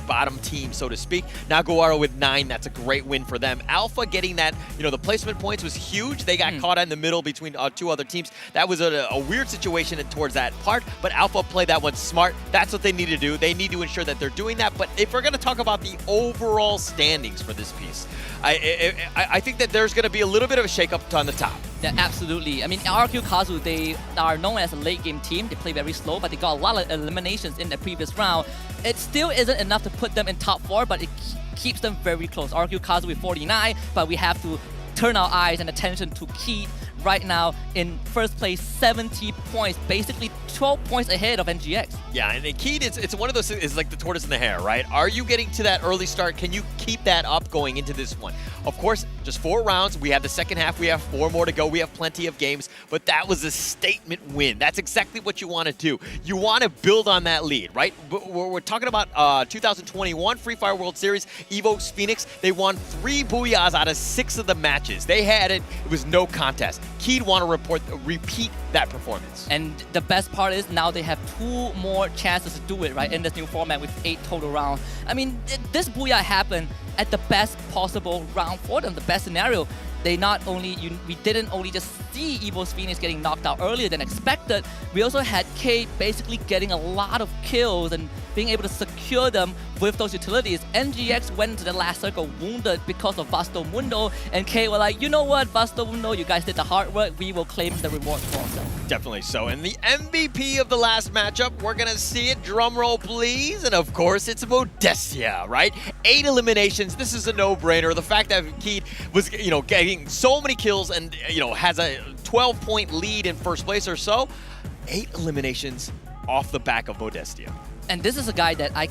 bottom teams, so to speak. Naguara with 9, that's a great win for them. Alpha getting that, the placement points was huge. They got caught in the middle between 2 other teams. That was a weird situation towards that part, but Alpha played that one smart. That's what they need to do. They need to ensure that they're doing that, but if we're going to talk about the overall standings for this piece, I think that there's going to be a little bit of a shakeup on the top. Yeah, absolutely. I mean, RQ Kazu, they are known as a late game team. They play very slow, but they got a lot of eliminations in the previous round. It still isn't enough to put them in top 4, but it keeps them very close. RQ Kazu with 49, but we have to turn our eyes and attention to Keed right now in first place, 70 points, basically 12 points ahead of NGX. Yeah, and Keed, it's one of those things, it's like the tortoise and the hare, right? Are you getting to that early start? Can you keep that up going into this one? Of course, just 4 rounds. We have the second half. We have 4 more to go. We have plenty of games, but that was a statement win. That's exactly what you want to do. You want to build on that lead, right? We're talking about 2021 Free Fire World Series, EVO's Phoenix. They won 3 Booyahs out of 6 of the matches. They had it. It was no contest. Keed want to repeat that performance. And the best part is now they have 2 more chances to do it, right, in this new format with 8 total rounds. I mean, this Booyah happened at the best possible round for them, the best scenario. They not only, we didn't only just see EVO's Phoenix getting knocked out earlier than expected, we also had Kate basically getting a lot of kills and being able to secure them with those utilities. NGX went into the last circle wounded because of Bastamundo, and Kate were like, you know what, Bastamundo, you guys did the hard work, we will claim the reward for ourselves. Definitely so. And the MVP of the last matchup, we're going to see it. Drum roll, please. And of course, it's Modestia, right? 8 eliminations. This is a no-brainer. The fact that Keed was, getting so many kills and, has a 12-point lead in first place or so. 8 eliminations off the back of Modestia. And this is a guy that I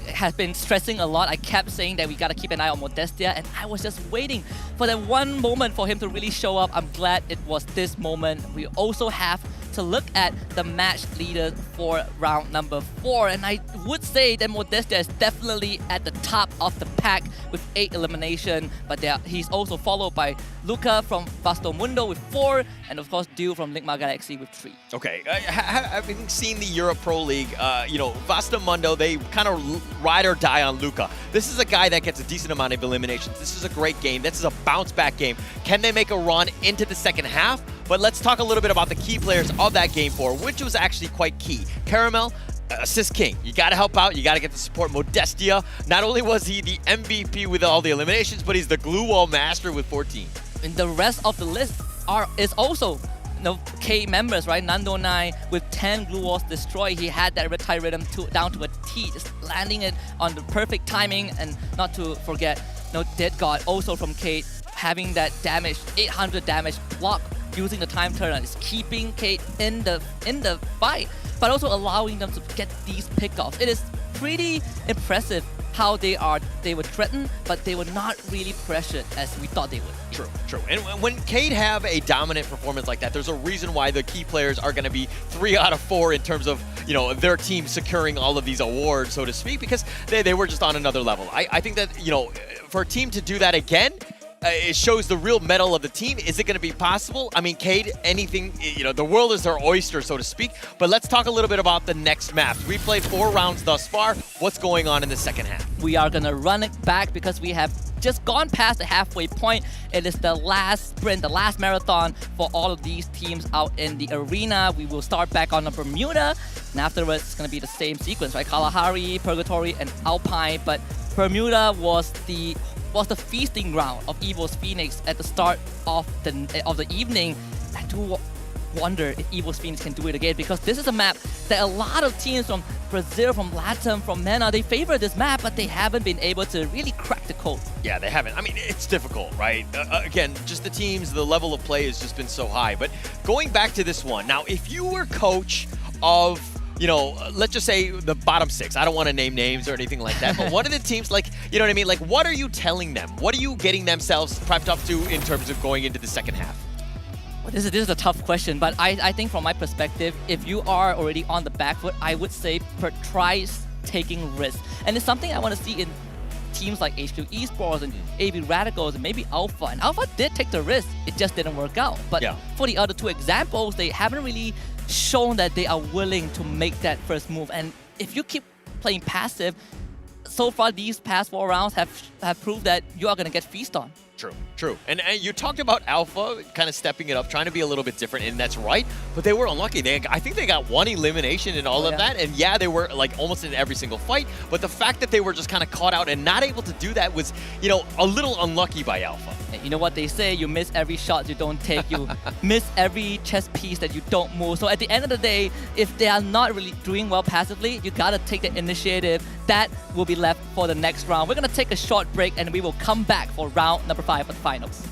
have been stressing a lot. I kept saying that we gotta keep an eye on Modestia, and I was just waiting for that one moment for him to really show up. I'm glad it was this moment. We also have to look at the match leaders for round number 4, and I would say that Modestia is definitely at the top of the pack with 8 elimination, but he's also followed by Luca from Bastamundo with 4, and of course Dew from Ligma Galaxy with 3. Okay, having seen the Europe Pro League, Bastamundo, they kind of ride or die on Luca. This is a guy that gets a decent amount of eliminations. This is a great game. This is a bounce back game. Can they make a run into the second half? But let's talk a little bit about the key players of that game 4, which was actually quite key. Caramel, assist king. You got to help out. You got to get the support. Modestia, not only was he the MVP with all the eliminations, but he's the glue wall master with 14. And the rest of the list is also K members, right? Nando 9 with 10 glue walls destroyed. He had that reptile rhythm down to a T, just landing it on the perfect timing. And not to forget, Dead God also from Kate having that damage, 800 damage block using the time turner, is keeping Kate in the fight, but also allowing them to get these pickoffs. It is pretty impressive how they were threatened, but they were not really pressured as we thought they would. True. And when Cade have a dominant performance like that, there's a reason why the key players are going to be 3 out of 4 in terms of, their team securing all of these awards, so to speak, because they were just on another level. I think that, for a team to do that again, it shows the real mettle of the team. Is it going to be possible? I mean, Cade, anything, the world is their oyster, so to speak. But let's talk a little bit about the next map. We played 4 rounds thus far. What's going on in the second half? We are going to run it back because we have just gone past the halfway point. It is the last sprint, the last marathon for all of these teams out in the arena. We will start back on the Bermuda, and afterwards it's going to be the same sequence, right? Kalahari, Purgatory, and Alpine. But Bermuda was the feasting ground of EVO's Phoenix at the start of the evening. I do wonder if EVO's Phoenix can do it again, because this is a map that a lot of teams from Brazil, from Latam, from MENA, they favor this map, but they haven't been able to really crack the code. Yeah, they haven't. I mean, it's difficult, right? Again, just the teams, the level of play has just been so high. But going back to this one, now, if you were coach of, you know, let's just say the bottom 6. I don't want to name names or anything like that, but one of the teams, like, you know what I mean? Like, what are you telling them? What are you getting themselves prepped up to in terms of going into the second half? Well, this is a tough question, but I think from my perspective, if you are already on the back foot, I would say try taking risks. And it's something I want to see in teams like HQ Esports and AB Radicals and maybe Alpha. And Alpha did take the risk, it just didn't work out. But for the other 2 examples, they haven't really shown that they are willing to make that first move. And if you keep playing passive, so far these past 4 rounds have proved that you are going to get feast on. True. And you talked about Alpha kind of stepping it up, trying to be a little bit different, and that's right. But they were unlucky. I think they got 1 elimination in all of that. And yeah, they were like almost in every single fight. But the fact that they were just kind of caught out and not able to do that was, you know, a little unlucky by Alpha. You know what they say, you miss every shot you don't take, you miss every chess piece that you don't move. So at the end of the day, if they are not really doing well passively, you gotta take the initiative. That will be left for the next round. We're gonna take a short break and we will come back for round number 5 of the finals.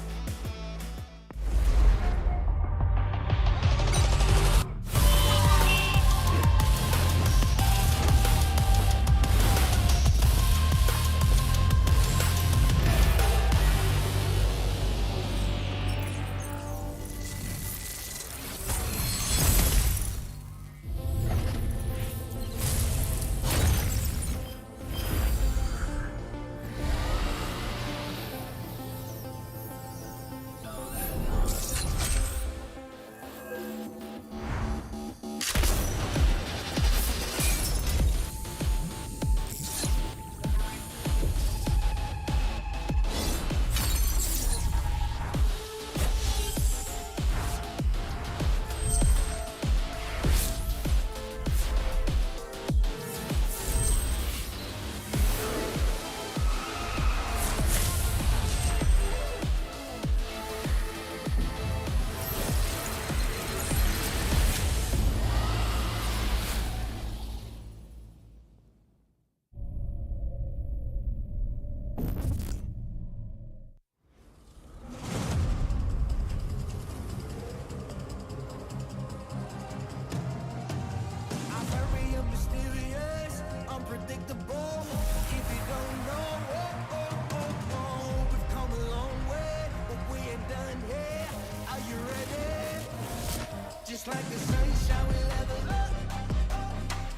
Just like the sunshine, we level up.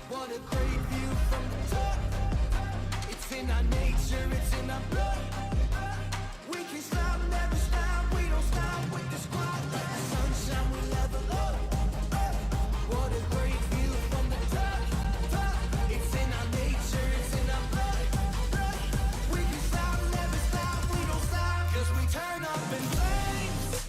What a great view from the top. It's in our nature, it's in our blood. We can stop, never stop. We don't stop with the squad. Like the sunshine, we level up. What a great view from the top. It's in our nature, it's in our blood. We can stop, never stop. We don't stop. 'Cause we turn up in flames.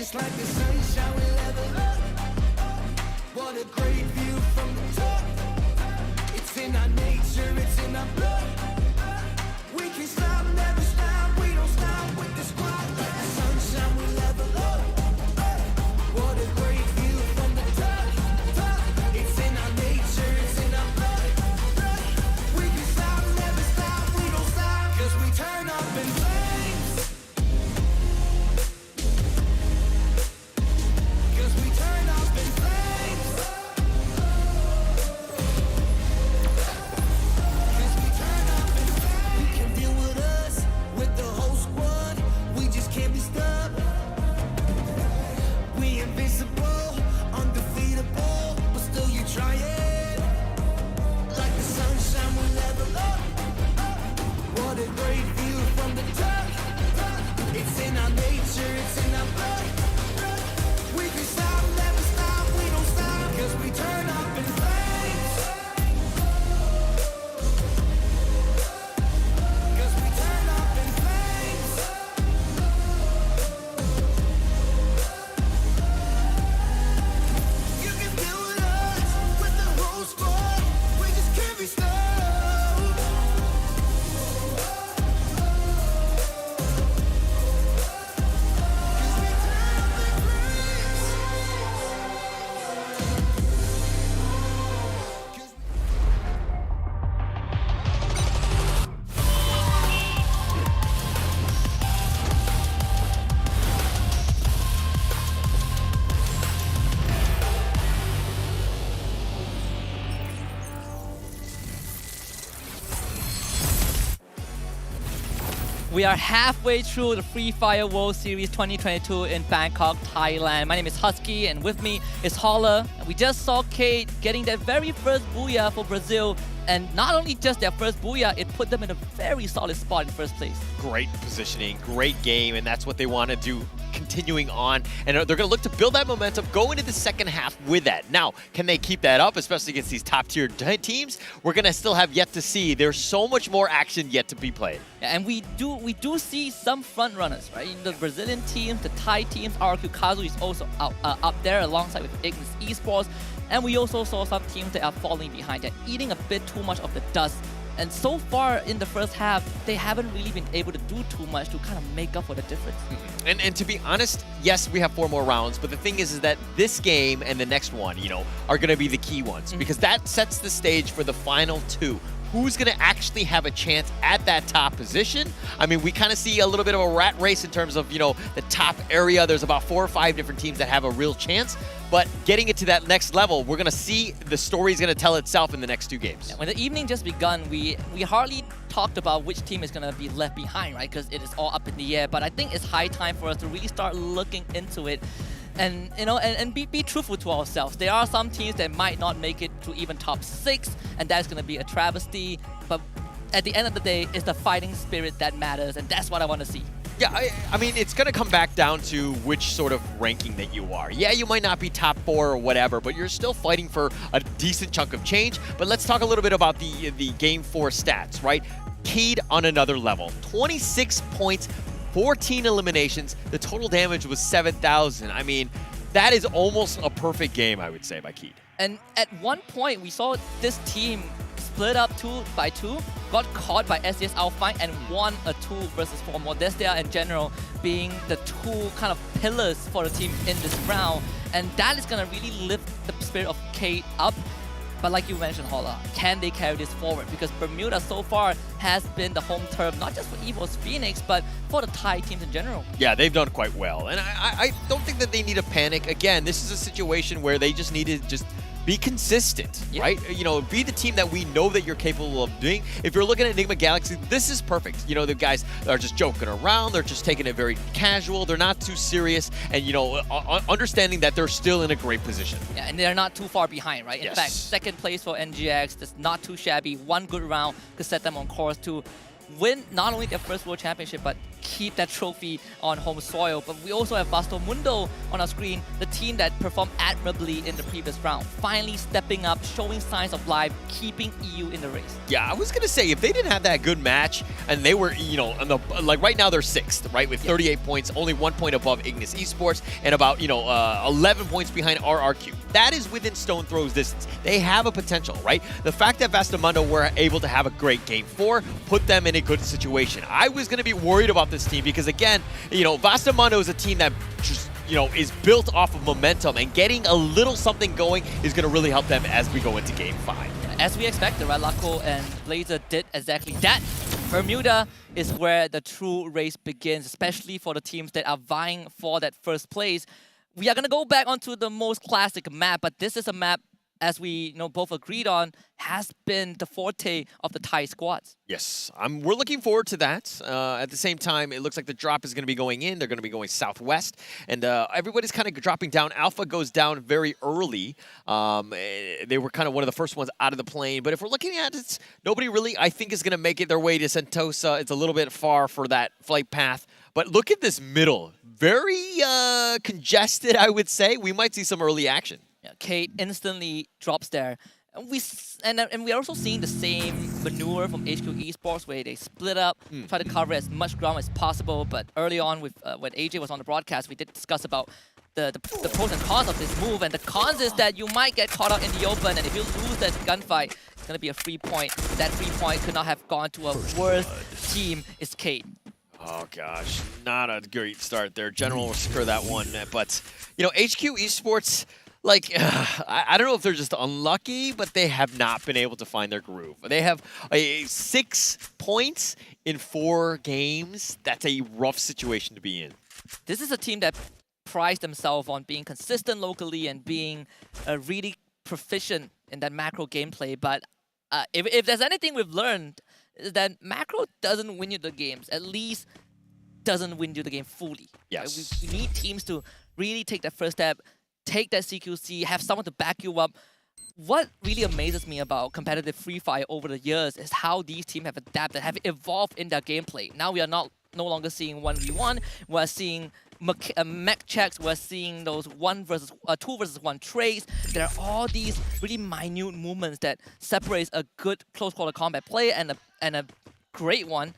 Just like the sunshine, we level up. What a great view from the top. It's in our nature, it's in our blood. We can stop, never stop, we don't stop with the squad. Like the sunshine, we level up. What a great view from the top. It's in our nature, it's in our blood. We can stop, never stop, we don't stop. 'Cause we turn up in flames. 'Cause we turn up in flames. 'Cause we turn up in flames. You can deal with us, with the whole squad. We just can't be stopped. We invincible, undefeatable, but still you try it. Like the sunshine, we level up. What a great view from the top. It's in our nature, it's in our blood. We can stop, never stop, we don't stop. 'Cause we turn up in flames. 'Cause we turn up in flames. You can deal with us, with the whole squad. We just can't be stopped. We are halfway through the Free Fire World Series 2022 in Bangkok, Thailand. My name is Husky, and with me is Holler. And we just saw Kate getting their very first booyah for Brazil. And not only just their first booyah, it put them in a very solid spot in first place. Great positioning, great game, and that's what they want to do continuing on. And they're going to look to build that momentum, go into the second half with that. Now, can they keep that up, especially against these top-tier teams? We're going to still have yet to see. There's so much more action yet to be played. And we do see some front runners, right? In the Brazilian teams, the Thai teams, RQ Kazu is also up there alongside with Ignis Esports. And we also saw some teams that are falling behind. They're eating a bit too much of the dust. And so far in the first half, they haven't really been able to do too much to kind of make up for the difference. And to be honest, yes, we have 4 more rounds, but the thing is that this game and the next one, are going to be the key ones because that sets the stage for the final 2. Who's going to actually have a chance at that top position? I mean, we kind of see a little bit of a rat race in terms of, the top area. There's about 4 or 5 different teams that have a real chance. But getting it to that next level, we're going to see the story's going to tell itself in the next 2 games. When the evening just begun, we hardly talked about which team is going to be left behind, right? Because it is all up in the air. But I think it's high time for us to really start looking into it. And be truthful to ourselves. There are some teams that might not make it to even top 6, and that's going to be a travesty. But at the end of the day, it's the fighting spirit that matters, and that's what I want to see. Yeah, I mean, it's going to come back down to which sort of ranking that you are. Yeah, you might not be top 4 or whatever, but you're still fighting for a decent chunk of change. But let's talk a little bit about the Game 4 stats, right? Keyed on another level. 26 points, 14 eliminations. The total damage was 7,000. I mean, that is almost a perfect game, I would say, by Keed. And at one point, we saw this team split up 2 by 2, got caught by SES Outfight, and won a 2 versus 4. Modestia and General being the 2 kind of pillars for the team in this round. And that is going to really lift the spirit of Kate up. But like you mentioned, Holla, can they carry this forward? Because Bermuda so far has been the home turf, not just for EVO's Phoenix, but for the Thai teams in general. Yeah, they've done quite well. And I don't think that they need to panic. Again, this is a situation where they just need to just be consistent, right? Be the team that we know that you're capable of doing. If you're looking at Enigma Galaxy, this is perfect. The guys are just joking around. They're just taking it very casual. They're not too serious. And, understanding that they're still in a great position. Yeah, and they're not too far behind, right? Yes. In fact, second place for NGX. That's not too shabby. One good round could set them on course to win not only their first World Championship, but keep that trophy on home soil. But we also have Vasto Mundo on our screen, the team that performed admirably in the previous round, finally stepping up, showing signs of life, keeping EU in the race. Yeah, I was gonna say if they didn't have that good match and they were, on the like right now they're 6th, right, with 38 points, only 1 point above Ignis Esports, and about 11 points behind RRQ. That is within stone throws distance. They have a potential, right? The fact that Vastamundo were able to have a great game 4 put them in a good situation. I was gonna be worried about this team because again, Vastamundo is a team that just is built off of momentum, and getting a little something going is going to really help them as we go into Game 5. As we expected, right, Laco and Blazer did exactly that. Bermuda is where the true race begins, especially for the teams that are vying for that first place. We are going to go back onto the most classic map, but this is a map, as we both agreed on, has been the forte of the Thai squads. Yes, we're looking forward to that. At the same time, it looks like the drop is going to be going in. They're going to be going southwest, and everybody's kind of dropping down. Alpha goes down very early. They were kind of one of the first ones out of the plane, but if we're looking at it, nobody really, I think, is going to make it their way to Sentosa. It's a little bit far for that flight path, but look at this middle. Very congested, I would say. We might see some early action. Yeah, Kate instantly drops there. And we are also seeing the same maneuver from HQ Esports where they split up, try to cover as much ground as possible. But early on, with when AJ was on the broadcast, we did discuss about the pros and cons of this move. And the cons is that you might get caught out in the open, and if you lose that gunfight, it's going to be a free point. That free point could not have gone to a worse team. It's Kate. Oh gosh, not a great start there. General will secure that one, but HQ Esports, I don't know if they're just unlucky, but they have not been able to find their groove. They have 6 points in 4 games. That's a rough situation to be in. This is a team that prides themselves on being consistent locally and being really proficient in that macro gameplay. But if there's anything we've learned, is that macro doesn't win you the games. At least doesn't win you the game fully. Yes. Right? We need teams to really take that first step, take that CQC, have someone to back you up. What really amazes me about competitive Free Fire over the years is how these teams have adapted, have evolved in their gameplay. Now we are no longer seeing 1v1, we're seeing mech checks, we're seeing those 2 versus 1 trades. There are all these really minute movements that separates a good close quarter combat play and a great one.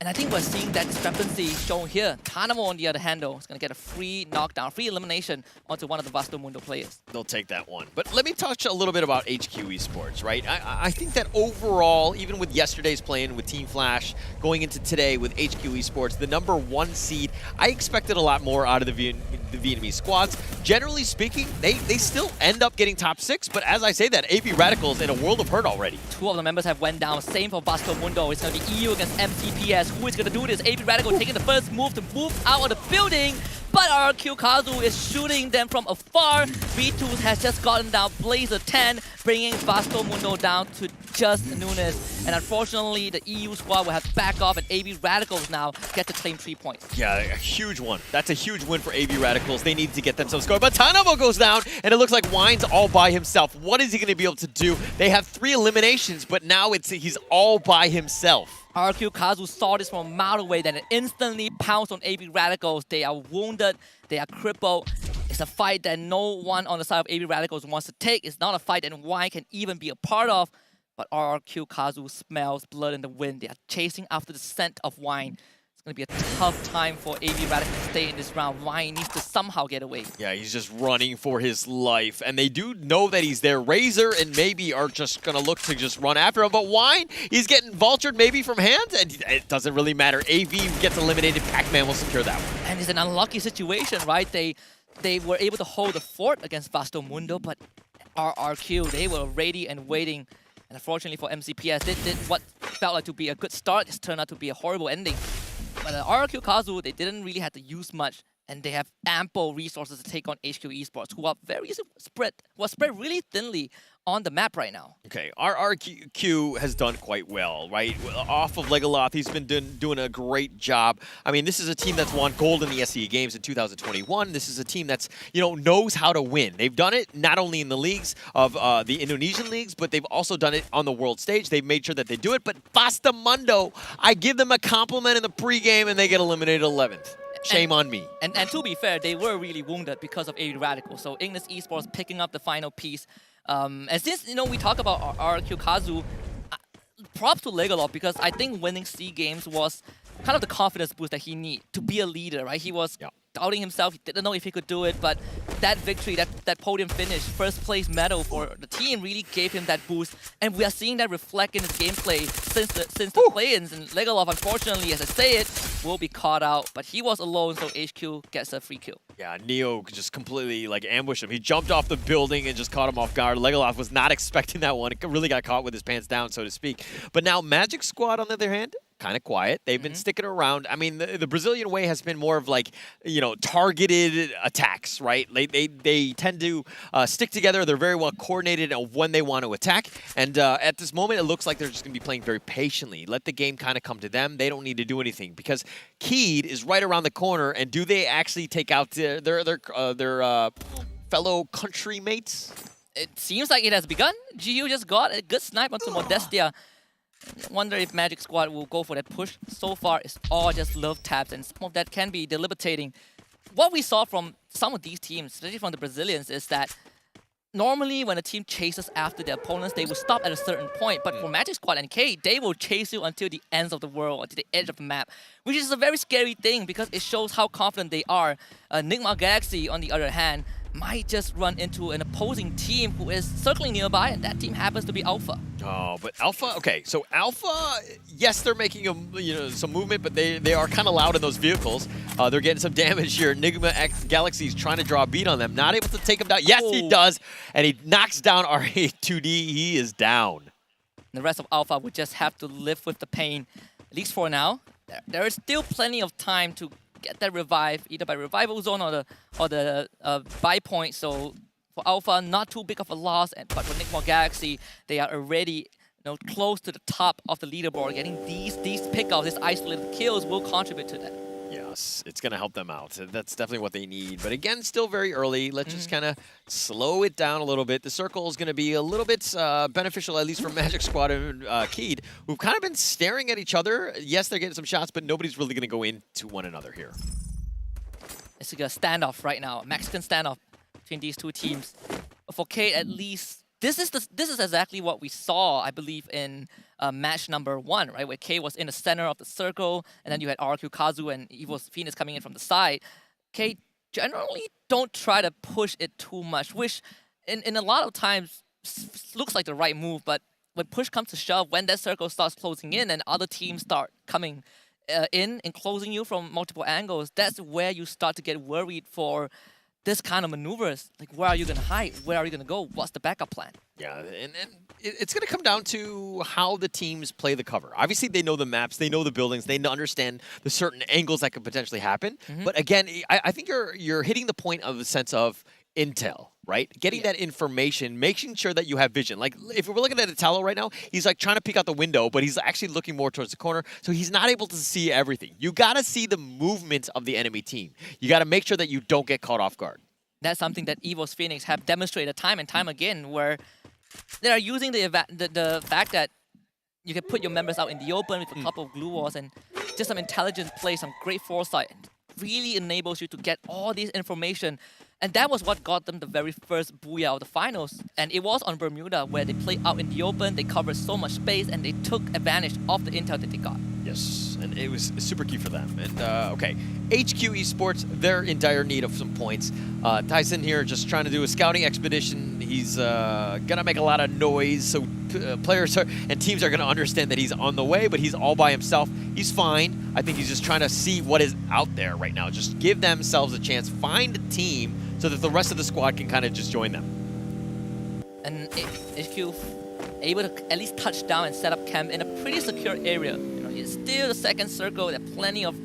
And I think we're seeing that discrepancy shown here. Tanamo, on the other hand, though, is going to get a free knockdown, free elimination onto one of the Vasto Mundo players. They'll take that one. But let me touch a little bit about HQ Esports, right? I think that overall, even with yesterday's playing with Team Flash, going into today with HQ Esports, the #1 seed, I expected a lot more out of the Vietnamese squads. Generally speaking, they still end up getting top 6, but as I say that, AB Radicals in a world of hurt already. 2 of the members have went down. Same for Vasto Mundo. It's going to be EU against MCPS. Who is going to do this? AB Radical taking the first move to move out of the building, but RQ Kazu is shooting them from afar. V2 has just gotten down Blazer 10, bringing Vasto Mundo down to just Nunes. And unfortunately, the EU squad will have to back off, and AB Radicals now get to claim 3 points. Yeah, a huge one. That's a huge win for AB Radicals. They need to get themselves going. But Tanamo goes down, and it looks like Wine's all by himself. What is he going to be able to do? They have 3 eliminations, but now he's all by himself. RQ Kazu saw this from a mile away, then it instantly pounced on AB Radicals. They are wounded, they are crippled. It's a fight that no one on the side of AB Radicals wants to take. It's not a fight that Wine can even be a part of. But RQ Kazu smells blood in the wind. They are chasing after the scent of Wine. It's going to be a tough time for AB Radical to stay in this round. Wine needs to somehow get away. Yeah, he's just running for his life. And they do know that he's there. Razor and maybe are just going to look to just run after him. But Wine, he's getting vultured maybe from hands, and it doesn't really matter. AV gets eliminated. Pac-Man will secure that one. And it's an unlucky situation, right? They were able to hold the fort against Vasto Mundo, but RRQ, they were ready and waiting. And unfortunately for MCPS, they did what felt like to be a good start. It's turned out to be a horrible ending. But RRQ Kazu, they didn't really have to use much. and they have ample resources to take on HQ Esports, who are spread really thinly on the map right now. Okay, RRQ has done quite well, right? Off of Legoloth, he's been doing a great job. I mean, this is a team that's won gold in the SCE Games in 2021. This is a team that's, knows how to win. They've done it not only in the leagues of the Indonesian leagues, but they've also done it on the world stage. They've made sure that they do it. But Bastamundo, I give them a compliment in the pregame, and they get eliminated 11th. Shame on me. And to be fair, they were really wounded because of AD Radical. So Ignis Esports picking up the final piece. And since we talk about RRQ Kazu, props to Legoloth, because I think winning SEA Games was kind of the confidence boost that he needed to be a leader, right? He was doubting himself. He didn't know if he could do it, but that victory, that podium finish, first place medal for the team really gave him that boost. And we are seeing that reflect in his gameplay since the play-ins. And Legoloth, unfortunately, as I say it, will be caught out. But he was alone, so HQ gets a free kill. Yeah, Neo just completely ambushed him. He jumped off the building and just caught him off guard. Legoloth was not expecting that one. It really got caught with his pants down, so to speak. But now Magic Squad, on the other hand, kind of quiet. They've been sticking around. I mean, the Brazilian way has been more of targeted attacks, right? They tend to stick together. They're very well coordinated on when they want to attack. And at this moment, it looks like they're just going to be playing very patiently. Let the game kind of come to them. They don't need to do anything because Keed is right around the corner. And do they actually take out their fellow country mates? It seems like it has begun. GU just got a good snipe onto Modestia. Wonder if Magic Squad will go for that push. So far, it's all just love taps, and some of that can be debilitating. What we saw from some of these teams, especially from the Brazilians, is that normally when a team chases after their opponents, they will stop at a certain point. But for Magic Squad and K, they will chase you until the ends of the world, until the edge of the map, which is a very scary thing because it shows how confident they are. Nigma Galaxy, on the other hand, might just run into an opposing team who is circling nearby, and that team happens to be Alpha. Oh, but Alpha, okay, so Alpha, yes, they're making some movement, but they are kind of loud in those vehicles. They're getting some damage here. Nigma Galaxy is trying to draw a beat on them, not able to take them down. Yes, he does, and he knocks down RA2D. He is down. The rest of Alpha would just have to live with the pain, at least for now. There is still plenty of time to get that revive, either by revival zone or the buy point. So for Alpha, not too big of a loss. But for Nigma Galaxy, they are already close to the top of the leaderboard. Getting these pickups, these isolated kills, will contribute to that. Yes, it's going to help them out. That's definitely what they need. But again, still very early. Let's just kind of slow it down a little bit. The circle is going to be a little bit beneficial, at least for Magic Squad and Keed, who've kind of been staring at each other. Yes, they're getting some shots, but nobody's really going to go into one another here. It's like a standoff right now, a Mexican standoff between these two teams. For K, at least, this is exactly what we saw, I believe, in match number 1, right? Where K was in the center of the circle, and then you had RQ Kazu and Evil's Phoenix coming in from the side. K generally don't try to push it too much, which in a lot of times looks like the right move, but when push comes to shove, when that circle starts closing in and other teams start coming in and closing you from multiple angles, that's where you start to get worried for this kind of maneuvers. Like, where are you going to hide? Where are you going to go? What's the backup plan? Yeah, and it's going to come down to how the teams play the cover. Obviously, they know the maps, they know the buildings, they understand the certain angles that could potentially happen. But again, I think you're hitting the point of the sense of intel, right? Getting that information, making sure that you have vision. Like, if we're looking at Italo right now, he's like trying to peek out the window, but he's actually looking more towards the corner, so he's not able to see everything. You got to see the movements of the enemy team. You got to make sure that you don't get caught off guard. That's something that Evo's Phoenix have demonstrated time and time again, where they are using the fact that you can put your members out in the open with a couple of glue walls and just some intelligent play, some great foresight. Really enables you to get all this information. And that was what got them the very first booyah of the finals. And it was on Bermuda, where they played out in the open, they covered so much space, and they took advantage of the intel that they got. Yes, and it was super key for them. And okay, HQ Esports, they're in dire need of some points. Tyson here just trying to do a scouting expedition. He's gonna make a lot of noise, so players and teams are gonna understand that he's on the way, but he's all by himself. He's fine. I think he's just trying to see what is out there right now. Just give themselves a chance, find a team so that the rest of the squad can kind of just join them. And HQ able to at least touch down and set up camp in a pretty secure area. It's still the second circle. There are plenty of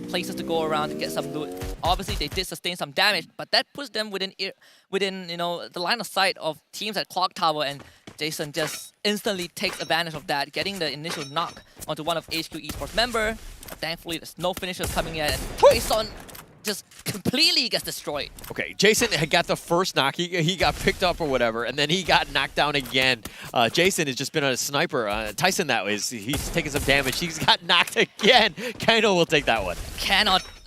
places to go around to get some loot. Obviously, they did sustain some damage, but that puts them within the line of sight of teams at Clock Tower, and Jason just instantly takes advantage of that, getting the initial knock onto one of HQ Esports member. But thankfully, there's no finishers coming yet, and Tyson just completely gets destroyed. Okay, Jason had got the first knock. He got picked up or whatever, and then he got knocked down again. Jason has just been a sniper. Tyson, that was, he's taking some damage. He's got knocked again. Kaino will take that one.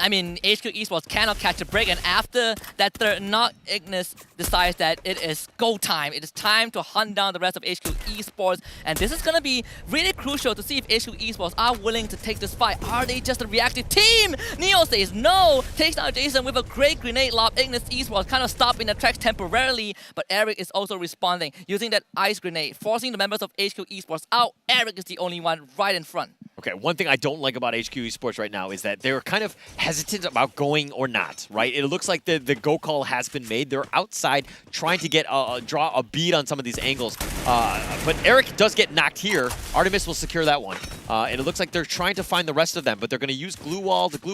HQ Esports cannot catch a break, and after that third knock, Ignis decides that it is go time. It is time to hunt down the rest of HQ Esports, and this is going to be really crucial to see if HQ Esports are willing to take this fight. Are they just a reactive team? Neo says no, takes down Jason with a great grenade lob. Ignis Esports kind of stopping the tracks temporarily, but Eric is also responding, using that ice grenade, forcing the members of HQ Esports out. Eric is the only one right in front. Okay, one thing I don't like about HQ Esports right now is that they're kind of hesitant about going or not, right? It looks like the go call has been made. They're outside trying to get draw a bead on some of these angles. But Eric does get knocked here. Artemis will secure that one. And it looks like they're trying to find the rest of them, but they're going to use the glue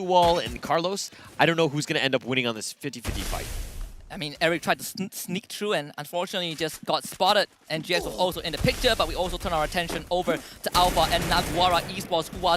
wall, and Carlos. I don't know who's going to end up winning on this 50-50 fight. Eric tried to sneak through and unfortunately just got spotted. And GX was also in the picture, but we also turn our attention over to Alpha and Naguara Esports, who are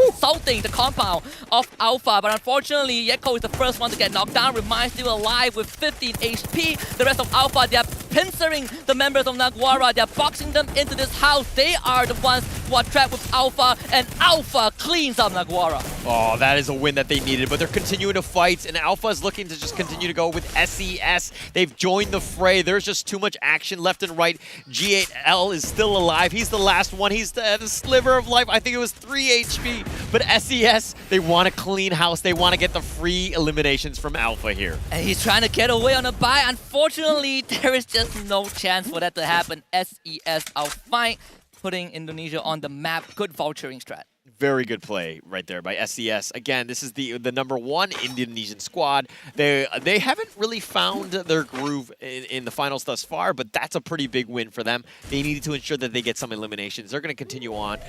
assaulting the compound of Alpha. But unfortunately, Yeko is the first one to get knocked down. Remind still alive with 15 HP. The rest of Alpha, they are pincering the members of Naguara. They are boxing them into this house. They are the ones who are trapped with Alpha, and Alpha cleans up Naguara. Oh, that is a win that they needed, but they're continuing to fight, and Alpha is looking to just continue to go with SES. They've joined the fray. There's just too much action left and right. G8L is still alive. He's the last one. He's the sliver of life. I think it was 3 HP, but SES, they want to clean house. They want to get the free eliminations from Alpha here. And he's trying to get away on a buy. Unfortunately, there is just no chance for that to happen. SES outfight, putting Indonesia on the map. Good vulturing strat. Very good play right there by SES. Again, this is the #1 Indonesian squad. They haven't really found their groove in the finals thus far, but that's a pretty big win for them. They needed to ensure that they get some eliminations. They're going to continue on.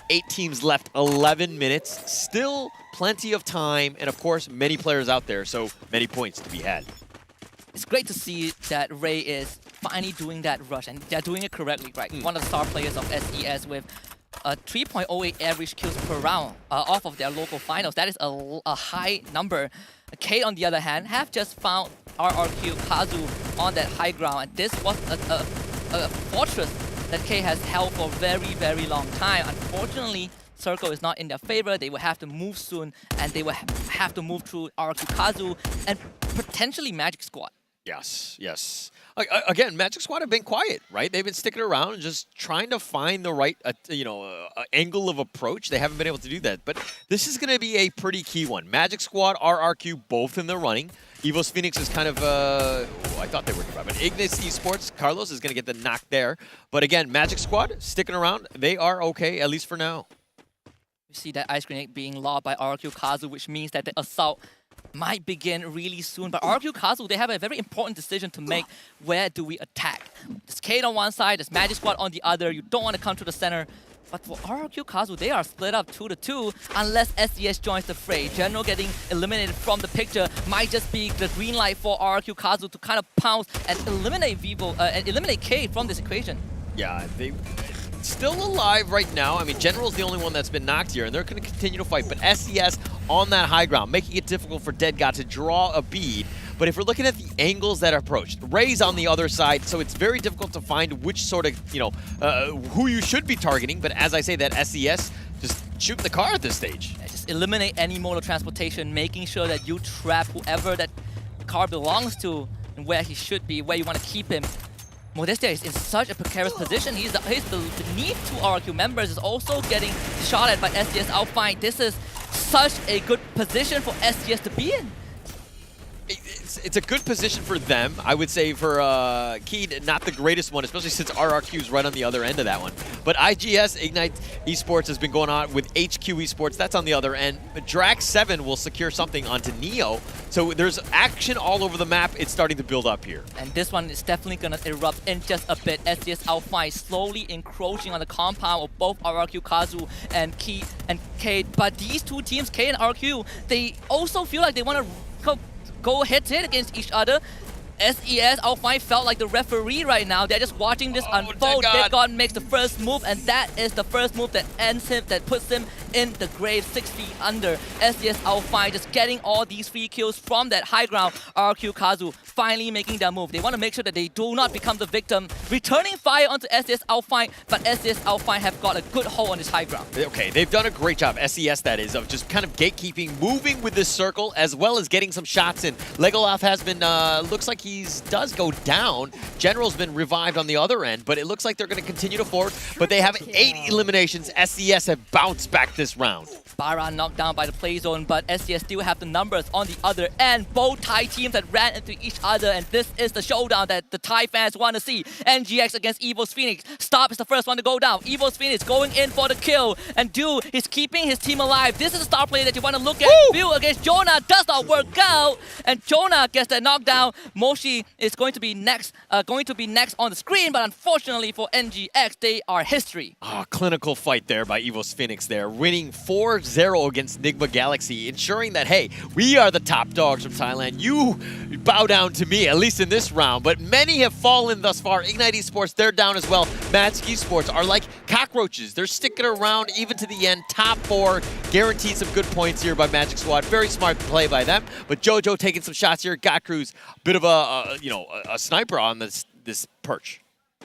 8 teams left, 11 minutes. Still plenty of time, and of course, many players out there, so many points to be had. It's great to see that Ray is finally doing that rush, and they're doing it correctly, right? One of the star players of SES with 3.08 average kills per round off of their local finals. That is a high number. Kate, on the other hand, have just found RRQ Kazu on that high ground, and this was a fortress that Kate has held for a very, very long time. Unfortunately, Circle is not in their favor. They will have to move soon, and they will have to move through RRQ Kazu and potentially Magic Squad. Yes, yes. Again, Magic Squad have been quiet, right? They've been sticking around, just trying to find the right, angle of approach. They haven't been able to do that, but this is going to be a pretty key one. Magic Squad, RRQ, both in the running. Evos Phoenix is kind of, I thought they were right, but Ignis Esports, Carlos is going to get the knock there. But again, Magic Squad sticking around. They are okay, at least for now. You see that ice grenade being lobbed by RRQ Kazu, which means that the assault might begin really soon. But RRQ Kazu, they have a very important decision to make. Where do we attack? There's Kate on one side, there's Magic Squad on the other. You don't want to come to the center. But for RRQ Kazu, they are split up 2-2 unless SES joins the fray. General getting eliminated from the picture might just be the green light for RRQ Kazu to kind of pounce and eliminate Vivo and eliminate Kate from this equation. Yeah, they still alive right now. I mean, General's the only one that's been knocked here, and they're going to continue to fight. But SES on that high ground, making it difficult for Dead God to draw a bead. But if we're looking at the angles that are approached, Ray's on the other side, so it's very difficult to find which sort of, who you should be targeting. But as I say, that SES just shooting the car at this stage. Yeah, just eliminate any mode of transportation, making sure that you trap whoever that car belongs to and where he should be, where you want to keep him. Modestia is in such a precarious position. He's beneath 2 RRQ members, is also getting shot at by SES outfight. This is such a good position for SES to be in. it's a good position for them. I would say for Keed, not the greatest one, especially since RRQ is right on the other end of that one. But IGS, Ignite Esports, has been going on with HQ Esports. That's on the other end. Drax 7 will secure something onto Neo. So there's action all over the map. It's starting to build up here. And this one is definitely going to erupt in just a bit. SDS Alpha is slowly encroaching on the compound of both RRQ Kazu and Key and Kate. But these two teams, K and RQ, they also feel like they want to go head-to-head against each other. SES Alpha felt like the referee right now. They're just watching this unfold. Deadgod makes the first move, and that is the first move that ends him, that puts him in the grave 6 feet under. SES Alpha just getting all these free kills from that high ground. RQ Kazu finally making their move. They want to make sure that they do not become the victim. Returning fire onto SES Alpha, but SES Alpha have got a good hold on this high ground. Okay, they've done a great job, SES that is, of just kind of gatekeeping, moving with this circle, as well as getting some shots in. Legolaf has been, looks like he does go down. General's been revived on the other end, but it looks like they're going to continue to forward. But they have 8 eliminations. SES have bounced back this round. Bara knocked down by the play zone, but SES still have the numbers on the other end. Both Thai teams that ran into each other, and this is the showdown that the Thai fans want to see. NGX against Evo's Phoenix. Stop is the first one to go down. Evo's Phoenix going in for the kill, and Du is keeping his team alive. This is a star play that you want to look at. Bill against Jonah does not work out, and Jonah gets that knockdown. Moshi is going to be next on the screen, but unfortunately for NGX, they are history. Clinical fight there by Evo's Phoenix there, winning 4-0 against Nigma Galaxy, ensuring that, hey, we are the top dogs from Thailand. You bow down to me, at least in this round. But many have fallen thus far. Ignite Esports, they're down as well. Magic Esports are like cockroaches. They're sticking around even to the end. Top 4, guaranteed some good points here by Magic Squad. Very smart play by them. But Jojo taking some shots here. Gakru's bit of a sniper on this perch.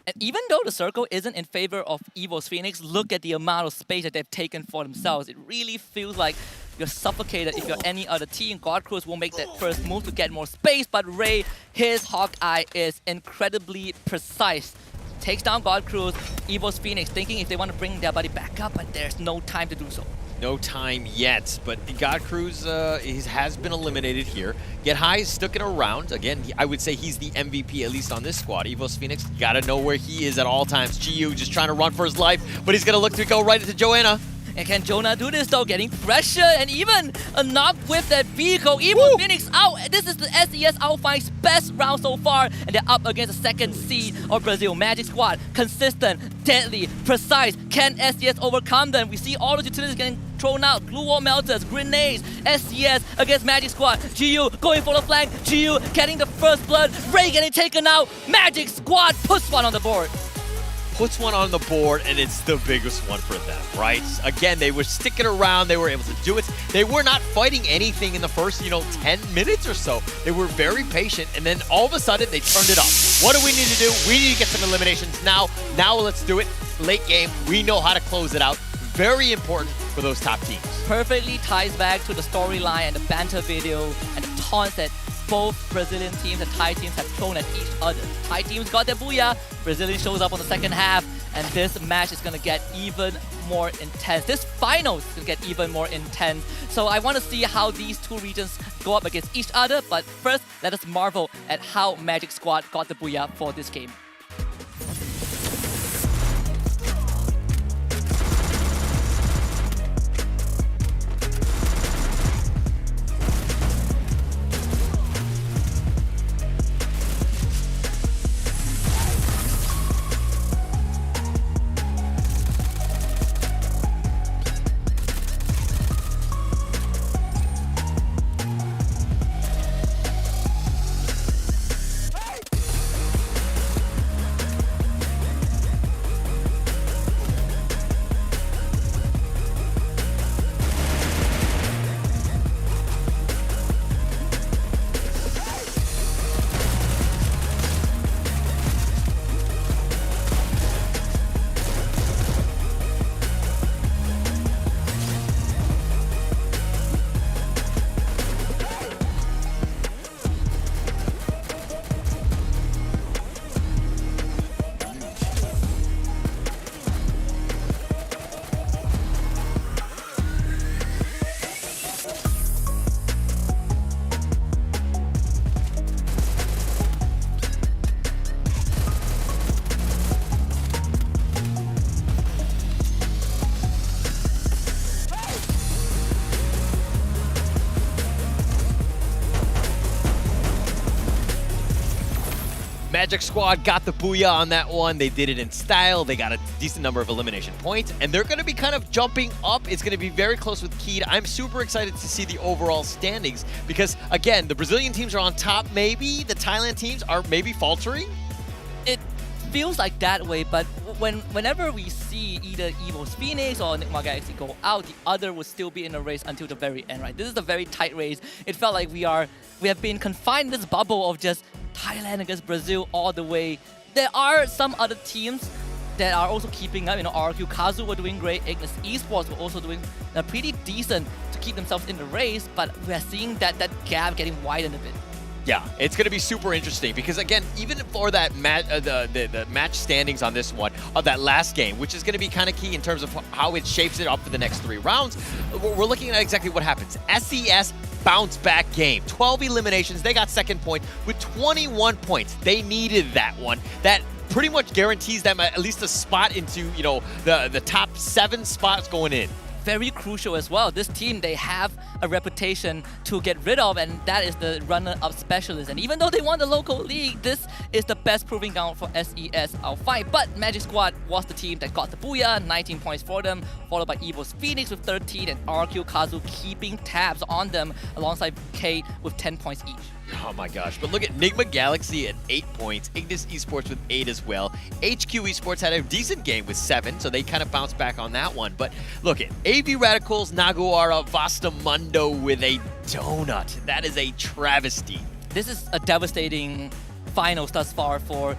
And even though the circle isn't in favor of Evo's Phoenix, look at the amount of space that they've taken for themselves. It really feels like you're suffocated if you're any other team. God Cruz will make that first move to get more space, but Ray, his Hawkeye is incredibly precise. Takes down God Cruz, Evo's Phoenix, thinking if they want to bring their buddy back up, but there's no time to do so. No time yet, but God Cruz has been eliminated here. Get High is sticking around. Again, I would say he's the MVP, at least on this squad. Evo's Phoenix, gotta know where he is at all times. GU just trying to run for his life, but he's gonna look to go right into Joanna. And can Jonah do this though? Getting pressure and even a knock with that vehicle. Evo Phoenix out. This is the SES Alpha's best round so far. And they're up against the second seed of Brazil. Magic Squad, consistent, deadly, precise. Can SES overcome them? We see all the utilities getting thrown out. Glue wall melters, grenades. SES against Magic Squad. GU going for the flank. GU getting the first blood. Ray getting taken out. Magic Squad puts one on the board. Puts one on the board, and it's the biggest one for them, right? Again, they were sticking around. They were able to do it. They were not fighting anything in the first, 10 minutes or so. They were very patient, and then all of a sudden, they turned it up. What do we need to do? We need to get some eliminations now. Now let's do it. Late game, we know how to close it out. Very important for those top teams. Perfectly ties back to the storyline and the banter video and the taunts that both Brazilian teams and Thai teams have thrown at each other. Thai teams got their booyah, Brazilian shows up on the second half, and this match is going to get even more intense. This final is going to get even more intense. So I want to see how these two regions go up against each other, but first, let us marvel at how Magic Squad got the booyah for this game. Magic Squad got the booyah on that one. They did it in style. They got a decent number of elimination points, and they're going to be kind of jumping up. It's going to be very close with Keed. I'm super excited to see the overall standings because, again, the Brazilian teams are on top maybe. The Thailand teams are maybe faltering. It feels like that way, but whenever we see either Evo's Phoenix or Nigma Galaxy go out, the other will still be in the race until the very end, right? This is a very tight race. It felt like we have been confined in this bubble of just Thailand against Brazil all the way. There are some other teams that are also keeping up. You know, RQ Kazu were doing great. Ignis Esports were also doing pretty decent to keep themselves in the race, but we're seeing that gap getting widened a bit. Yeah, it's going to be super interesting because, again, even for that the match standings on this one of that last game, which is going to be kind of key in terms of how it shapes it up for the next 3 rounds, we're looking at exactly what happens. SES bounce back game. 12 eliminations. They got second point with 21 points. They needed that one. That pretty much guarantees them at least a spot into, you know, the top 7 spots going in. Very crucial as well. This team, they have a reputation to get rid of, and that is the runner-up specialist. And even though they won the local league, this is the best proving ground for SES Out5. But Magic Squad was the team that got the booyah, 19 points for them, followed by Evo's Phoenix with 13, and RQ Kazu keeping tabs on them alongside Kate with 10 points each. Oh my gosh, but look at Nigma Galaxy at 8 points, Ignis Esports with 8 as well. HQ Esports had a decent game with 7, so they kind of bounced back on that one. But look at AV Radicals, Naguara, Vasta Mundo with a donut. That is a travesty. This is a devastating finals thus far for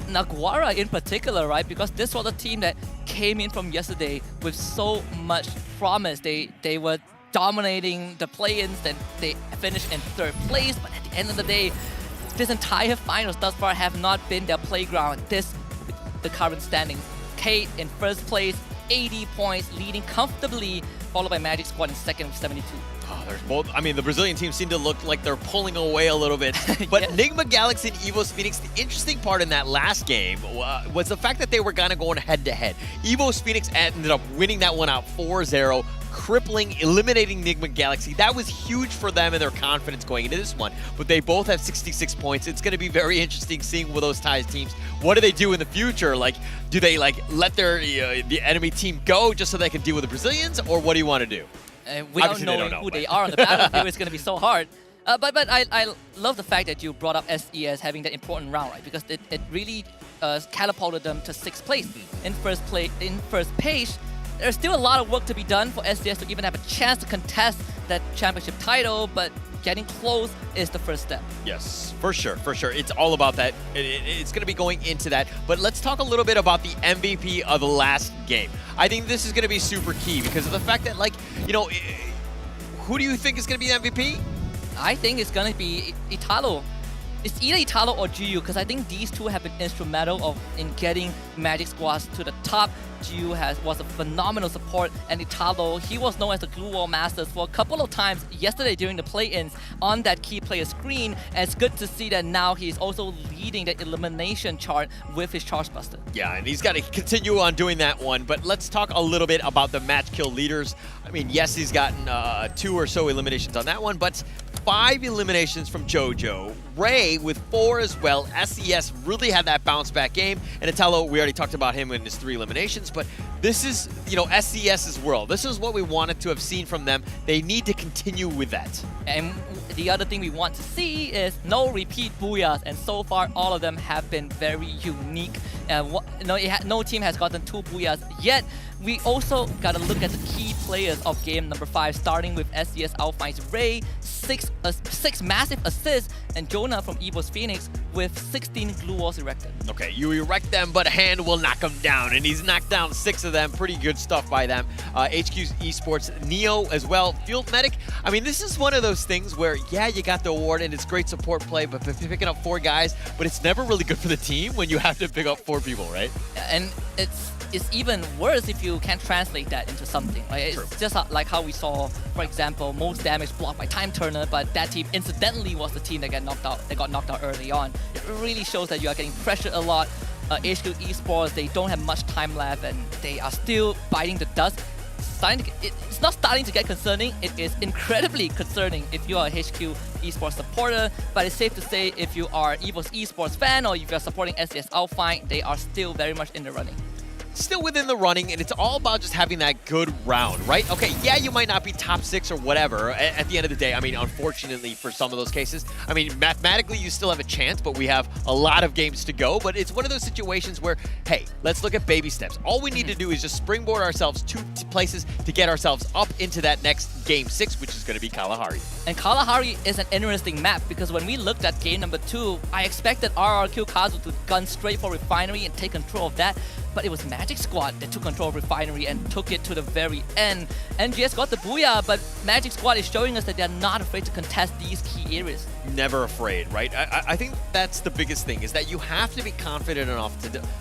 Naguara in particular, right? Because this was a team that came in from yesterday with so much promise. They were dominating the play-ins, then they finished in 3rd place, but at the end of the day, this entire finals thus far have not been their playground. This, the current standings. Kate in 1st place, 80 points, leading comfortably, followed by Magic Squad in 2nd with 72. Oh, there's both. I mean, the Brazilian team seem to look like they're pulling away a little bit. But yes. Nigma Galaxy and Evo's Phoenix, the interesting part in that last game was the fact that they were kind of going head-to-head. Evo's Phoenix ended up winning that one out 4-0. Crippling, eliminating Nigma Galaxy. That was huge for them and their confidence going into this one. But they both have 66 points. It's going to be very interesting seeing with those Thai teams. What do they do in the future? Like, do they let their the enemy team go just so they can deal with the Brazilians, or what do you want to do? Without knowing who they are on the battlefield, it's going to be so hard. But I love the fact that you brought up SES having that important round, right? Because it really catapulted them to 6th place. In first page. There's still a lot of work to be done for SES to even have a chance to contest that championship title, but getting close is the first step. Yes, for sure, for sure. It's all about that. It's going to be going into that. But let's talk a little bit about the MVP of the last game. I think this is going to be super key because of the fact that, like, you know, who do you think is going to be the MVP? I think it's going to be Italo. It's either Italo or GU, because I think these two have been instrumental in getting Magic Squads to the top. GU was a phenomenal support, and Italo, he was known as the Glue Wall Masters for a couple of times yesterday during the play-ins on that key player screen, and it's good to see that now he's also leading the elimination chart with his Charge Buster. Yeah, and he's got to continue on doing that one, but let's talk a little bit about the match kill leaders. I mean, yes, he's gotten 2 or so eliminations on that one, but 5 eliminations from JoJo. Ray with 4 as well. SES really had that bounce back game. And Italo, we already talked about him in his 3 eliminations, but this is, you know, SES's world. This is what we wanted to have seen from them. They need to continue with that. And the other thing we want to see is no repeat booyahs, and so far all of them have been very unique. No team has gotten 2 booyahs yet. We also got to look at the key players of game number 5, starting with SES Out5's Ray, 6 massive assists, and Jonah from Evo's Phoenix with 16 glue walls erected. Okay, you erect them, but a hand will knock them down, and he's knocked down 6 of them. Pretty good stuff by them. HQ Esports, Neo as well, Field Medic. I mean, this is one of those things where, yeah, you got the award, and it's great support play, but picking up 4 guys, but it's never really good for the team when you have to pick up 4 people, right? And it's even worse if you can't translate that into something. Right? It's just like how we saw, for example, most damage blocked by Time Turner, but that team incidentally was the team that got knocked out early on. It really shows that you are getting pressured a lot. HQ Esports, they don't have much time left, and they are still biting the dust. it's not starting to get concerning. It is incredibly concerning if you are a HQ esports supporter. But it's safe to say if you are EVO's esports fan or if you're supporting SDS Alpine, they are still very much in the running. Still within the running, and it's all about just having that good round, right? Okay, yeah, you might not be top 6 or whatever at the end of the day. I mean, unfortunately for some of those cases, I mean, mathematically you still have a chance, but we have a lot of games to go. But it's one of those situations where, hey, let's look at baby steps. All we need to do is just springboard ourselves to places to get ourselves up into that next game 6, which is going to be Kalahari. And Kalahari is an interesting map because when we looked at game number 2, I expected RRQ Kazu to gun straight for Refinery and take control of that. But it was Magic Squad that took control of Refinery and took it to the very end. NGS got the booyah, but Magic Squad is showing us that they're not afraid to contest these key areas. Never afraid, right? I think that's the biggest thing, is that you have to be confident enough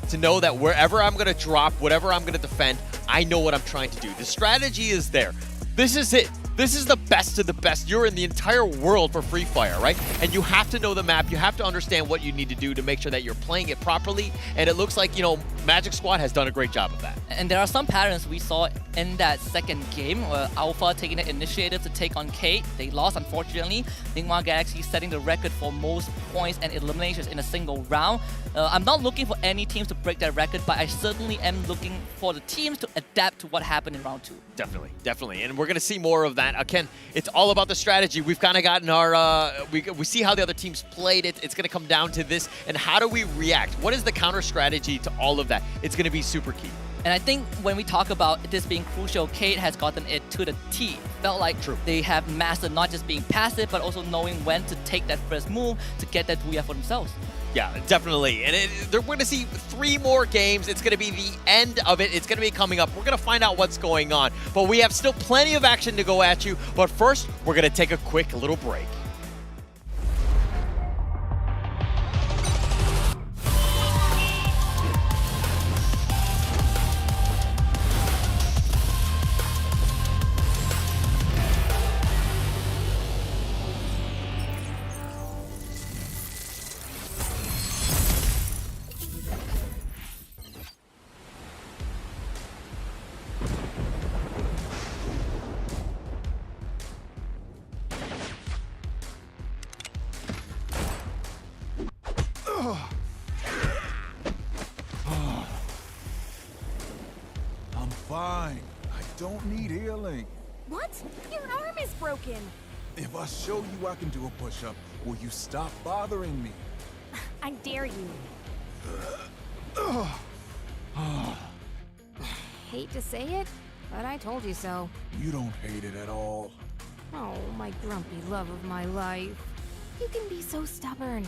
to know that wherever I'm going to drop, whatever I'm going to defend, I know what I'm trying to do. The strategy is there. This is it. This is the best of the best. You're in the entire world for Free Fire, right? And you have to know the map. You have to understand what you need to do to make sure that you're playing it properly. And it looks like, you know, Magic Squad has done a great job of that. And there are some patterns we saw in that second game, where Alpha taking the initiative to take on Kate. They lost, unfortunately. Ningma Galaxy setting the record for most points and eliminations in a single round. I'm not looking for any teams to break that record, but I certainly am looking for the teams to adapt to what happened in round 2. Definitely, definitely. And we're going to see more of that. Again, it's all about the strategy. We've kind of gotten our, we see how the other teams played it. It's going to come down to this. And how do we react? What is the counter strategy to all of that? It's going to be super key. And I think when we talk about this being crucial, Kate has gotten it to the T. Felt like they have mastered not just being passive, but also knowing when to take that first move to get that booyah for themselves. Yeah, definitely. And we're going to see 3 more games. It's going to be the end of it. It's going to be coming up. We're going to find out what's going on. But we have still plenty of action to go at you. But first, we're going to take a quick little break. I'm fine. I don't need healing. What? Your arm is broken. If I show you I can do a push-up, will you stop bothering me? I dare you. Hate to say it, but I told you so. You don't hate it at all. Oh, my grumpy love of my life. You can be so stubborn.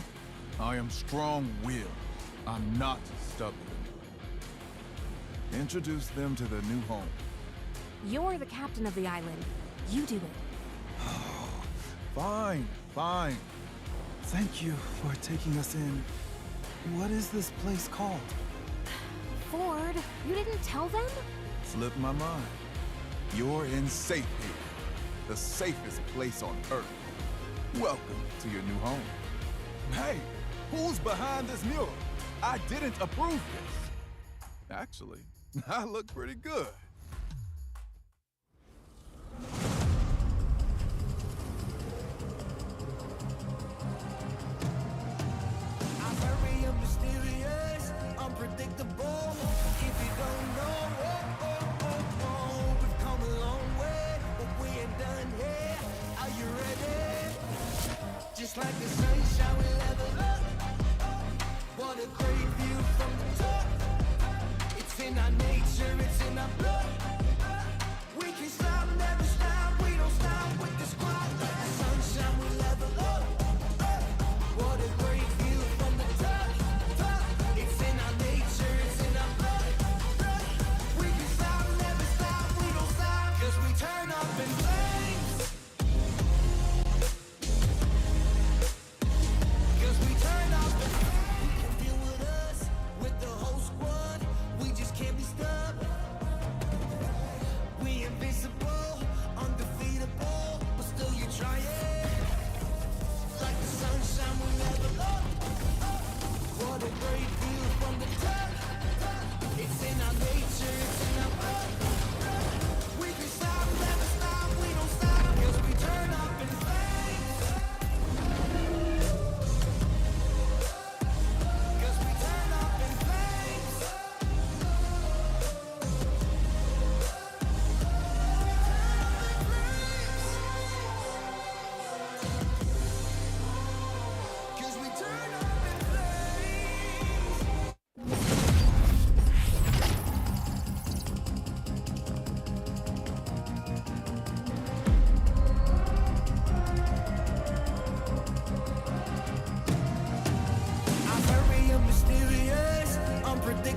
I am strong-willed. I'm not stubborn. Introduce them to their new home. You're the captain of the island. You do it. Fine, fine. Thank you for taking us in. What is this place called? Ford, you didn't tell them? Slipped my mind. You're in safe here. The safest place on Earth. Welcome to your new home. Hey, who's behind this mural? I didn't approve this. Actually, I look pretty good. I'm very mysterious, unpredictable. If you don't know, we've come a long way, but we ain't done here. Are you ready? Just like the sunshine, we level up. What a great view from the top. It's in our nature, it's in our blood. We can stop, never stop. We don't stop with the squad. Like the sunshine, we level up. What a great view from the top. It's in our nature, it's in our blood. We can stop, never stop. We don't stop, 'cause we turn up in flames. 'Cause we turn up in flames. You can deal with us, with the whole squad. We just can't be stopped. We invincible,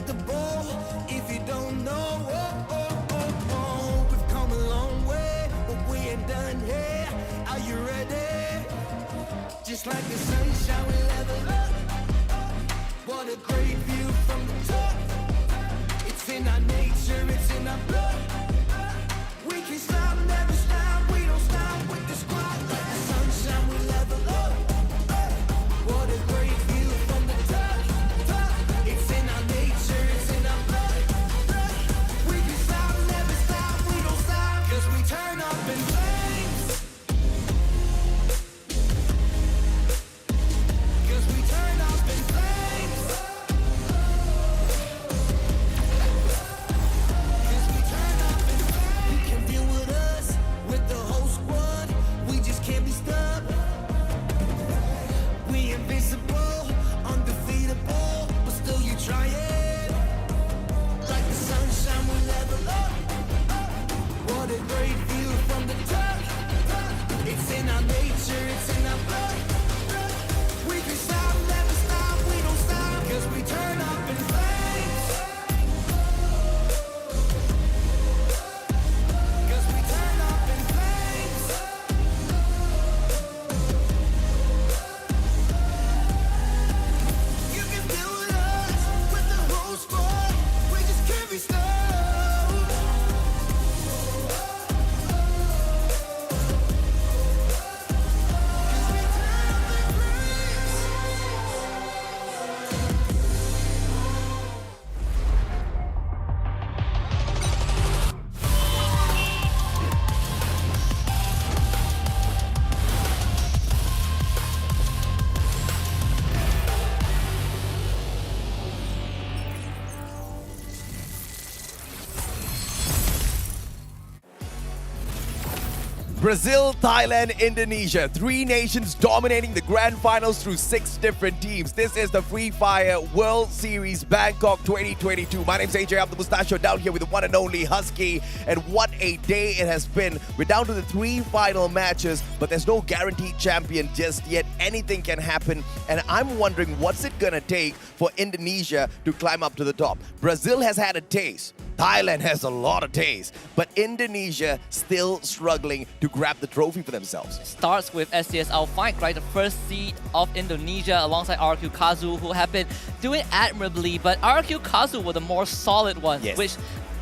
unpredictable. If you don't know, we've come a long way, but we ain't done here. Are you ready? Just like the sunshine, we level up. What a great view from the top. It's in our nature, it's in our blood. We can stop, never stop. We don't stop with the squad. Like the sunshine, we level up. What a great view from the top. It's in our nature, it's in our blood. We can stop, never stop. We don't stop. 'Cause we turn up in flames. 'Cause we turn up in flames. 'Cause we turn up in flames. You can deal with us, with the whole squad. We just can't be stopped. We invincible, undefeatable, but still you try it. Like the sunshine, we level up. What a great view from the top. It's in our nature, it's in our blood. We can stop, never stop, we don't stop. 'Cause we turn up in flames. 'Cause we turn up in flames. You can deal with us, with the whole squad. We just can't be stopped. Brazil, Thailand, Indonesia. 3 nations dominating the grand finals through 6 different teams. This is the Free Fire World Series Bangkok 2022. My name's AJ. I'm the Mustachio down here with the one and only Husky. And what a day it has been. We're down to the 3 final matches, but there's no guaranteed champion just yet. Anything can happen. And I'm wondering what's it gonna take for Indonesia to climb up to the top. Brazil has had a taste. Thailand has a lot of taste, but Indonesia still struggling to grab the trophy for themselves. Starts with SCSL Fight, right? The first seed of Indonesia alongside RQ Kazu, who have been doing admirably, but RQ Kazu were the more solid one, Yes. which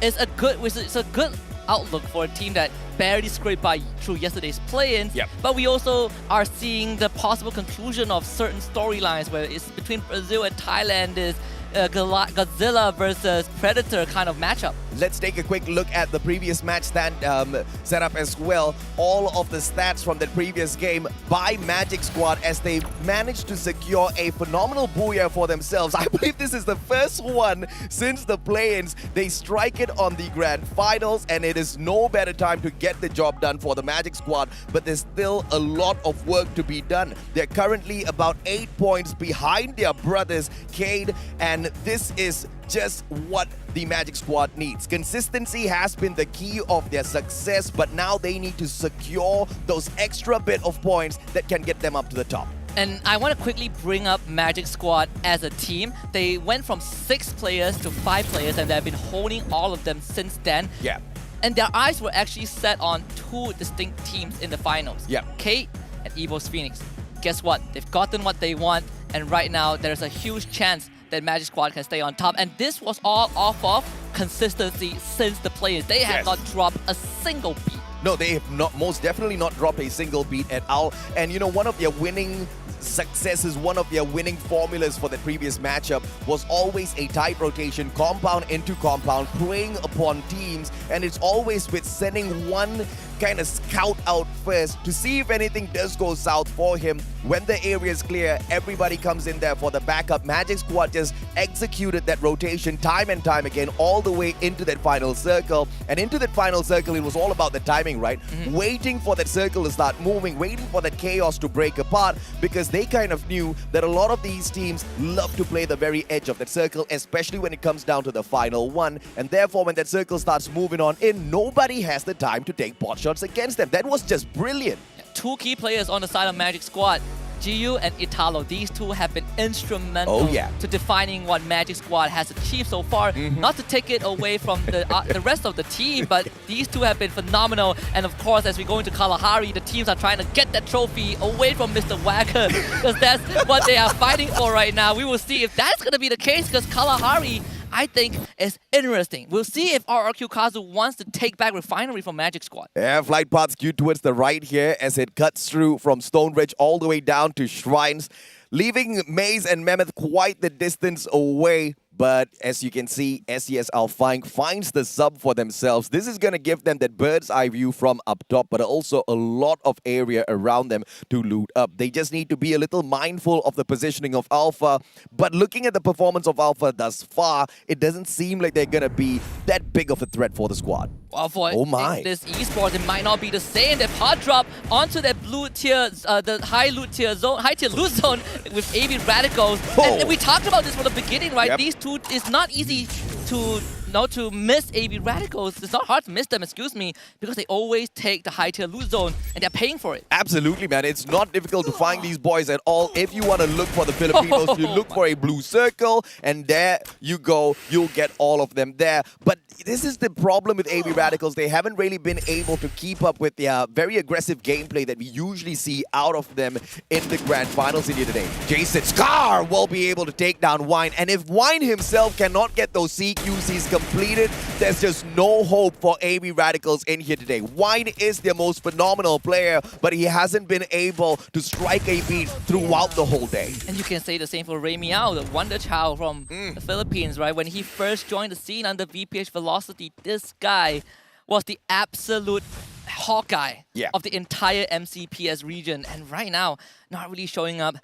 is a good outlook for a team that barely scraped by through yesterday's play-ins. Yep. But we also are seeing the possible conclusion of certain storylines where it's between Brazil and Thailand is Godzilla versus Predator kind of matchup. Let's take a quick look at the previous match setup as well. All of the stats from the previous game by Magic Squad as they managed to secure a phenomenal booyah for themselves. I believe this is the first one since the play-ins. They strike it on the grand finals, and it is no better time to get the job done for the Magic Squad, but there's still a lot of work to be done. They're currently about 8 points behind their brothers, Cade, and this is just what the Magic Squad needs. Consistency has been the key of their success, but now they need to secure those extra bit of points that can get them up to the top. And I want to quickly bring up Magic Squad as a team. They went from 6 players to 5 players, and they've been holding all of them since then. Yeah. And their eyes were actually set on 2 distinct teams in the finals. Yeah. Kate and Evo's Phoenix. Guess what? They've gotten what they want, and right now there's a huge chance that Magic Squad can stay on top. And this was all off of consistency since the players. They have not dropped a single beat. No, they have not, most definitely not dropped a single beat at all. And you know, one of their winning successes, one of their winning formulas for the previous matchup was always a tight rotation, compound into compound, preying upon teams, and it's always with sending one kind of scout out first to see if anything does go south for him. When the area is clear, everybody comes in there for the backup. Magic Squad just executed that rotation time and time again all the way into that final circle. And into that final circle, it was all about the timing, right? Waiting for that circle to start moving, waiting for that chaos to break apart, because they kind of knew that a lot of these teams love to play the very edge of that circle, especially when it comes down to the final one. And therefore, when that circle starts moving on in, nobody has the time to take pot shots against them. That was just brilliant. 2 key players on the side of Magic Squad. GU and Italo, these two have been instrumental to defining what Magic Squad has achieved so far. Not to take it away from the rest of the team, but these two have been phenomenal. And of course, as we go into Kalahari, the teams are trying to get that trophy away from Mr. Wacker, because that's what they are fighting for right now. We will see if that's going to be the case, because Kalahari, I think, is interesting. We'll see if RRQ Kazu wants to take back Refinery from Magic Squad. Yeah, flight path skewed towards the right here as it cuts through from Stone Ridge all the way down to Shrines, leaving Maze and Mammoth quite the distance away. But as you can see, SES Alfine finds the sub for themselves. This is going to give them that bird's eye view from up top, but also a lot of area around them to loot up. They just need to be a little mindful of the positioning of Alpha. But looking at the performance of Alpha thus far, it doesn't seem like they're going to be that big of a threat for the squad. Well, for this esports, it might not be the same. They've hard drop onto that blue tier, the high tier loot zone with AB Radicals. And we talked about this from the beginning, right? These two, it's not easy to miss AB Radicals. It's not hard to miss them, excuse me, because they always take the high tier loot zone and they're paying for it. Absolutely, man. It's not difficult to find these boys at all. If you want to look for the Filipinos, you look for a blue circle, and there you go. You'll get all of them there. But this is the problem with AB Radicals. They haven't really been able to keep up with the very aggressive gameplay that we usually see out of them in the Grand Finals in here today. Jason Scar will be able to take down Wine, and if Wine himself cannot get those CQCs completed, there's just no hope for AB Radicals in here today. Wine is their most phenomenal player, but he hasn't been able to strike a beat throughout the whole day. And you can say the same for Ray Miao, the wonder child from the Philippines, right? When he first joined the scene under VPH Velocity, this guy was the absolute Hawkeye of the entire MCPS region. And right now, not really showing up.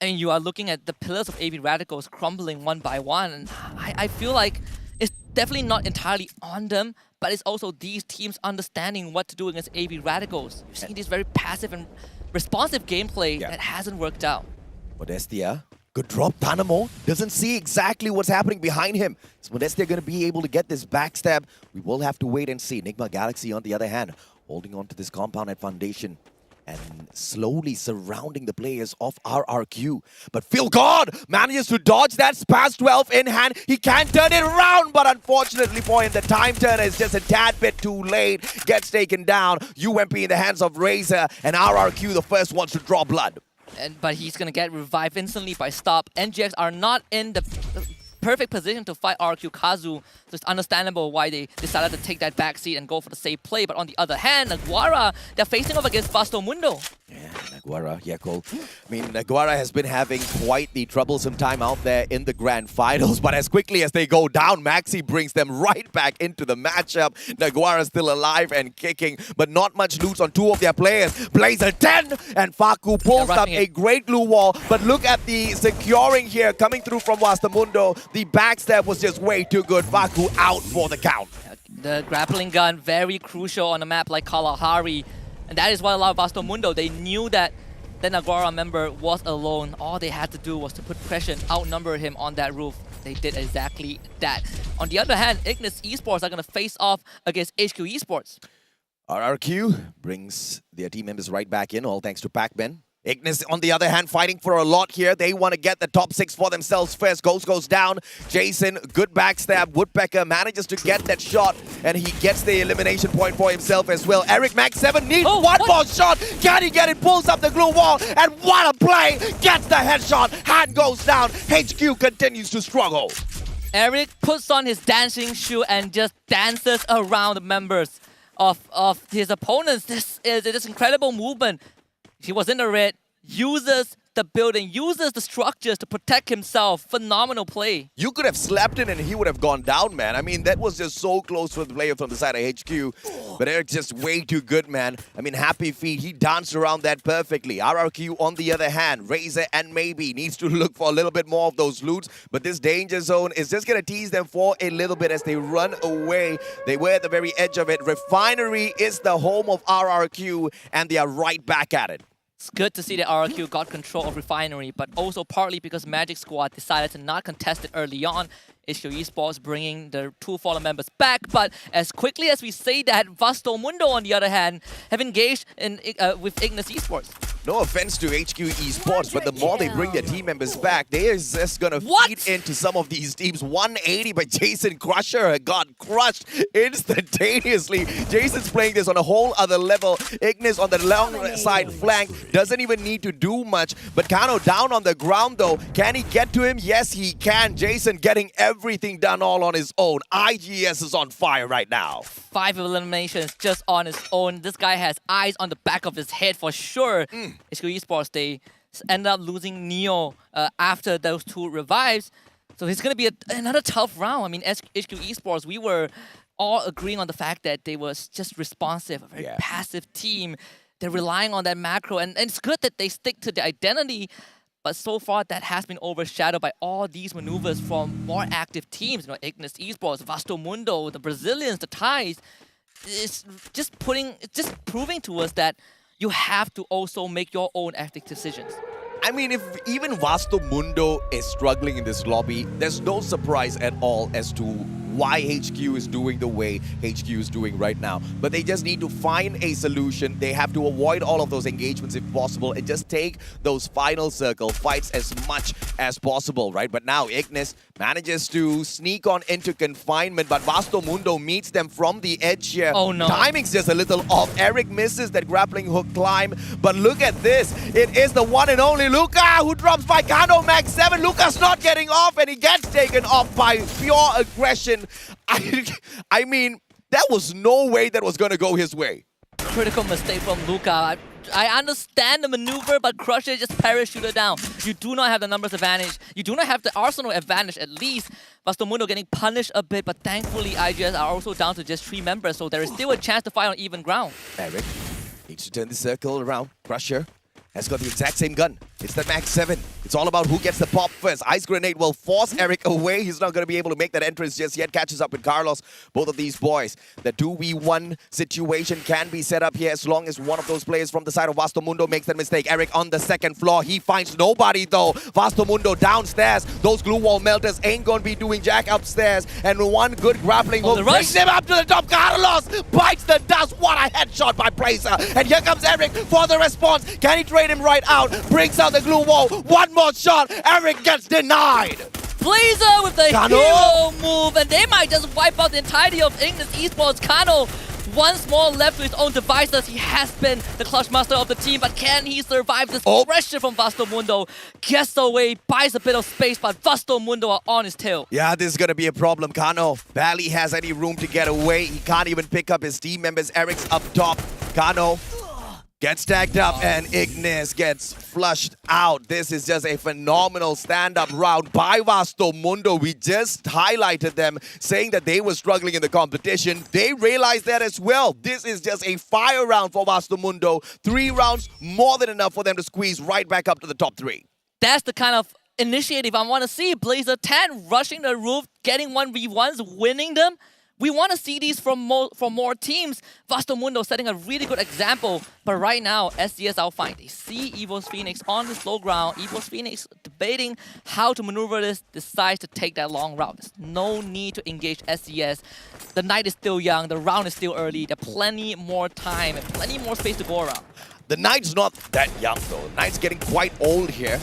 I mean, you are looking at the pillars of AB Radicals crumbling one by one. And I feel like it's definitely not entirely on them, but it's also these teams understanding what to do against AB Radicals. You're seeing this very passive and responsive gameplay that hasn't worked out. Modestia, good drop. Tanamo doesn't see exactly what's happening behind him. Is Modestia going to be able to get this backstab? We will have to wait and see. Enigma Galaxy, on the other hand, holding on to this compound at Foundation and slowly surrounding the players of RRQ. But Phil God manages to dodge that Spaz 12 in hand. He can turn it around, but unfortunately for him, the time turner is just a tad bit too late. Gets taken down. UMP in the hands of Razor, and RRQ the first ones to draw blood. But he's going to get revived instantly by Stop. NGX are not in the perfect position to fight RQ Kazu. So it's understandable why they decided to take that backseat and go for the safe play. But on the other hand, Naguara, they're facing off against Vasto Mundo. Yeah, Naguara, Cole. I mean, Naguara has been having quite the troublesome time out there in the Grand Finals, but as quickly as they go down, Maxi brings them right back into the matchup. Naguara still alive and kicking, but not much loot on two of their players. Blazer 10 and Faku pulls up a great glue wall, but look at the securing here coming through from Vastamundo. The backstab was just way too good. Faku out for the count. The grappling gun, very crucial on a map like Kalahari. And that is what allowed Vasto Mundo. They knew that the Naguara member was alone. All they had to do was to put pressure and outnumber him on that roof. They did exactly that. On the other hand, Ignis Esports are going to face off against HQ Esports. RRQ brings their team members right back in, all thanks to Pac-Man. Ignis, on the other hand, fighting for a lot here. They want to get the top 6 for themselves first. Ghost goes down. Jason, good backstab. Woodpecker manages to get that shot, and he gets the elimination point for himself as well. Eric Max 7 needs one more shot. Can he get it? Pulls up the glue wall, and what a play! Gets the headshot. Hand goes down. HQ continues to struggle. Eric puts on his dancing shoe and just dances around the members of his opponents. This is this incredible movement. He was in the red, uses the building, uses the structures to protect himself. Phenomenal play. You could have slapped it and he would have gone down, man. I mean, that was just so close for the player from the side of HQ. But Eric's just way too good, man. I mean, happy feet. He danced around that perfectly. RRQ, on the other hand, Razor and Maybe needs to look for a little bit more of those loots. But this danger zone is just going to tease them for a little bit as they run away. They were at the very edge of it. Refinery is the home of RRQ, and they are right back at it. It's good to see that RRQ got control of Refinery, but also partly because Magic Squad decided to not contest it early on. HQ Esports bringing the two fallen members back, but as quickly as we say that, Vasto Mundo, on the other hand, have engaged in with Ignis Esports. No offense to HQ Esports, but the more they bring their team members back, they are just gonna feed into some of these teams. 180 by Jason Crusher got crushed instantaneously. Jason's playing this on a whole other level. Ignis on the long side flank doesn't even need to do much. But Kano down on the ground though. Can he get to him? Yes, he can. Jason getting everything done all on his own. IGS is on fire right now. 5 eliminations just on his own. This guy has eyes on the back of his head for sure. HQ Esports, they end up losing Neo after those 2 revives. So it's going to be another tough round. I mean, HQ Esports, we were all agreeing on the fact that they were just responsive, a very passive team. They're relying on that macro, and it's good that they stick to the identity, but so far that has been overshadowed by all these maneuvers from more active teams. You know, Ignis Esports, Vasto Mundo, the Brazilians, the Thais. It's just proving to us that you have to also make your own active decisions. I mean, if even Vasto Mundo is struggling in this lobby, there's no surprise at all as to why HQ is doing the way HQ is doing right now. But they just need to find a solution. They have to avoid all of those engagements if possible and just take those final circle fights as much as possible, right? But now Ignis manages to sneak on into confinement, but Vasto Mundo meets them from the edge here. Oh no. Timing's just a little off. Eric misses that grappling hook climb, but look at this. It is the one and only Luca who drops by Kano Max 7. Luca's not getting off and he gets taken off by pure aggression. I mean, that was no way that was going to go his way. Critical mistake from Luca. I understand the maneuver, but Crusher just parachuted down. You do not have the numbers advantage. You do not have the arsenal advantage at least. Vasto Mundo getting punished a bit, but thankfully IGS are also down to just 3 members, so there is still a chance to fight on even ground. Eric needs to turn the circle around. Crusher has got the exact same gun. It's the Max 7. It's all about who gets the pop first. Ice Grenade will force Eric away. He's not going to be able to make that entrance just yet. Catches up with Carlos. Both of these boys. The 2v1 situation can be set up here as long as one of those players from the side of Vasto Mundo makes that mistake. Eric on the second floor. He finds nobody though. Vasto Mundo downstairs. Those glue wall melters ain't going to be doing jack upstairs. And one good grappling hook brings him up to the top. Carlos bites the dust. What a headshot by Blazer. And here comes Eric for the response. Can he trade him right out? Brings out the glue wall. One more shot. Eric gets denied. Blazer with the Kano. hero move, and they might just wipe out the entirety of Ignis Esports. Kano, once more left to his own devices. He has been the clutch master of the team, but can he survive this pressure from Vasto Mundo? Gets away, buys a bit of space, but Vasto Mundo are on his tail. Yeah, this is going to be a problem. Kano barely has any room to get away. He can't even pick up his team members. Eric's up top. Kano gets tagged up and Ignis gets flushed out. This is just a phenomenal stand-up round by Vasto Mundo. We just highlighted them saying that they were struggling in the competition. They realized that as well. This is just a fire round for Vasto Mundo. 3 rounds, more than enough for them to squeeze right back up to the top 3. That's the kind of initiative I want to see. Blazer 10 rushing the roof, getting 1v1s, winning them. We want to see these from more teams. Vasto Mundo setting a really good example. But right now, SCS outfight. They see Evo's Phoenix on the slow ground. Evo's Phoenix debating how to maneuver this, decides to take that long route. There's no need to engage SCS. The night is still young. The round is still early. There's plenty more time and plenty more space to go around. The Knight's not that young though. The Knight's getting quite old here.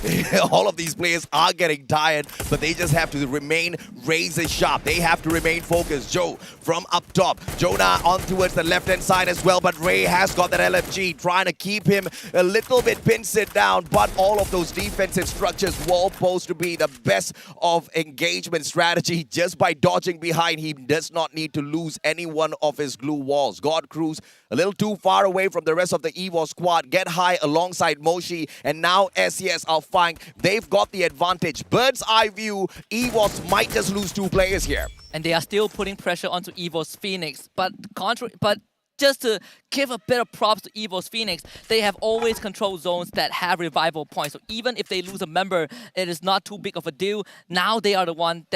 All of these players are getting tired, but they just have to remain razor sharp. They have to remain focused. Joe from up top. Jonah on towards the left-hand side as well, but Ray has got that LFG, trying to keep him a little bit pinched down, but all of those defensive structures were supposed to be the best of engagement strategy. Just by dodging behind, he does not need to lose any one of his glue walls. God Cruz a little too far away from the rest of the Evo squad. Get high alongside Moshi, and now SCS are fine. They've got the advantage. Bird's eye view, EVOS might just lose 2 players here. And they are still putting pressure onto Evo's Phoenix. But just to give a bit of props to Evo's Phoenix, they have always controlled zones that have revival points. So even if they lose a member, it is not too big of a deal. Now they are the one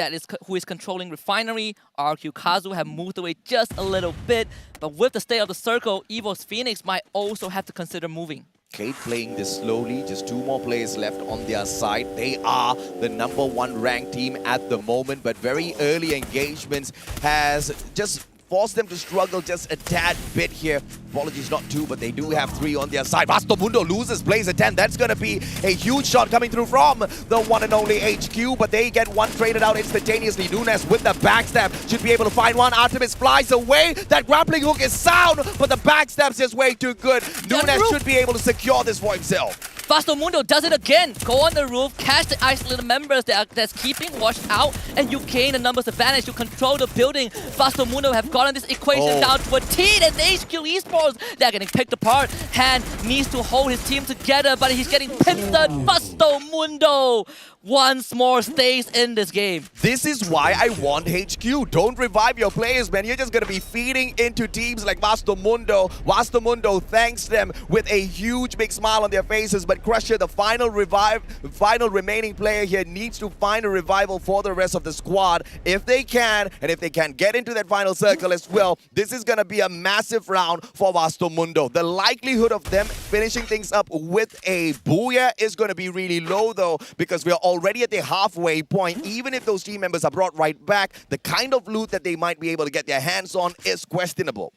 who is controlling Refinery. RQ Kazu have moved away just a little bit. But with the state of the circle, Evo's Phoenix might also have to consider moving. Kate playing this slowly, just 2 more players left on their side. They are the #1 ranked team at the moment, but very early engagements has just forced them to struggle just a tad bit here. Apologies, not 2, but they do have 3 on their side. Vasto Mundo loses, plays a 10. That's going to be a huge shot coming through from the one and only HQ, but they get one traded out instantaneously. Nunes with the backstab should be able to find one. Artemis flies away. That grappling hook is sound, but the backstab's just way too good. Nunes should be able to secure this for himself. Vasto Mundo does it again. Go on the roof, catch the isolated members that's keeping Watch out, and you gain the numbers advantage to control the building. Vasto Mundo have gotten this equation down to a T, and HQ Esports, they're getting picked apart. Han needs to hold his team together, but he's getting pincered. Vasto Mundo once more stays in this game. This is why I want HQ. Don't revive your players, man. You're just going to be feeding into teams like Vasto Mundo. Vasto Mundo thanks them with a huge big smile on their faces, but Crusher, the final remaining player here, needs to find a revival for the rest of the squad if they can, and if they can get into that final circle as well. This is going to be a massive round for Vasto Mundo. The likelihood of them finishing things up with a booyah is going to be really low though, because we are already at the halfway point. Even if those team members are brought right back, the kind of loot that they might be able to get their hands on is questionable.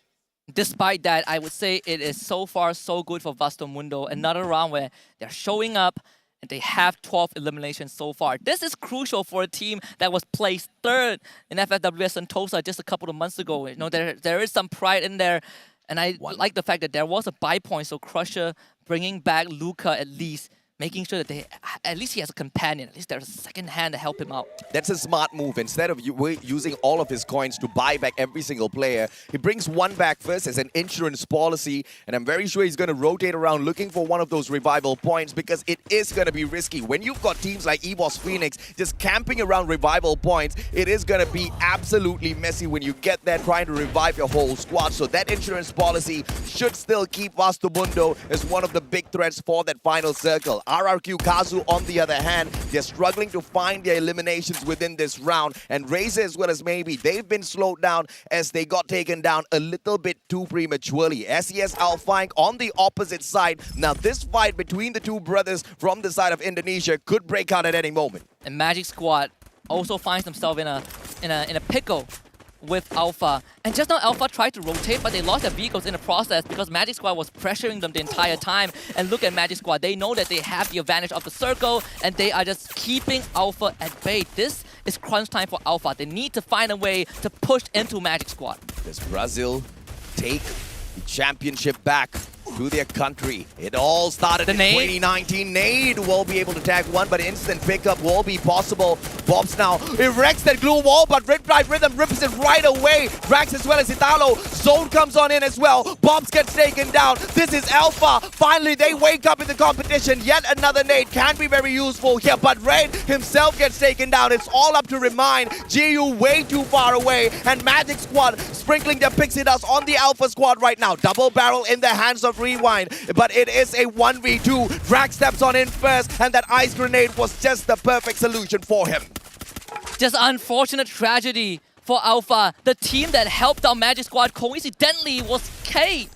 Despite that, I would say it is so far so good for Vasto Mundo. Another round where they're showing up and they have 12 eliminations so far. This is crucial for a team that was placed 3rd in FFWS Sentosa just a couple of months ago. You know, there is some pride in there. And I like the fact that there was a buy point, so Crusher bringing back Luca at least, making sure that at least he has a companion. At least there's a second hand to help him out. That's a smart move. Instead of using all of his coins to buy back every single player, he brings one back first as an insurance policy, and I'm very sure he's going to rotate around looking for one of those revival points, because it is going to be risky. When you've got teams like EVOS Phoenix just camping around revival points, it is going to be absolutely messy when you get there trying to revive your whole squad. So that insurance policy should still keep Vasto Mundo as one of the big threats for that final circle. RRQ Kazu, on the other hand, they're struggling to find their eliminations within this round. And Razor, as well as Maybe, they've been slowed down as they got taken down a little bit too prematurely. SES Alfang on the opposite side. Now, this fight between the two brothers from the side of Indonesia could break out at any moment. And Magic Squad also finds themselves in a pickle with Alpha. And just now Alpha tried to rotate, but they lost their vehicles in the process because Magic Squad was pressuring them the entire time. And look at Magic Squad. They know that they have the advantage of the circle, and they are just keeping Alpha at bay. This is crunch time for Alpha. They need to find a way to push into Magic Squad. Does Brazil take the championship back to their country? It all started in 2019. Nade will be able to tag one, but instant pickup will be possible. Bobs now erects that glue wall, but Riptide Rhythm rips it right away. Drax as well as Italo. Zone comes on in as well. Bobs gets taken down. This is Alpha. Finally, they wake up in the competition. Yet another nade can be very useful here, but Raid himself gets taken down. It's all up to Remind. GU way too far away, and Magic Squad sprinkling their pixie dust on the Alpha squad right now. Double barrel in the hands of Rewind, but it is a 1v2. Drax steps on in first, and that ice grenade was just the perfect solution for him. Just unfortunate tragedy for Alpha. The team that helped out Magic Squad coincidentally was K.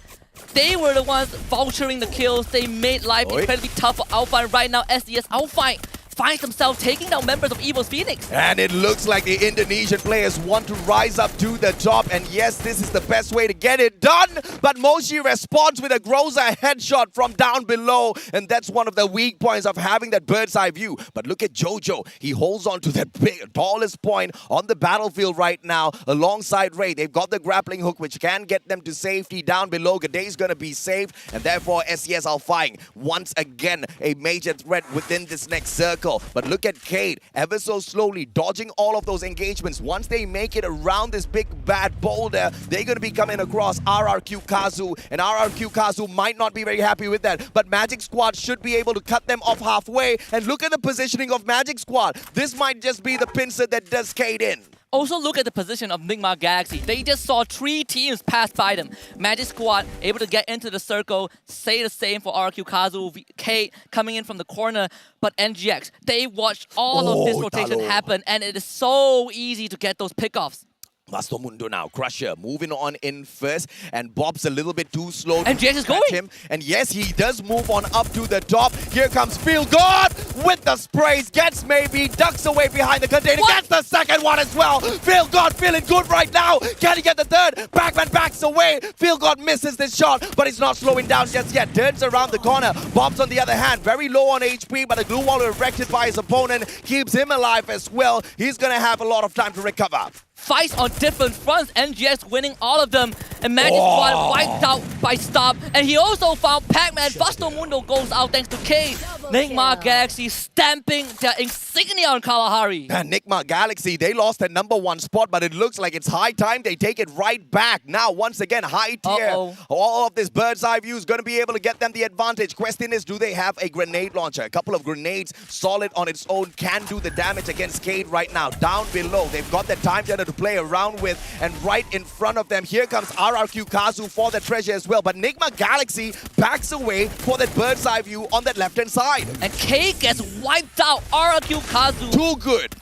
They were the ones vouchering the kills. They made life incredibly tough for Alpha, and right now SDS Alpha finds themselves taking down members of EVOS Phoenix. And it looks like the Indonesian players want to rise up to the top. And yes, this is the best way to get it done. But Moshi responds with a Groza headshot from down below. And that's one of the weak points of having that bird's eye view. But look at Jojo. He holds on to that tallest point on the battlefield right now alongside Ray. They've got the grappling hook, which can get them to safety down below. Gaday's going to be safe. And therefore, SES Alfang, once again, a major threat within this next circle. But look at Cade, ever so slowly dodging all of those engagements. Once they make it around this big bad boulder, they're going to be coming across RRQ Kazu, and RRQ Kazu might not be very happy with that. But Magic Squad should be able to cut them off halfway. And look at the positioning of Magic Squad. This might just be the pincer that does Cade in. Also look at the position of Nigma Galaxy. They just saw 3 teams pass by them. Magic Squad able to get into the circle. Say the same for RQ Kazu, Kate coming in from the corner. But NGX, they watched all of this rotation happen, and it is so easy to get those pickoffs. Bastomundo now, Crusher moving on in first, and Bob's a little bit too slow And to Jax is catch going. him. And yes, he does move on up to the top. Here comes Feel God with the sprays, gets maybe, ducks away behind the container, gets the second one as well. Feel God feeling good right now. Can he get the third? Backman backs away. Feel God misses this shot, but he's not slowing down just yet. Turns around the corner. Bob's on the other hand, very low on HP, but a glue wall erected by his opponent keeps him alive as well. He's gonna have a lot of time to recover. Fights on different fronts, NGX winning all of them. And Magic Squad wiped out by Stop. And he also found Pac-Man. Bastomundo goes out thanks to K. Nigma Galaxy stamping their insignia on Kalahari. And Nigma Galaxy, they lost their #1 spot, but it looks like it's high time they take it right back. Now, once again, high tier. All of this bird's eye view is going to be able to get them the advantage. Question is, do they have a grenade launcher? A couple of grenades, solid on its own, can do the damage against Cade right now. Down below, they've got the time turner to play around with, and right in front of them, here comes RRQ Kazu for the treasure as well. But Nigma Galaxy backs away for that bird's eye view on that left-hand side. And K gets wiped out. RRQ Kazu. Too good.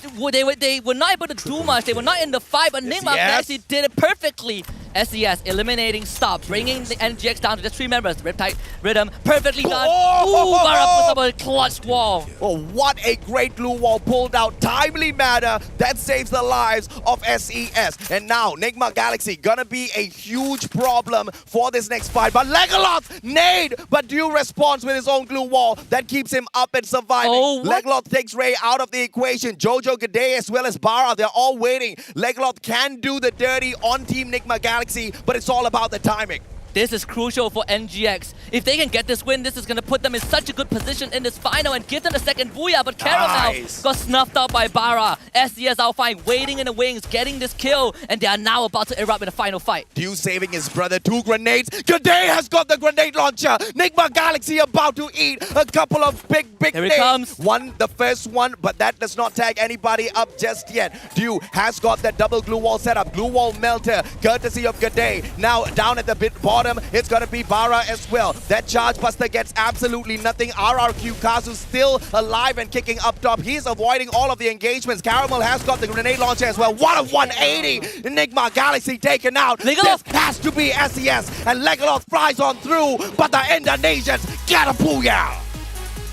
They were not able to do much. They were not in the fight, but Nigma Galaxy did it perfectly. SES eliminating Stop, bringing the NGX down to just 3 members. Riptide, Rhythm, perfectly done. Ooh, Bara puts up a clutch wall. Oh, what a great glue wall pulled out. Timely manner that saves the lives of SES. And now, Nigma Galaxy gonna be a huge problem for this next fight. But Legoloth, nade, but due response with his own glue wall that keeps him up and surviving. Legoloth takes Ray out of the equation. Jojo Gade as well as Bara, they're all waiting. Legoloth can do the dirty on Team Nigma Galaxy, but it's all about the timing. This is crucial for NGX. If they can get this win, this is going to put them in such a good position in this final and give them the second booyah. But Caramel got snuffed out by Bara. SES out fine, waiting in the wings, getting this kill, and they are now about to erupt in the final fight. Dew saving his brother, 2 grenades. Gade has got the grenade launcher. Nigma Galaxy about to eat a couple of big Here it nades. comes. One, the first one, but that does not tag anybody up just yet. Dew has got that double glue wall set up. Glue wall melter, courtesy of Gade. Now down at the bottom, it's going to be Bara as well. That charge buster gets absolutely nothing. RRQ Kazu still alive and kicking up top. He's avoiding all of the engagements. Caramel has got the grenade launcher as well. What a 180! Nigma Galaxy taken out. Legoloth. This has to be SES, and Legoloth flies on through, but the Indonesians get a booyah!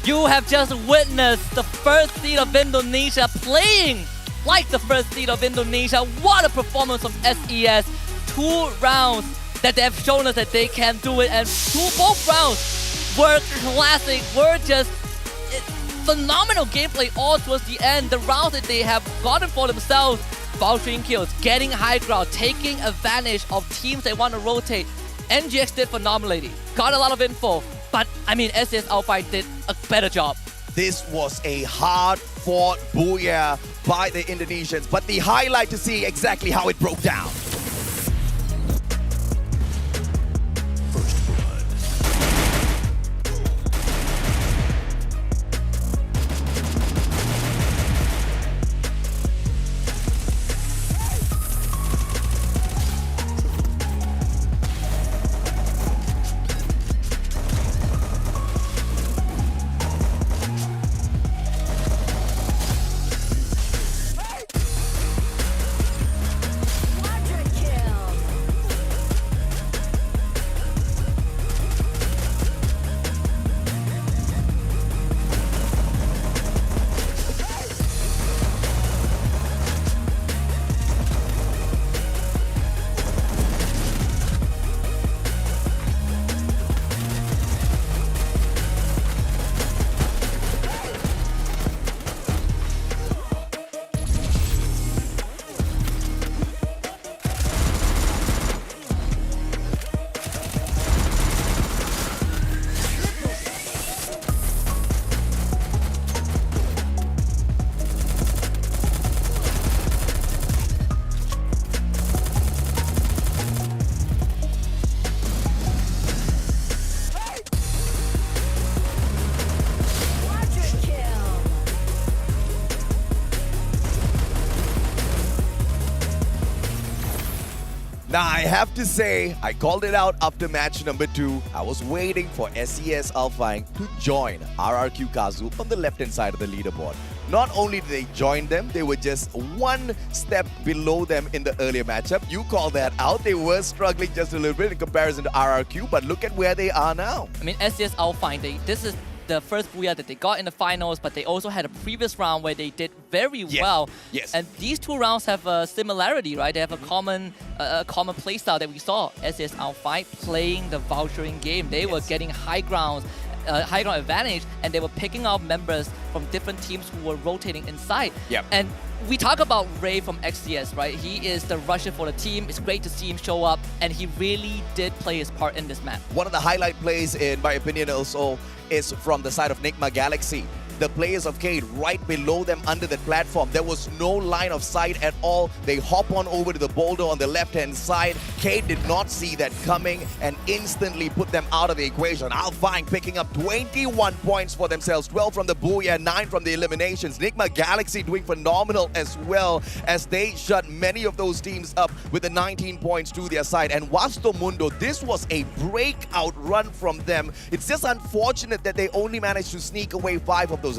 You have just witnessed the first seed of Indonesia playing like the first seed of Indonesia. What a performance from SES. 2 rounds that they have shown us that they can do it, and both rounds were classic, were just phenomenal gameplay all towards the end. The rounds that they have gotten for themselves, vouchering kills, getting high ground, taking advantage of teams they want to rotate. NGX did phenomenally, got a lot of info, but I mean SES Alpine did a better job. This was a hard-fought booyah by the Indonesians, but the highlight to see exactly how it broke down. Now, I have to say, I called it out after match number 2. I was waiting for SES Alpine to join RRQ Kazu on the left-hand side of the leaderboard. Not only did they join them, they were just one step below them in the earlier matchup. You called that out. They were struggling just a little bit in comparison to RRQ, but look at where they are now. I mean, SES Alpine, this is the first Booyah that they got in the finals, but they also had a previous round where they did very well. Yes. And these two rounds have a similarity, right? They have a common playstyle that we saw. SES Alpine playing the vouchering game. They were getting high ground advantage, and they were picking up members from different teams who were rotating inside. And we talk about Ray from XCS, right? He is the rusher for the team. It's great to see him show up, and he really did play his part in this map. One of the highlight plays, in my opinion, also is from the side of Nigma Galaxy. The players of Cade right below them under the platform. There was no line of sight at all. They hop on over to the boulder on the left-hand side. Cade did not see that coming and instantly put them out of the equation. Alpine picking up 21 points for themselves. 12 from the Booyah, 9 from the eliminations. Nigma Galaxy doing phenomenal as well as they shut many of those teams up with the 19 points to their side. And Vasto Mundo, this was a breakout run from them. It's just unfortunate that they only managed to sneak away 5 of those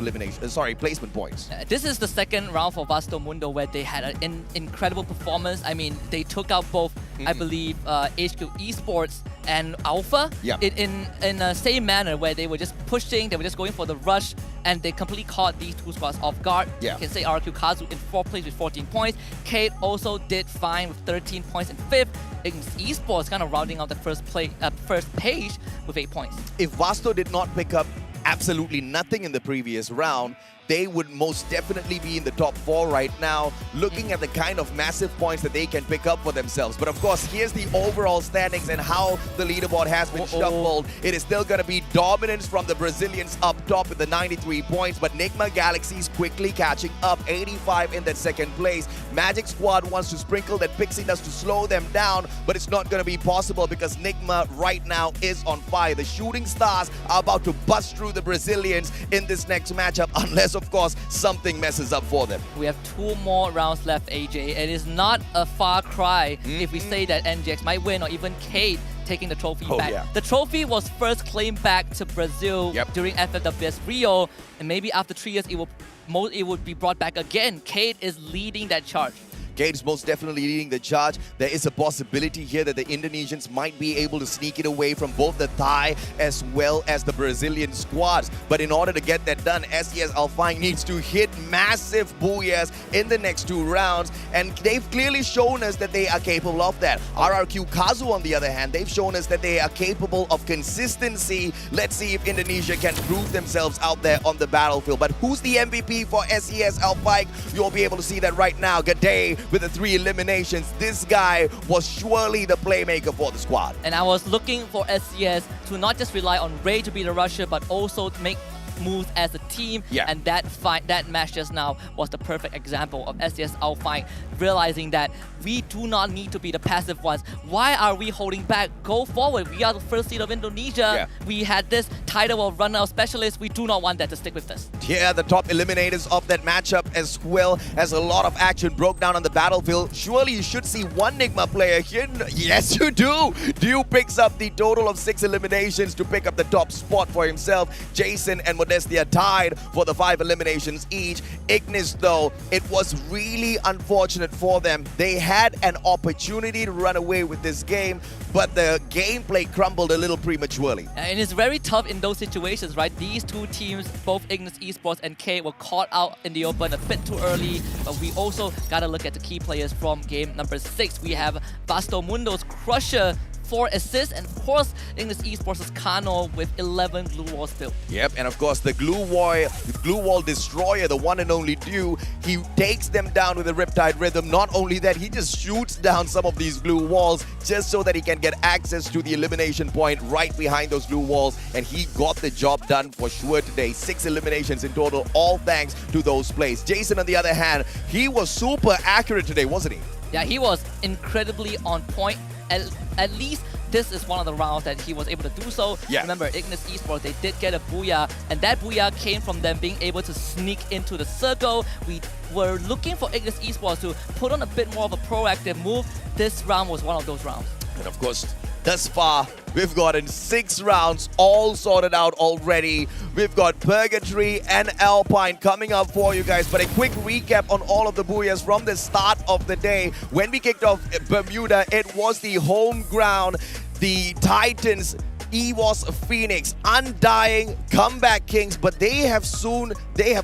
placement points. This is the second round for Vasto Mundo where they had an incredible performance. I mean, they took out both, I believe, HQ Esports and Alpha in the same manner where they were just pushing, they were just going for the rush, and they completely caught these two squads off guard. You can say RQ Kazu in 4th place with 14 points. Cade also did fine with 13 points in 5th. Esports kind of rounding out the first page with 8 points. If Vasto did not pick up absolutely nothing in the previous round, they would most definitely be in the top 4 right now, looking at the kind of massive points that they can pick up for themselves. But of course, here's the overall standings and how the leaderboard has been shuffled. It is still going to be dominance from the Brazilians up top with the 93 points, but Nigma Galaxy's quickly catching up, 85 in that second place. Magic Squad wants to sprinkle that pixie dust to slow them down, but it's not going to be possible because Nigma right now is on fire. The Shooting Stars are about to bust through the Brazilians in this next matchup, unless of course something messes up for them. We have 2 more rounds left, AJ. It is not a far cry if we say that NGX might win or even Cade taking the trophy back. The trophy was first claimed back to Brazil during FFWS Rio, and maybe after 3 years it would be brought back again. Cade is leading that charge. Cade is most definitely leading the charge. There is a possibility here that the Indonesians might be able to sneak it away from both the Thai as well as the Brazilian squads. But in order to get that done, SES Alpine needs to hit massive booyahs in the next 2 rounds. And they've clearly shown us that they are capable of that. RRQ Kazu, on the other hand, they've shown us that they are capable of consistency. Let's see if Indonesia can prove themselves out there on the battlefield. But who's the MVP for SES Alpine? You'll be able to see that right now. Gade with the 3 eliminations. This guy was surely the playmaker for the squad. And I was looking for SCS to not just rely on Ray to be the rusher, but also to make moves as a team. And that match just now was the perfect example of SCS Alpine realizing that we do not need to be the passive ones. Why are we holding back? Go forward. We are the first seed of Indonesia. We had this title of runner specialist. We do not want that to stick with us. Yeah, the top eliminators of that matchup, as well as a lot of action broke down on the battlefield. Surely you should see one Nigma player here. Yes, you do. Dew picks up the total of 6 eliminations to pick up the top spot for himself. Jason and Modestia tied for the 5 eliminations each. Ignis, though, it was really unfortunate for them. They had an opportunity to run away with this game, but the gameplay crumbled a little prematurely. And it's very tough in those situations, right? These 2 teams, both Ignis Esports and K, were caught out in the open a bit too early, but we also gotta look at the key players from game number 6. We have Vasto Mundo's Crusher, 4 assists, and of course Ignis Esports' Kano with 11 glue walls built. Yep, and of course the glue wall destroyer, the one and only Dew, he takes them down with a Riptide Rhythm. Not only that, he just shoots down some of these glue walls just so that he can get access to the elimination point right behind those glue walls, and he got the job done for sure today. 6 eliminations in total, all thanks to those plays. Jason, on the other hand, he was super accurate today, wasn't he? Yeah, he was incredibly on point. At least this is one of the rounds that he was able to do so. Yeah. Remember, Ignis Esports, they did get a booyah, and that booyah came from them being able to sneak into the circle. We were looking for Ignis Esports to put on a bit more of a proactive move. This round was one of those rounds. And of course, thus far, we've gotten 6 rounds all sorted out already. We've got Purgatory and Alpine coming up for you guys. But a quick recap on all of the booyahs from the start of the day. When we kicked off Bermuda, it was the home ground, the Titans, EWOS Phoenix, Undying, Comeback Kings, but they have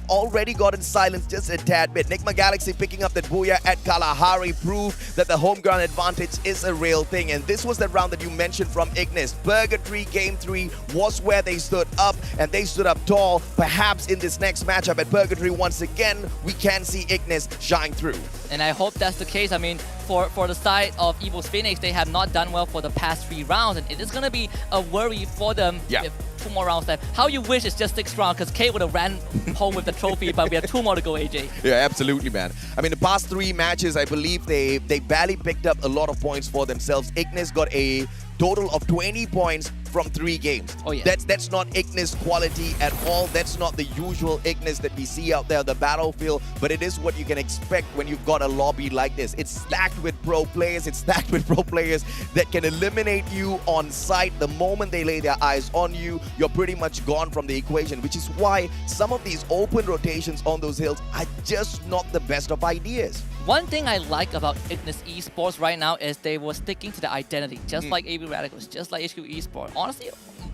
already gotten silenced just a tad bit. Nigma Galaxy picking up that booyah at Kalahari proved that the home ground advantage is a real thing, and this was the round that you mentioned from Ignis. Purgatory Game 3 was where they stood up, and they stood up tall. Perhaps in this next matchup at Purgatory once again, we can see Ignis shine through. And I hope that's the case. I mean, for the side of EWOS Phoenix, they have not done well for the past 3 rounds, and it is going to be a worry for them if 2 more rounds left. How you wish it's just 6 rounds, because K would have ran home with the trophy, but we have 2 more to go, AJ. Yeah, absolutely, man. I mean, the past 3 matches, I believe they barely picked up a lot of points for themselves. Ignis got a total of 20 points from 3 games. Oh, yeah. That's not Ignis quality at all. That's not the usual Ignis that we see out there on the battlefield, but it is what you can expect when you've got a lobby like this. It's stacked with pro players. It's stacked with pro players that can eliminate you on sight. The moment they lay their eyes on you, you're pretty much gone from the equation, which is why some of these open rotations on those hills are just not the best of ideas. One thing I like about Ignis Esports right now is they were sticking to the identity, just like AB Radicals, just like HQ Esports. Honestly,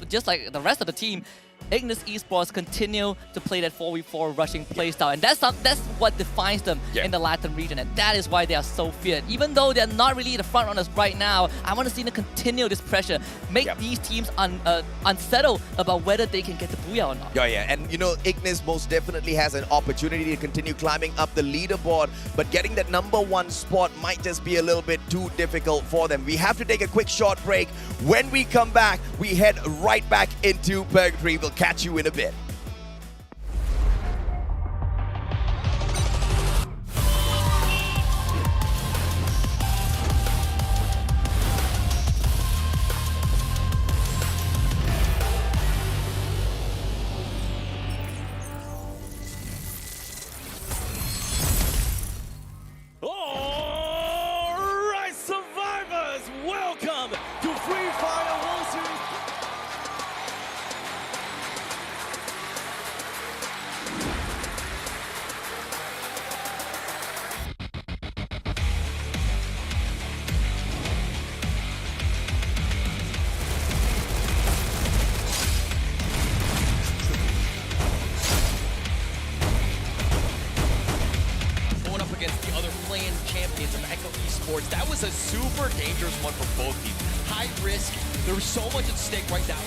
just like the rest of the team, Ignis Esports continue to play that 4v4 rushing playstyle, and that's what defines them in the Latin region, and that is why they are so feared. Even though they're not really the front runners right now, I want to see them continue this pressure, make these teams unsettled about whether they can get the booyah or not. Yeah, and you know, Ignis most definitely has an opportunity to continue climbing up the leaderboard, but getting that #1 spot might just be a little bit too difficult for them. We have to take a quick short break. When we come back, we head right back into Purgatory. We'll catch you in a bit. Alright, survivors, welcome to Free Fire World Series. Going up against the other play-in champions of Echo Esports, that was a super dangerous one for both teams. High risk, there's so much at stake right now.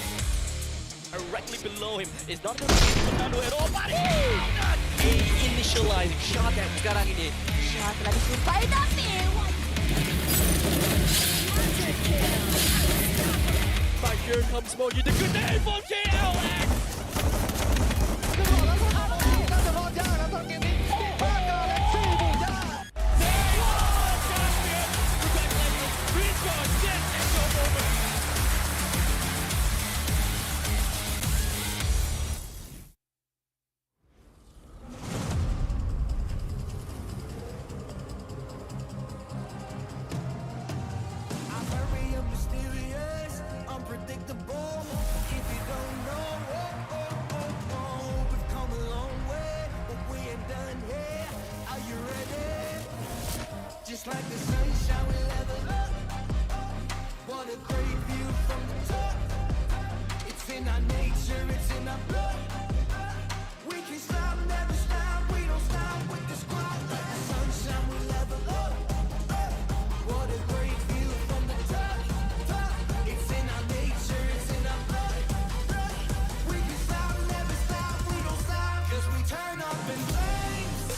Directly below him is not going to be Fernando at all, but not a initializing shot that sekarang ini. Shot telah disupai tapi But here comes Moji, the grenade from JLX! Just like the sunshine, we level up. What a great view from the top. It's in our nature, it's in our blood. We can stop, never stop. We don't stop with the squad. Like the sunshine, we level up. What a great view from the top. It's in our nature, it's in our blood. We can stop, never stop. We don't stop, 'cause we turn up in flames.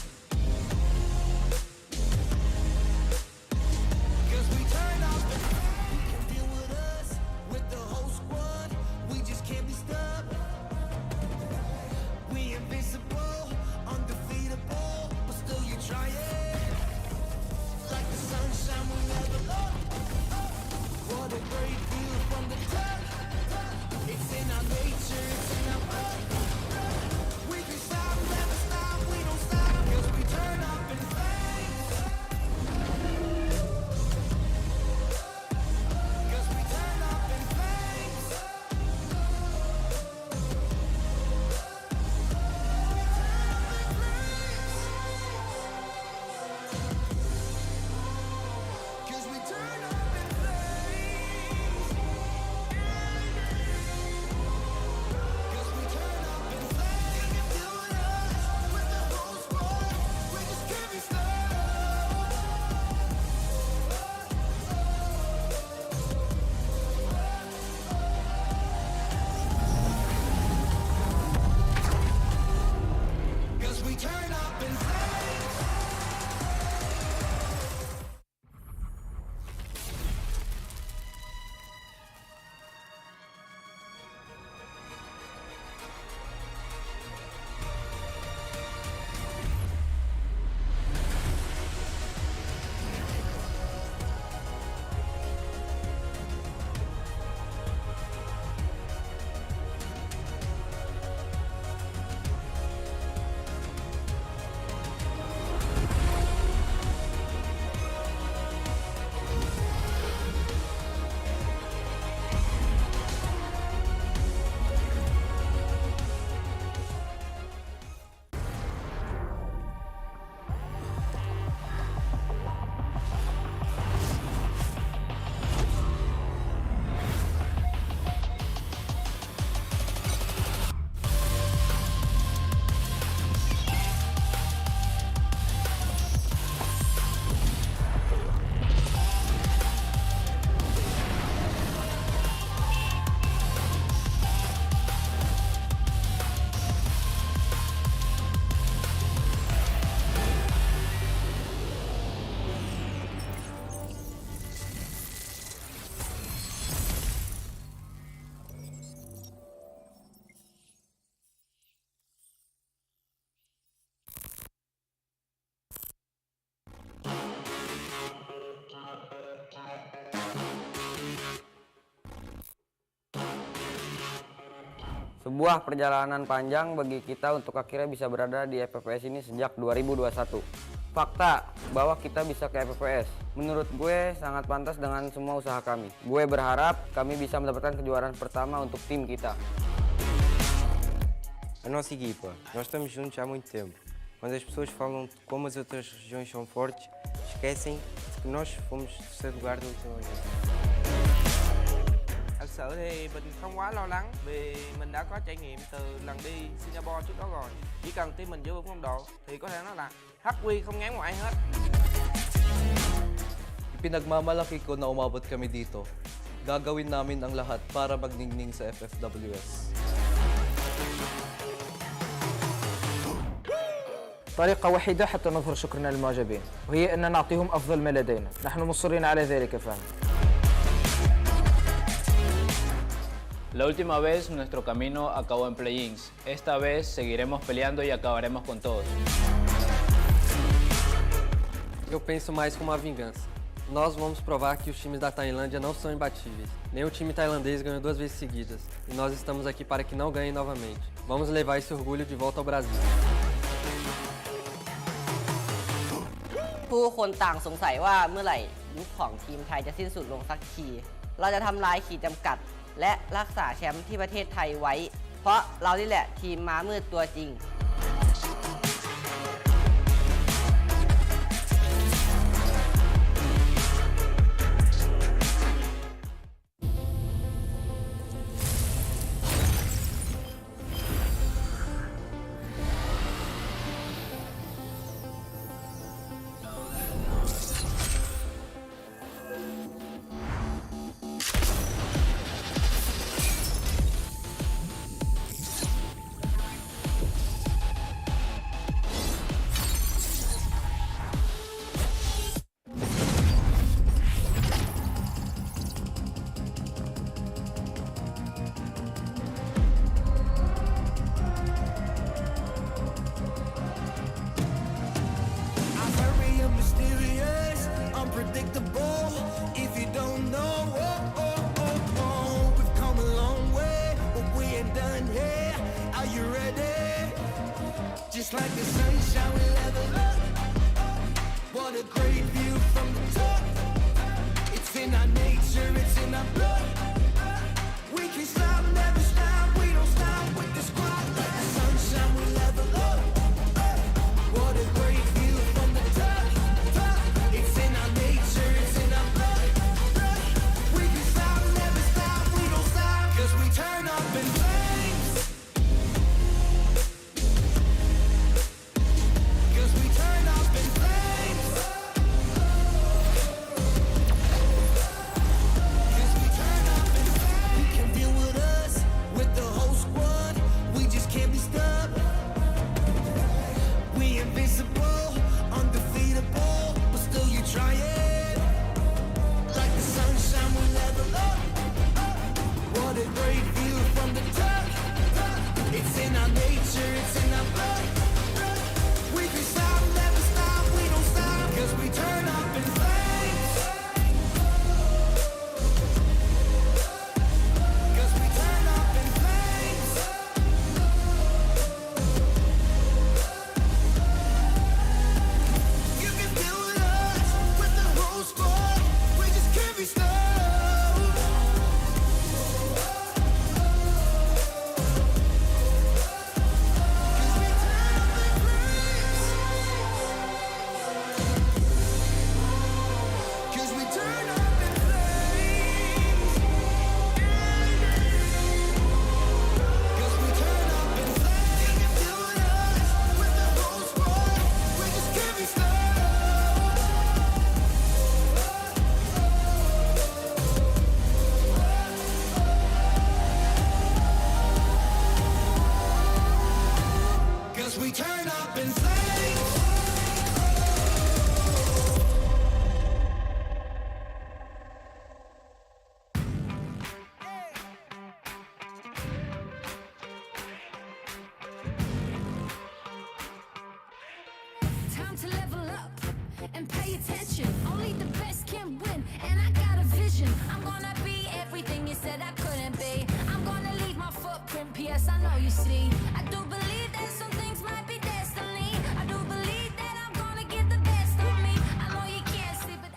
Sebuah perjalanan panjang bagi kita untuk akhirnya bisa berada di FFWS ini sejak 2021. Fakta bahwa kita bisa ke FFWS, menurut gue sangat pantas dengan semua usaha kami. Gue berharap kami bisa mendapatkan kejuaraan pertama untuk tim kita. A nossa equipa, nós estamos juntos há muito tempo. Quando as pessoas falam de como as outras regiões são fortes, esquecem que nós fomos terceiro lugar da última vez. Thật sự thì mình không quá lo lắng vì mình đã có trải nghiệm từ lần đi Singapore trước đó rồi. Chỉ cần team mình giữ vững phong độ thì có thể nói là hắc quy không ngán một ai hết. Ipinagmamalaki ko na umabot kami dito. Gagawin namin ang lahat para magningning sa FFWS. طريقة وحيدة حتى نظهر شكرنا للمعجبين، وهي أن نعطيهم أفضل ما لدينا. نحن مصرين على ذلك فهم. La última vez nuestro camino acabó en play-ins. Esta vez seguiremos peleando y acabaremos con todos. Eu penso mais como uma vingança. Nós vamos provar que os times da Tailândia não são imbatíveis. Nem o time tailandês ganhou 2 vezes seguidas. E nós estamos aqui para que não ganhem novamente. Vamos levar esse orgulho de volta ao Brasil. ผู้คนต่างสงสัยว่าเมื่อไหร่ยุคของทีมไทยจะสิ้นสุดลงสักที เราจะทำลายขีดจำกัด และรักษาแชมป์ที่ประเทศไทยไว้ เพราะเรานี่แหละทีมม้ามืดตัวจริง I'm very mysterious, unpredictable. If you don't know, we've come a long way, but we ain't done here. Are you ready? Just like the sunshine, we level up. What a great view from the top. It's in our nature, it's in our blood. We can stop, never stop. We don't stop with the squad. Like the sunshine, we level up. What a great view from the top. It's in our nature, it's in our blood. We can stop, never stop. We don't stop, 'cause we turn up in flames. 'Cause we turn up in flames. 'Cause we turn up in flames. You can deal with us, with the whole squad. We just can't be stopped. We invincible, undefeatable, but still you try it. Like the sunshine, we level up. What a great view from the top. It's in our nature, it's in our blood. We can stop, never stop, we don't stop, 'cause we turn up in flames. 'Cause we turn up in flames. You can deal with us, with the whole squad. We just can't be stopped. 'Cause we turn up in flames. 'Cause we turn up in flames. You can deal with us, with the whole squad. We just can't be stopped. 'Cause we turn up in flames. Time to level up and pay attention. Only the best can win, and I got a vision. I'm gonna be everything you said I couldn't be. I'm gonna leave my footprint, PS, I know you see. I do believe that some things might be destiny. I do believe that I'm gonna give the best of me. I know you can't see, but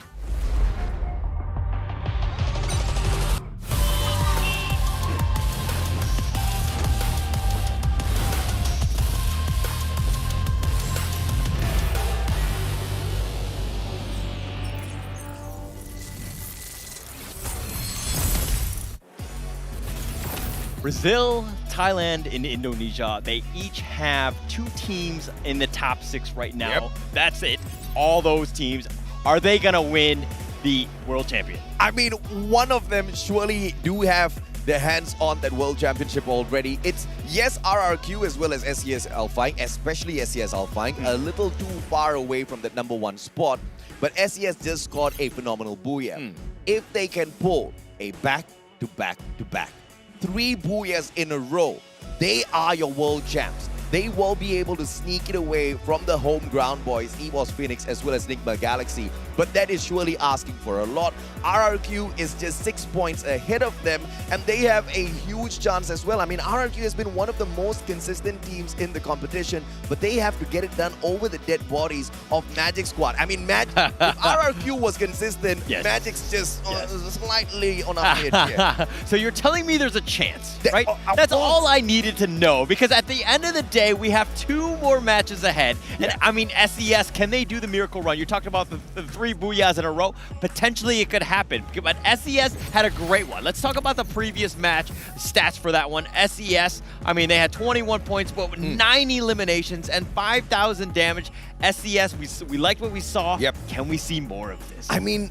Brazil, Thailand, and Indonesia, they each have 2 teams in the top 6 right now. Yep. That's it. All those teams. Are they going to win the world champion? I mean, one of them surely do have their hands on that world championship already. It's, yes, RRQ as well as SES Alpine, especially SES Alpine, a little too far away from that #1 spot. But SES just scored a phenomenal booyah. If they can pull a back-to-back-to-back 3 booyahs in a row, they are your world champs. They will be able to sneak it away from the home ground boys, EVOS Phoenix as well as Nigma Galaxy. But that is surely asking for a lot. RRQ is just 6 points ahead of them, and they have a huge chance as well. I mean, RRQ has been one of the most consistent teams in the competition, but they have to get it done over the dead bodies of Magic Squad. I mean, if RRQ was consistent, Magic's just slightly on a edge here. So you're telling me there's a chance, right? That's all I needed to know, because at the end of the day, we have 2 more matches ahead. And I mean, SES, can they do the miracle run? You're talking about the 3 booyahs in a row. Potentially it could happen, but SES had a great one. Let's talk about the previous match stats for that one. SES, I mean, they had 21 points, but with 9 eliminations and 5,000 damage. SES, we liked what we saw. Yep. Can we see more of this? I mean,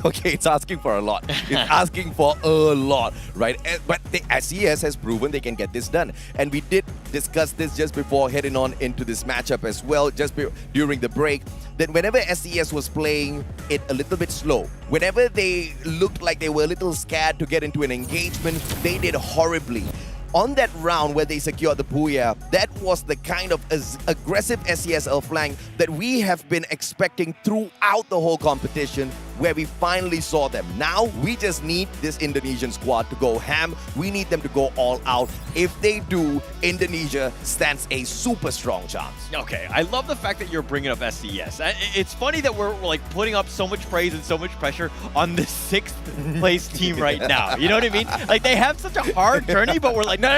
okay, it's asking for a lot. It's asking for a lot, right? But the SES has proven they can get this done. And we did discuss this just before heading on into this matchup as well, just during the break, that whenever SES was playing it a little bit slow, whenever they looked like they were a little scared to get into an engagement, they did horribly. On that round where they secured the booyah, that was the kind of aggressive SESL flank that we have been expecting throughout the whole competition, where we finally saw them. Now, we just need this Indonesian squad to go ham. We need them to go all out. If they do, Indonesia stands a super strong chance. Okay, I love the fact that you're bringing up SES. It's funny that we're like putting up so much praise and so much pressure on the 6th place team right now. You know what I mean? Like, they have such a hard journey, but we're like, no,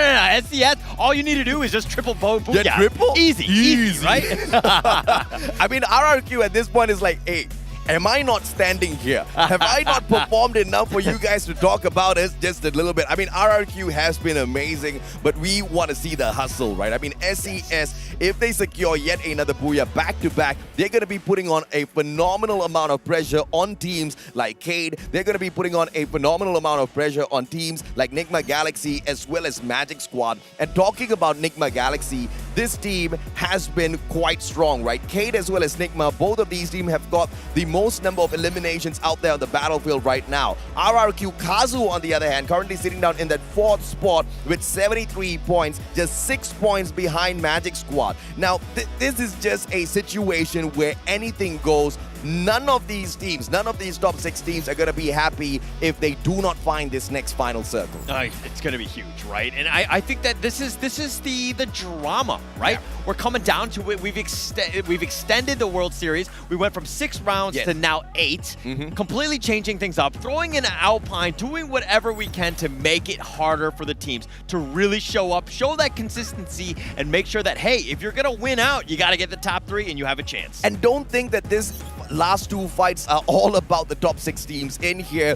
SES, all you need to do is just triple booyah. Yeah, triple? Easy, right? I mean, RRQ at this point is like, hey, am I not standing here? Have I not performed enough for you guys to talk about us just a little bit? I mean, RRQ has been amazing, but we want to see the hustle, right? I mean, SES, if they secure yet another booyah back-to-back, they're going to be putting on a phenomenal amount of pressure on teams like Cade. They're going to be putting on a phenomenal amount of pressure on teams like Nigma Galaxy as well as Magic Squad. And talking about Nigma Galaxy, this team has been quite strong, right? Cade as well as Nigma, both of these teams have got the most number of eliminations out there on the battlefield right now. RRQ Kazu, on the other hand, currently sitting down in that 4th spot with 73 points, just 6 points behind Magic Squad. Now, this is just a situation where anything goes. None of these teams, none of these top 6 teams are going to be happy if they do not find this next final circle. It's going to be huge, right? And I think that this is the drama, right? Yeah. We're coming down to it. We've extended the World Series. We went from 6 rounds to now 8, completely changing things up, throwing in an Alpine, doing whatever we can to make it harder for the teams to really show up, show that consistency, and make sure that, hey, if you're going to win out, you got to get the top 3 and you have a chance. And don't think that this last 2 fights are all about the top 6 teams in here.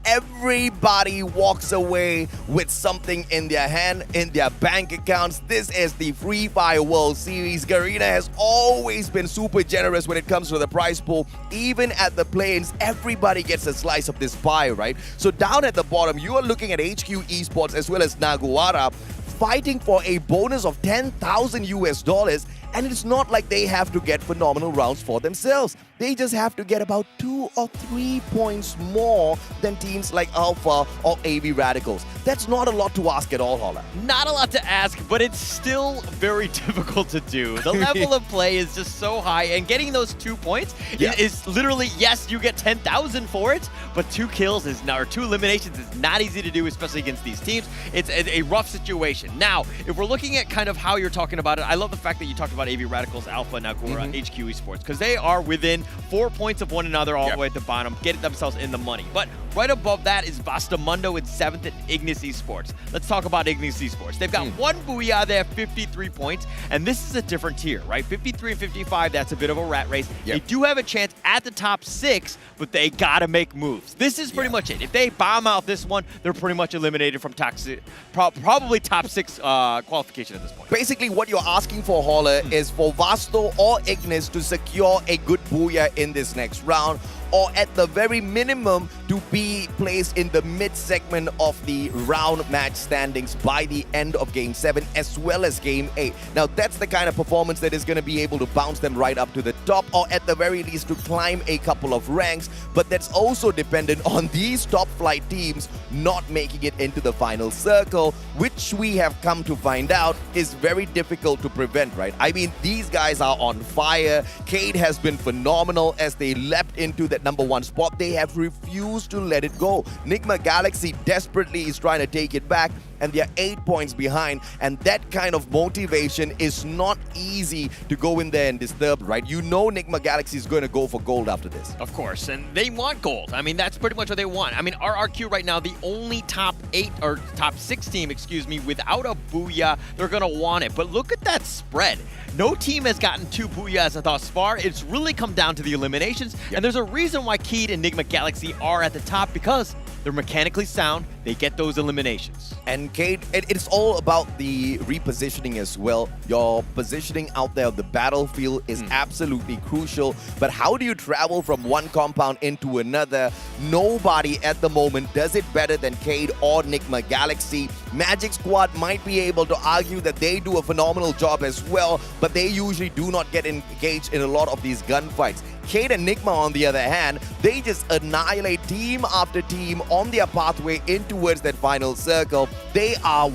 Everybody walks away with something in their hand, in their bank accounts. This is the Free Fire World Series. Garena has always been super generous when it comes to the prize pool. Even at the play-ins, everybody gets a slice of this pie, right? So down at the bottom, you are looking at HQ Esports as well as Naguara fighting for a bonus of $10,000 US. And it's not like they have to get phenomenal rounds for themselves. They just have to get about 2 or 3 points more than teams like Alpha or AV Radicals. That's not a lot to ask at all, Holla. Not a lot to ask, but it's still very difficult to do. The level of play is just so high, and getting those 2 points is literally, yes, you get 10,000 for it, but 2 kills is not, or 2 eliminations is not easy to do, especially against these teams. It's a rough situation. Now, if we're looking at kind of how you're talking about it, I love the fact that you talked about AV Radicals, Alpha, Nagura, HQ Esports, because they are within 4 points of one another all the way at the bottom, getting themselves in the money. But right above that is Bastamundo in 7th at Ignis Esports. Let's talk about Ignis Esports. They've got 1 Booyah, they have 53 points, and this is a different tier, right? 53 and 55, that's a bit of a rat race. They do have a chance at the top 6, but they gotta make moves. This is pretty much it. If they bomb out this one, they're pretty much eliminated from probably top 6 qualification at this point. Basically, what you're asking for, Holler, is for Vasto or Ignis to secure a good Booyah in this next round, or at the very minimum to be placed in the mid-segment of the round match standings by the end of Game 7 as well as Game 8. Now, that's the kind of performance that is going to be able to bounce them right up to the top, or at the very least to climb a couple of ranks, but that's also dependent on these top flight teams not making it into the final circle, which we have come to find out is very difficult to prevent, right? I mean, these guys are on fire. Cade has been phenomenal as they leapt into that #1 spot. They have refused to let it go. Nigma Galaxy desperately is trying to take it back, and they're 8 points behind, and that kind of motivation is not easy to go in there and disturb, right? You know Nigma Galaxy is going to go for gold after this. Of course, and they want gold. I mean, that's pretty much what they want. I mean, RRQ right now, the only top 8 or top 6 team, excuse me, without a Booyah, they're going to want it. But look at that spread. No team has gotten 2 Booyahs thus far. It's really come down to the eliminations, and there's a reason why Keed and Nigma Galaxy are at the top, because they're mechanically sound. They get those eliminations. And Cade, it's all about the repositioning as well. Your positioning out there on the battlefield is absolutely crucial. But how do you travel from one compound into another? Nobody at the moment does it better than Cade or Nigma Galaxy. Magic Squad might be able to argue that they do a phenomenal job as well, but they usually do not get engaged in a lot of these gunfights. Cade and Nigma, on the other hand, they just annihilate team after team on their pathway in towards that final circle. They are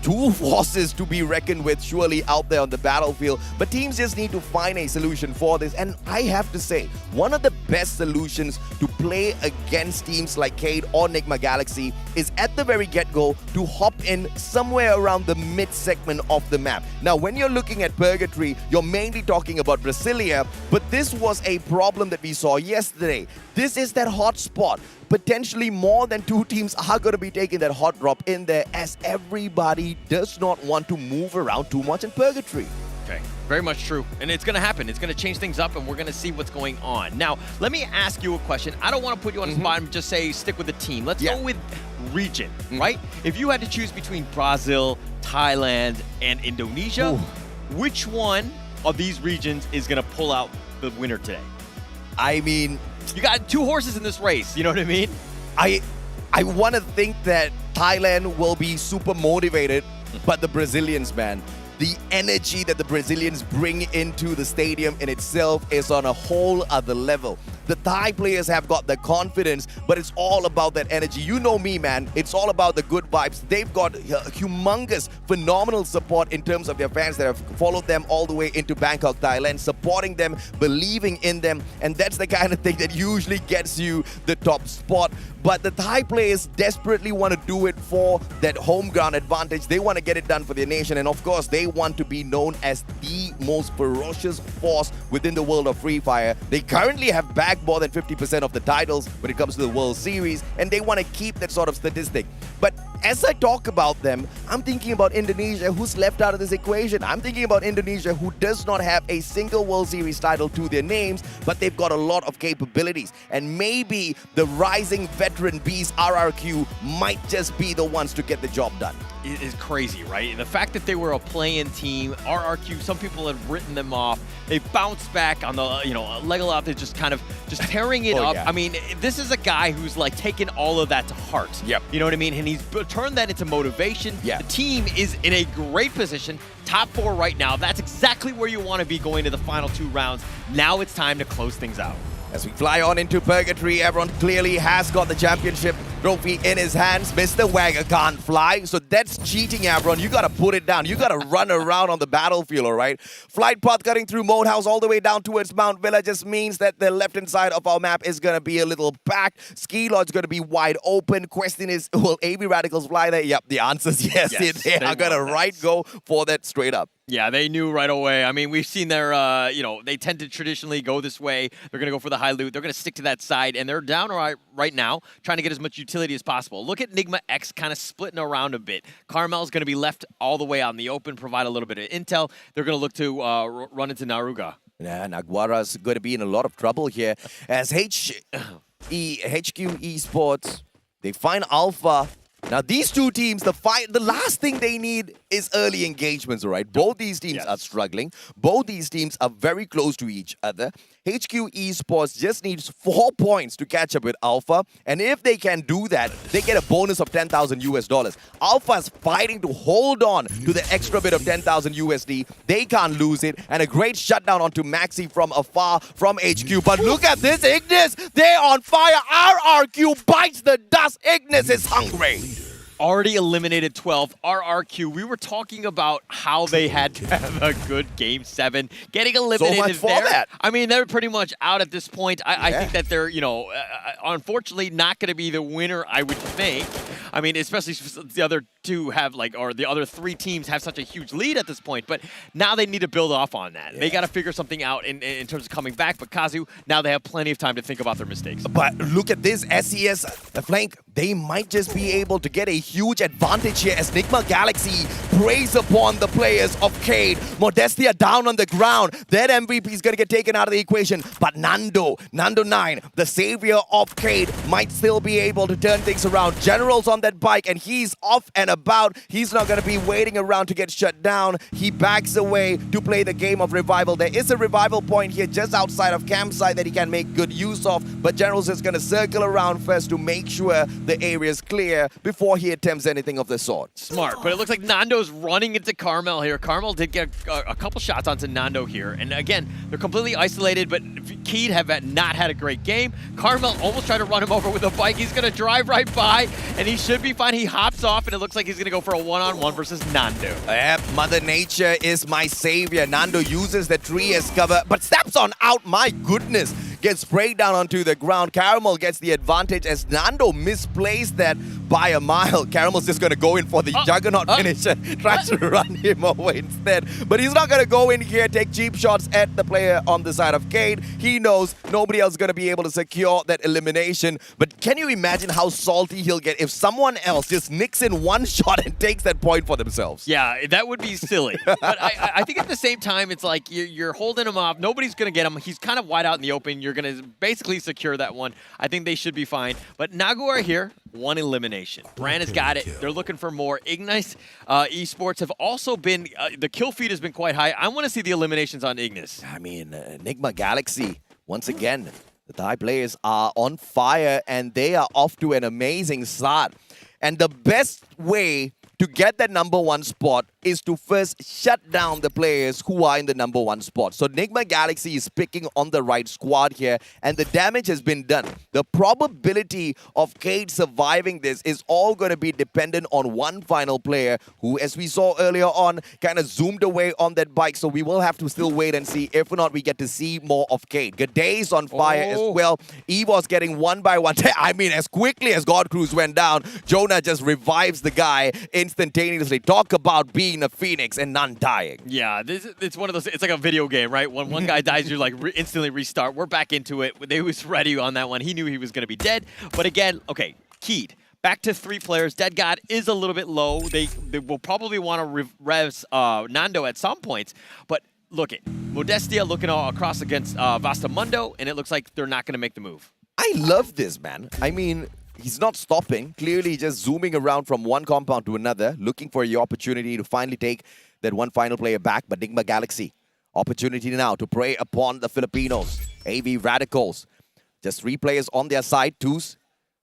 2 forces to be reckoned with surely out there on the battlefield, but teams just need to find a solution for this. And I have to say, one of the best solutions to play against teams like Cade or Nigma Galaxy is at the very get-go to hop in somewhere around the mid-segment of the map. Now, when you're looking at Purgatory, you're mainly talking about Brasilia, but this was a problem that we saw yesterday. This is that hot spot. Potentially more than 2 teams are going to be taking that hot drop in there, as everybody does not want to move around too much in Purgatory. Okay, very much true. And it's going to happen. It's going to change things up, and we're going to see what's going on. Now, let me ask you a question. I don't want to put you on the spot and just say stick with the team. Let's go with region, right? If you had to choose between Brazil, Thailand, and Indonesia, which one of these regions is going to pull out the winner today? I mean, you got 2 horses in this race, you know what I mean? I want to think that Thailand will be super motivated, but the Brazilians, man, the energy that the Brazilians bring into the stadium in itself is on a whole other level. The Thai players have got the confidence, but it's all about that energy. You know me, man. It's all about the good vibes. They've got humongous, phenomenal support in terms of their fans that have followed them all the way into Bangkok, Thailand, supporting them, believing in them, and that's the kind of thing that usually gets you the top spot. But the Thai players desperately want to do it for that home ground advantage. They want to get it done for their nation, and of course, they want to be known as the most ferocious force within the world of Free Fire. They currently have bagged more than 50% of the titles when it comes to the World Series, and they want to keep that sort of statistic. But as I talk about them, I'm thinking about Indonesia, who's left out of this equation. I'm thinking about Indonesia, who does not have a single World Series title to their names, but they've got a lot of capabilities. And maybe the rising veteran beast RRQ might just be the ones to get the job done. is crazy, right? The fact that they were a play-in team, RRQ, some people had written them off. They bounced back on the, Legolas is just kind of just tearing it up. Yeah. I mean, this is a guy who's like taken all of that to heart. Yep. You know what I mean? And he's turned that into motivation. Yeah. The team is in a great position, top 4 right now. That's exactly where you want to be going to the final 2 rounds. Now it's time to close things out. As we fly on into Purgatory, everyone clearly has got the championship trophy in his hands. Mr. Wagger can't fly, so that's cheating, everyone. You gotta put it down. You gotta run around on the battlefield, all right? Flight path cutting through Moat House all the way down towards Mount Villa just means that the left-hand side of our map is gonna be a little packed. Ski lodge's gonna be wide open. Question is, will AV Radicals fly there? Yep, the answer is yes. They are gonna go for that straight up. Yeah, they knew right away. I mean, we've seen their, they tend to traditionally go this way. They're going to go for the high loot. They're going to stick to that side, and they're down right now, trying to get as much utility as possible. Look at Nigma X kind of splitting around a bit. Carmel's going to be left all the way out in the open, provide a little bit of intel. They're going to look to run into Naruga. Yeah, Naguara's going to be in a lot of trouble here as HQ Esports, they find Alpha. Now, these two teams, the last thing they need is early engagements, all right? Both these teams are struggling. Both these teams are very close to each other. HQ Esports just needs 4 points to catch up with Alpha. And if they can do that, they get a bonus of $10,000. Alpha's fighting to hold on to the extra bit of 10,000 USD. They can't lose it. And a great shutdown onto Maxi from afar from HQ. But look at this, Ignis. They're on fire. RRQ bites the dust. Ignis is hungry. Already eliminated 12. RRQ, we were talking about how they had to have a good Game 7. Getting eliminated so much for there. that. I mean, they're pretty much out at this point. I think that they're, unfortunately not going to be the winner, I would think. I mean, especially since the other two have, or the other 3 teams have such a huge lead at this point. But now they need to build off on that. They got to figure something out in terms of coming back. But Kazu, now they have plenty of time to think about their mistakes. But look at this, SES, the flank, they might just be able to get a huge advantage here as Nigma Galaxy preys upon the players of Cade. Modestia down on the ground. That MVP is going to get taken out of the equation. But Nando 9, the savior of Cade, might still be able to turn things around. General's on that bike and he's off and about. He's not going to be waiting around to get shut down. He backs away to play the game of revival. There is a revival point here just outside of campsite that he can make good use of. But General's just going to circle around first to make sure the area is clear before he attempts anything of the sort. Smart, but it looks like Nando's running into Carmel here. Carmel did get a couple shots onto Nando here. And again, they're completely isolated, but Keed have not had a great game. Carmel almost tried to run him over with a bike. He's going to drive right by, and he should be fine. He hops off, and it looks like he's going to go for a one-on-one versus Nando. Yep, Mother Nature is my savior. Nando uses the tree as cover, but steps on out. My goodness. Gets sprayed down onto the ground. Caramel gets the advantage as Nando misplaced that by a mile. Caramel's just going to go in for the Juggernaut finish and tries to run him over instead. But he's not going to go in here, take cheap shots at the player on the side of Cade. He knows nobody else is going to be able to secure that elimination. But can you imagine how salty he'll get if someone else just nicks in one shot and takes that point for themselves? Yeah, that would be silly. But I think at the same time, it's like you're holding him off. Nobody's going to get him. He's kind of wide out in the open. You're going to basically secure that one. I think they should be fine. But Naguara here, 1 elimination. Brand has got it. They're looking for more. Ignis Esports have also been, the kill feed has been quite high. I want to see the eliminations on Ignis. I mean, Enigma Galaxy, once again, the Thai players are on fire and they are off to an amazing start. And the best way to get that #1 spot is to first shut down the players who are in the #1 spot. So Nigma Galaxy is picking on the right squad here, and the damage has been done. The probability of Cade surviving this is all going to be dependent on one final player who, as we saw earlier on, kind of zoomed away on that bike. So we will have to still wait and see. If not, we get to see more of Cade. G'day is on fire as well. Evo's getting 1 by 1. I mean, as quickly as God Cruz went down, Jonah just revives the guy instantaneously. Talk about being a phoenix and none dying. Yeah, it's one of those, it's like a video game, right? When one guy dies, you're like instantly restart. We're back into it. They was ready on that one. He knew he was going to be dead. But again, okay, Keed. Back to 3 players. Dead God is a little bit low. They will probably want to res Nando at some points. But look at Modestia looking all across against Vastamundo, and it looks like they're not going to make the move. I love this, man. I mean, he's not stopping. Clearly just zooming around from one compound to another, looking for the opportunity to finally take that one final player back. But Nigma Galaxy, opportunity now to prey upon the Filipinos. AV Radicals, just 3 players on their side. Twos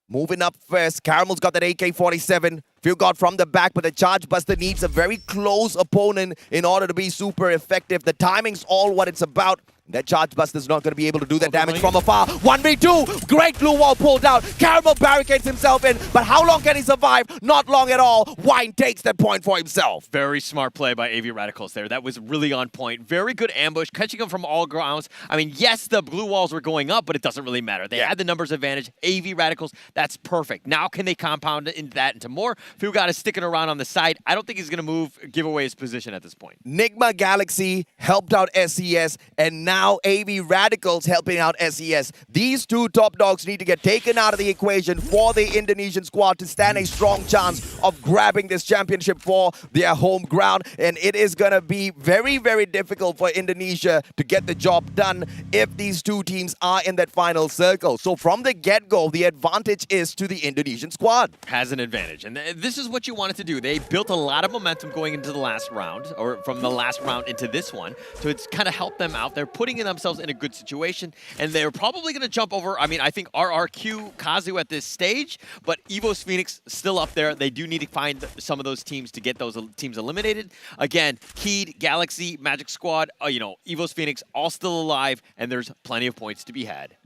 moving up first. Caramel's got that AK-47. Few got from the back, but the Charge Buster needs a very close opponent in order to be super effective. The timing's all what it's about. That Charge Buster's not going to be able to do that damage from afar. 1v2. Great glue wall pulled out. Caramel barricades himself in, but how long can he survive? Not long at all. Wine takes that point for himself. Very smart play by AV Radicals there. That was really on point. Very good ambush, catching him from all grounds. I mean, yes, the blue walls were going up, but it doesn't really matter. They had the numbers advantage. AV Radicals, that's perfect. Now can they compound that into more? Fugata is sticking around on the side. I don't think he's going to give away his position at this point. Nigma Galaxy helped out SES, and now AV Radicals helping out SES. These two top dogs need to get taken out of the equation for the Indonesian squad to stand a strong chance of grabbing this championship for their home ground. And it is going to be very, very difficult for Indonesia to get the job done if these two teams are in that final circle. So from the get-go, the advantage is to the Indonesian squad. Has an advantage. And this is what you wanted to do. They built a lot of momentum going into the last round, or from the last round into this one. So it's kind of helped them out. They're putting themselves in a good situation, and they're probably going to jump over. I mean, I think RRQ, Kazu at this stage, but Evo's Phoenix still up there. They do need to find some of those teams to get those teams eliminated. Again, Keed, Galaxy, Magic Squad, Evo's Phoenix, all still alive, and there's plenty of points to be had.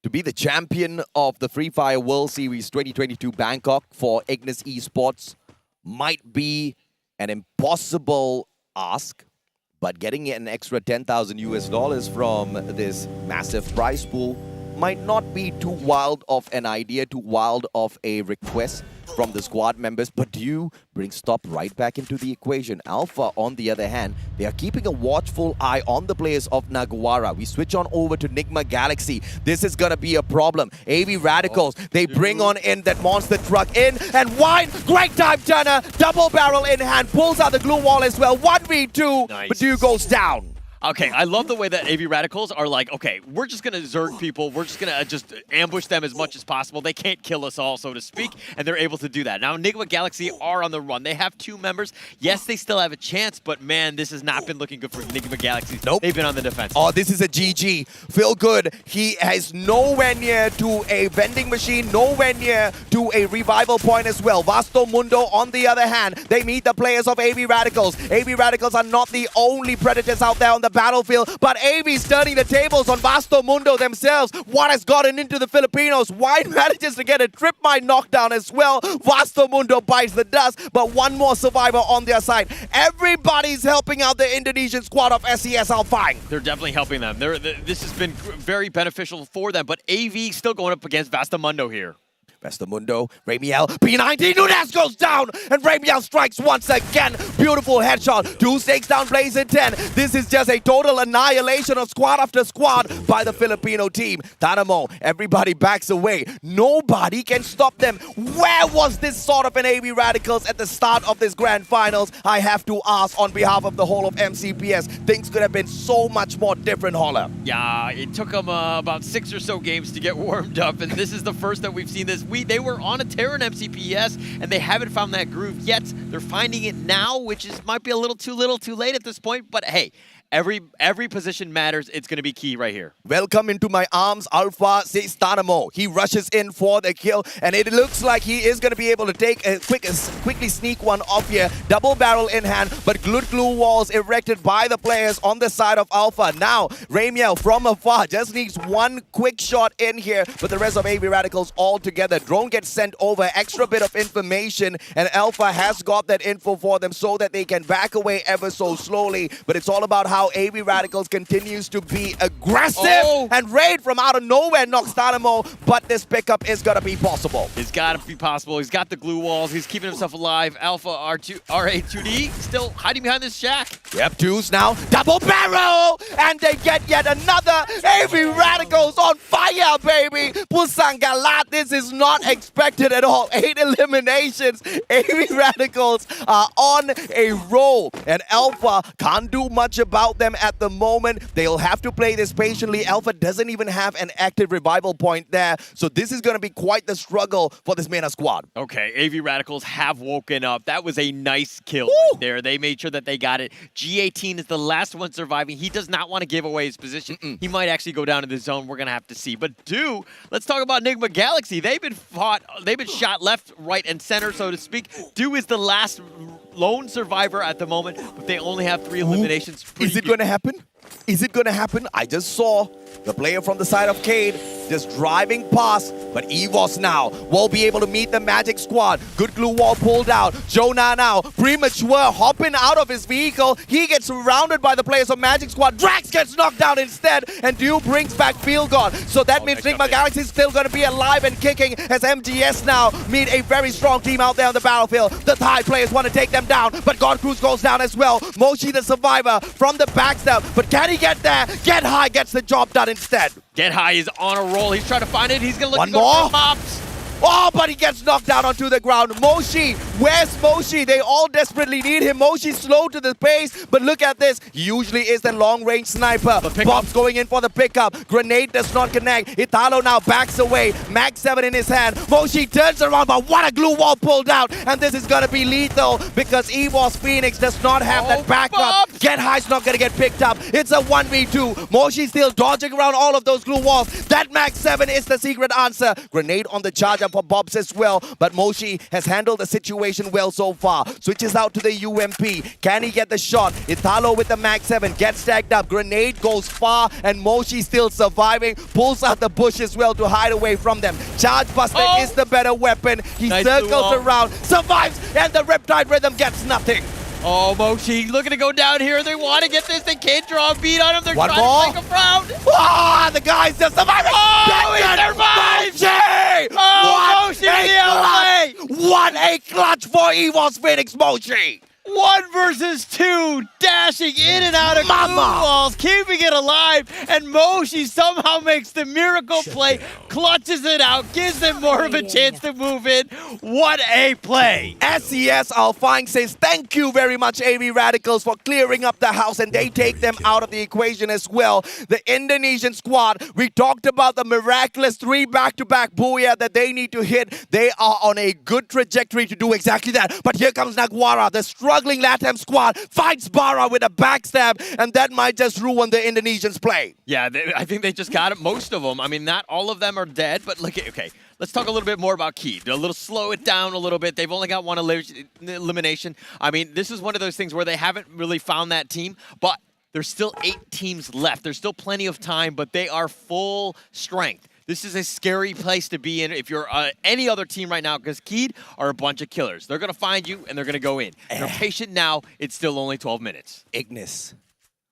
To be the champion of the Free Fire World Series 2022 Bangkok for Ignis Esports might be an impossible ask, but getting an extra $10,000 from this massive prize pool might not be too wild of an idea, too wild of a request from the squad members, but you bring Stop right back into the equation. Alpha, on the other hand, they are keeping a watchful eye on the players of Naguara. We switch on over to Nigma Galaxy. This is going to be a problem. AV Radicals, they bring on in that monster truck in, and Wine, great time turner, double barrel in hand, pulls out the glue wall as well. 1v2, nice. but Dew goes down. Okay, I love the way that AV Radicals are like, okay, we're just going to zerg people. We're just going to just ambush them as much as possible. They can't kill us all, so to speak, and they're able to do that. Now, Nigma Galaxy are on the run. They have 2 members. Yes, they still have a chance, but man, this has not been looking good for Nigma Galaxy. Nope. They've been on the defense. Oh, this is a GG. Feel good. He has nowhere near to a vending machine, nowhere near to a revival point as well. Vasto Mundo, on the other hand, they meet the players of AV Radicals. AV Radicals are not the only predators out there on the battlefield, but AV's turning the tables on Vasto Mundo themselves. What has gotten into the Filipinos? Wine manages to get a trip mine knockdown as well. Vasto Mundo bites the dust, but one more survivor on their side. Everybody's helping out the Indonesian squad of SES Alpine. They're definitely helping them. This has been very beneficial for them, but AV still going up against Vastamundo here. Vastamundo, Ramiel, P90, Nunes goes down, and Ramiel strikes once again. Beautiful headshot. 2 stakes down, Blaze in 10. This is just a total annihilation of squad after squad by the Filipino team. Tanamo, everybody backs away. Nobody can stop them. Where was this sort of an AV Radicals at the start of this grand finals? I have to ask on behalf of the whole of MCPS. Things could have been so much more different, Holler. Yeah, it took them about 6 or so games to get warmed up, and this is the first that we've seen this. They were on a tear in MCPS, and they haven't found that groove yet. They're finding it now, which might be a little too late at this point, but hey, every position matters. It's going to be key right here. Welcome into my arms, Alpha, says Tanamo. He rushes in for the kill, and it looks like he is going to be able to take a quickly sneak one off here. Double barrel in hand, but glue walls erected by the players on the side of Alpha. Now, Ramiel from afar just needs one quick shot in here, but the rest of AV Radicals all together. Drone gets sent over, extra bit of information, and Alpha has got that info for them so that they can back away ever so slowly, but it's all about how AV Radicals continues to be aggressive, and Raid from out of nowhere knocks Tanamo, but this pickup is gonna be possible. It's gotta be possible. He's got the glue walls. He's keeping himself alive. Alpha RA2D still hiding behind this shack. Yep, 2s now. Double barrel! And they get yet another. AV Radicals on fire, baby! Pusang Galat, this is not expected at all. 8 eliminations. AV Radicals are on a roll, and Alpha can't do much about them at the moment. They'll have to play this patiently. Alpha doesn't even have an active revival point there, so this is going to be quite the struggle for this MENA squad. Okay, AV Radicals have woken up. That was a nice kill right there. They made sure that they got it. G18 is the last one surviving. He does not want to give away his position. He might actually go down to the zone. We're going to have to see. But let's talk about Enigma Galaxy. They've been shot left, right, and center, so to speak. Is the last lone survivor at the moment, but they only have 3 eliminations. Is it going to happen? Is it going to happen? I just saw the player from the side of Cade just driving past, but EVOS now will be able to meet the Magic squad. Good glue wall pulled out. Jonah now, premature, hopping out of his vehicle. He gets surrounded by the players of Magic squad. Drax gets knocked down instead, and Dew brings back Field God. So that means Enigma Galaxy is still going to be alive and kicking as MGS now meet a very strong team out there on the battlefield. The Thai players want to take them down, but God Cruz goes down as well. Moshi the survivor from the backstep, but can he get there? Get High gets the job done instead. Get High is on a roll. He's trying to find it. He's going to look One to go more. for pops. Oh, but he gets knocked down onto the ground. Moshi, where's Moshi? They all desperately need him. Moshi's slow to the pace, but look at this. He usually is the long-range sniper. Bob's going in for the pickup. Grenade does not connect. Italo now backs away. Mag 7 in his hand. Moshi turns around, but what a glue wall pulled out. And this is going to be lethal because EVOS Phoenix does not have that backup. Get High's not going to get picked up. It's a 1v2. Moshi still dodging around all of those glue walls. That Mag 7 is the secret answer. Grenade on the charge for Bobs as well, but Moshi has handled the situation well so far. Switches out to the UMP. Can he get the shot? Italo with the Mag 7 gets stacked up. Grenade goes far, and Moshi still surviving. Pulls out the bush as well to hide away from them. Charge Buster is the better weapon. He circles around, survives, and the Riptide Rhythm gets nothing. Oh, Moshi looking to go down here. They want to get this. They can't draw a beat on him. They're One trying more. to make a round. Ah, the guy's just surviving. Oh, he survives. Moshi! Oh, Moshi to the LA. What a clutch for EVOS Phoenix Moshi! 1 versus 2, dashing in and out of glue walls, keeping it alive, and Moshi somehow makes the miracle play, clutches it out, gives them more of a chance to move in. What a play! SES Alfine says, thank you very much, AV Radicals, for clearing up the house, and they take them out of the equation as well. The Indonesian squad, we talked about the miraculous 3 back-to-back booyah that they need to hit. They are on a good trajectory to do exactly that. But here comes Naguara, the struggling LATAM squad, fights Bara with a backstab, and that might just ruin the Indonesians' play. Yeah, I think they just got it, most of them. I mean, not all of them are dead, but look at, okay, let's talk a little bit more about Key. They're a little slow it down a little bit. They've only got 1 elimination. I mean, this is one of those things where they haven't really found that team, but there's still 8 teams left. There's still plenty of time, but they are full strength. This is a scary place to be in if you're any other team right now, because Keed are a bunch of killers. They're going to find you, and they're going to go in. If you're patient now, it's still only 12 minutes. Ignis,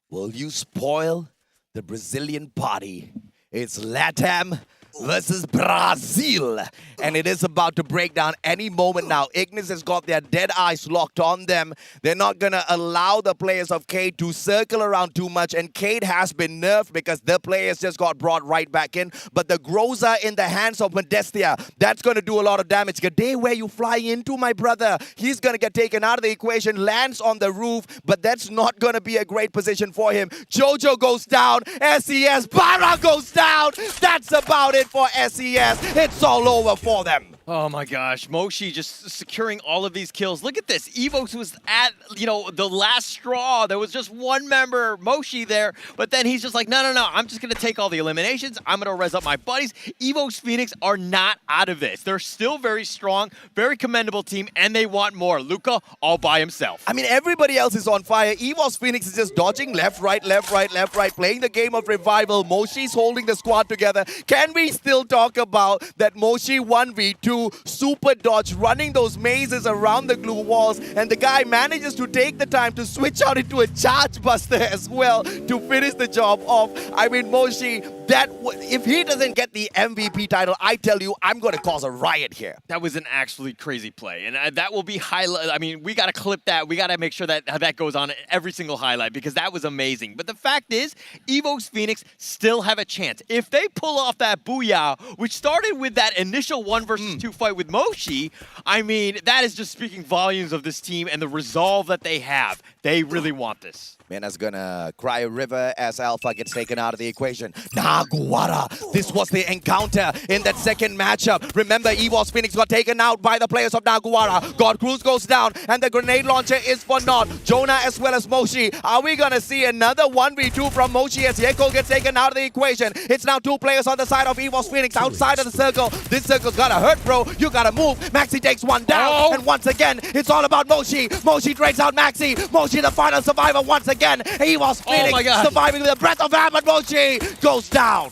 will you spoil the Brazilian party? It's LATAM versus Brazil, and it is about to break down any moment now. Ignis has got their dead eyes locked on them. They're not going to allow the players of Cade to circle around too much, and Cade has been nerfed because the players just got brought right back in. But the Groza in the hands of Modestia, that's going to do a lot of damage. Gade, where you fly into, my brother? He's going to get taken out of the equation, lands on the roof, but that's not going to be a great position for him. Jojo goes down, SES, Bara goes down. That's about it for SES. It's all over for them. Oh my gosh, Moshi just securing all of these kills. Look at this. Evos was at, the last straw. There was just 1 member, Moshi, there. But then he's just like, no. I'm just going to take all the eliminations. I'm going to res up my buddies. Evos Phoenix are not out of this. They're still very strong, very commendable team, and they want more. Luca all by himself. I mean, everybody else is on fire. EVOS Phoenix is just dodging left, right, playing the game of revival. Moshi's holding the squad together. Can we still talk about that Moshi 1v2 super dodge, running those mazes around the glue walls, and the guy manages to take the time to switch out into a charge buster as well to finish the job off. I mean, Moshi, if he doesn't get the MVP title, I tell you, I'm going to cause a riot here. That was an actually crazy play, and that will be highlight. I mean, we got to clip that. We got to make sure that that goes on every single highlight because that was amazing. But the fact is, Evos Phoenix still have a chance. If they pull off that booyah, which started with that initial 1 versus 2 fight with Moshi, I mean, that is just speaking volumes of this team and the resolve that they have. They really want this. Mena's gonna cry a river as Alpha gets taken out of the equation. Naguara, this was the encounter in that second matchup. Remember, EVOS Phoenix got taken out by the players of Naguara. God Cruz goes down, and the grenade launcher is for naught. Jonah as well as Moshi. Are we gonna see another 1v2 from Moshi as Yeko gets taken out of the equation? It's now 2 players on the side of EVOS Phoenix outside of the circle. This circle's gotta hurt, bro. You gotta move. Maxi takes one down, and once again, it's all about Moshi. Moshi drags out Maxi. Moshi, the final survivor once again. EVOS Phoenix surviving with a breath of air, but Moshi goes down.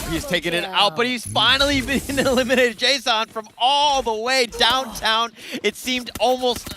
He's taking it out, but he's finally been eliminated. Jason from all the way downtown. It seemed almost,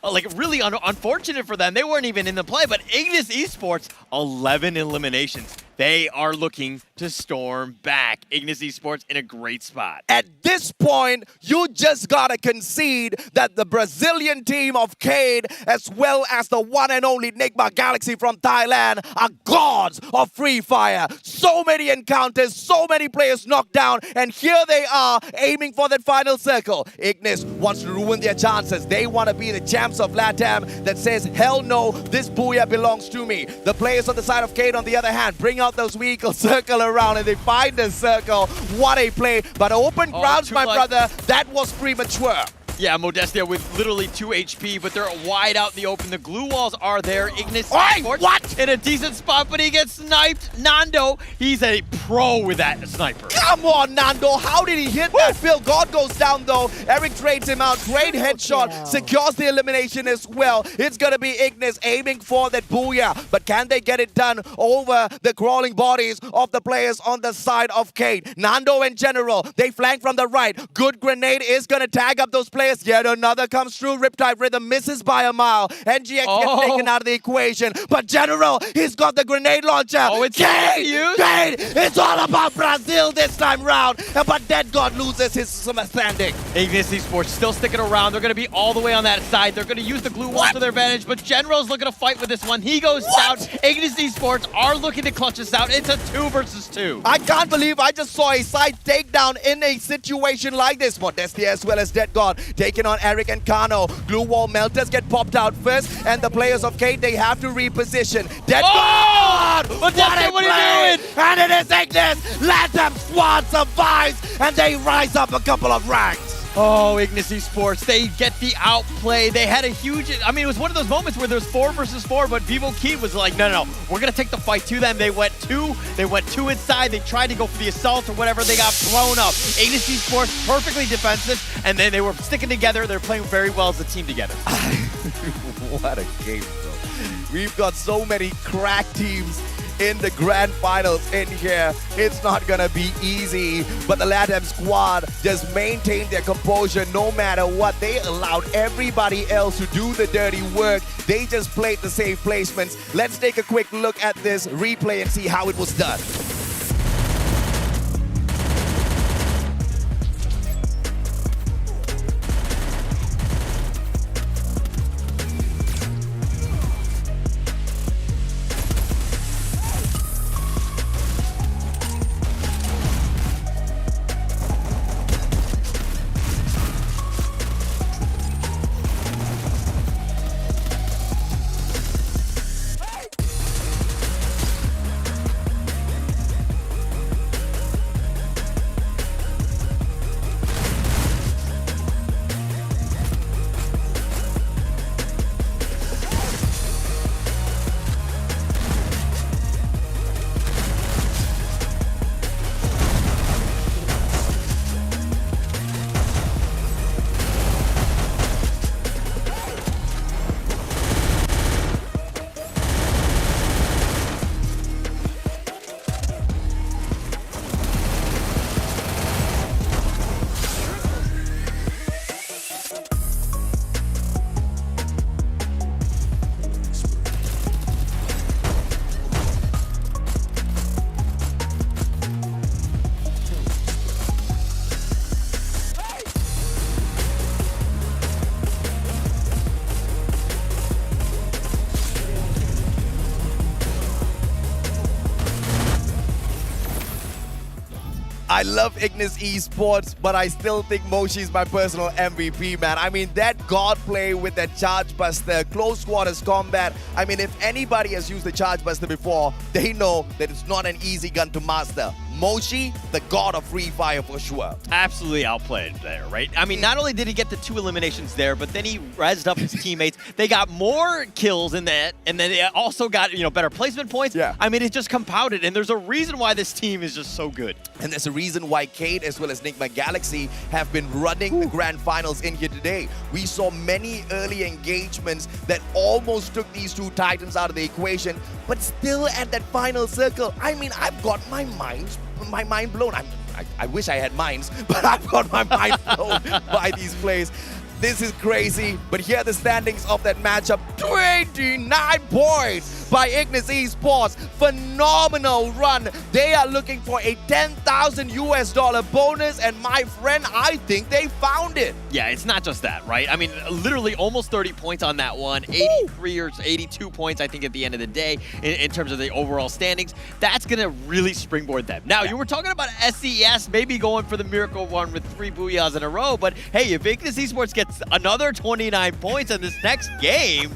like really unfortunate for them. They weren't even in the play, but Ignis Esports, 11 eliminations. They are looking to storm back. Ignis Esports in a great spot. At this point, you just gotta concede that the Brazilian team of Cade, as well as the one and only Nigma Galaxy from Thailand, are gods of Free Fire. So many encounters, so many players knocked down, and here they are aiming for that final circle. Ignis wants to ruin their chances. They want to be the champs of LATAM that says, hell no, this Booyah belongs to me. The players on the side of Cade, on the other hand, bring out those vehicles, circle around, and they find the circle. What a play. But open grounds, my brother, that was premature. Yeah, Modestia with literally 2 HP, but they're wide out in the open. The glue walls are there. Ignis what? In a decent spot, but he gets sniped. Nando, he's a pro with that sniper. Come on, Nando. How did he hit that? Phil God goes down, though. Eric trades him out. Great headshot. Secures the elimination as well. It's going to be Ignis aiming for that Booyah. But can they get it done over the crawling bodies of the players on the side of Cade? Nando in general, they flank from the right. Good grenade is going to tag up those players. Yet another comes through. Riptide Rhythm misses by a mile. NGX gets taken out of the equation. But General, he's got the grenade launcher. It's Cade! It's all about Brazil this time round. But Dead God loses his standing. Ignis Esports still sticking around. They're going to be all the way on that side. They're going to use the glue wall to their advantage. But General's looking to fight with this one. He goes down. Ignis Esports are looking to clutch this out. It's a 2 versus 2. I can't believe I just saw a side takedown in a situation like this. Modestia as well as Dead God taking on Eric and Kano. Glue wall melters get popped out first, and the players of Cade, they have to reposition. Dead God! What are you doing? And it is Ignis! LATAM squad survives, and they rise up a couple of ranks. Oh, Ignis Esports, they get the outplay. They had a huge, it was one of those moments where there's 4 versus 4, but Vivo Key was like, no, we're going to take the fight to them. They went two inside. They tried to go for the assault or whatever. They got blown up. Ignis Esports, perfectly defensive, and then they were sticking together. They're playing very well as a team together. What a game, bro. We've got so many crack teams in the grand finals in here. It's not gonna be easy, but the LATAM squad just maintained their composure no matter what. They allowed everybody else to do the dirty work. They just played the safe placements. Let's take a quick look at this replay and see how it was done. I love Ignis Esports, but I still think Moshi's my personal MVP, man. I mean, that God play with that Charge Buster, close quarters combat. I mean, if anybody has used the Charge Buster before, they know that it's not an easy gun to master. Moshi, the god of Free Fire for sure. Absolutely outplayed there, right? I mean, not only did he get the 2 eliminations there, but then he rezzed up his teammates. They got more kills in that, and then they also got, you know, better placement points. Yeah. I mean, it just compounded, and there's a reason why this team is just so good. And there's a reason why Kate as well as Nigma Galaxy have been running the grand finals in here today. We saw many early engagements that almost took these 2 Titans out of the equation, but still at that final circle, I mean, I've got my mind blown. I wish I had minds, but I've got my mind blown by these plays. This is crazy, but here are the standings of that matchup. 29 points by Ignis Esports. Phenomenal run. They are looking for a $10,000 bonus, and my friend, I think they found it. Yeah, it's not just that, right? I mean, literally almost 30 points on that one. 83 or 82 points, I think, at the end of the day in terms of the overall standings. That's going to really springboard them. Now, you were talking about SES maybe going for the miracle run with 3 booyahs in a row, but hey, if Ignis Esports gets another 29 points in this next game,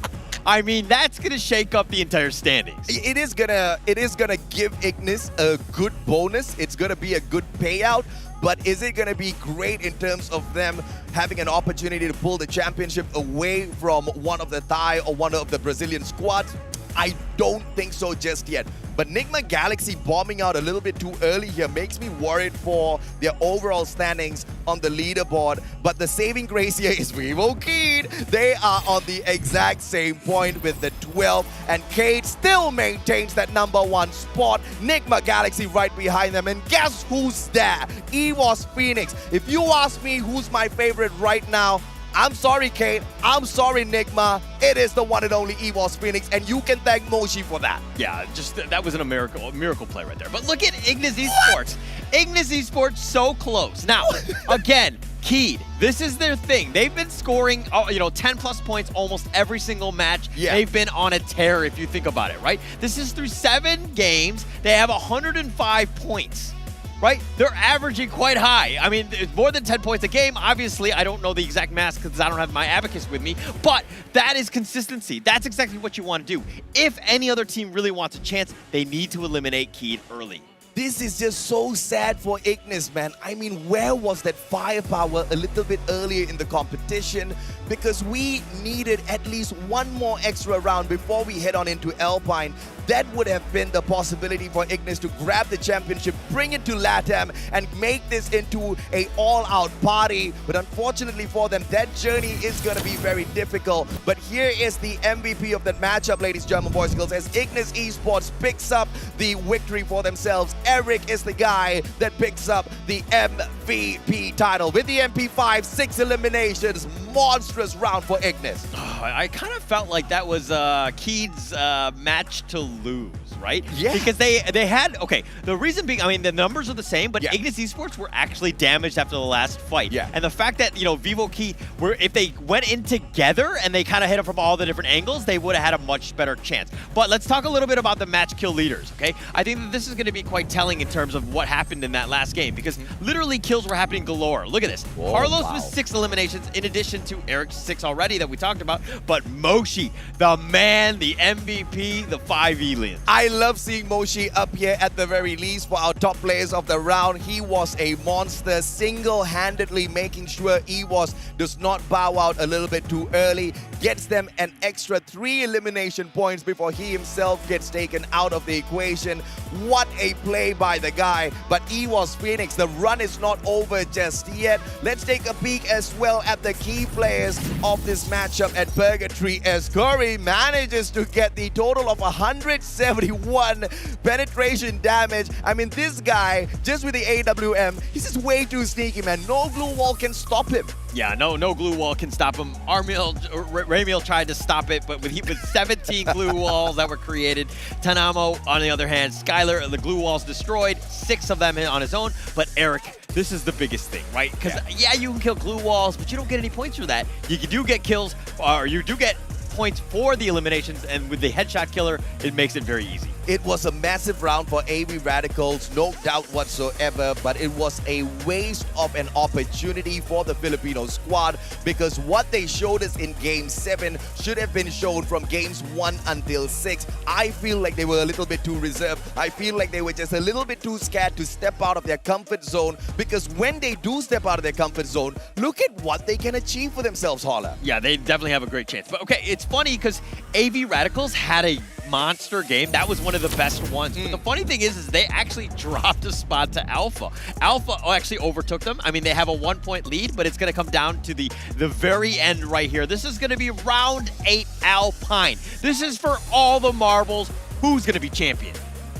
I mean, that's gonna shake up the entire standings. It is gonna give Ignis a good bonus. It's gonna be a good payout. But is it gonna be great in terms of them having an opportunity to pull the championship away from one of the Thai or one of the Brazilian squads? I don't think so just yet. But Nigma Galaxy bombing out a little bit too early here makes me worried for their overall standings on the leaderboard. But the saving grace here is Vivo Kid. They are on the exact same point with the 12. And Kate still maintains that #1 spot. Nigma Galaxy right behind them. And guess who's there? EVOS Phoenix. If you ask me who's my favorite right now, I'm sorry, Kate. I'm sorry, Nigma. It is the one and only EVOS Phoenix, and you can thank Moshi for that. Yeah, just that was a miracle play right there. But look at Ignis Esports. Ignis Esports so close. Now, again, Keed, this is their thing. They've been scoring, 10-plus points almost every single match. Yeah. They've been on a tear if you think about it, right? This is through 7 games. They have 105 points. Right? They're averaging quite high. I mean, it's more than 10 points a game. Obviously, I don't know the exact math because I don't have my abacus with me, but that is consistency. That's exactly what you want to do. If any other team really wants a chance, they need to eliminate Keed early. This is just so sad for Ignis, man. I mean, where was that firepower a little bit earlier in the competition? Because we needed at least one more extra round before we head on into Alpine. That would have been the possibility for Ignis to grab the championship, bring it to LATAM, and make this into a all-out party. But unfortunately for them, that journey is going to be very difficult. But here is the MVP of that matchup, ladies, German boys and girls, as Ignis Esports picks up the victory for themselves. Eric is the guy that picks up the MVP title. With the MP5, 6 eliminations, monstrous round for Ignis. I kind of felt like that was Keed's match to lose, right? Yeah. Because they had, okay, the reason being, I mean, the numbers are the same, but Ignis Esports were actually damaged after the last fight. Yeah. And the fact that, Vivo Key, if they went in together and they kind of hit it from all the different angles, they would have had a much better chance. But let's talk a little bit about the match kill leaders, okay? I think that this is going to be quite telling in terms of what happened in that last game, because literally kills were happening galore. Look at this. Whoa, Carlos wow. with 6 eliminations in addition to Eric's 6 already that we talked about, but Moshi, the man, the MVP, the 5 aliens. I love seeing Moshi up here at the very least for our top players of the round. He was a monster, single-handedly making sure EVOS does not bow out a little bit too early, gets them an extra 3 elimination points before he himself gets taken out of the equation. What a play by the guy. But EVOS Phoenix, the run is not over just yet. Let's take a peek as well at the key players of this matchup at Purgatory, as Curry manages to get the total of 171 penetration damage. I mean, this guy, just with the AWM, he's just way too sneaky, man. No glue wall can stop him. Yeah, no glue wall can stop him. Ramiel tried to stop it, but with 17 glue walls that were created. Tanamo, on the other hand, Skylar, the glue walls destroyed, 6 of them on his own. But Eric, this is the biggest thing, right? Because yeah, you can kill glue walls, but you don't get any points for that. You do get kills, or you do get points for the eliminations, and with the headshot killer, it makes it very easy. It was a massive round for AV Radicals, no doubt whatsoever, but it was a waste of an opportunity for the Filipino squad because what they showed us in Game 7 should have been shown from Games 1 until 6. I feel like they were a little bit too reserved. I feel like they were just a little bit too scared to step out of their comfort zone because when they do step out of their comfort zone, look at what they can achieve for themselves, Holla. Yeah, they definitely have a great chance. But okay, it's funny because AV Radicals had a monster game. That was one of the best ones. But the funny thing is they actually dropped a spot to Alpha. Alpha actually overtook them. I mean, they have a 1-point lead, but it's going to come down to the very end right here. This is going to be round 8 Alpine. This is for all the marbles. Who's going to be champion?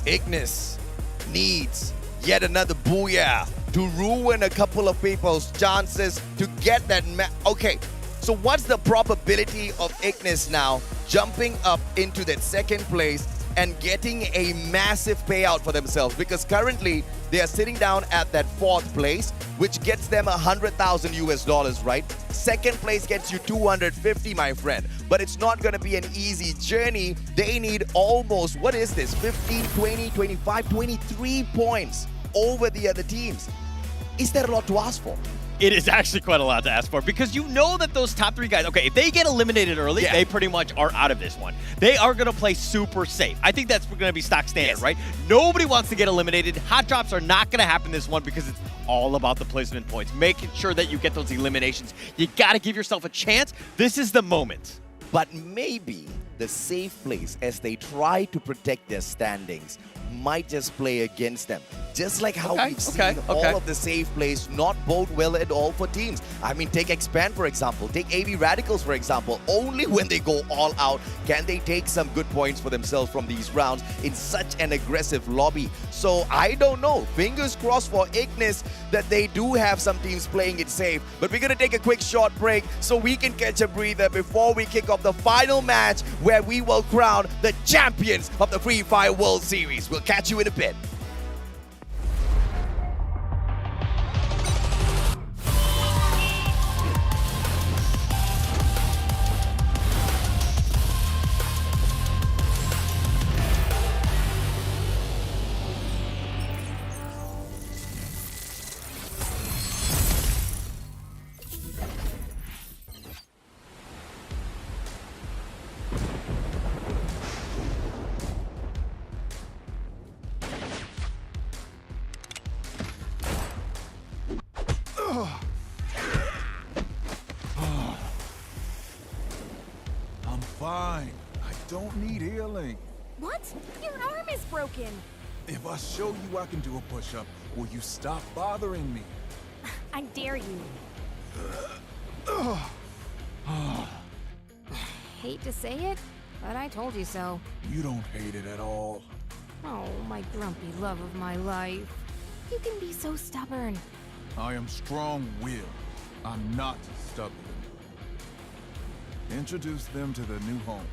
Ignis needs yet another booyah to ruin a couple of people's chances to get that Okay, so what's the probability of Ignis now jumping up into that second place and getting a massive payout for themselves? Because currently they are sitting down at that 4th place, which gets them $100,000 right? Second place gets you 250, my friend. But it's not going to be an easy journey. They need almost, what is this, 15, 20, 25, 23 points over the other teams. Is that a lot to ask for? It is actually quite a lot to ask for because you know that those top 3 guys, okay, if they get eliminated early, they pretty much are out of this one. They are going to play super safe. I think that's going to be stock standard, right? Nobody wants to get eliminated. Hot drops are not going to happen this one because it's all about the placement points, making sure that you get those eliminations. You got to give yourself a chance. This is the moment. But maybe the safe place as they try to protect their standings might just play against them. Just like how we've seen all of the safe plays not bode well at all for teams. I mean, take Expand, for example. Take AV Radicals, for example. Only when they go all out can they take some good points for themselves from these rounds in such an aggressive lobby. So I don't know. Fingers crossed for Ignis that they do have some teams playing it safe. But we're going to take a quick short break so we can catch a breather before we kick off the final match where we will crown the champions of the Free Fire World Series. We'll catch you in a bit. I'm fine. I don't need healing. What? Your arm is broken. If I show you I can do a push-up, will you stop bothering me? I dare you. Hate to say it, but I told you so. You don't hate it at all. Oh, my grumpy love of my life. You can be so stubborn. I am strong-willed. I'm not stubborn. Introduce them to the new home.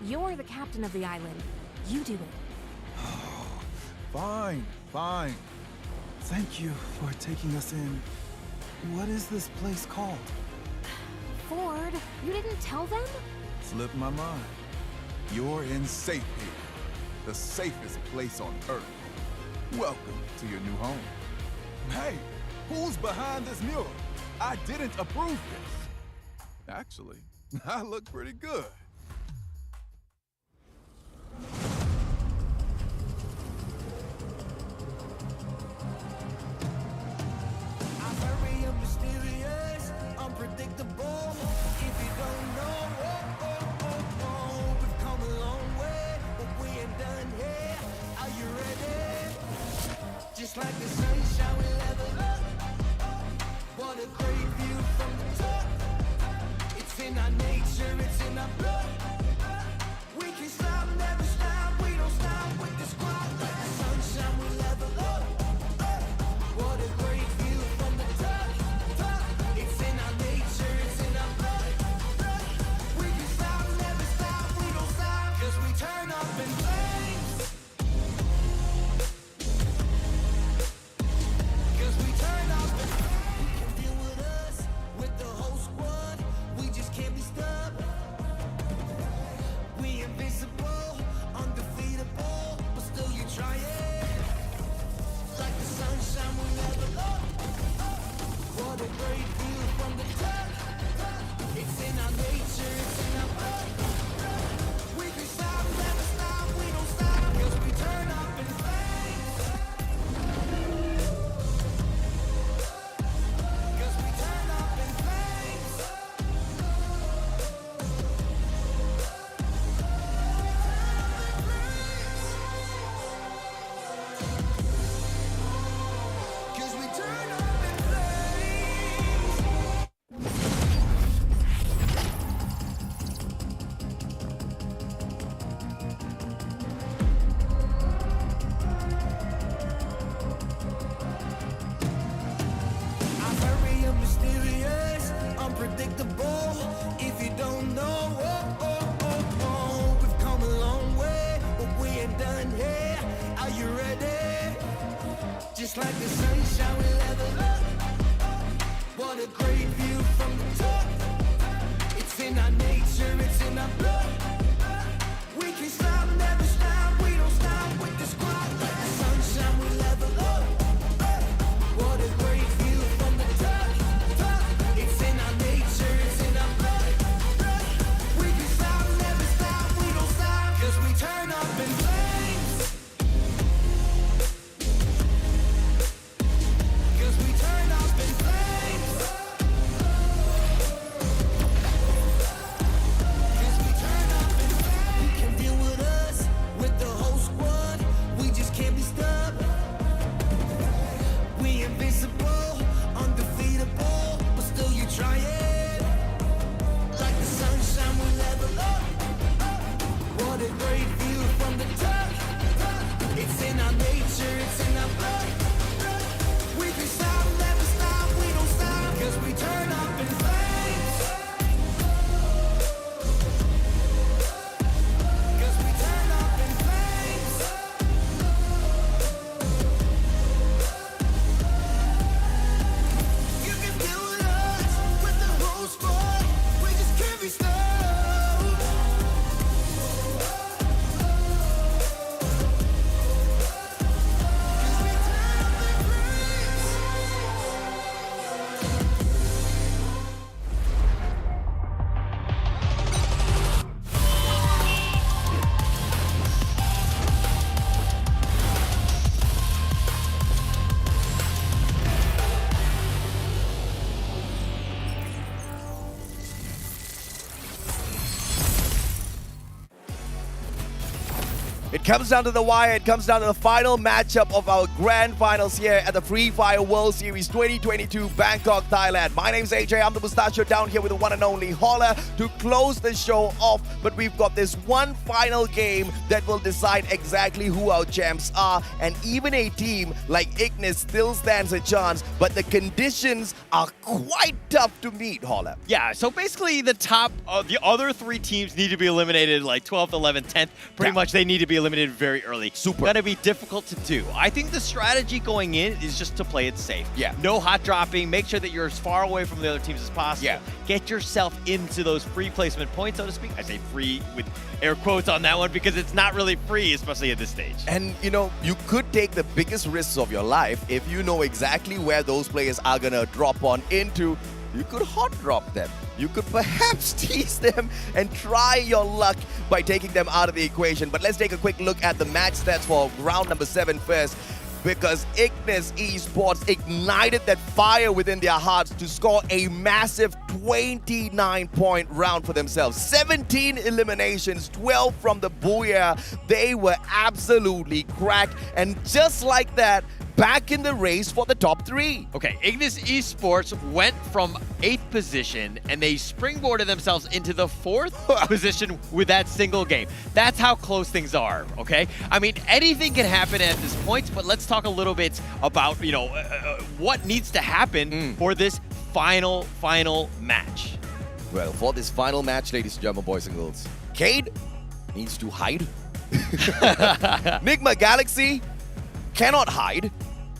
You're the captain of the island. You do it. Fine, fine. Thank you for taking us in. What is this place called? Ford, you didn't tell them? Slipped my mind. You're in safe here. The safest place on Earth. Welcome to your new home. Hey, who's behind this mural? I didn't approve this. Actually, I look pretty good. I'm very mysterious, unpredictable. If you don't know, we've come a long way, but we ain't done here. Are you ready? Just like the sunshine, we level up. What a great view from the top. It's in our nature, it's in our blood. We can stop, never stop. We don't stop with the squad. Like the sunshine, we level up. What a great view from the top. It's in our nature, it's in our blood. We can stop, never stop. We don't stop, 'cause we turn up in flames. It's like the sunshine we level up. What a great view from the top. It's in our nature, it's in our blood. We can stop, never stop. We don't stop with the squad. Like the sunshine we level up. What a great view from the top. It's in our nature, it's in our blood. We can stop, never stop. We don't stop. 'Cause we turn up in flames. 'Cause we turn up in flames. 'Cause we turn up in flames. You can deal with us, with the whole squad. We just can't be stopped. We invincible, undefeatable, but still you try it. Like the sunshine we level up. What a great view from the top. It's in our nature, it's in our blood. We can stop, never stop, we don't stop. 'Cause we turn up in flames. 'Cause we turn up in flames. You can deal with us, with the whole squad. We just can't be stopped. It comes down to the wire. It comes down to the final matchup of our grand finals here at the Free Fire World Series 2022 Bangkok, Thailand. My name's AJ. I'm the Mustachio down here with the one and only Holler to close the show off. But we've got this one final game that will decide exactly who our champs are. And even a team like Ignis still stands a chance. But the conditions are quite tough to meet, Holler. Yeah, so basically the the other three teams need to be eliminated like 12th, 11th, 10th. Pretty much they need to be eliminated very early. Super. Gonna be difficult to do. I think the strategy going in is just to play it safe. Yeah. No hot dropping. Make sure that you're as far away from the other teams as possible. Yeah. Get yourself into those free placement points, so to speak. I say free with air quotes on that one because it's not really free, especially at this stage. And, you know, you could take the biggest risks of your life if you know exactly where those players are going to drop on into. You could hot drop them. You could perhaps tease them and try your luck by taking them out of the equation. But let's take a quick look at the match stats for round number 7 first. Because Ignis Esports ignited that fire within their hearts to score a massive 29-point round for themselves. 17 eliminations, 12 from the Booyah. They were absolutely cracked. And just like that, back in the race for the top 3. Okay, Ignis Esports went from 8th position and they springboarded themselves into the 4th position with that single game. That's how close things are, okay? I mean, anything can happen at this point, but let's talk a little bit about, you know, what needs to happen for this final match. Well, for this final match, ladies and gentlemen, boys and girls, Cade needs to hide. Nigma Galaxy cannot hide.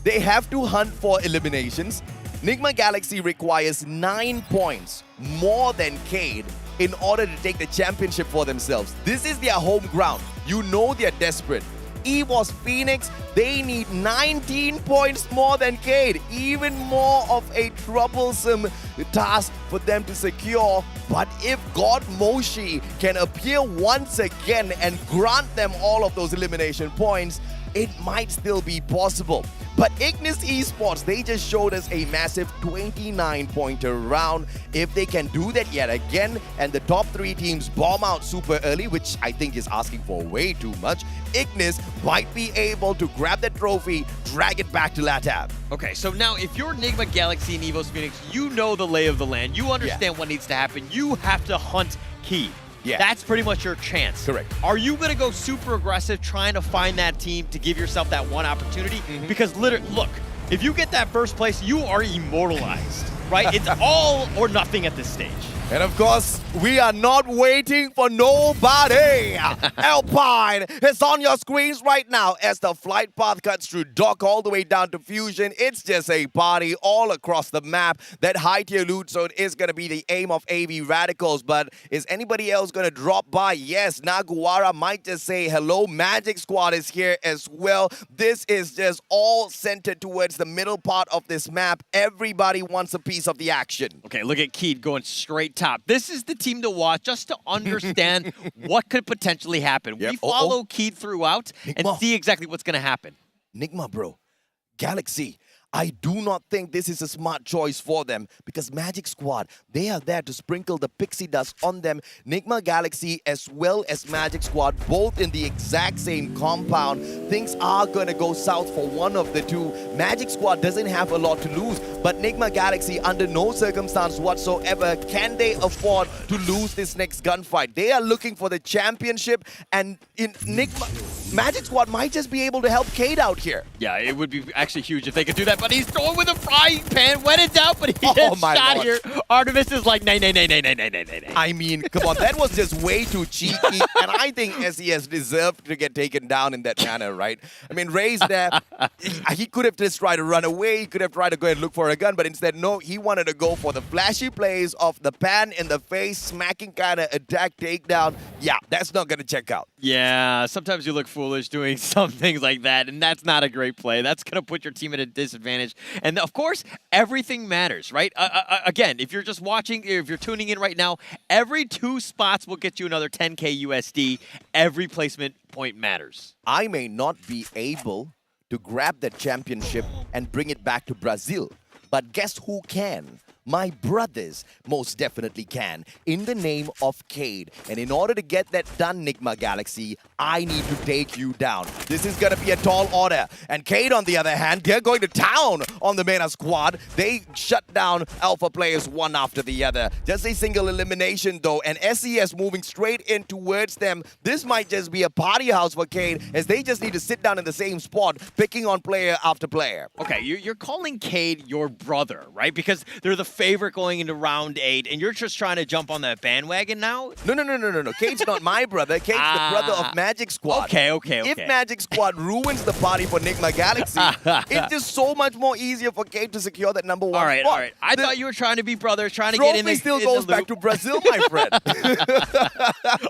They have to hunt for eliminations. Nigma Galaxy requires 9 points more than Cade in order to take the championship for themselves. This is their home ground. You know they're desperate. EVOS Phoenix, they need 19 points more than Cade. Even more of a troublesome task for them to secure. But if God Moshi can appear once again and grant them all of those elimination points, it might still be possible. But Ignis Esports, they just showed us a massive 29-pointer round. If they can do that yet again, and the top 3 teams bomb out super early, which I think is asking for way too much, Ignis might be able to grab that trophy, drag it back to LATAM. Okay, so now if you're Nigma Galaxy and EVOS Phoenix, you know the lay of the land. You understand what needs to happen. You have to hunt key. Yeah. That's pretty much your chance. Correct. Are you going to go super aggressive trying to find that team to give yourself that one opportunity? Because literally, look, if you get that first place, you are immortalized, right? It's all or nothing at this stage. And of course, we are not waiting for nobody. Alpine is on your screens right now as the flight path cuts through dock all the way down to Fusion. It's just a party all across the map. That high tier loot zone is going to be the aim of AV Radicals, but is anybody else going to drop by? Yes, Naguara might just say hello. Magic Squad is here as well. This is just all centered towards the middle part of this map. Everybody wants a piece of the action. Okay, look at Keed going straight top. This is the team to watch just to understand what could potentially happen. Yep. We follow Keed throughout and Nigma. see exactly what's going to happen. Nigma, bro. Galaxy. I do not think this is a smart choice for them because Magic Squad, they are there to sprinkle the pixie dust on them. Nigma Galaxy as well as Magic Squad, both in the exact same compound. Things are going to go south for one of the two. Magic Squad doesn't have a lot to lose, but Nigma Galaxy, under no circumstance whatsoever, can they afford to lose this next gunfight. They are looking for the championship, and in Magic Squad might just be able to help Cade out here. Yeah, it would be actually huge if they could do that, but he's throwing with a frying pan, wet it down, but he gets my shot Lord. here. Artemis is like, nay. I mean, come on, that was just way too cheeky, and I think SES deserved to get taken down in that manner, right? I mean, Ray's there. He could have just tried to run away. He could have tried to go and look for a gun, but instead, no, he wanted to go for the flashy plays of the pan in the face, smacking kind of attack takedown. Yeah, that's not going to check out. Yeah, sometimes you look foolish doing some things like that, and that's not a great play. That's going to put your team at a disadvantage. And of course, everything matters, right? Again, if you're just watching, if you're tuning in right now, every 2 spots will get you another 10K USD. Every placement point matters. I may not be able to grab that championship and bring it back to Brazil, but guess who can? My brothers most definitely can, in the name of Cade. And in order to get that done, Nigma Galaxy, I need to take you down. This is going to be a tall order. And Cade, on the other hand, they're going to town on the Mena squad. They shut down Alpha players one after the other. Just a single elimination, though. And SES moving straight in towards them. This might just be a party house for Cade, as they just need to sit down in the same spot, picking on player after player. Okay, you're calling Cade your brother, right? Because they're the favorite going into round 8, and you're just trying to jump on that bandwagon now? No. Cade's not my brother. Cade's the brother of Magic Squad. Okay. If Magic Squad ruins the party for Nigma Galaxy, it's just so much more easier for Cade to secure that number 1 All spot. right. I thought you were trying to be brothers, trying to get in the still in goes the loop. back to Brazil, my friend.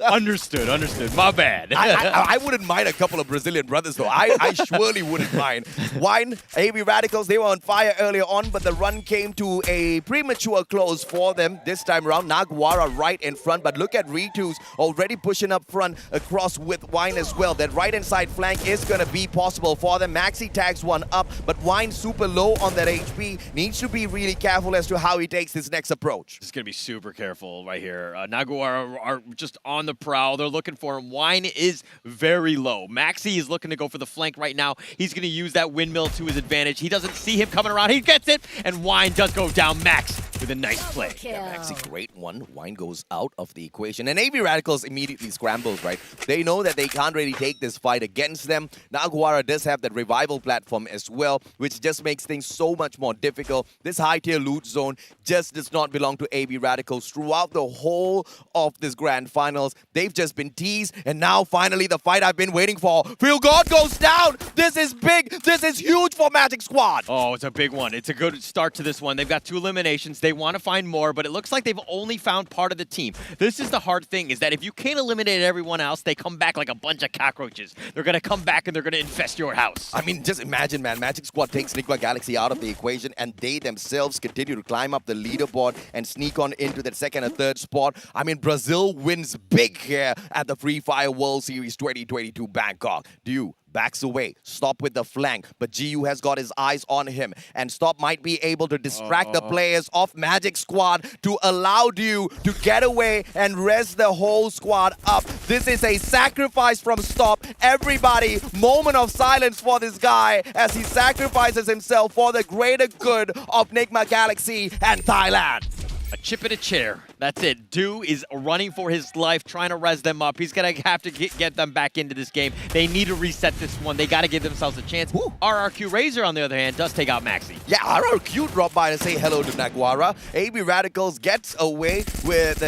Understood. My bad. I wouldn't mind a couple of Brazilian brothers, though. I surely wouldn't mind. Wine, AV Radicals, they were on fire earlier on, but the run came to a premature close for them this time around. Naguara right in front, but look at Ritu's already pushing up front across with Wine as well. That right-hand side flank is going to be possible for them. Maxi tags one up, but Wine super low on that HP. Needs to be really careful as to how he takes this next approach. Just going to be super careful right here. Naguara are just on the prowl. They're looking for him. Wine is very low. Maxi is looking to go for the flank right now. He's going to use that windmill to his advantage. He doesn't see him coming around. He gets it, and Wine does go down. Max with a nice play. Yeah, Maxi, great one. Wine goes out of the equation. And AV Radicals immediately scrambles, right? They know that they can't really take this fight against them. Naguara does have that revival platform as well, which just makes things so much more difficult. This high-tier loot zone just does not belong to AV Radicals. Throughout the whole of this grand finals, they've just been teased, and now finally the fight I've been waiting for. Phil God goes down! This is big! This is huge for Magic Squad! Oh, it's a big one. It's a good start to this one. They've got 2 eliminations. They want to find more, but it looks like they've only found part of the team. This is the hard thing, is that if you can't eliminate everyone else, they come back like a bunch of cockroaches. They're going to come back and they're going to infest your house. I mean, just imagine, man. Magic Squad takes Nigma Galaxy out of the equation, and they themselves continue to climb up the leaderboard and sneak on into that 2nd and 3rd spot. I mean, Brazil wins big here at the Free Fire World Series 2022 Bangkok. Dew backs away. Stop with the flank, but GU has got his eyes on him, and Stop might be able to distract the players of Magic Squad to allow Dew to get away and res the whole squad up. This is a sacrifice from Stop. Everybody, moment of silence for this guy as he sacrifices himself for the greater good of Nigma Galaxy and Thailand. A chip in a chair. That's it. Do is running for his life, trying to res them up. He's going to have to get them back into this game. They need to reset this one. They got to give themselves a chance. RRQ Razor, on the other hand, does take out Maxi. Yeah, RRQ dropped by to say hello to Naguara. AB Radicals gets away with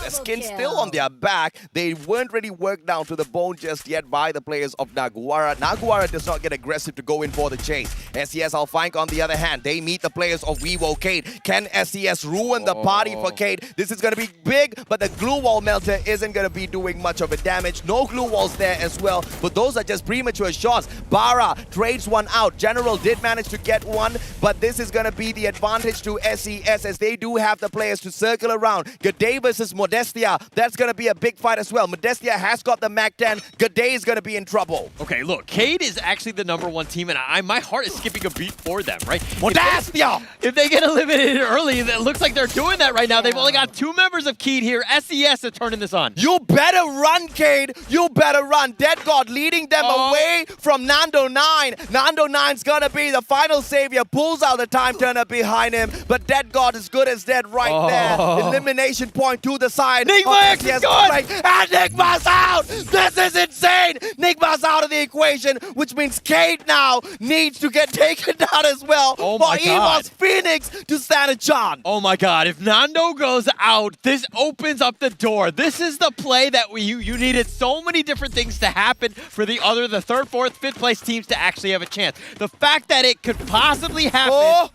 skin still on their back. They weren't really worked down to the bone just yet by the players of Naguara. Naguara does not get aggressive to go in for the chase. SES Alphank, on the other hand, they meet the players of Vivo Cade. Can SES ruin the party for Cade? This is going to be big, but the glue wall melter isn't going to be doing much of a damage. No glue walls there as well, but those are just premature shots. Bara trades one out. General did manage to get one, but this is going to be the advantage to SES as they do have the players to circle around. Gade versus Modestia, that's going to be a big fight as well. Modestia has got the Mac 10. Gade is going to be in trouble. Okay, look, Cade is actually the #1 team, and my heart is skipping a beat for them, right? Modestia! If they get eliminated early, it looks like they're doing that right now. They've only got 2 members of Cade here. SES are turning this on. You better run, Cade. You better run. Dead God leading them away from Nando 9. Nando 9's going to be the final savior. Pulls out the time turner behind him, but Dead God is good as dead right there. Elimination point to the side. Nigma is good! And Nigma's out! This is insane! Nigma's out of the equation, which means Cade now needs to get taken down as well for EVOS Phoenix to stand a chance. Oh my God, if Nando goes out, this opens up the door. This is the play that you needed so many different things to happen for the 3rd, 4th, 5th place teams to actually have a chance. The fact that it could possibly happen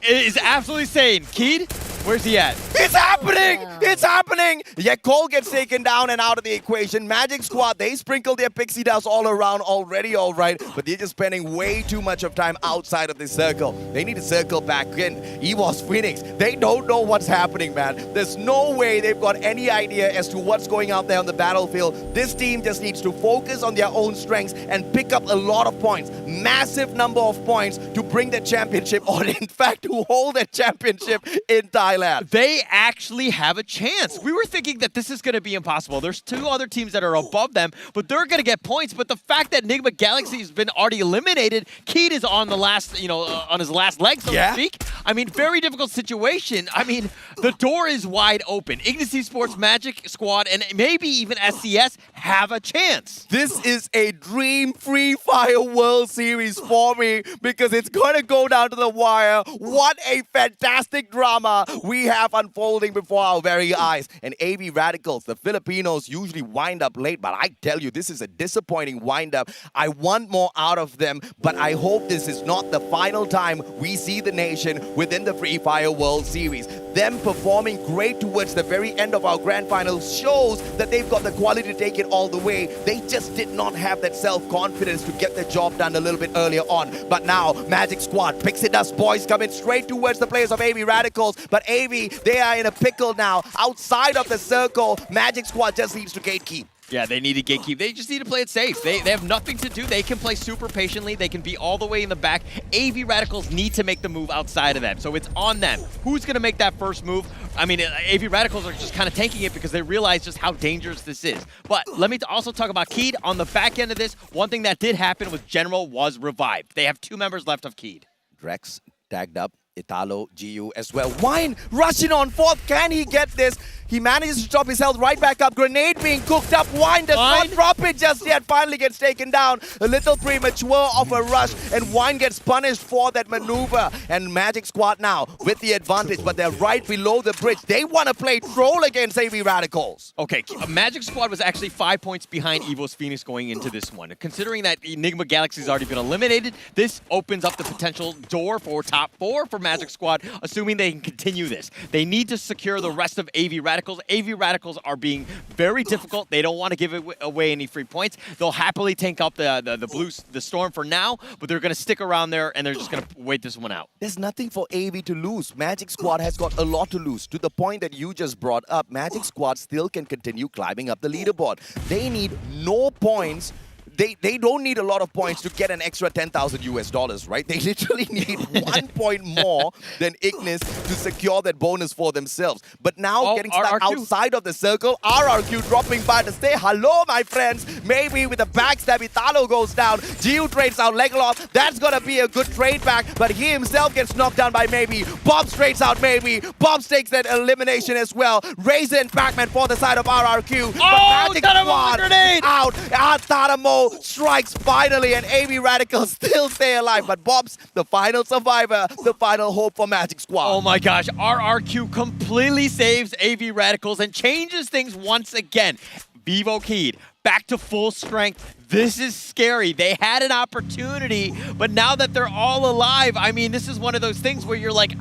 is absolutely insane. Keed, where's he at? It's happening! It's happening! Yeah, Cole gets taken down and out of the equation. Magic Squad, they sprinkle their pixie dust all around already, all right, but they're just spending way too much of time outside of the circle. They need to circle back in. EVOS Phoenix, they don't know what's happening, man. There's no way they've got any idea as to what's going out there on the battlefield. This team just needs to focus on their own strengths and pick up a lot of points. Massive number of points to bring the championship, or in fact, to hold the championship in Thailand. They actually have a chance. We were thinking that this is going to be impossible. There's 2 other teams that are above them, but they're going to get points. But the fact that Nigma Galaxy has been already eliminated, Keed is on the last, on his last leg, so to speak. I mean, very difficult situation. I mean, the door is wide open. Ignis Esports, Magic Squad, and maybe even SCS have a chance. This is a dream Free Fire World Series for me because it's going to go down to the wire. What a fantastic drama we have unfolding before our very eyes. And AB Radicals, the Filipinos, usually wind up late, but I tell you, this is a disappointing wind up. I want more out of them, but I hope this is not the final time we see the nation within the Free Fire World Series. Them performing great towards the very end of our grand final shows that they've got the quality to take it all the way. They just did not have that self-confidence to get the job done a little bit earlier on. But now, Magic Squad, Pixie Dust Boys coming straight towards the players of AB Radicals. But AB, they are in a pickle now. Outside of the circle, Magic Squad just needs to gatekeep. Yeah, they need to gatekeep. They just need to play it safe. They have nothing to do. They can play super patiently. They can be all the way in the back. AV Radicals need to make the move outside of them. So it's on them. Who's going to make that first move? I mean, AV Radicals are just kind of tanking it because they realize just how dangerous this is. But let me also talk about Keed. On the back end of this, one thing that did happen was General was revived. They have 2 members left of Keed. Drex tagged up. Italo, GU as well. Wine rushing on 4th. Can he get this? He manages to drop his health right back up. Grenade being cooked up. Wine does not drop it just yet. Finally gets taken down. A little premature of a rush. And Wine gets punished for that maneuver. And Magic Squad now with the advantage. But they're right below the bridge. They want to play troll against AV Radicals. Okay, Magic Squad was actually 5 points behind EVOS Phoenix going into this one. Considering that Enigma Galaxy's already been eliminated, this opens up the potential door for top 4 for Magic Squad, assuming they can continue this. They need to secure the rest of AV Radicals. AV Radicals are being very difficult. They don't want to give away any free points. They'll happily tank up the Storm for now, but they're going to stick around there and they're just going to wait this one out. There's nothing for AV to lose. Magic Squad has got a lot to lose. To the point that you just brought up, Magic Squad still can continue climbing up the leaderboard. They need no points they don't need a lot of points to get an extra $10,000 right? They literally need 1 point more than Ignis to secure that bonus for themselves. But now getting stuck outside of the circle, RRQ dropping by to say hello, my friends. Maybe with a backstab, Italo goes down. Gio trades out Legolas. That's gonna be a good trade back, but he himself gets knocked down by Maybe. Bob trades out Maybe. Bob takes that elimination as well. Razor and Pac-Man for the side of RRQ. But Magic Squad grenade out. Tadamo strikes finally, and AB Radicals still stay alive. But Bob's the final survivor, the final hope for Magic Squad. Oh my gosh, RRQ completely saves AV Radicals and changes things once again. Vivo Keyed back to full strength. This is scary. They had an opportunity, but now that they're all alive, I mean, this is one of those things where you're like,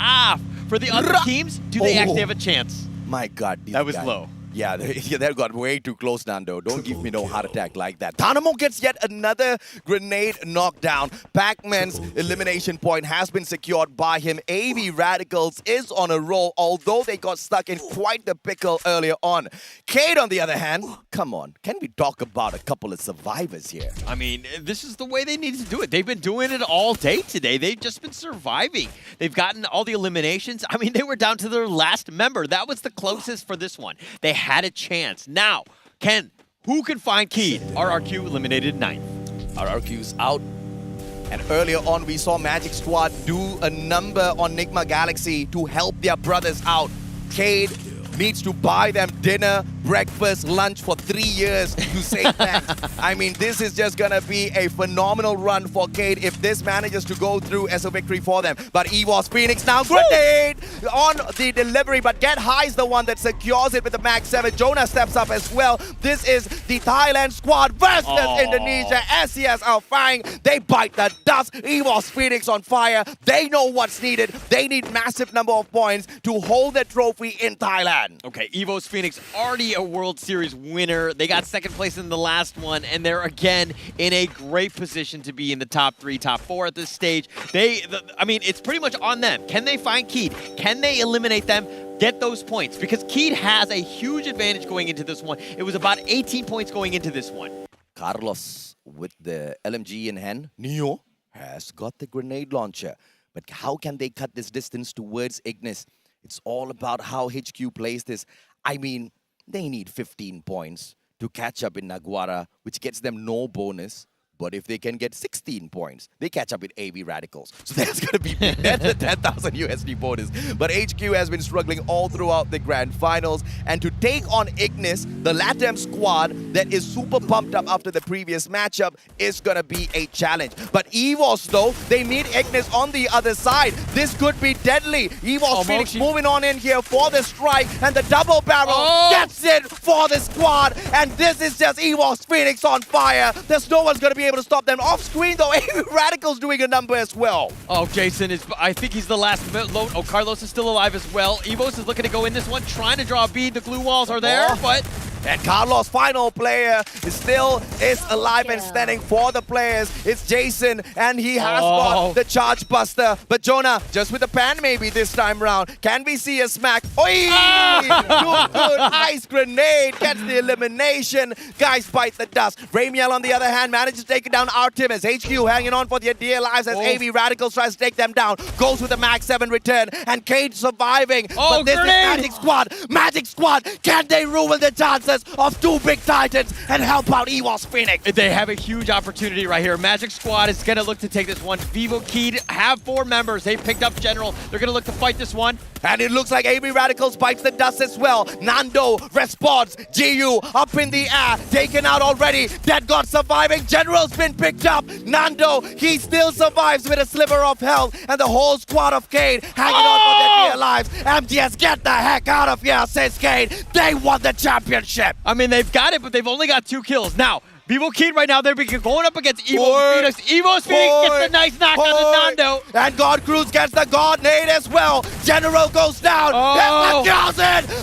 for the other teams, do they actually have a chance? My God. That was low. Yeah, that got way too close, Nando. Don't give me no heart attack like that. Tanamo gets yet another grenade knockdown. Pac-Man's elimination point has been secured by him. AV Radicals is on a roll, although they got stuck in quite the pickle earlier on. Cade, on the other hand, come on. Can we talk about a couple of survivors here? I mean, this is the way they needed to do it. They've been doing it all day today. They've just been surviving. They've gotten all the eliminations. I mean, they were down to their last member. That was the closest for this one. They had a chance. Now, who can find Keyed? RRQ eliminated 9th. RRQ's out. And earlier on, we saw Magic Squad do a number on Nigma Galaxy to help their brothers out. Cade needs to buy them dinner, breakfast, lunch for 3 years to say thanks. I mean, this is just gonna be a phenomenal run for Cade if this manages to go through as a victory for them. But EVOS Phoenix now grenade on the delivery, but Get High is the one that secures it with the Max 7. Jonah steps up as well. This is the Thailand squad versus Indonesia. SES are fine. They bite the dust. EVOS Phoenix on fire. They know what's needed. They need massive number of points to hold the trophy in Thailand. Okay, EVOS Phoenix already a World Series winner. They got second place in the last one, and they're again in a great position to be in the top 3, top 4 at this stage. I mean, it's pretty much on them. Can they find Keyed? Can they eliminate them? Get those points, because Keyed has a huge advantage going into this one. It was about 18 points going into this one. Carlos with the LMG in hand. Neo has got the grenade launcher. But how can they cut this distance towards Ignis? It's all about how HQ plays this. I mean, they need 15 points to catch up in Naguara, which gets them no bonus. But if they can get 16 points, they catch up with AV Radicals. So that's going to be that's a 10,000 USD bonus. But HQ has been struggling all throughout the grand finals. And to take on Ignis, the LATAM squad that is super pumped up after the previous matchup, is going to be a challenge. But EVOS, though, they meet Ignis on the other side. This could be deadly. EVOS Phoenix moving on in here for the strike. And the double barrel gets it for the squad. And this is just EVOS Phoenix on fire. There's no one's going to be able to stop them. Off screen though, Radical's doing a number as well. Oh, Jason is, I think he's the last load. Oh, Carlos is still alive as well. EVOS is looking to go in this one, trying to draw a bead. The glue walls are there, but... And Carlos, final player, is alive and standing for the players. It's Jason, and he has got the charge buster. But Jonah, just with the pan maybe this time round. Can we see a smack? Oi! Good ice grenade gets the elimination. Guys bite the dust. Ramiel, on the other hand, manages to take it down Artemis. HQ hanging on for their dear lives as AV Radicals tries to take them down. Goes with the Max 7 return, and Cade surviving. But this is Magic Squad. Magic Squad, can they ruin the chances of 2 big titans and help out EVOS Phoenix? They have a huge opportunity right here. Magic Squad is going to look to take this one. Vivo Keyed have 4 members. They picked up General. They're going to look to fight this one. And it looks like AV Radicals bites the dust as well. Nando responds. GU up in the air. Taken out already. Dead God surviving. General's been picked up. Nando, he still survives with a sliver of health. And the whole squad of Cade hanging on for their dear lives. MTS, get the heck out of here, says Cade. They won the championship. I mean, they've got it, but they've only got 2 kills. Now, Vivo Keyed right now, they're going up against EVOS Phoenix. EVOS Phoenix gets the nice knock on the Nando. And God Cruz gets the God nade as well. General goes down.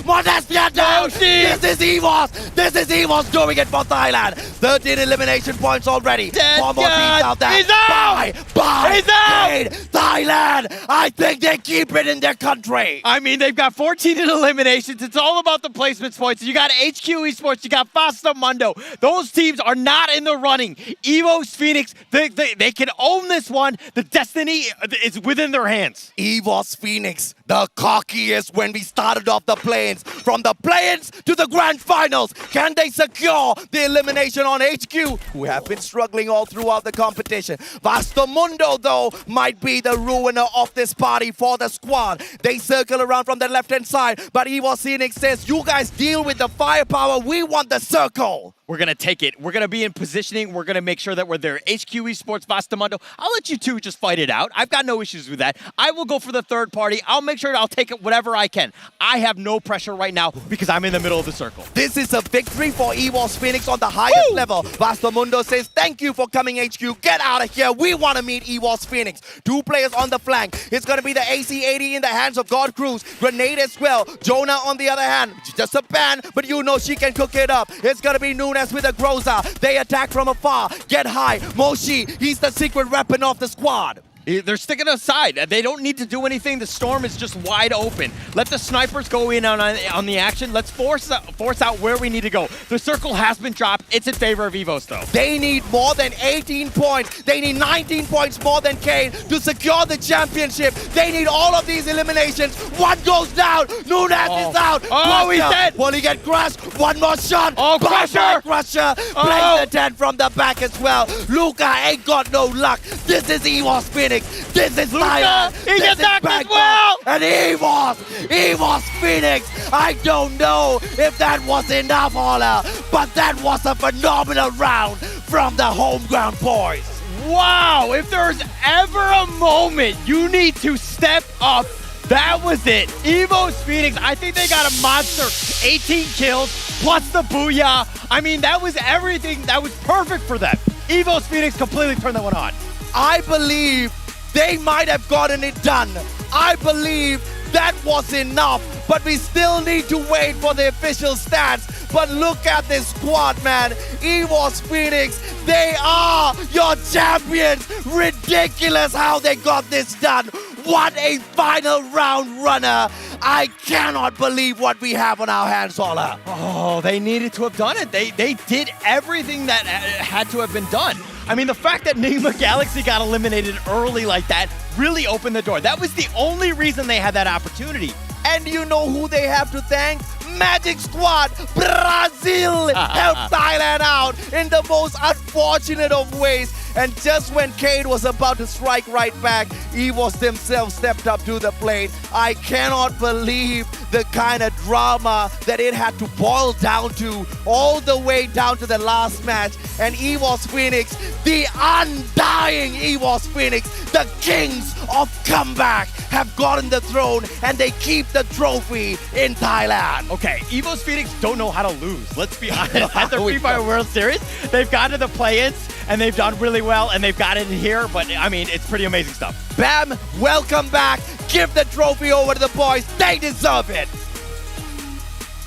Modestia down. This is EVOS. This is EVOS doing it for Thailand. 13 elimination points already. 4 more teams out there. He's out. Bye. He's out. Thailand. man. I think they keep it in their country. I mean, they've got 14 in eliminations. It's all about the placements points. You got HQ Esports, you got Fasta Mundo. Those teams are not in the running. EVOS Phoenix, they can own this one. The destiny is within their hands. EVOS Phoenix, the cockiest when we started off the play-ins. From the play-ins to the grand finals, can they secure the elimination on HQ, who have been struggling all throughout the competition? Vastamundo, though, might be the ruiner of this party for the squad. They circle around from the left-hand side, but EVOS Phoenix says, you guys deal with the firepower, we want the circle. We're going to take it. We're going to be in positioning. We're going to make sure that we're there. HQ Esports, Vastamundo. I'll let you two just fight it out. I've got no issues with that. I will go for the third party. I'll make sure I'll take it whatever I can. I have no pressure right now because I'm in the middle of the circle. This is a victory for EVOS Phoenix on the highest level. Vastamundo says, thank you for coming, HQ. Get out of here. We want to meet EVOS Phoenix. Two players on the flank. It's going to be the AC-80 in the hands of God Cruz. Grenade as well. Jonah on the other hand. Just a ban, but you know she can cook it up. It's going to be Nunes with a Groza. They attack from afar. Get high. Moshi, he's the secret weapon of the squad. They're sticking aside. They don't need to do anything. The storm is just wide open. Let the snipers go in on the action. Let's force out where we need to go. The circle has been dropped. It's in favor of EVOS, though. They need more than 18 points. They need 19 points more than Kane to secure the championship. They need all of these eliminations. One goes down. Nunes is out. Oh, he's dead. Will he get crushed? One more shot. Oh, Crusher. Crusher. Plays the 10 from the back as well. Luca ain't got no luck. This is EVOS Phoenix. This is Thailand. He gets knocked as well. And EVOS Phoenix. I don't know if that was enough, Holler, but that was a phenomenal round from the home ground boys. Wow, if there's ever a moment you need to step up, that was it. EVOS Phoenix, I think they got a monster. 18 kills plus the booyah. I mean, that was everything. That was perfect for them. EVOS Phoenix completely turned that one on. I believe they might have gotten it done. I believe that was enough, but we still need to wait for the official stats. But look at this squad, man. EVOS Phoenix, they are your champions. Ridiculous how they got this done. What a final round runner. I cannot believe what we have on our hands, Ola. Oh, they needed to have done it. They did everything that had to have been done. I mean, the fact that Nigma Galaxy got eliminated early like that really opened the door. That was the only reason they had that opportunity. And you know who they have to thank? Magic Squad, Brazil helped Thailand out in the most unfortunate of ways. And just when Cade was about to strike right back, EVOS themselves stepped up to the plate. I cannot believe the kind of drama that it had to boil down to, all the way down to the last match. And EVOS Phoenix, the undying EVOS Phoenix, the kings of comeback, have gotten the throne and they keep the trophy in Thailand. Okay, EVOS Phoenix don't know how to lose. Let's be honest. At the Free Fire World Series, they've got to the play-ins and they've done really well and they've got it in here, but I mean, it's pretty amazing stuff. Bam, welcome back. Give the trophy over to the boys. They deserve it.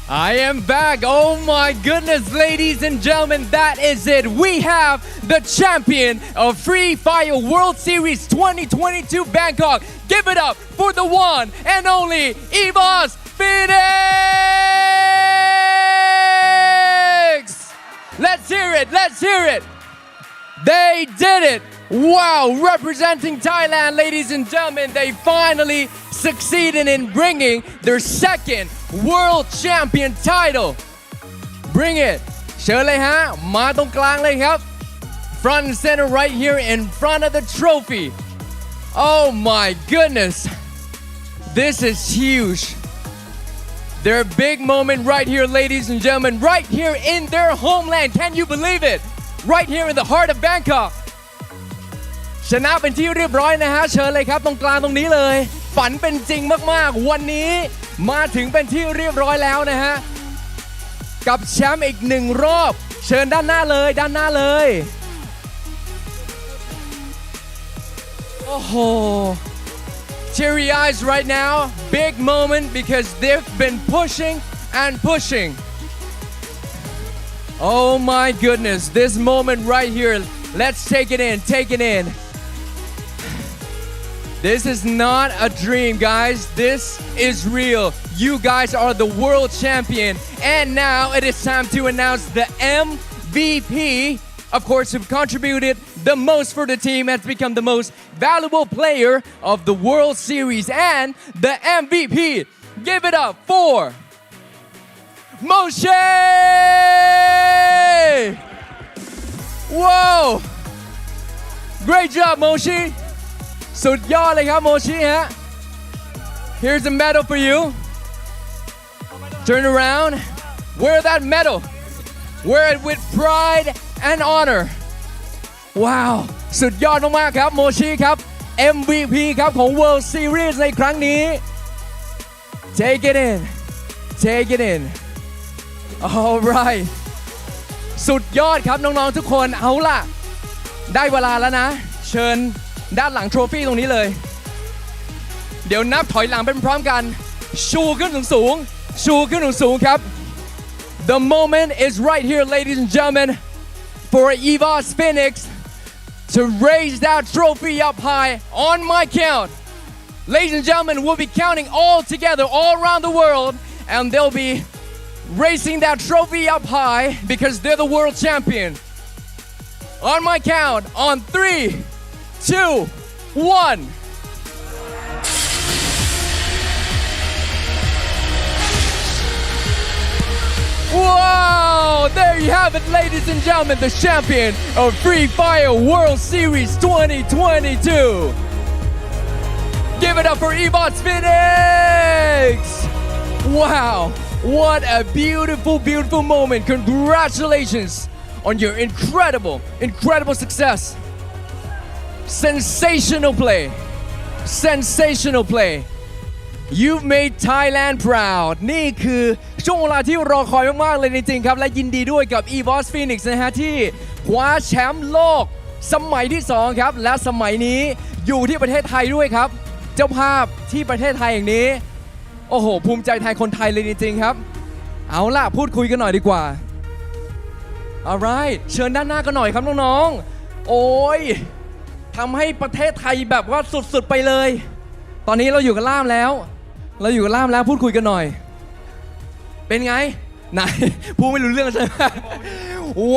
I am back. Oh my goodness, ladies and gentlemen, that is it. We have the champion of Free Fire World Series 2022 Bangkok. Give it up for the one and only EVOS Phoenix! Let's hear it, let's hear it. They did it. Wow, representing Thailand, ladies and gentlemen, they finally succeeded in bringing their second World Champion title. Bring it. เชิญเลยฮะ มาตรงกลางเลยครับ Front and center right here in front of the trophy. Oh my goodness. This is huge. Their big moment right here, ladies and gentlemen, right here in their homeland. Can you believe it? Right here in the heart of Bangkok. ชนะเป็นที่เรียบร้อยนะฮะ เชิญเลยครับตรงกลางตรงนี้เลย ฝันเป็นจริงมากๆ วันนี้มาถึงเป็นที่เรียบร้อยแล้วนะฮะ กับแชมป์อีกหนึ่งรอบ เชิญด้านหน้าเลยด้านหน้าเลย โอ้โห teary eyes right now. Big moment because they've been pushing and pushing. Oh my goodness, this moment right here. Let's take it in, take it in. This is not a dream, guys. This is real. You guys are the world champion. And now it is time to announce the MVP. Of course, who contributed the most for the team, has become the most valuable player of the World Series. And the MVP, give it up for Moshe! Whoa! Great job, Moshe! สุดยอดเลยครับโมชิฮะ Here's a medal for you. Turn around. Wear that medal. Wear it with pride and honor. Wow. สุดยอดมากๆครับโมชิครับ MVP ครับของ World Series ในครั้งนี้ Take it in. Take it in. All right. สุดยอดครับน้องๆทุกคนเอาล่ะได้เวลาแล้วนะ เชิญด้านหลังโทรฟี่ตรงนี้เลยเดี๋ยวนับถอยหลังเป็นพร้อมกันชูขึ้นสูงๆชูขึ้นสูงๆครับ The moment is right here ladies and gentlemen for Evos Phoenix to raise that trophy up high on my count. Ladies and gentlemen, we'll be counting all together all around the world and they'll be raising that trophy up high because they're the world champion. On my count, on 3, 2, 1. Wow! There you have it, ladies and gentlemen, the champion of Free Fire World Series 2022. Give it up for Evos Phoenix! Wow! What a beautiful, beautiful moment. Congratulations on your incredible, incredible success. Sensational play. Sensational play. You've made Thailand proud. นี่คือช่วงเวลาที่รอคอยมากๆเลยจริงๆครับและยินดีด้วยกับ Evos Phoenix นะฮะที่คว้าแชมป์โลกสมัยที่2ครับและสมัยนี้อยู่ที่ประเทศไทยด้วยครับเจ้าภาพที่ประเทศไทยอย่างนี้โอ้โหภูมิใจแทนคนไทยเลยจริงๆครับเอาล่ะพูดคุยกันหน่อยดีกว่า Alright เชิญด้านหน้ากันหน่อยครับน้องๆโอ้ยทำให้ประเทศไทยแบบว่าสุดๆไปเลยตอนนี้เราอยู่กันล่ามแล้วพูดคุยกันหน่อยเป็นไงไหนพูดไม่รู้เรื่องใช่ไหม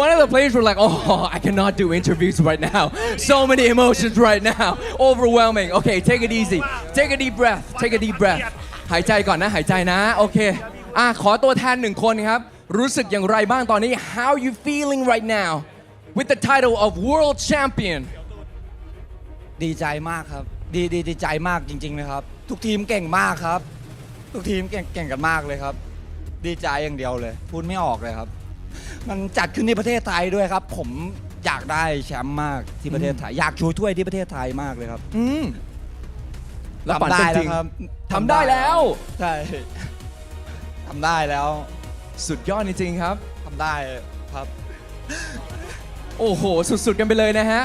One of the players were like, oh, I cannot do interviews right now. So many emotions right now. Overwhelming. Okay, take it easy. Take a deep breath. Take a deep breath. หายใจก่อนนะหายใจนะโอเคขอตัวแทน1คนครับรู้สึกอย่างไรบ้างตอนนี้ How you feeling right now with the title of World Champion ดีใจมากครับดีใจมากจริงๆเลยครับทุกทีมเก่งมากครับทุกทีมเก่งกันมากเลยครับดีใจอย่างเดียวเลยพูดไม่ออกเลยครับมันจัดขึ้นที่ประเทศไทยด้วยครับผมอยากได้แชมป์มากที่ประเทศไทยอยากชูถ้วยที่ประเทศไทยมากเลยครับทำได้แล้วครับทำได้แล้วใช่ทำได้แล้วสุดยอดจริงๆครับทำได้ครับโอ้โหสุดๆกันไปเลยนะฮะ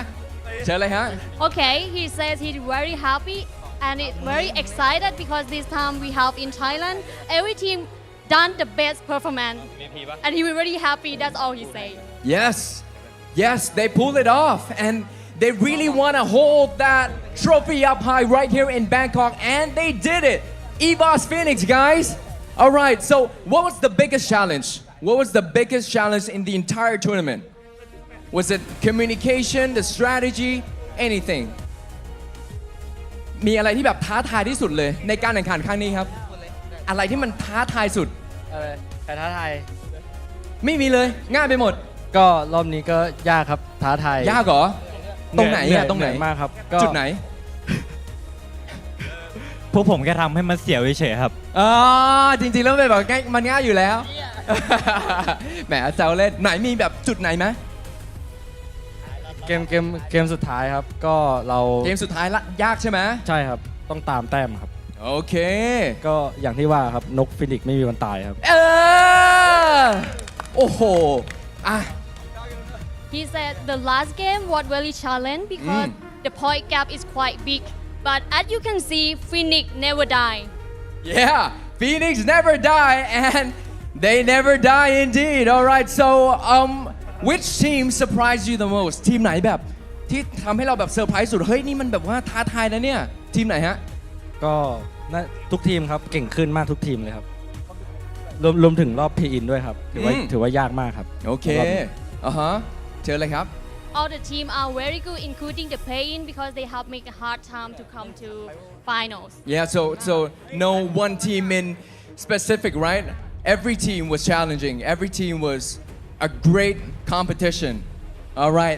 เชิญเลยฮะ Okay, he says he's very happy and it's very excited because this time we have in Thailand every team done the best performance and he was very happy. That's all he said. Yes, they pulled it off and they really want to hold that trophy up high right here in Bangkok and they did it. Evos Phoenix, guys. All right, so what was the biggest challenge? What was the biggest challenge in the entire tournament? Was it communication, the strategy, anything? มีอะไรที่แบบท้าทายที่สุดเลยในการแข่งขันครั้งนี้ครับอะไรที่มันท้าทายสุดแต่ท้าทายไม่มีเลยง่ายไปหมดก็รอบนี้ก็ยากครับท้าทายยากเหรอตรงไหนตรงไหนมากครับจุดไหนพวกผมแค่ทำให้มันเสียวเฉยๆครับจริงๆแล้วแบบมันง่ายอยู่แล้วแหมแซวเล่นไหนมีแบบจุดไหนไหมเกมสุดท้ายครับก็เราเกมสุดท้ายละยากใช่ไหมใช่ครับต้องตามแต้มครับโอเคก็อย่างที่ว่าครับนกฟินิกซ์ไม่มีวันตายครับโอ้โหHe said the last game was really challenging because the point gap is quite big but as you can see Phoenix never die Yeah Phoenix never die and they never die indeed alright so which team surprised you the most ทีมไหนแบบที่ทำให้เราแบบเซอร์ไพรส์สุดเฮ้ยนี่มันแบบว่าท้าทายนะเนี่ย ทีมไหนฮะ ก็ทุกทีมครับเก่งขึ้นมากทุกทีมเลยครับรวมถึงรอบเพย์อินด้วยครับถือว่ายากมากครับ โอเคเชิญเลยครับ All the team are very good, including the play-in, because they have make a hard time to come to finals. Yeah, so no one team in specific, right? Every team was challenging. Every team was a great competition. All right.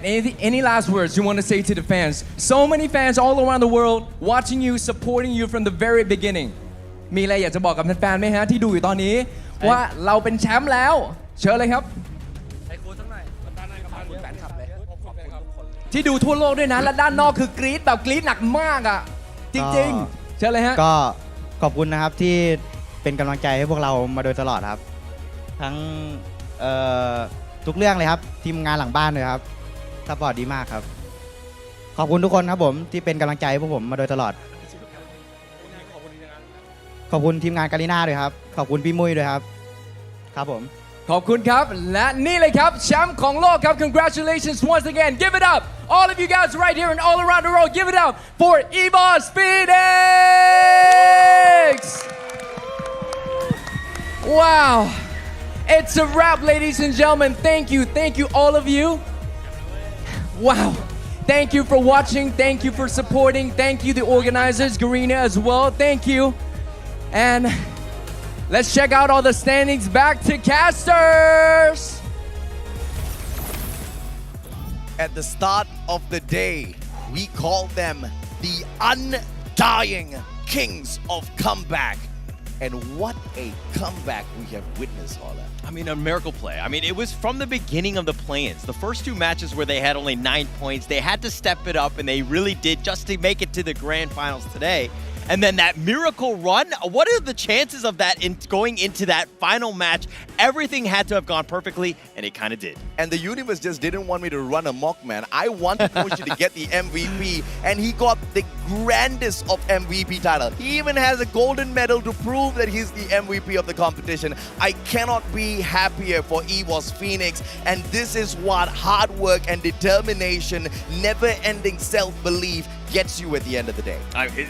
Any last words you want to say to the fans? So many fans all around the world watching you, supporting you from the very beginning. มีอะไรอยากจะบอกกับแฟนๆไหมฮะที่ดูอยู่ตอนนี้ว่าเราเป็นแชมป์แล้วเชิญเลยครับที่ดูทั่วโลกด้วยนะและด้านนอกคือกรี๊ดแบบกรี๊ดหนักมากอ่ะจริงๆเชิญเลยฮะก็ขอบคุณนะครับที่เป็นกำลังใจให้พวกเรามาโดยตลอดครับทั้งทุกเรื่องเลยครับทีมงานหลังบ้านเลยครับซัพพอร์ตดีมากครับขอบคุณทุกคนครับผมที่เป็นกำลังใจให้พวกผมมาโดยตลอดขอบคุณทีมงานการีน่าด้วยครับขอบคุณพี่มุ้ยด้วยครับครับผมขอบคุณครับและนี่เลยครับแชมป์ของโลกครับ congratulations once again give it up all of you guys right here and all around the world give it up for EVOS Phoenix wow it's a wrap ladies and gentlemen thank you all of you wow thank you for watching thank you for supporting thank you the organizers Garena as well thank you and let's check out all the standings back to casters. At the start of the day, we call them the undying kings of comeback. And what a comeback we have witnessed, Holla. I mean, a miracle play. I mean, it was from the beginning of the play-ins. The first two matches where they had only 9 points, they had to step it up, and they really did just to make it to the grand finals today. And then that miracle run, what are the chances of that in going into that final match? Everything had to have gone perfectly, and it kind of did. And the universe just didn't want me to run amok, man. I wanted Moshi to get the MVP, and he got the grandest of MVP title. He even has a golden medal to prove that he's the MVP of the competition. I cannot be happier for EVOS Phoenix, and this is what hard work and determination, never-ending self-belief gets you at the end of the day.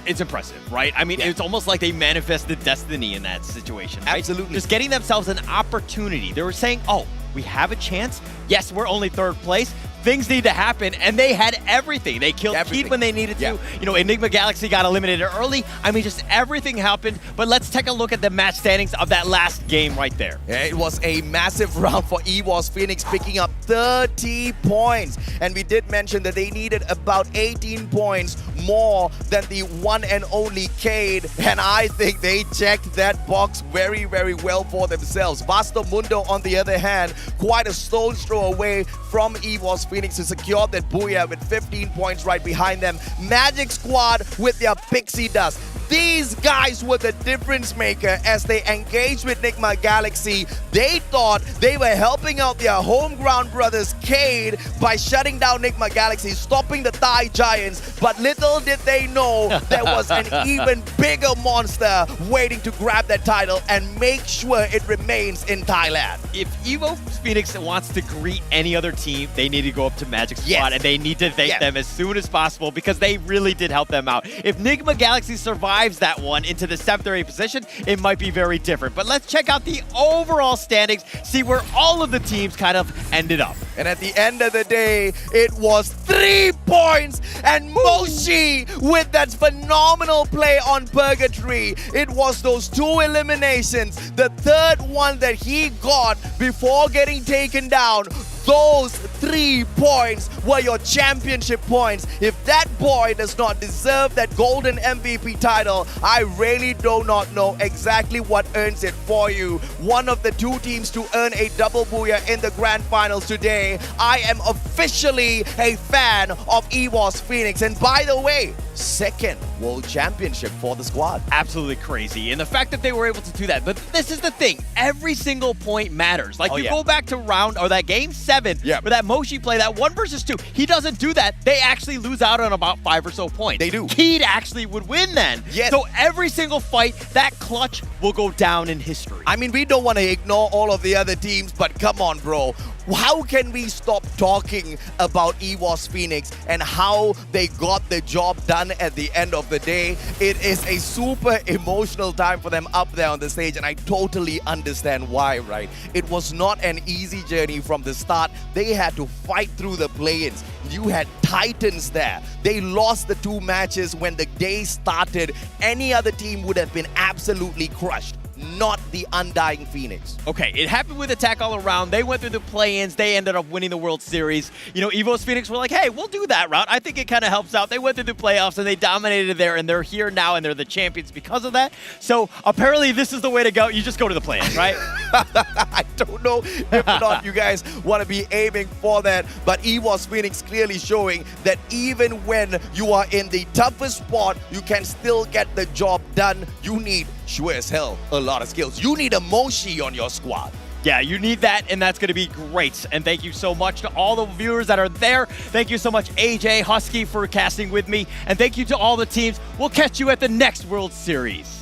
It's impressive, right? I mean, it's almost like they manifested destiny in that situation, right? Absolutely. Just getting themselves an opportunity. They were saying, oh, we have a chance. Yes, we're only third place. Things need to happen, and they had everything. They killed Keith when they needed to. You know, Enigma Galaxy got eliminated early. I mean, just everything happened. But let's take a look at the match standings of that last game right there. Yeah, it was a massive round for EVOS Phoenix, picking up 30 points. And we did mention that they needed about 18 points more than the one and only Cade. And I think they checked that box very, very well for themselves. Vasto Mundo, on the other hand, quite a stone's throw away from EVOS Phoenix to secure that booyah with 15 points right behind them. Magic Squad with their pixie dust. These guys were the difference maker as they engaged with Enigma Galaxy. They thought they were helping out their home ground brothers Cade by shutting down Enigma Galaxy, stopping the Thai Giants. But little did they know there was an even bigger monster waiting to grab that title and make sure it remains in Thailand. If EVOS Phoenix wants to greet any other team, they need to go up to Magic Squad and they need to thank them as soon as possible because they really did help them out. If Enigma Galaxy survives that one into the 7th or 8th position, it might be very different. But let's check out the overall standings, see where all of the teams kind of ended up. And at the end of the day, it was 3 points and Moshi with that phenomenal play on Purgatory. It was those 2 eliminations, the third one that he got before getting taken down. Those 3 points were your championship points. If that boy does not deserve that golden MVP title, I really do not know exactly what earns it for you. One of the 2 teams to earn a double booyah in the grand finals today. I am officially a fan of EVOS Phoenix. And by the way, 2nd world championship for the squad. Absolutely crazy. And the fact that they were able to do that. But this is the thing. Every single point matters. Like go back to that game 7 where that Moshi play, that 1 versus 2, he doesn't do that. They actually lose out on about 5 or so points. They do. Keed actually would win then. Yes. So every single fight, that clutch will go down in history. I mean, we don't want to ignore all of the other teams, but come on, bro. how can we stop talking about EVOS Phoenix and how they got the job done at the end of the day? It is a super emotional time for them up there on the stage, and I totally understand why, right? It was not an easy journey from the start. They had to fight through the play-ins. You had Titans there. They lost the 2 matches when the day started. Any other team would have been absolutely crushed. Not the Undying Phoenix. Okay, it happened with Attack All Around. They went through the play-ins. They ended up winning the World Series. You know, EVOS Phoenix were like, hey, we'll do that route. I think it kind of helps out. They went through the playoffs and they dominated there, and they're here now, and they're the champions because of that. So apparently this is the way to go. You just go to the play-ins, right? I don't know if or not you guys want to be aiming for that, but EVOS Phoenix clearly showing that even when you are in the toughest spot, you can still get the job done. You need, sure as hell, a lot of skills. You need a Moshi on your squad. Yeah, you need that, and that's going to be great. And thank you so much to all the viewers that are there. Thank you so much, AJ Husky, for casting with me. And thank you to all the teams. We'll catch you at the next World Series.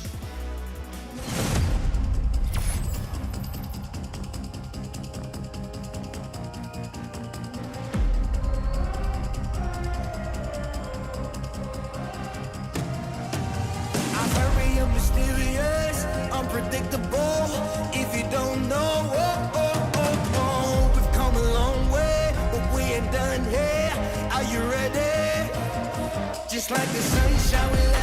Very mysterious, unpredictable. If you don't know, we've come a long way, but we ain't done here. Are you ready? Just like the sunshine, we